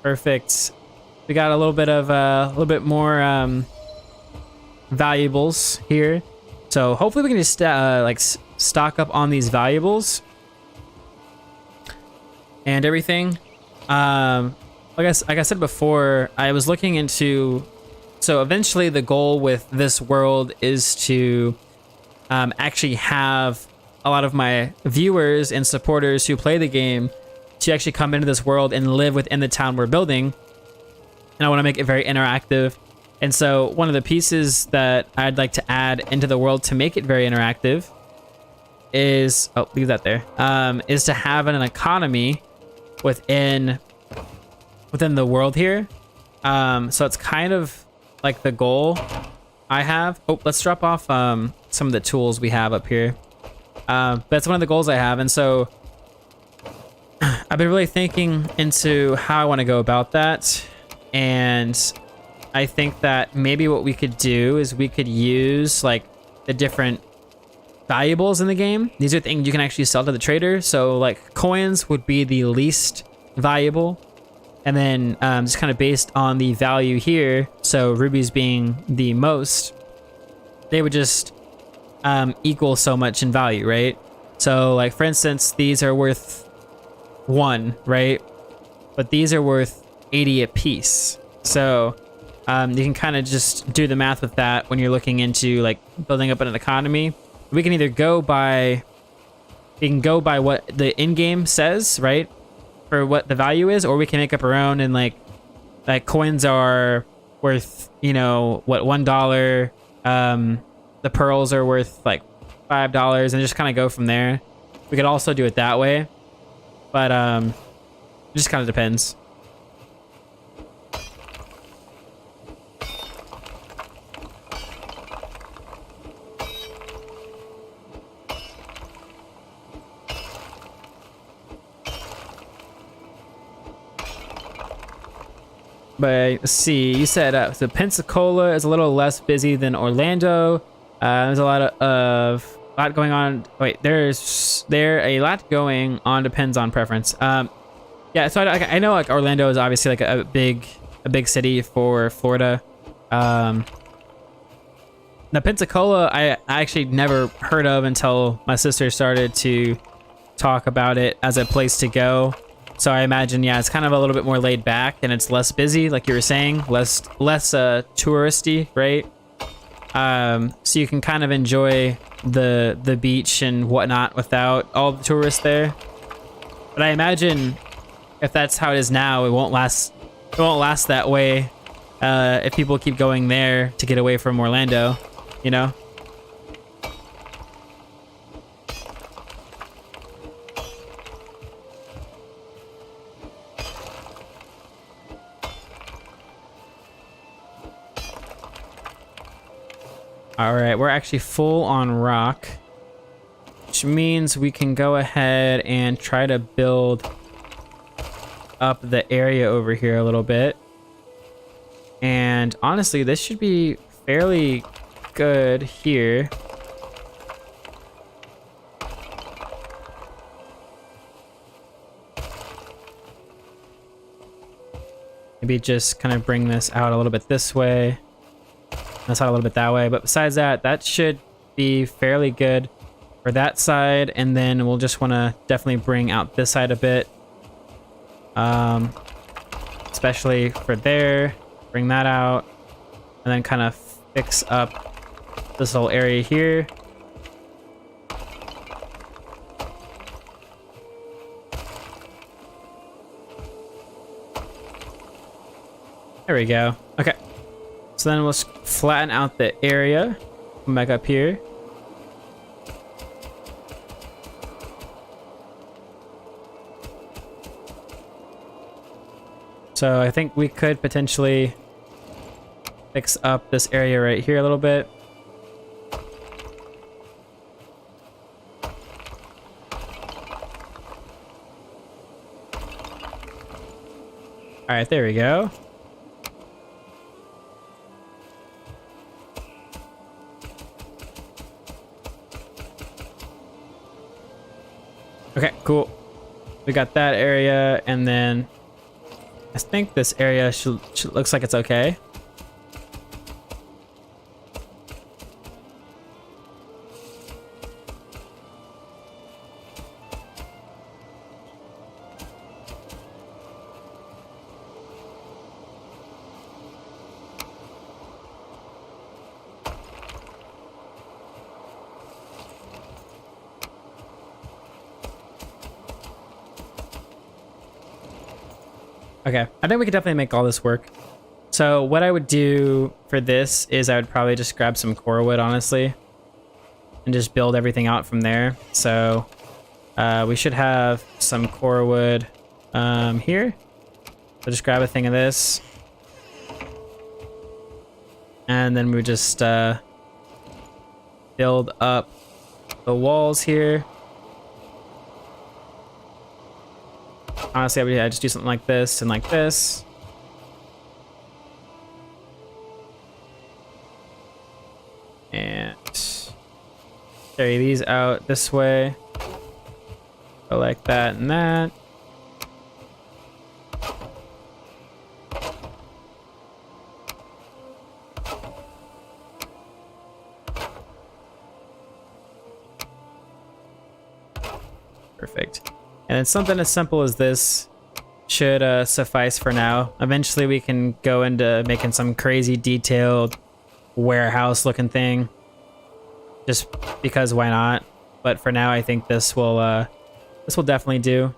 Perfect. We got a little bit more valuables here. So hopefully we can just like stock up on these valuables and everything. Like I said before, I was looking into. So eventually, the goal with this world is to actually have a lot of my viewers and supporters who play the game to actually come into this world and live within the town we're building. And I want to make it very interactive. And so one of the pieces that I'd like to add into the world to make it very interactive is, oh, leave that there, is to have an economy within the world here. So it's kind of like the goal I have. Oh, let's drop off some of the tools we have up here. But it's one of the goals I have. And so I've been really thinking into how I want to go about that. And I think that maybe what we could do is we could use like the different valuables in the game. These are things you can actually sell to the trader. So like coins would be the least valuable. And then just kind of based on the value here, so rubies being the most, they would just equal so much in value, right? So like for instance, these are worth 1, right? But these are worth 80 a piece. So you can kind of just do the math with that when you're looking into like building up an economy. We can either go by, what the in-game says, right? For what the value is, or we can make up our own, and like coins are worth, you know, what, $1. The pearls are worth like $5, and just kind of go from there. We could also do it that way, but it just kind of depends. But let's see, you said so Pensacola is a little less busy than Orlando. There's a lot going on. Wait, there's a lot going on. Depends on preference. Yeah, so I know like Orlando is obviously like a big city for Florida. Now Pensacola, I actually never heard of until my sister started to talk about it as a place to go. So I imagine, yeah, it's kind of a little bit more laid back and it's less busy, like you were saying, less touristy, right? So you can kind of enjoy the beach and whatnot without all the tourists there. But I imagine if that's how it is now, it won't last that way if people keep going there to get away from Orlando, you know? All right, we're actually full on rock, which means we can go ahead and try to build up the area over here a little bit. And honestly, this should be fairly good here. Maybe just kind of bring this out a little bit this way. That's not a little bit that way, but besides that, that should be fairly good for that side. And then we'll just want to definitely bring out this side a bit, especially for there. Bring that out, and then kind of fix up this whole area here. There we go. Okay. So then we'll flatten out the area. Come back up here. So I think we could potentially fix up this area right here a little bit. All right, there we go. Okay, cool. We got that area, and then I think this area looks like it's okay. Okay, I think we could definitely make all this work. So what I would do for this is I would probably just grab some core wood, honestly, and just build everything out from there. So we should have some core wood here. So just grab a thing of this. And then we would just build up the walls here. Honestly, I just do something like this and like this. And carry these out this way. Go like that and that. Perfect. And then something as simple as this should suffice for now. Eventually we can go into making some crazy detailed warehouse looking thing. Just because why not? But for now I think this will definitely do.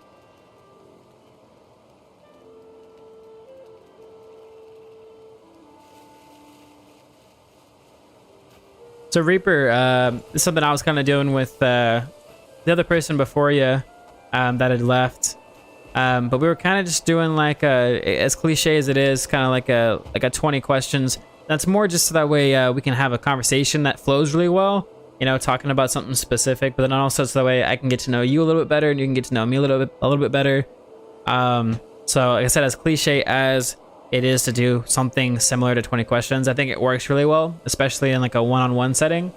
So Reaper, this is something I was kind of doing with the other person before you. That had left, but we were kind of just doing like as cliche as it is, kind of like a 20 questions. That's more just so that way we can have a conversation that flows really well, you know, talking about something specific, but then also so that way I can get to know you a little bit better and you can get to know me a little bit better. So like I said, as cliche as it is to do something similar to 20 questions, I think it works really well, especially in like a one-on-one setting.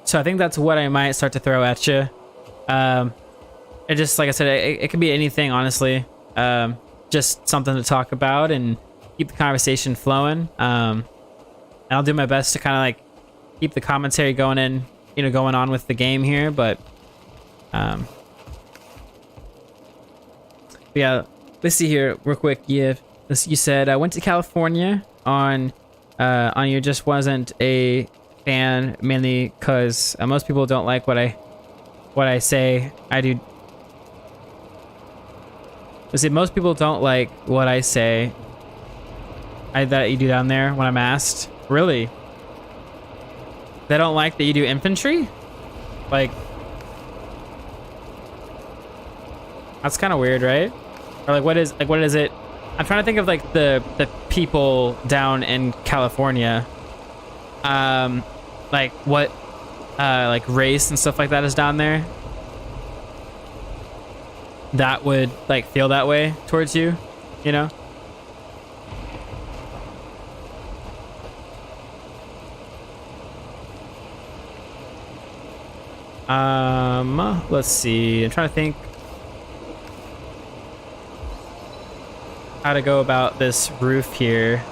So I think that's what I might start to throw at you. It just, like I said, it could be anything, honestly. Just something to talk about and keep the conversation flowing. And I'll do my best to kind of like keep the commentary going on with the game here. But yeah, let's see here real quick. You said I went to California on your just wasn't a fan, mainly because most people don't like what I say. I do. See, most people don't like what I say. That you do down there when I'm asked. Really? They don't like that you do infantry? Like, that's kind of weird, right? Or like, what is it? I'm trying to think of like the people down in California. Like what? Like race and stuff like that is down there that would like feel that way towards you, you know? Let's see. I'm trying to think how to go about this roof here.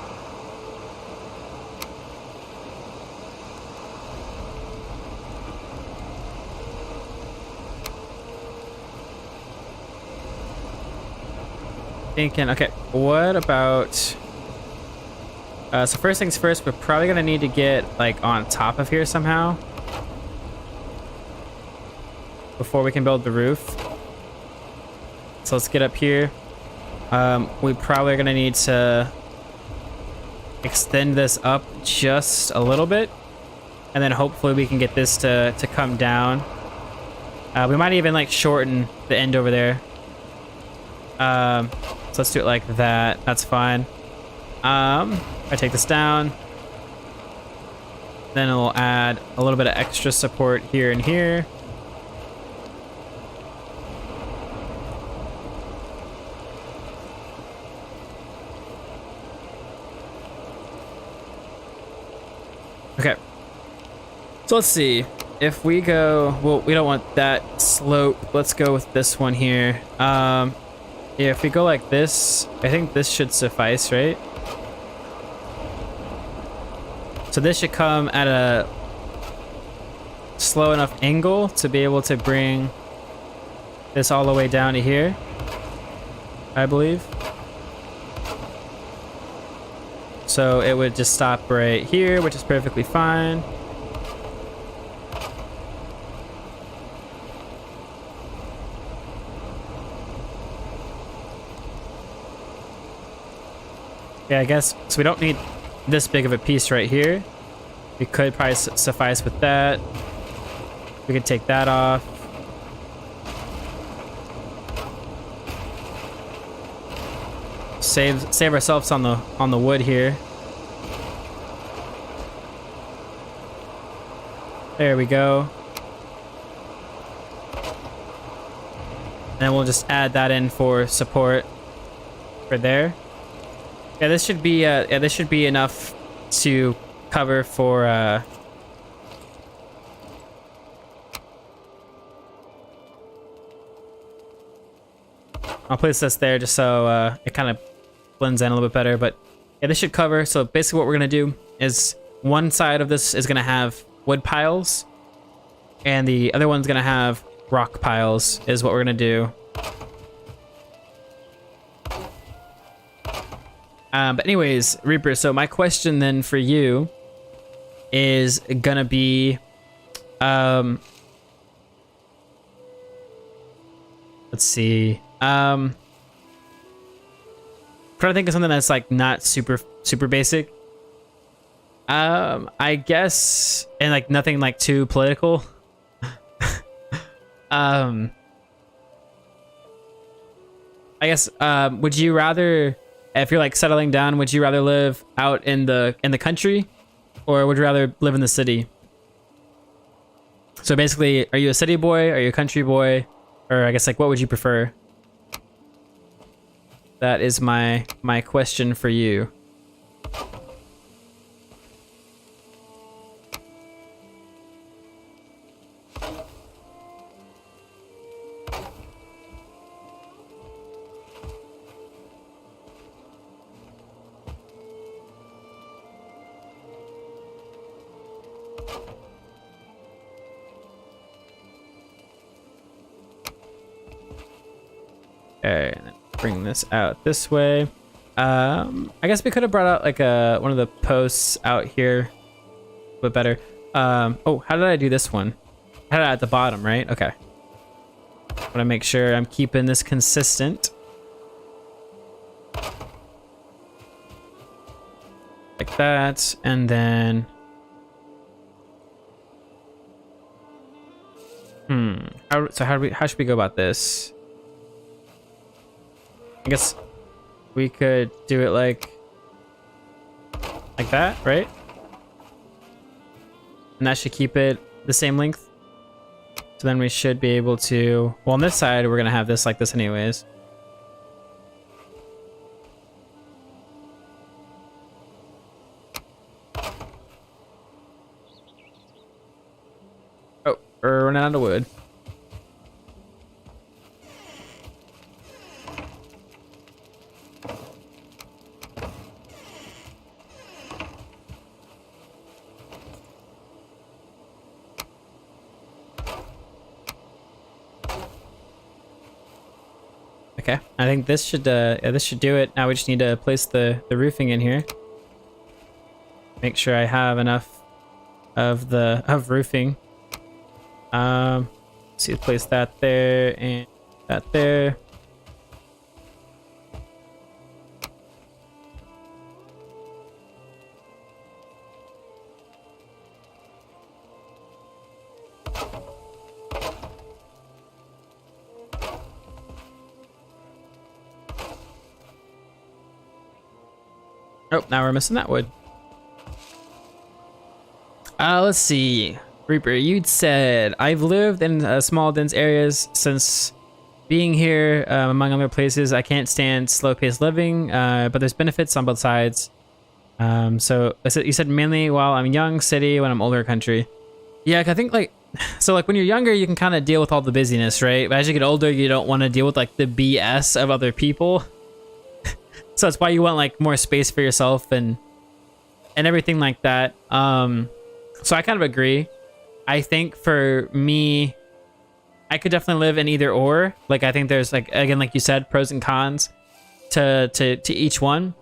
Thinking, okay, what about so first things first, we're probably gonna need to get like on top of here somehow before we can build the roof. So let's get up here. We probably are gonna need to extend this up just a little bit, and then hopefully we can get this to come down. We might even like shorten the end over there. So let's do it like that. That's fine. I take this down. Then it'll add a little bit of extra support here and here. Okay. So let's see. If we go, well, we don't want that slope. Let's go with this one here. Yeah, if we go like this, I think this should suffice, right? So this should come at a slow enough angle to be able to bring this all the way down to here, I believe. So it would just stop right here, which is perfectly fine. Yeah, I guess, so we don't need this big of a piece right here. We could probably suffice with that. We could take that off. Save ourselves on the wood here. There we go. And we'll just add that in for support for there. Yeah, this should be enough to cover for I'll place this there just so it kind of blends in a little bit better, but yeah, this should cover. So basically what we're gonna do is one side of this is gonna have wood piles and the other one's gonna have rock piles is what we're gonna do. But anyways, Reaper, so my question then for you is gonna be, let's see, trying to think of something that's like not super basic. I guess, and like nothing like too political. I guess, would you rather, if you're like settling down, would you rather live out in the country, or would you rather live in the city? So basically, are you a city boy? Are you a country boy? Or I guess like what would you prefer? That is my question for you. Okay, and then bring this out this way. I guess we could have brought out like one of the posts out here a bit better. Oh, how did I do this one? I had it at the bottom, right? Okay. Want to make sure I'm keeping this consistent. Like that, and then... How should we go about this? I guess we could do it like that, right? And that should keep it the same length. So then we should be able to, well, on this side, we're gonna have this like this anyways. Oh, we're running out of wood. Okay, I think this should do it. Now we just need to place the roofing in here. Make sure I have enough of roofing. See, place that there and that there. Oh, now we're missing that wood. Let's see. Reaper, you'd said, I've lived in small, dense areas since being here, among other places. I can't stand slow-paced living, but there's benefits on both sides. So you said mainly while I'm young, city, when I'm older, country. Yeah, I think like so like when you're younger, you can kind of deal with all the busyness, right? But as you get older, you don't want to deal with like the BS of other people. So that's why you want like more space for yourself and everything like that. So I kind of agree. I think for me, I could definitely live in either or. Like I think there's like, again, like you said, pros and cons to each one.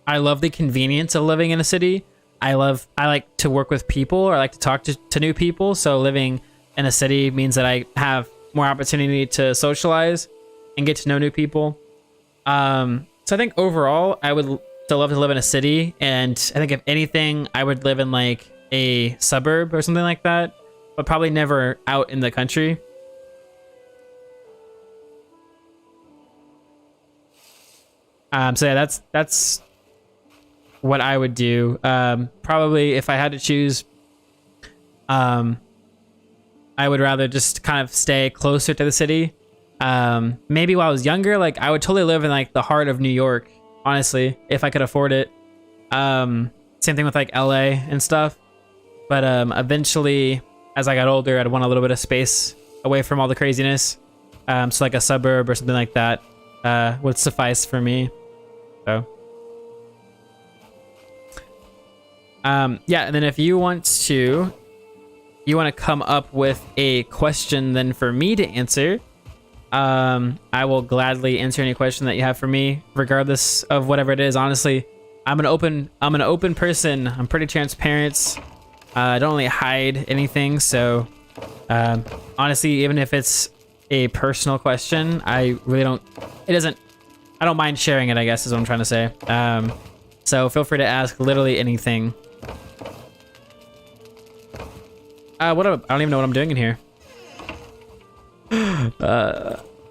I love the convenience of living in a city. I like to work with people, or I like to talk to new people. So living in a city means that I have more opportunity to socialize and get to know new people. So I think overall, I would still love to live in a city. And I think if anything, I would live in like a suburb or something like that, but probably never out in the country. So yeah, that's what I would do. Probably if I had to choose, I would rather just kind of stay closer to the city. Maybe while I was younger, like I would totally live in like the heart of New York, honestly, if I could afford it. Same thing with like LA and stuff. But eventually, as I got older, I'd want a little bit of space away from all the craziness. So like a suburb or something like that would suffice for me. So yeah, and then if you want to come up with a question then for me to answer, I will gladly answer any question that you have for me, regardless of whatever it is. Honestly, I'm an open person. I'm pretty transparent. I don't really hide anything. So honestly, even if it's a personal question, I don't mind sharing it, I guess is what I'm trying to say. So feel free to ask literally anything. I don't even know what I'm doing in here.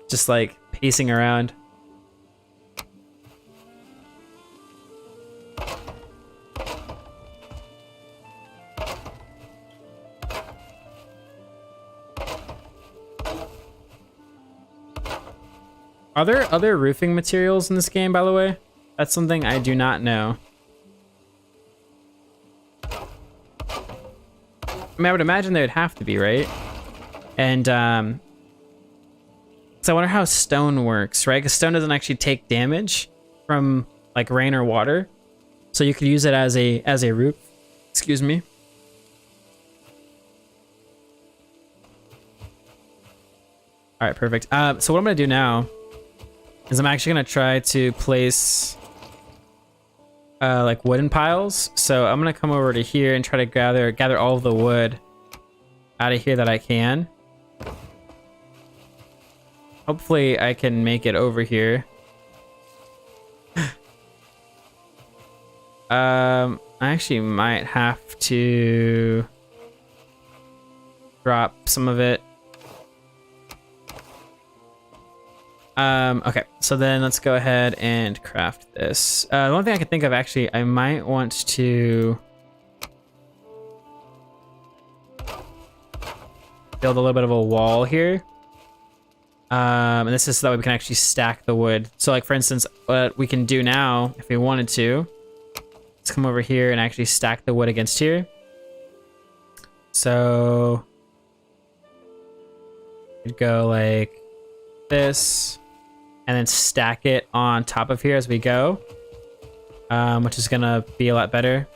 Just like pacing around. Are there other roofing materials in this game, by the way? That's something I do not know. I mean, I would imagine they would have to be, right? And so I wonder how stone works, right? Because stone doesn't actually take damage from like rain or water, so you could use it as a roof. Excuse me. All right, perfect. So what I'm gonna do now is I'm actually gonna try to place like wooden piles. So I'm gonna come over to here and try to gather all of the wood out of here that I can. Hopefully I can make it over here. I actually might have to drop some of it. Okay, so then let's go ahead and craft this. The one thing I can think of, actually, I might want to build a little bit of a wall here. And this is so that way we can actually stack the wood. So like, for instance, what we can do now, if we wanted to, let's come over here and actually stack the wood against here. So we'd go like this, and then stack it on top of here as we go, which is gonna be a lot better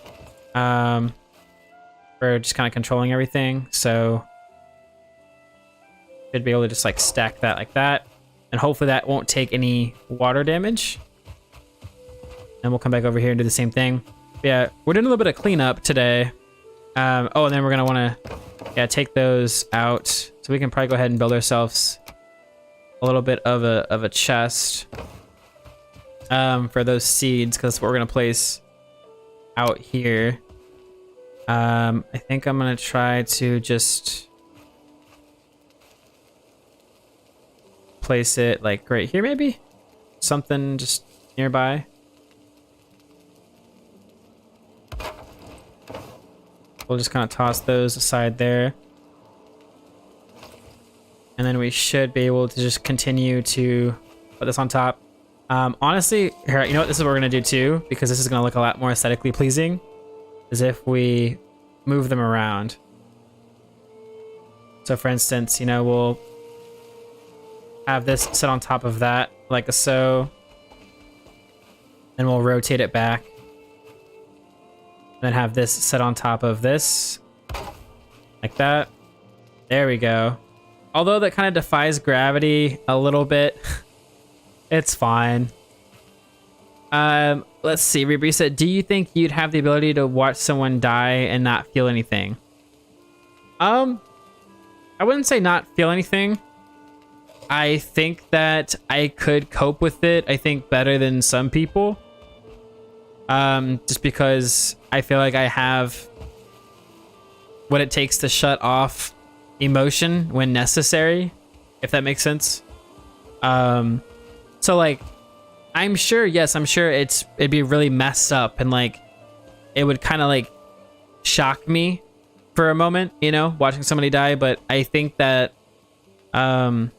for just kind of controlling everything. So should be able to just like stack that like that, and hopefully that won't take any water damage. And we'll come back over here and do the same thing. But yeah, we're doing a little bit of cleanup today. Oh, and then we're gonna want to take those out, so we can probably go ahead and build ourselves a little bit of a chest for those seeds, because that's what we're gonna place out here. I think I'm gonna try to just place it like right here, maybe something just nearby. We'll just kind of toss those aside there. And then we should be able to just continue to put this on top. Honestly, here, you know what? This is what we're going to do too, because this is going to look a lot more aesthetically pleasing, is if we move them around. So for instance, you know, we'll have this sit on top of that like so. Then we'll rotate it back. Then have this sit on top of this like that. There we go. Although that kind of defies gravity a little bit, it's fine. Let's see. Rebri said, do you think you'd have the ability to watch someone die and not feel anything? I wouldn't say not feel anything. I think that I could cope with it, I think, better than some people. Just because I feel like I have what it takes to shut off emotion when necessary, if that makes sense. So like, I'm sure it'd be really messed up and like it would kind of like shock me for a moment, you know, watching somebody die. But I think that and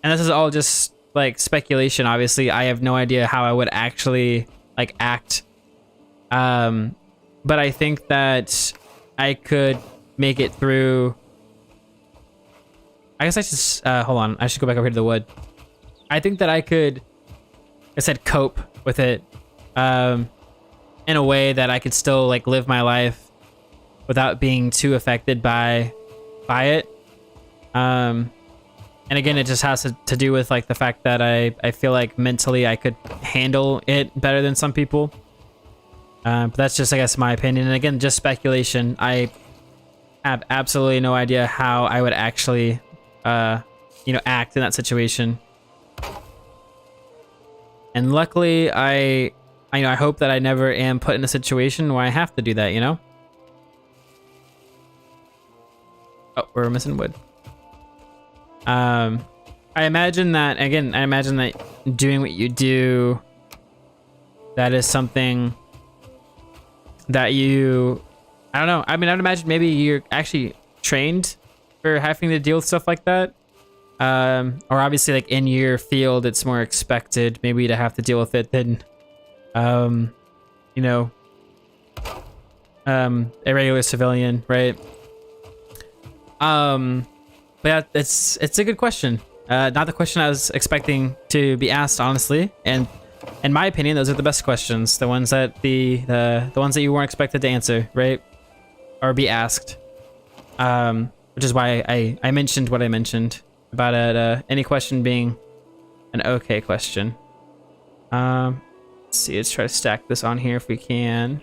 this is all just like speculation, obviously. I have no idea how I would actually like act, but I think that I could make it through. I guess I should hold on, I should go back over here to the wood. I think that I could, like I said, cope with it in a way that I could still like live my life without being too affected by it. And again, it just has to do with like the fact that I feel like mentally I could handle it better than some people. But that's just, I guess, my opinion. And again, just speculation. I have absolutely no idea how I would actually, you know, act in that situation. And luckily, I hope that I never am put in a situation where I have to do that, you know? Oh, we're missing wood. I imagine that, again, doing what you do, that is something that you, I don't know. I mean, I'd imagine maybe you're actually trained for having to deal with stuff like that. Or obviously like in your field, it's more expected maybe to have to deal with it than, you know, a regular civilian, right? But yeah, it's a good question. Not the question I was expecting to be asked, honestly. And in my opinion, those are the best questions. The ones that the ones that you weren't expected to answer, right? Or be asked. Which is why I mentioned what I mentioned about any question being an okay question. Let's see, let's try to stack this on here if we can.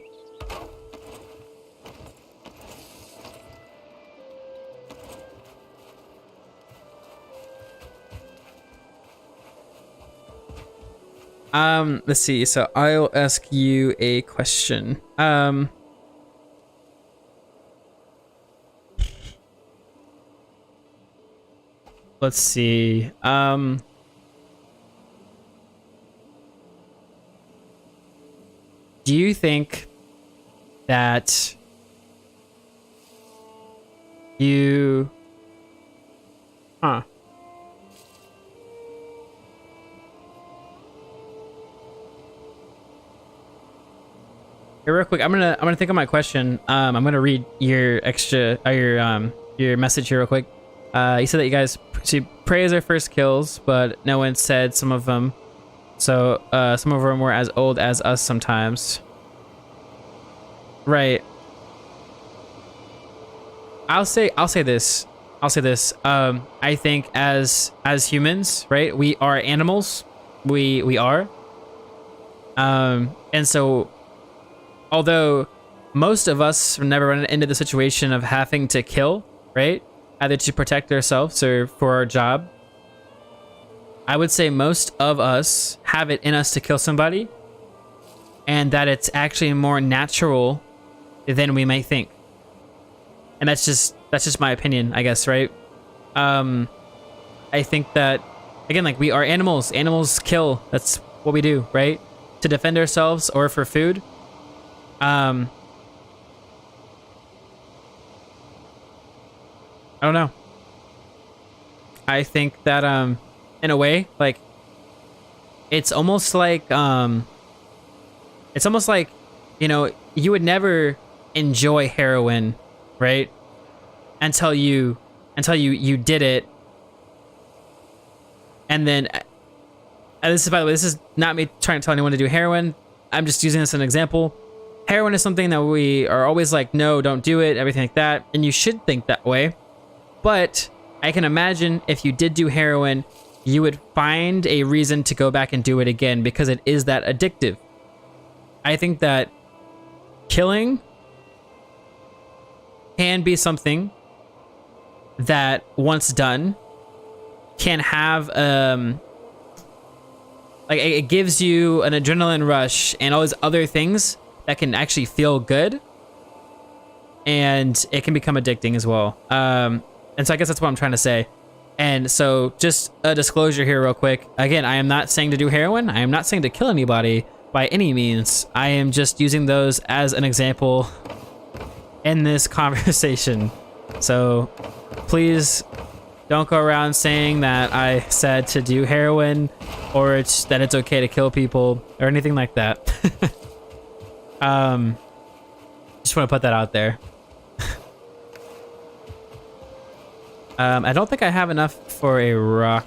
Let's see. So I'll ask you a question. Let's see. Do you think that you... Huh. Here, real quick, I'm gonna think of my question. I'm gonna read your your message here real quick. You said that you guys praise our first kills, but no one said some of them. So some of them were as old as us sometimes. Right. I'll say this. I think as humans, right? We are animals. We are. And so, although most of us never run into the situation of having to kill, right? Either to protect ourselves or for our job, I would say most of us have it in us to kill somebody, and that it's actually more natural than we may think. And that's just my opinion, I guess, right? I think that, again, like, we are animals. Animals kill. That's what we do, right? To defend ourselves or for food. I don't know. I think that in a way, like, it's almost like you know, you would never enjoy heroin, right? Until you until you did it. And then, and this is, by the way, this is not me trying to tell anyone to do heroin. I'm just using this as an example. Heroin is something that we are always like, no, don't do it, everything like that. And you should think that way. But I can imagine if you did do heroin, you would find a reason to go back and do it again because it is that addictive. I think that killing can be something that once done can have like it gives you an adrenaline rush and all these other things that can actually feel good, and it can become addicting as well. And so I guess that's what I'm trying to say. And so just a disclosure here real quick. Again, I am not saying to do heroin. I am not saying to kill anybody by any means. I am just using those as an example in this conversation. So please don't go around saying that I said to do heroin or that it's okay to kill people or anything like that. Just want to put that out there. I don't think I have enough for a rock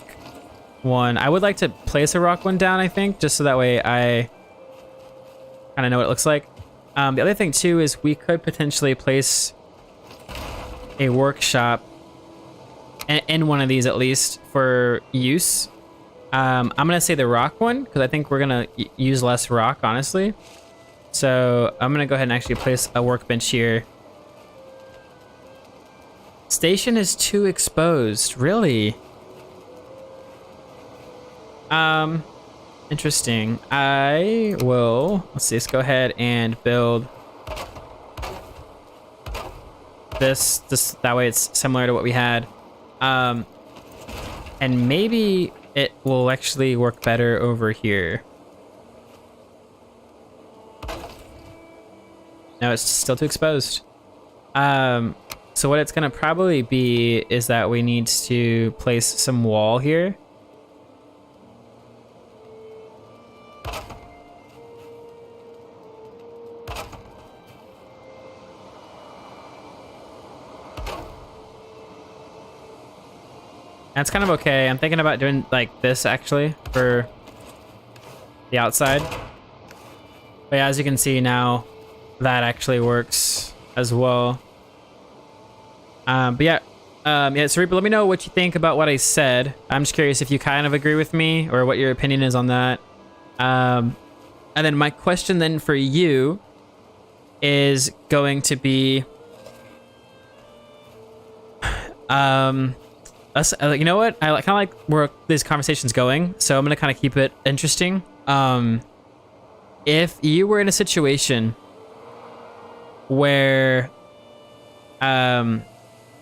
one. I would like to place a rock one down, I think, just so that way I kind of know what it looks like. The other thing, too, is we could potentially place a workshop in one of these, at least, for use. I'm going to say the rock one, because I think we're going to use less rock, honestly. So I'm going to go ahead and actually place a workbench here. Station is too exposed. Really? Interesting. I will, let's see, let's go ahead and build this that way it's similar to what we had. And maybe it will actually work better over here. No, it's still too exposed. So what it's gonna probably be is that we need to place some wall here. That's kind of okay. I'm thinking about doing like this actually for the outside. But yeah, as you can see now, that actually works as well. But yeah, so Reaper, let me know what you think about what I said. I'm just curious if you kind of agree with me or what your opinion is on that. And then my question then for you is going to be, you know what? I kind of like where this conversation's going, so I'm gonna kind of keep it interesting. If you were in a situation where, I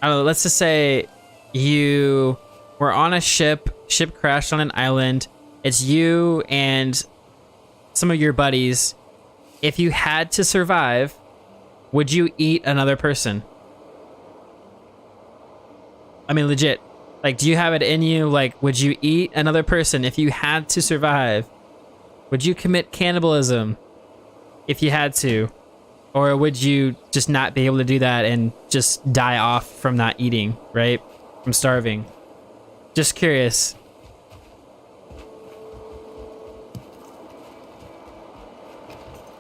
don't know, let's just say you were on a ship crashed on an island. It's you and some of your buddies. If you had to survive, would you eat another person? I mean, legit. Like, do you have it in you? Like, would you eat another person if you had to survive? Would you commit cannibalism if you had to? Or would you just not be able to do that and just die off from not eating, right? From starving. Just curious.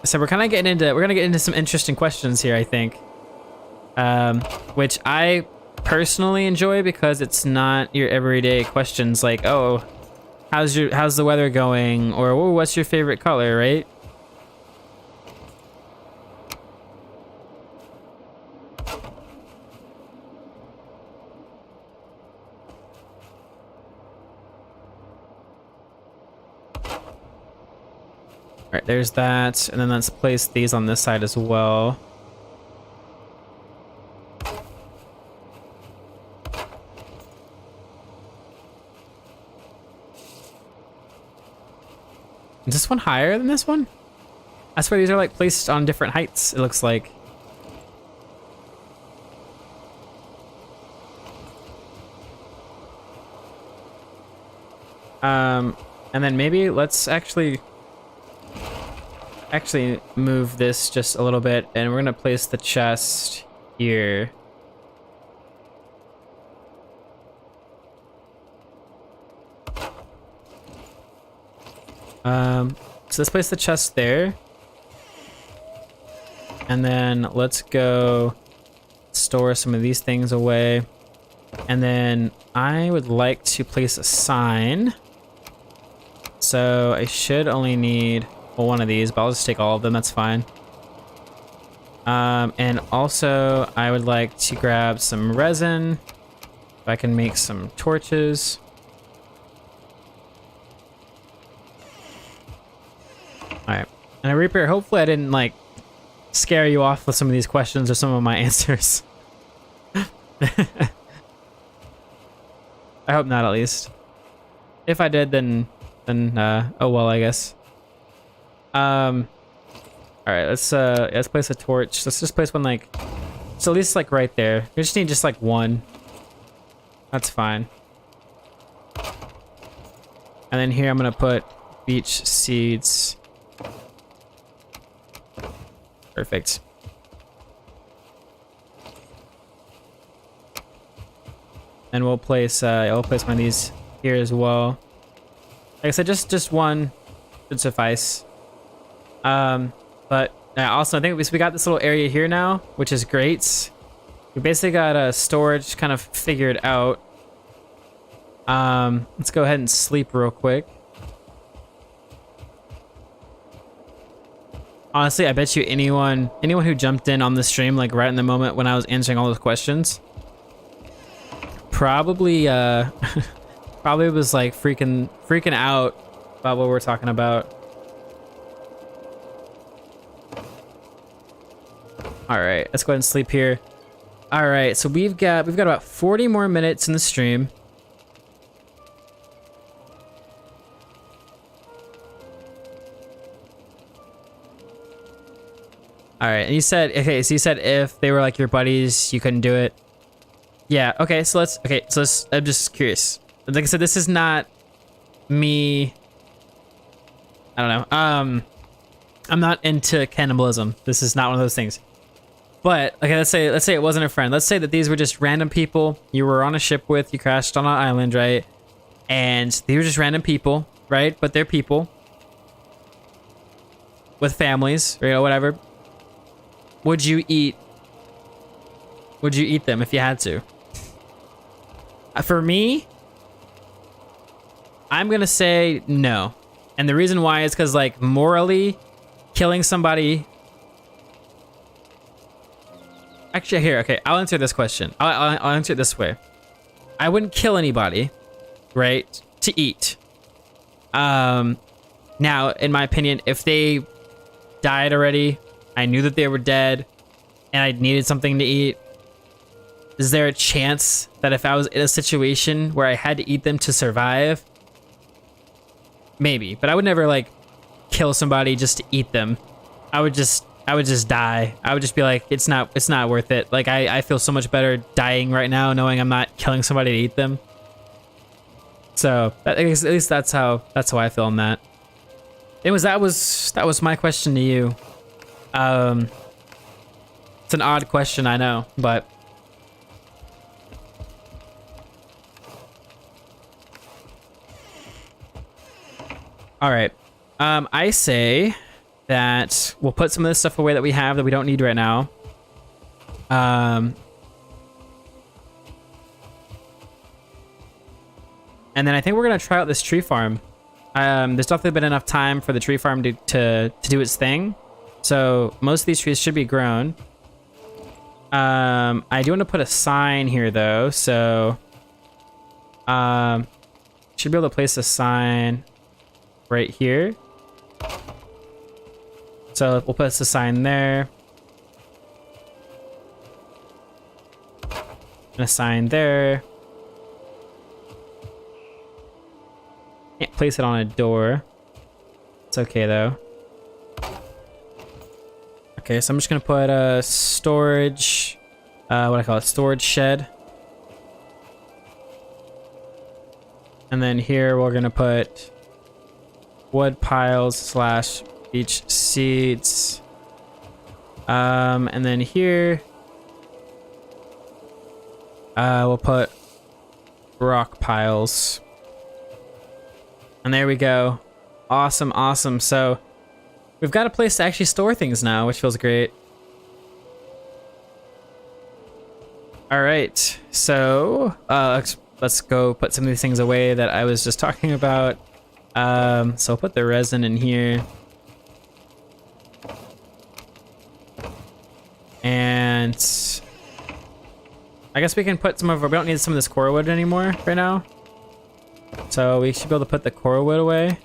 So we're gonna get into some interesting questions here, I think. Which I personally enjoy because it's not your everyday questions like, oh, how's the weather going? Or, oh, what's your favorite color, right? Alright, there's that, and then let's place these on this side as well. Is this one higher than this one? I swear these are like placed on different heights, it looks like. And then maybe let's actually move this just a little bit, and we're gonna place the chest here. So let's place the chest there. And then let's go store some of these things away. And then I would like to place a sign. So I should only need, well, one of these, but I'll just take all of them, that's fine. And also I would like to grab some resin. If I can make some torches. Alright. And a Reaper, hopefully I didn't like scare you off with some of these questions or some of my answers. I hope not, at least. If I did, then oh well, I guess. All right, let's place a torch. Let's just place one like, so at least like right there. We just need just like one. That's fine. And then here I'm gonna put beech seeds. Perfect. And we'll place I'll place one of these here as well. Like I said, just one should suffice. But also I think we got this little area here now, which is great. We basically got storage kind of figured out. Let's go ahead and sleep real quick. Honestly, I bet you anyone who jumped in on the stream like right in the moment when I was answering all those questions probably probably was like freaking out about what we're talking about. All right, let's go ahead and sleep here. All right, so we've got about 40 more minutes in the stream. All right, and you said, okay, so you said if they were like your buddies, you couldn't do it. Yeah, okay, so I'm just curious. Like I said, this is not me. I don't know. I'm not into cannibalism. This is not one of those things. But okay, let's say it wasn't a friend. Let's say that these were just random people you were on a ship with, you crashed on an island, right? And they were just random people, right? But they're people with families, or, you know, whatever. Would you eat them if you had to? For me, I'm gonna say no. And the reason why is because, like, morally, killing somebody... Actually, here, okay, I'll answer this question. I'll answer it this way. I wouldn't kill anybody, right, to eat. Now, in my opinion, if they died already, I knew that they were dead, and I needed something to eat, is there a chance that if I was in a situation where I had to eat them to survive? Maybe, but I would never, like, kill somebody just to eat them. I would just die. I would just be like, it's not worth it. Like, I feel so much better dying right now knowing I'm not killing somebody to eat them. So I guess at least that's how I feel on that. Anyways, that was my question to you. It's an odd question, I know, but all right. I say that we'll put some of this stuff away that we have that we don't need right now. And then I think we're gonna try out this tree farm. There's definitely been enough time for the tree farm to do its thing. So most of these trees should be grown. I do want to put a sign here though, so should be able to place a sign right here. So we'll place a sign there. And a sign there. Can't place it on a door. It's okay though. Okay, so I'm just gonna put a storage, what do I call it? Storage shed. And then here we're gonna put wood piles / beech seeds. And then here, we'll put rock piles. And there we go. Awesome, awesome. So we've got a place to actually store things now, which feels great. All right, so let's go put some of these things away that I was just talking about. So I'll put the resin in here. And I guess we can put some of our, we don't need some of this coral wood anymore right now. So we should be able to put the coral wood away.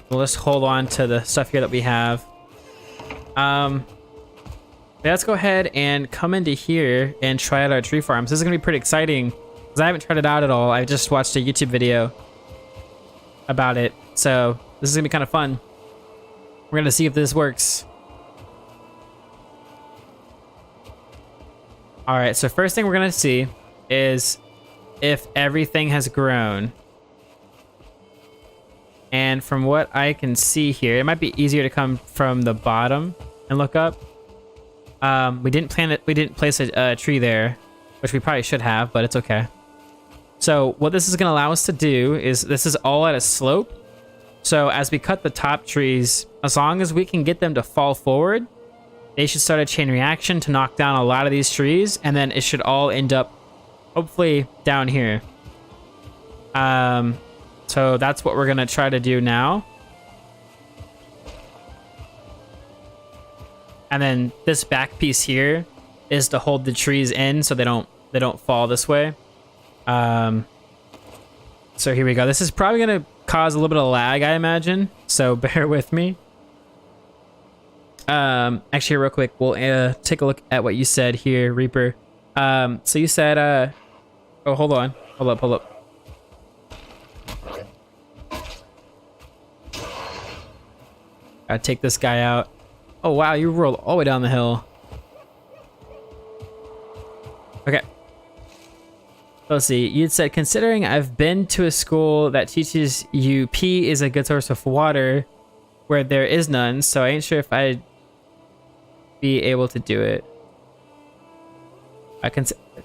We'll just hold on to the stuff here that we have. Let's go ahead and come into here and try out our tree farms. This is gonna be pretty exciting because I haven't tried it out at all. I just watched a YouTube video about it. So this is gonna be kind of fun. We're gonna see if this works. All right, so first thing we're gonna see is if everything has grown. And from what I can see here, it might be easier to come from the bottom and look up. We didn't plant it. We didn't place a tree there, which we probably should have, but it's okay. So what this is going to allow us to do is this is all at a slope. So as we cut the top trees, as long as we can get them to fall forward, they should start a chain reaction to knock down a lot of these trees, and then it should all end up hopefully down here. So that's what we're going to try to do now. And then this back piece here is to hold the trees in so they don't fall this way. So here we go. This is probably going to cause a little bit of lag, I imagine. So bear with me. Actually, real quick, we'll take a look at what you said here, Reaper. So you said, oh, hold on. Hold up. Gotta take this guy out. Oh, wow, you rolled all the way down the hill. Okay. Let's see. You'd said, considering I've been to a school that teaches you pee is a good source of water where there is none, so I ain't sure if I'd be able to do it.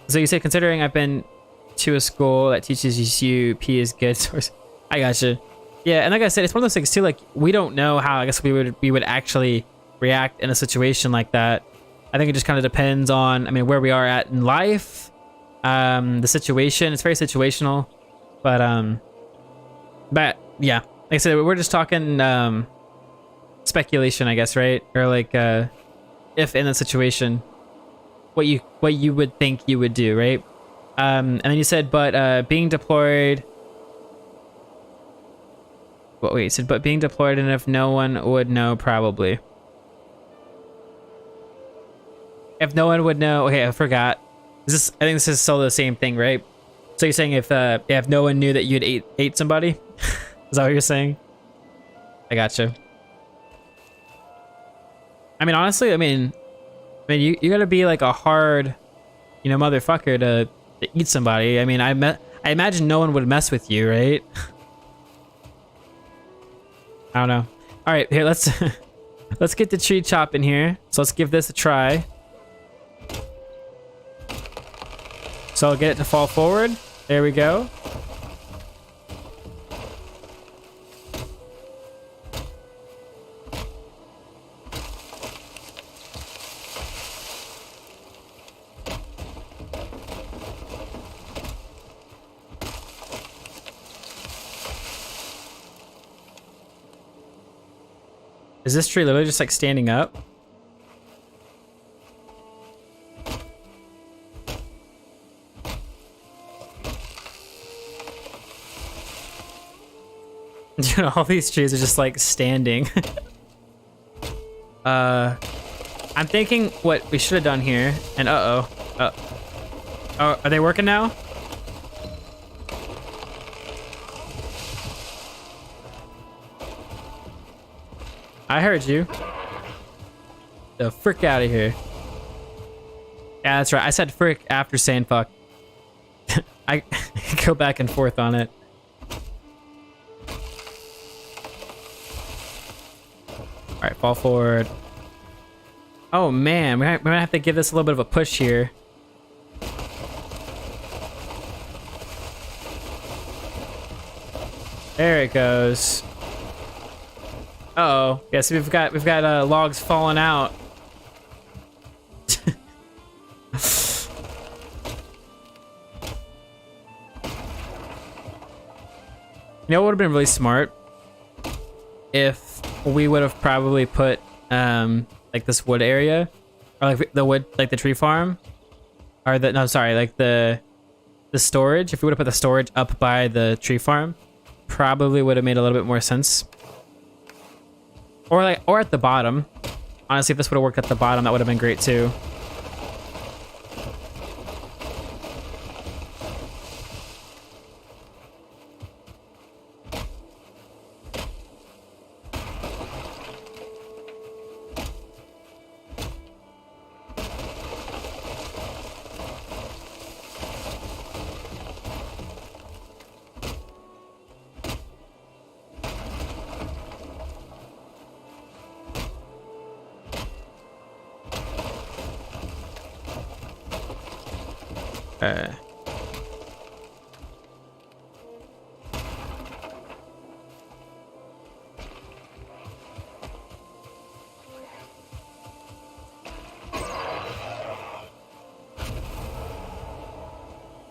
So you said, considering I've been to a school that teaches you pee is good source. I gotcha. Yeah, and like I said, it's one of those things too, like, we don't know how, I guess, we would actually react in a situation like that. I think it just kind of depends on, I mean, where we are at in life, the situation. It's very situational, but yeah, like I said, we're just talking speculation, I guess, right? Or like if in a situation, what you would think you would do, right? And then you said, but being deployed. Well, wait, you said, but being deployed, and if no one would know, probably. If no one would know, okay, I forgot. Is this? I think this is still the same thing, right? So you're saying if no one knew that you'd ate somebody, is that what you're saying? I gotcha. I mean, honestly, I mean, you gotta be like a hard, motherfucker to eat somebody. I mean, I imagine no one would mess with you, right? I don't know. All right, here, let's get the tree chop in here. So let's give this a try. So I'll get it to fall forward. There we go. Is this tree literally just like standing up? All these trees are just like standing. I'm thinking what we should have done here, and oh, are they working now? I heard you. The frick out of here. Yeah, that's right. I said frick after saying fuck. I go back and forth on it. All right, fall forward. Oh man, we're gonna have to give this a little bit of a push here. There it goes. Uh-oh. Yeah, see, we've got logs falling out. You know what would have been really smart? If we would have probably put like this wood area, or like the wood, like the tree farm, or the, no, sorry, like the storage. If we would have put the storage up by the tree farm, probably would have made a little bit more sense. Or at the bottom. Honestly, if this would have worked at the bottom, that would have been great too.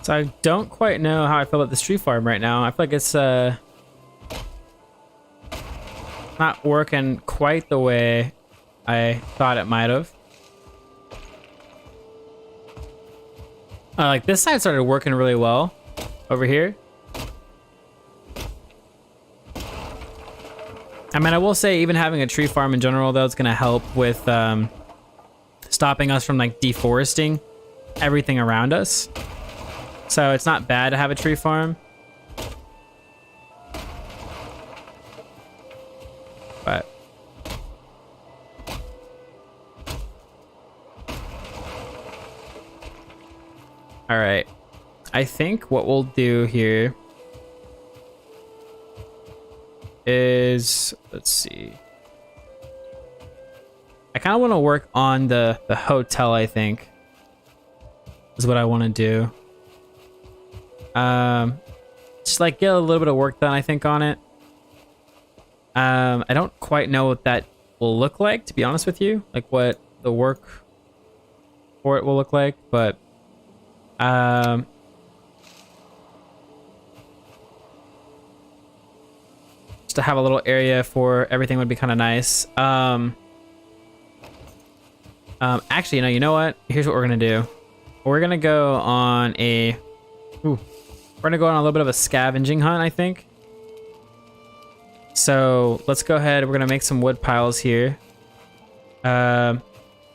So I don't quite know how I feel about this tree farm right now. I feel like it's not working quite the way I thought it might have. Like this side started working really well over here. I mean, I will say even having a tree farm in general though is gonna help with stopping us from like deforesting everything around us. So it's not bad to have a tree farm. But all right, I think what we'll do here is, let's see. I kind of want to work on the hotel, I think, is what I want to do. Just like get a little bit of work done, I think, on it. I don't quite know what that will look like, to be honest with you, like what the work for it will look like, but just to have a little area for everything would be kind of nice. Actually, you know what? Here's what we're gonna do. We're gonna go on a we're gonna go on a little bit of a scavenging hunt, I think. So let's go ahead. We're gonna make some wood piles here. I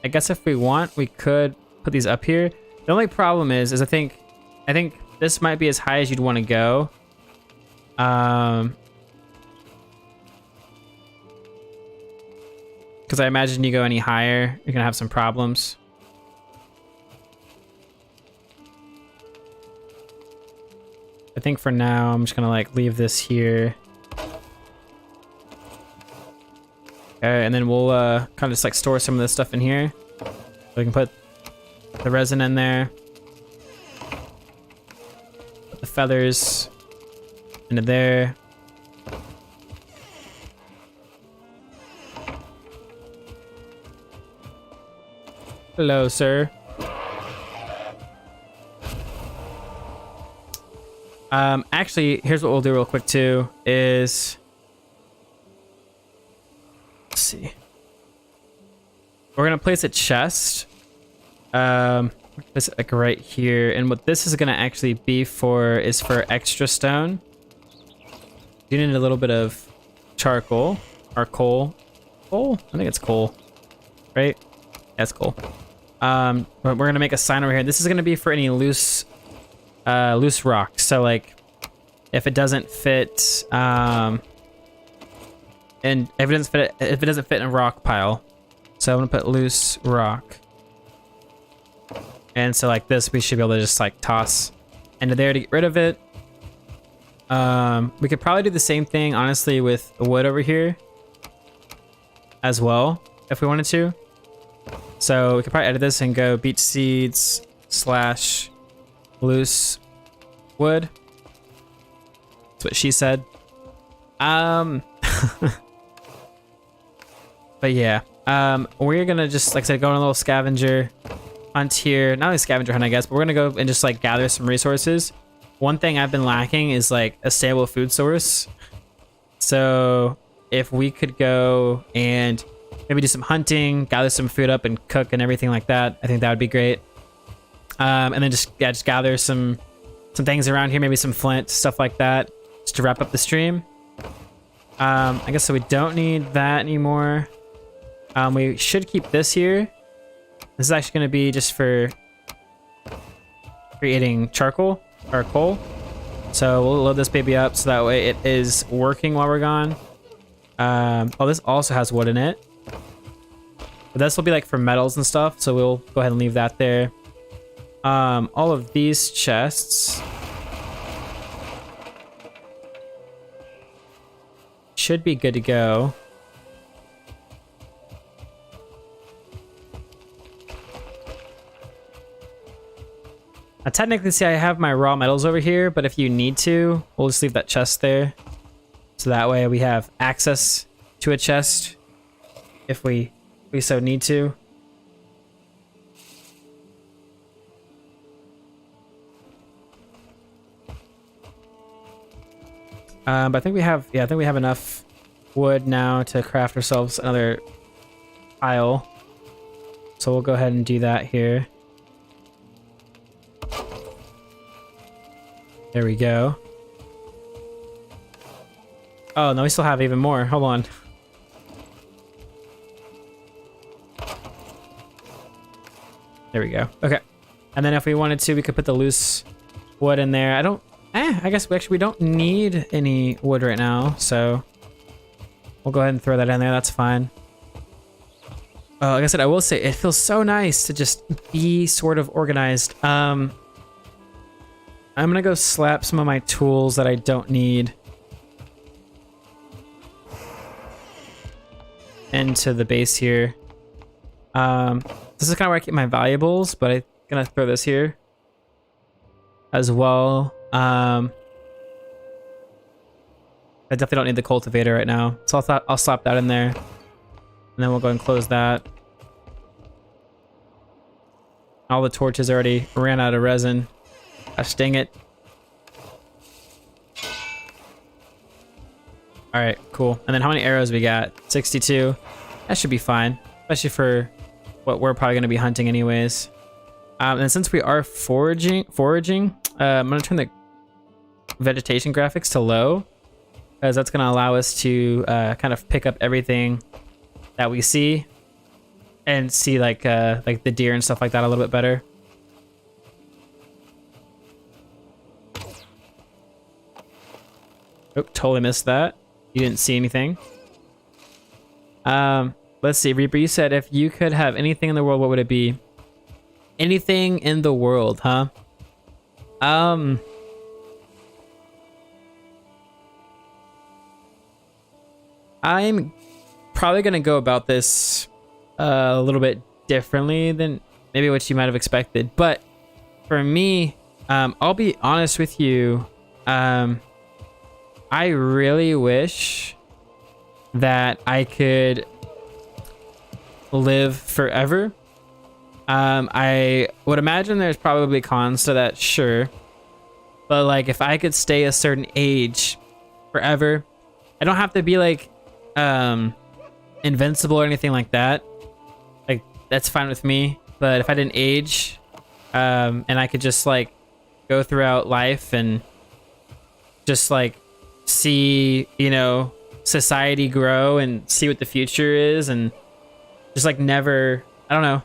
guess if we want, we could put these up here. The only problem is I think this might be as high as you'd want to go. Because I imagine you go any higher, you're gonna have some problems. I think for now, I'm just gonna like leave this here. Okay, and then we'll kind of just like store some of this stuff in here. So we can put the resin in there. Put the feathers into there. Hello, sir. Actually, here's what we'll do real quick too, is, let's see. We're gonna place a chest. Place it like right here, and what this is gonna actually be for is for extra stone. You need a little bit of charcoal or coal. Coal? I think it's coal, right? That's cool. But we're gonna make a sign over here. This is gonna be for any loose rock. So like, if it doesn't fit, and if it doesn't fit in a rock pile, so I'm gonna put loose rock. And so like this, we should be able to just like toss into there to get rid of it. We could probably do the same thing, honestly, with the wood over here as well, if we wanted to. So we could probably edit this and go beach seeds / loose wood. That's what she said. Um, but yeah, we're gonna just, like I said, go on a little scavenger hunt here. Not only scavenger hunt, I guess, but we're gonna go and just like gather some resources. One thing I've been lacking is like a stable food source. So if we could go and maybe do some hunting, gather some food up and cook and everything like that, I think that would be great. And then just gather some things around here, maybe some flint, stuff like that, just to wrap up the stream. I guess so we don't need that anymore. We should keep this here. This is actually going to be just for creating charcoal or coal. So we'll load this baby up so that way it is working while we're gone. Oh, this also has wood in it. But this will be like for metals and stuff, so we'll go ahead and leave that there. All of these chests should be good to go. Now, technically, see, I have my raw metals over here, but if you need to, we'll just leave that chest there. So that way we have access to a chest if we so need to. But I think we have, I think we have enough wood now to craft ourselves another pile. So we'll go ahead and do that here. There we go. Oh, no, we still have even more. Hold on. There we go. Okay. And then if we wanted to, we could put the loose wood in there. I guess we don't need any wood right now, so we'll go ahead and throw that in there. That's fine. Like I said, I will say it feels so nice to just be sort of organized. I'm gonna go slap some of my tools that I don't need into the base here. This is kind of where I keep my valuables, but I'm gonna throw this here as well. I definitely don't need the cultivator right now, so I'll slap that in there, and then we'll go and close that. All the torches already ran out of resin. Gosh dang it. Alright, cool. And then how many arrows we got? 62. That should be fine, especially for what we're probably going to be hunting anyways. And since we are foraging, I'm going to turn the vegetation graphics to low, because that's going to allow us to kind of pick up everything that we see and see like the deer and stuff like that a little bit better. Oh, totally missed that. You didn't see anything. Let's see, Reaper, you said if you could have anything in the world, what would it be? Anything in the world, huh? I'm probably gonna go about this a little bit differently than maybe what you might have expected. But for me, I'll be honest with you. I really wish that I could live forever. I would imagine there's probably cons to that, sure. But like, if I could stay a certain age forever, I don't have to be like invincible or anything like that. Like, that's fine with me. But if I didn't age, and I could just like go throughout life and just like see, you know, society grow and see what the future is, and just like never, I don't know.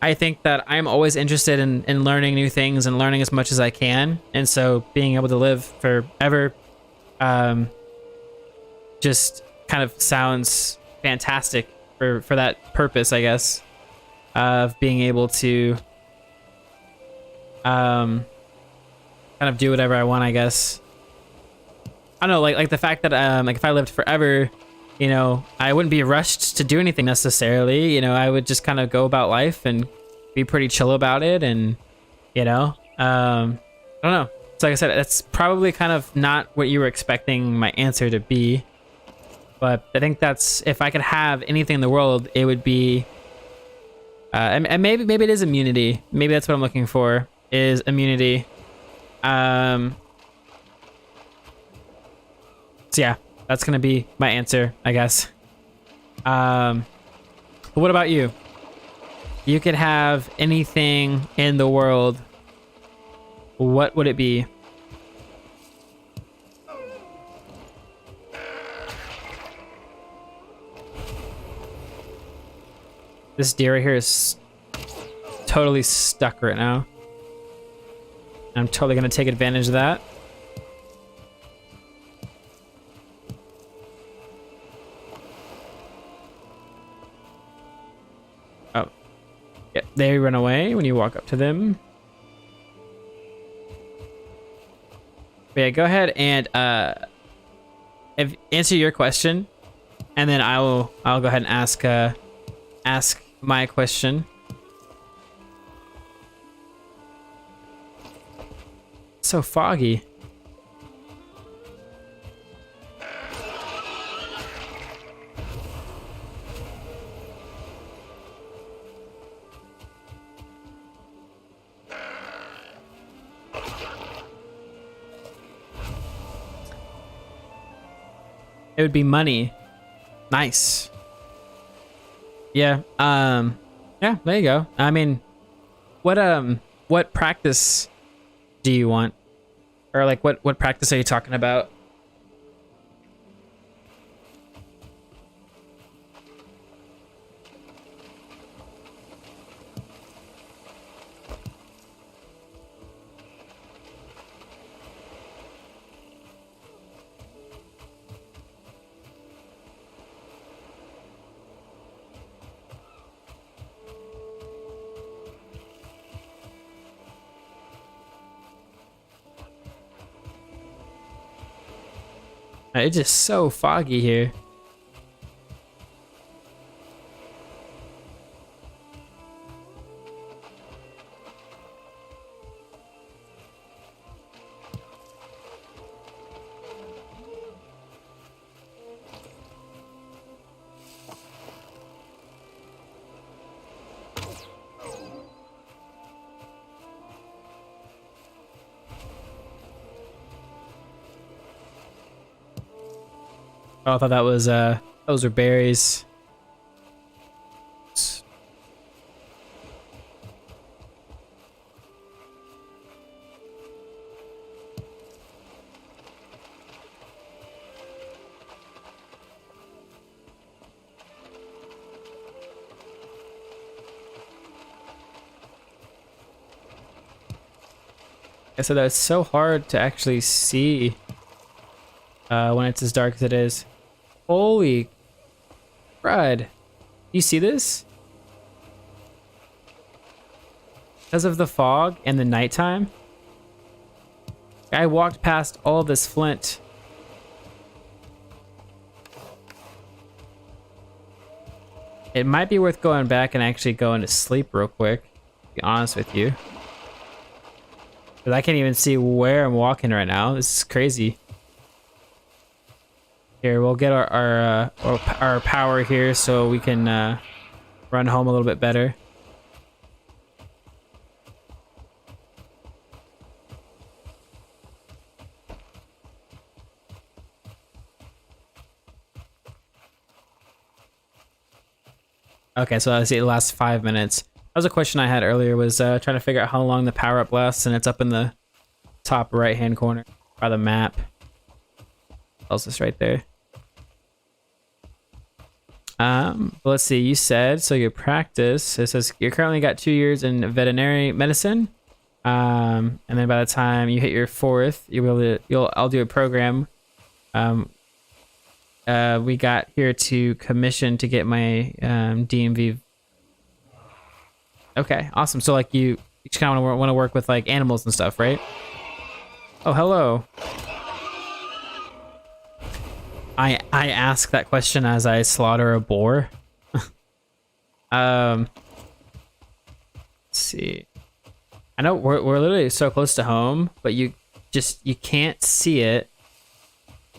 I think that I'm always interested in learning new things and learning as much as I can. And so being able to live forever just kind of sounds fantastic for that purpose, I guess, of being able to kind of do whatever I want, I guess. I don't know, like the fact that like if I lived forever, you know, I wouldn't be rushed to do anything necessarily. You know, I would just kind of go about life and be pretty chill about it, and you know, I don't know. So like I said, that's probably kind of not what you were expecting my answer to be. But I think that's, if I could have anything in the world, it would be, and maybe it is immunity. Maybe that's what I'm looking for, is immunity. So yeah, that's gonna be my answer, I guess. But what about you? You could have anything in the world. What would it be? This deer right here is totally stuck right now. I'm totally gonna take advantage of that. Oh. Yeah, they run away when you walk up to them. But yeah, go ahead and answer your question, and then I'll go ahead and ask my question. So foggy. It would be money. Nice. Yeah. Yeah, there you go. I mean, what practice do you want? Or like what practice are you talking about? It's just so foggy here. Oh, I thought that was those are berries. I said that it's so hard to actually see when it's as dark as it is. Holy crud. You see this? Because of the fog and the nighttime, I walked past all this flint. It might be worth going back and actually going to sleep real quick, to be honest with you. But I can't even see where I'm walking right now. This is crazy. Here, we'll get our power here so we can run home a little bit better. Okay, so I see the last 5 minutes. That was a question I had earlier, was trying to figure out how long the power up lasts, and it's up in the top right hand corner by the map. Tells us right there. But let's see, you said, so you practice, it says you currently got 2 years in veterinary medicine. And then by the time you hit your 4th, I'll do a program. We got here to commission to get my DMV. Okay, awesome. So like you just kind of want to work with like animals and stuff, right? Oh, hello. I ask that question as I slaughter a boar. Let's see. I know we're literally so close to home, but you just you can't see it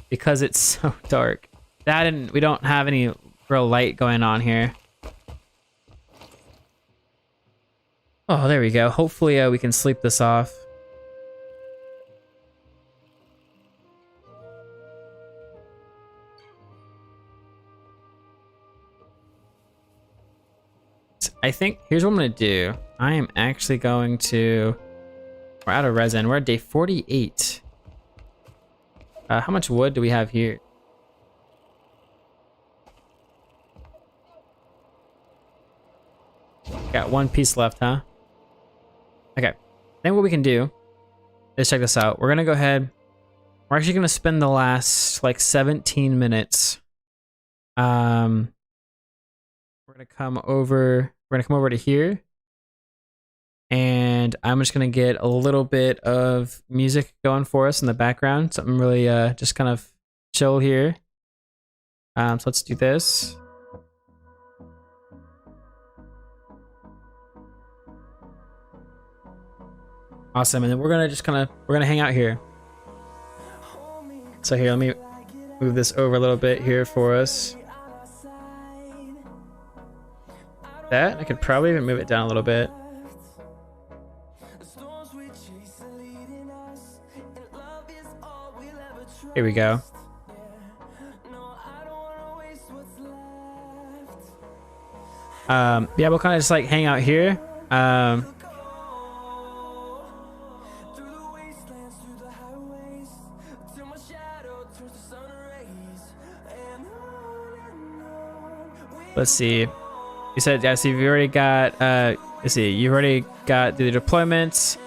because it's so dark. That, and we don't have any real light going on here. Oh, there we go. Hopefully we can sleep this off. I think here's what I'm gonna do. I am actually going to, we're out of resin. We're at day 48. How much wood do we have here? Got one piece left, huh? Okay. Then what we can do is check this out. We're gonna go ahead. We're actually gonna spend the last like 17 minutes. We're gonna come over. We're gonna come over to here, and I'm just gonna get a little bit of music going for us in the background. Something really just kind of chill here. So let's do this. Awesome, and then we're gonna just we're gonna hang out here. So here, let me move this over a little bit here for us. That I could probably even move it down a little bit. Here we go. Yeah, we'll kind of just like hang out here. Let's see. You said, yeah, so you've already got, let's see, you've already got the deployments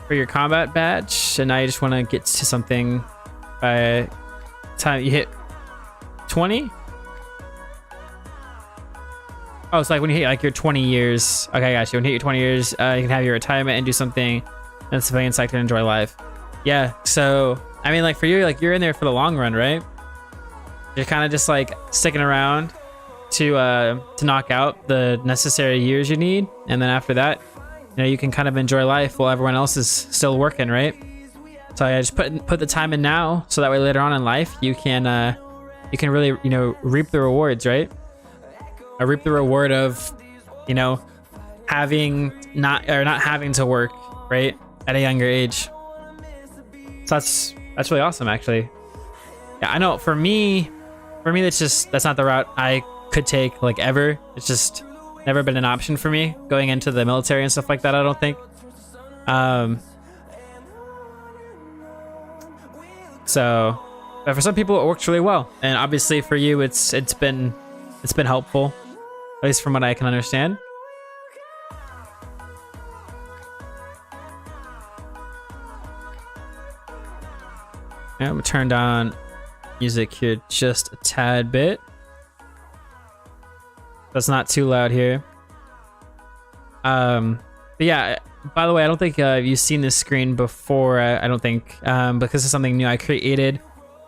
for your combat badge, and now you just want to get to something by time you hit 20? Oh, it's like when you hit like your 20 years. Okay, I got you. When you hit your 20 years, you can have your retirement and do something in the civilian sector and enjoy life. Yeah, so, I mean, like for you, like you're in there for the long run, right? You're kind of just like sticking around to knock out the necessary years you need, and then after that, you know, you can kind of enjoy life while everyone else is still working, right? So I just put the time in now, so that way later on in life you can really, you know, reap the rewards, right? Reap the reward of, you know, not having to work, right, at a younger age. So that's really awesome, actually. Yeah, I know. For me, that's not the route I could take, like, ever. It's just never been an option for me going into the military and stuff like that, I don't think. So, but for some people it works really well, and obviously for you it's been helpful, at least from what I can understand. Yeah, I'm gonna turn down music here just a tad bit. That's not too loud here. But yeah, by the way, I don't think you've seen this screen before. I don't think, because this is something new I created.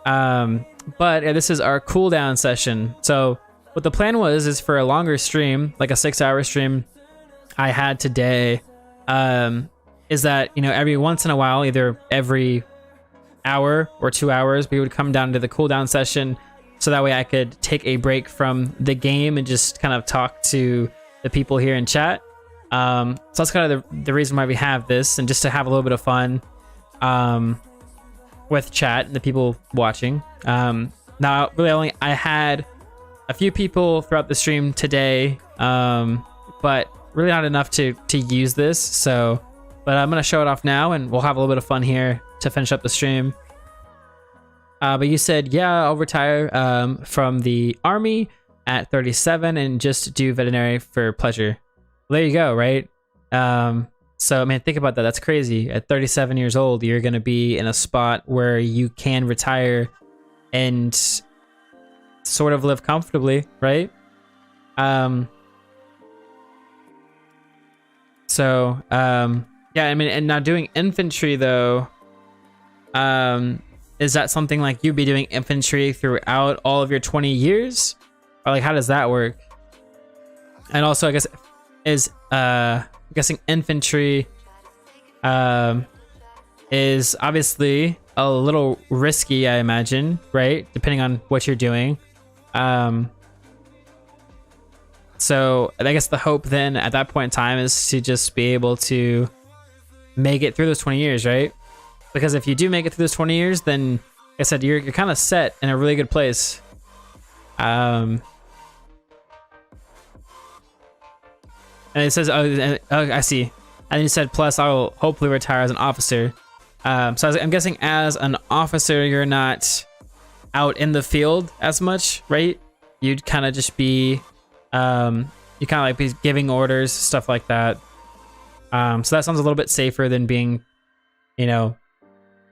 But yeah, this is our cooldown session. So what the plan is for a longer stream, like a 6-hour stream I had today, is that, you know, every once in a while, either every hour or 2 hours, we would come down to the cooldown session, so that way I could take a break from the game and just kind of talk to the people here in chat. So that's kind of the reason why we have this, and just to have a little bit of fun with chat and the people watching. Now, really, I had a few people throughout the stream today, but really not enough to use this. So, but I'm gonna show it off now, and we'll have a little bit of fun here to finish up the stream. But you said, yeah, I'll retire from the army at 37 and just do veterinary for pleasure. Well, there you go, right? So, I mean, think about that. That's crazy. At 37 years old, you're going to be in a spot where you can retire and sort of live comfortably, right? So, yeah, I mean, and now doing infantry, though, is that something like you'd be doing infantry throughout all of your 20 years? Or like, how does that work? And also, I guess, is, I'm guessing infantry is obviously a little risky, I imagine, right? Depending on what you're doing. So I guess the hope then at that point in time is to just be able to make it through those 20 years, right? Because if you do make it through those 20 years, then like I said, you're kind of set in a really good place. And it says, oh, I see. And you said, plus I'll hopefully retire as an officer. So I'm guessing as an officer, you're not out in the field as much, right? You'd kind of just be, you kind of like be giving orders, stuff like that. So that sounds a little bit safer than being, you know,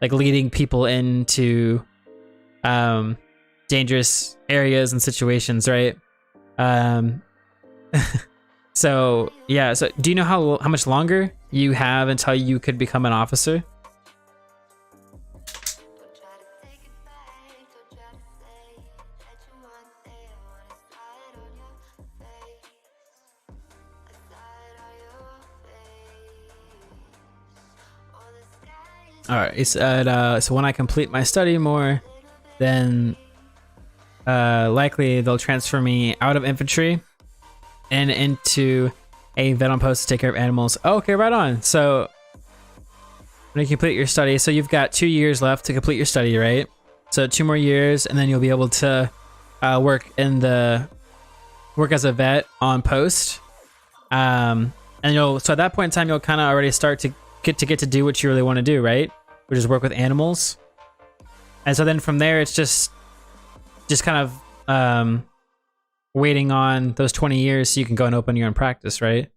like leading people into dangerous areas and situations, right? So yeah, so do you know how much longer you have until you could become an officer? All right, he said, so when I complete my study more, then likely they'll transfer me out of infantry and into a vet on post to take care of animals. Oh, okay, right on. So when you complete your study, so you've got 2 years left to complete your study, right? So 2 more years, and then you'll be able to work as a vet on post. And so at that point in time, you'll kind of already start to get to do what you really want to do, right? Which is work with animals. And so then from there, it's just kind of waiting on those 20 years so you can go and open your own practice, right?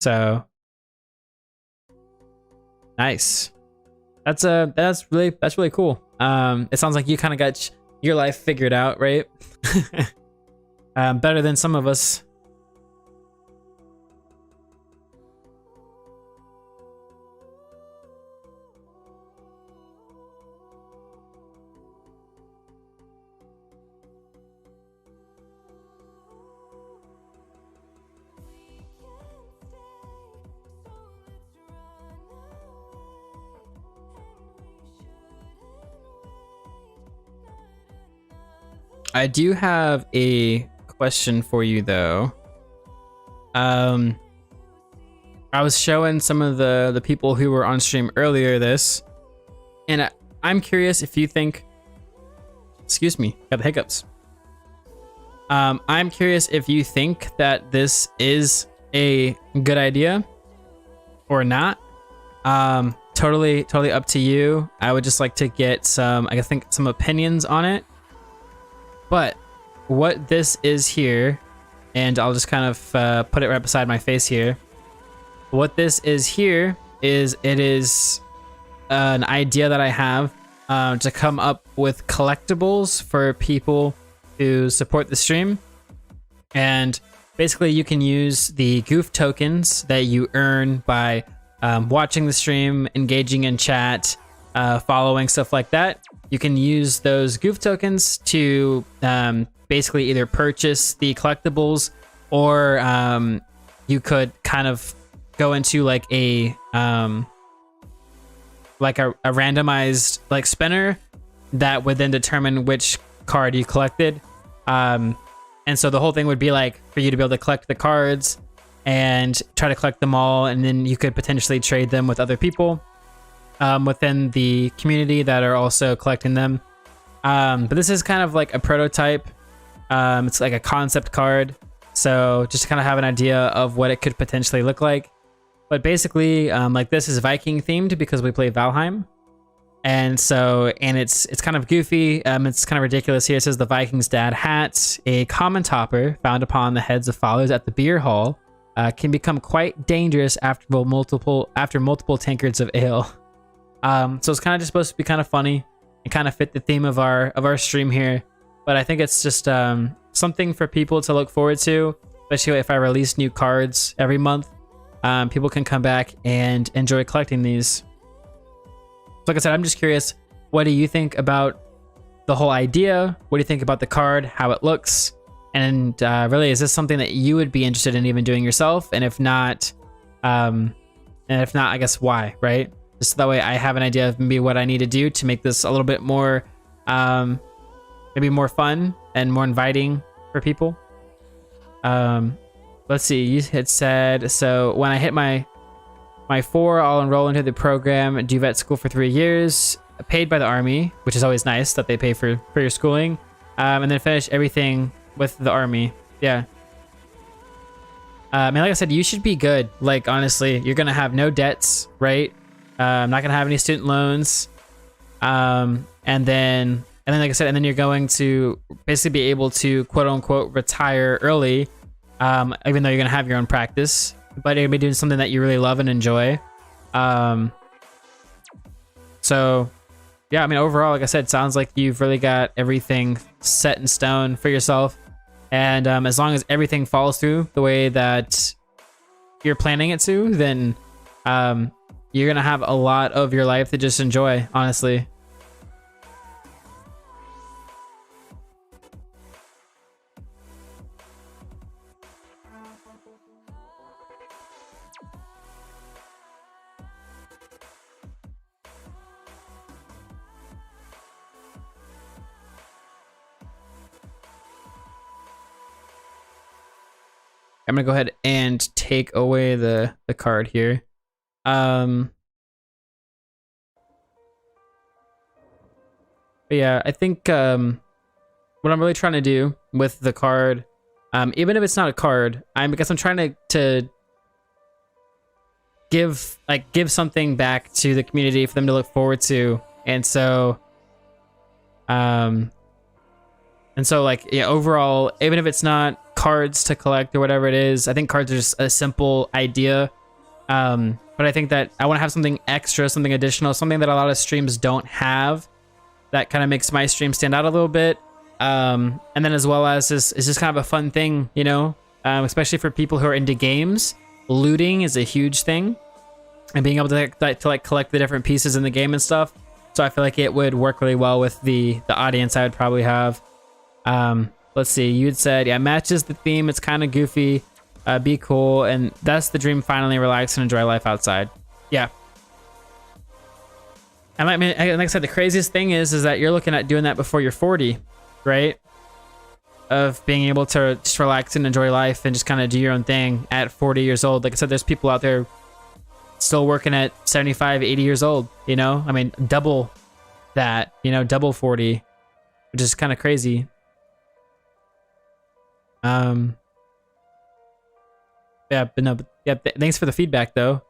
So nice. That's really cool. It sounds like you kind of got your life figured out, right? Better than some of us. I do have a question for you though. I was showing some of the people who were on stream earlier this, and I'm curious if you think, excuse me, got the hiccups. I'm curious if you think that this is a good idea or not. Totally up to you. I would just like to get some opinions on it. But what this is here, and I'll just kind of put it right beside my face here. What this is here is it is an idea that I have to come up with collectibles for people who support the stream. And basically you can use the goof tokens that you earn by watching the stream, engaging in chat, following, stuff like that. You can use those goof tokens to basically either purchase the collectibles, or you could kind of go into like a randomized like spinner that would then determine which card you collected. And so the whole thing would be like for you to be able to collect the cards and try to collect them all, and then you could potentially trade them with other people within the community that are also collecting them. But this is kind of like a prototype. It's like a concept card. So just to kind of have an idea of what it could potentially look like. But basically, like this is Viking themed because we play Valheim. And so, and it's kind of goofy. It's kind of ridiculous here. It says the Viking's dad hat, a common topper found upon the heads of fathers at the beer hall, can become quite dangerous after multiple tankards of ale. So it's kind of just supposed to be kind of funny and kind of fit the theme of our stream here. But I think it's just something for people to look forward to, especially if I release new cards every month. People can come back and enjoy collecting these. Like I said, I'm just curious, what do you think about the whole idea? What do you think about the card, how it looks? And really, is this something that you would be interested in even doing yourself? And if not, And if not, I guess why, right? Just so that way I have an idea of maybe what I need to do to make this a little bit more, maybe more fun and more inviting for people. Let's see, you had said, so when I hit my 4, I'll enroll into the program, do vet school for 3 years, paid by the Army, which is always nice that they pay for your schooling, and then finish everything with the Army. Yeah. And like I said, you should be good. Like, honestly, you're going to have no debts, right? Not going to have any student loans. And then, like I said, and then you're going to basically be able to quote unquote retire early, even though you're going to have your own practice, but you're going to be doing something that you really love and enjoy. So yeah, I mean, overall, like I said, sounds like you've really got everything set in stone for yourself. And as long as everything follows through the way that you're planning it to, then you're going to have a lot of your life to just enjoy, honestly. I'm gonna go ahead and take away the card here. But yeah, I think what I'm really trying to do with the card, even if it's not a card, because I'm trying to give something back to the community for them to look forward to, and so like, yeah, overall, even if it's not cards to collect or whatever it is, I think cards are just a simple idea. But I think that I want to have something extra, something additional, something that a lot of streams don't have, that kind of makes my stream stand out a little bit. And then as well as it's just kind of a fun thing, you know, especially for people who are into games. Looting is a huge thing, and being able to like collect the different pieces in the game and stuff. So I feel like it would work really well with the audience I would probably have. Let's see, you had said, yeah, matches the theme. It's kind of goofy, be cool. And that's the dream. Finally relax and enjoy life outside. Yeah. And like I said, the craziest thing is that you're looking at doing that before you're 40, right? Of being able to just relax and enjoy life and just kind of do your own thing at 40 years old. Like I said, there's people out there still working at 75, 80 years old, you know? I mean, double that, you know, double 40, which is kind of crazy. Yeah, but no, yeah, thanks for the feedback though.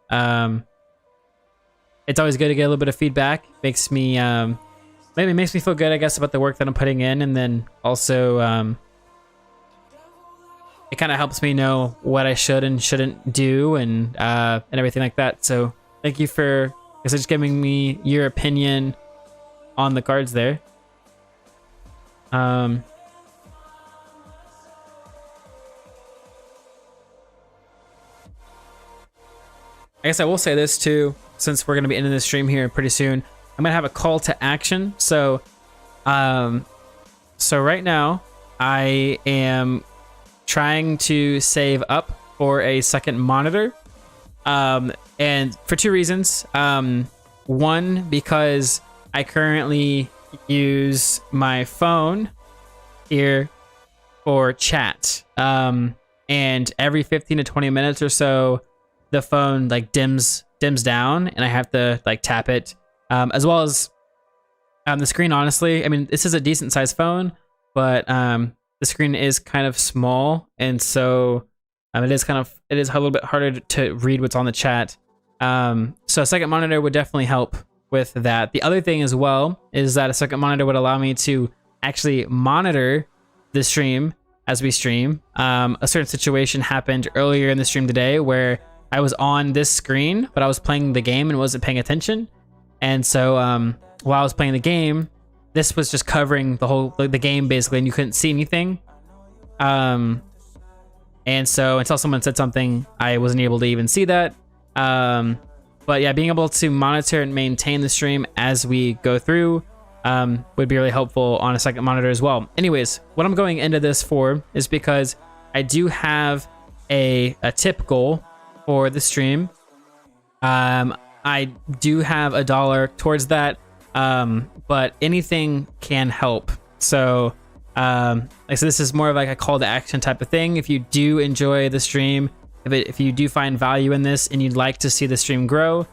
It's always good to get a little bit of feedback. Makes me, maybe makes me feel good, I guess, about the work that I'm putting in. And then also, it kind of helps me know what I should and shouldn't do and everything like that. So thank you for just giving me your opinion on the cards there. I guess I will say this too, since we're going to be ending the stream here pretty soon. I'm going to have a call to action. So right now I am trying to save up for a second monitor. And for 2 reasons. One, because I currently use my phone here for chat. And every 15 to 20 minutes or so, the phone like dims down and I have to like tap it, as well as the screen. Honestly, I mean, this is a decent sized phone, but the screen is kind of small, and so it is a little bit harder to read what's on the chat. So a second monitor would definitely help with that. The other thing as well is that a second monitor would allow me to actually monitor the stream as we stream. A certain situation happened earlier in the stream today where I was on this screen, but I was playing the game and wasn't paying attention. And so while I was playing the game, this was just covering the game basically, and you couldn't see anything. And so until someone said something, I wasn't able to even see that. But yeah, being able to monitor and maintain the stream as we go through would be really helpful on a second monitor as well. Anyways, what I'm going into this for is because I do have a tip goal for the stream. I do have $1 towards that, but anything can help. So like I said, this is more of like a call to action type of thing. If you do enjoy the stream, if you do find value in this and you'd like to see the stream grow,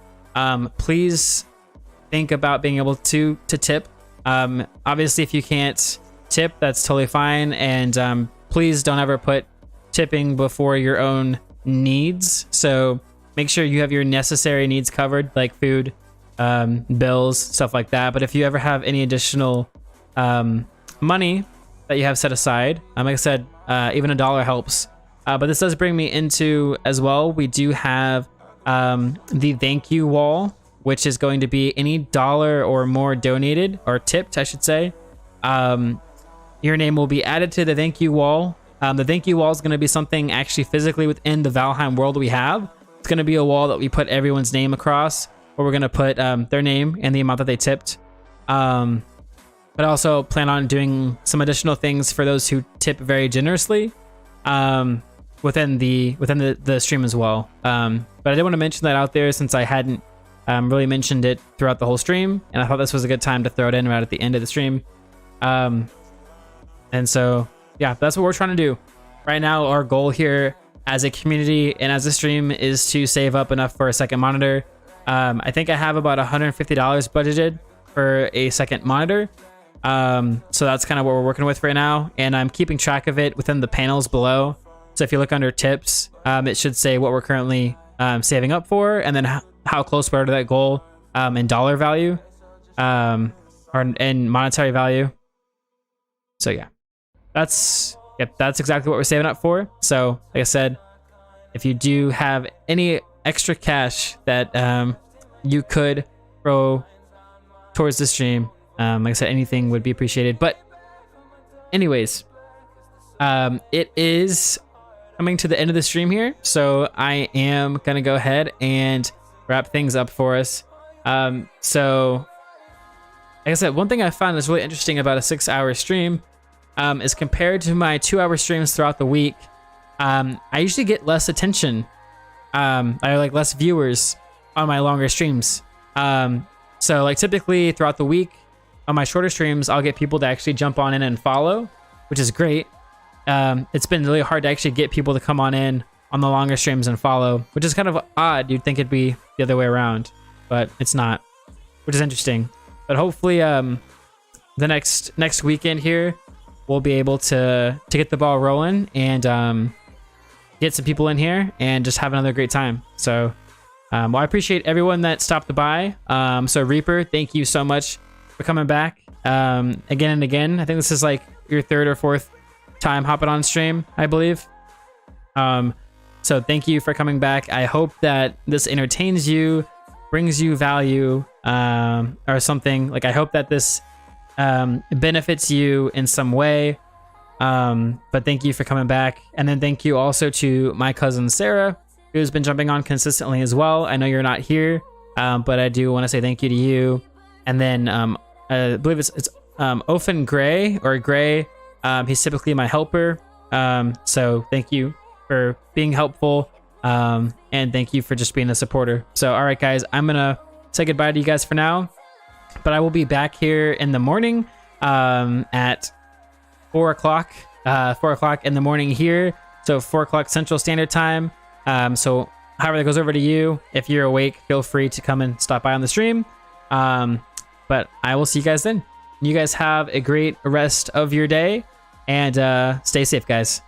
please think about being able to tip. Obviously, if you can't tip, that's totally fine. And please don't ever put tipping before your own needs. So make sure you have your necessary needs covered, like food, bills, stuff like that. But if you ever have any additional money that you have set aside, like I said, even $1 helps. But this does bring me into, as well, we do have the thank you wall, which is going to be any $1 or more donated, or tipped, I should say. Your name will be added to the thank you wall. The thank you wall is going to be something actually physically within the Valheim world we have. It's going to be a wall that we put everyone's name across, where we're going to put their name and the amount that they tipped. But I also plan on doing some additional things for those who tip very generously within the stream as well. But I did want to mention that out there, since I hadn't really mentioned it throughout the whole stream, and I thought this was a good time to throw it in right at the end of the stream. And so, yeah, that's what we're trying to do. Right now, our goal here as a community and as a stream is to save up enough for a second monitor. I think I have about $150 budgeted for a second monitor. So that's kind of what we're working with right now. And I'm keeping track of it within the panels below. So if you look under tips, it should say what we're currently saving up for, and then how close we are to that goal in dollar value, or in monetary value. So yeah, that's exactly what we're saving up for. So like I said, if you do have any extra cash that you could throw towards the stream, like I said, anything would be appreciated. But anyways, it is coming to the end of the stream here, so I am gonna go ahead and wrap things up for us. So like I said, one thing I found is really interesting about a 6-hour stream is compared to my 2-hour streams throughout the week, I usually get less attention, I like less viewers on my longer streams. So like typically throughout the week on my shorter streams, I'll get people to actually jump on in and follow, which is great. It's been really hard to actually get people to come on in on the longer streams and follow, which is kind of odd. You'd think it'd be the other way around, but it's not, which is interesting. But hopefully the next weekend here, we'll be able to get the ball rolling and get some people in here and just have another great time. So well, I appreciate everyone that stopped by. So Reaper, thank you so much for coming back again and again. I think this is like your 3rd or 4th time hopping on stream, I believe. So thank you for coming back. I hope that this entertains you, brings you value, or something. Like, I hope that this benefits you in some way. But thank you for coming back. And then thank you also to my cousin Sarah, who's been jumping on consistently as well. I know you're not here, but I do want to say thank you to you. And then I believe it's Ofen Gray, or Gray. He's typically my helper. So thank you for being helpful. And thank you for just being a supporter. So, all right, guys, I'm going to say goodbye to you guys for now, but I will be back here in the morning, at 4 o'clock, 4 o'clock in the morning here. So 4 o'clock Central Standard Time. So however that goes over to you, if you're awake, feel free to come and stop by on the stream. But I will see you guys then. You guys have a great rest of your day, and stay safe, guys.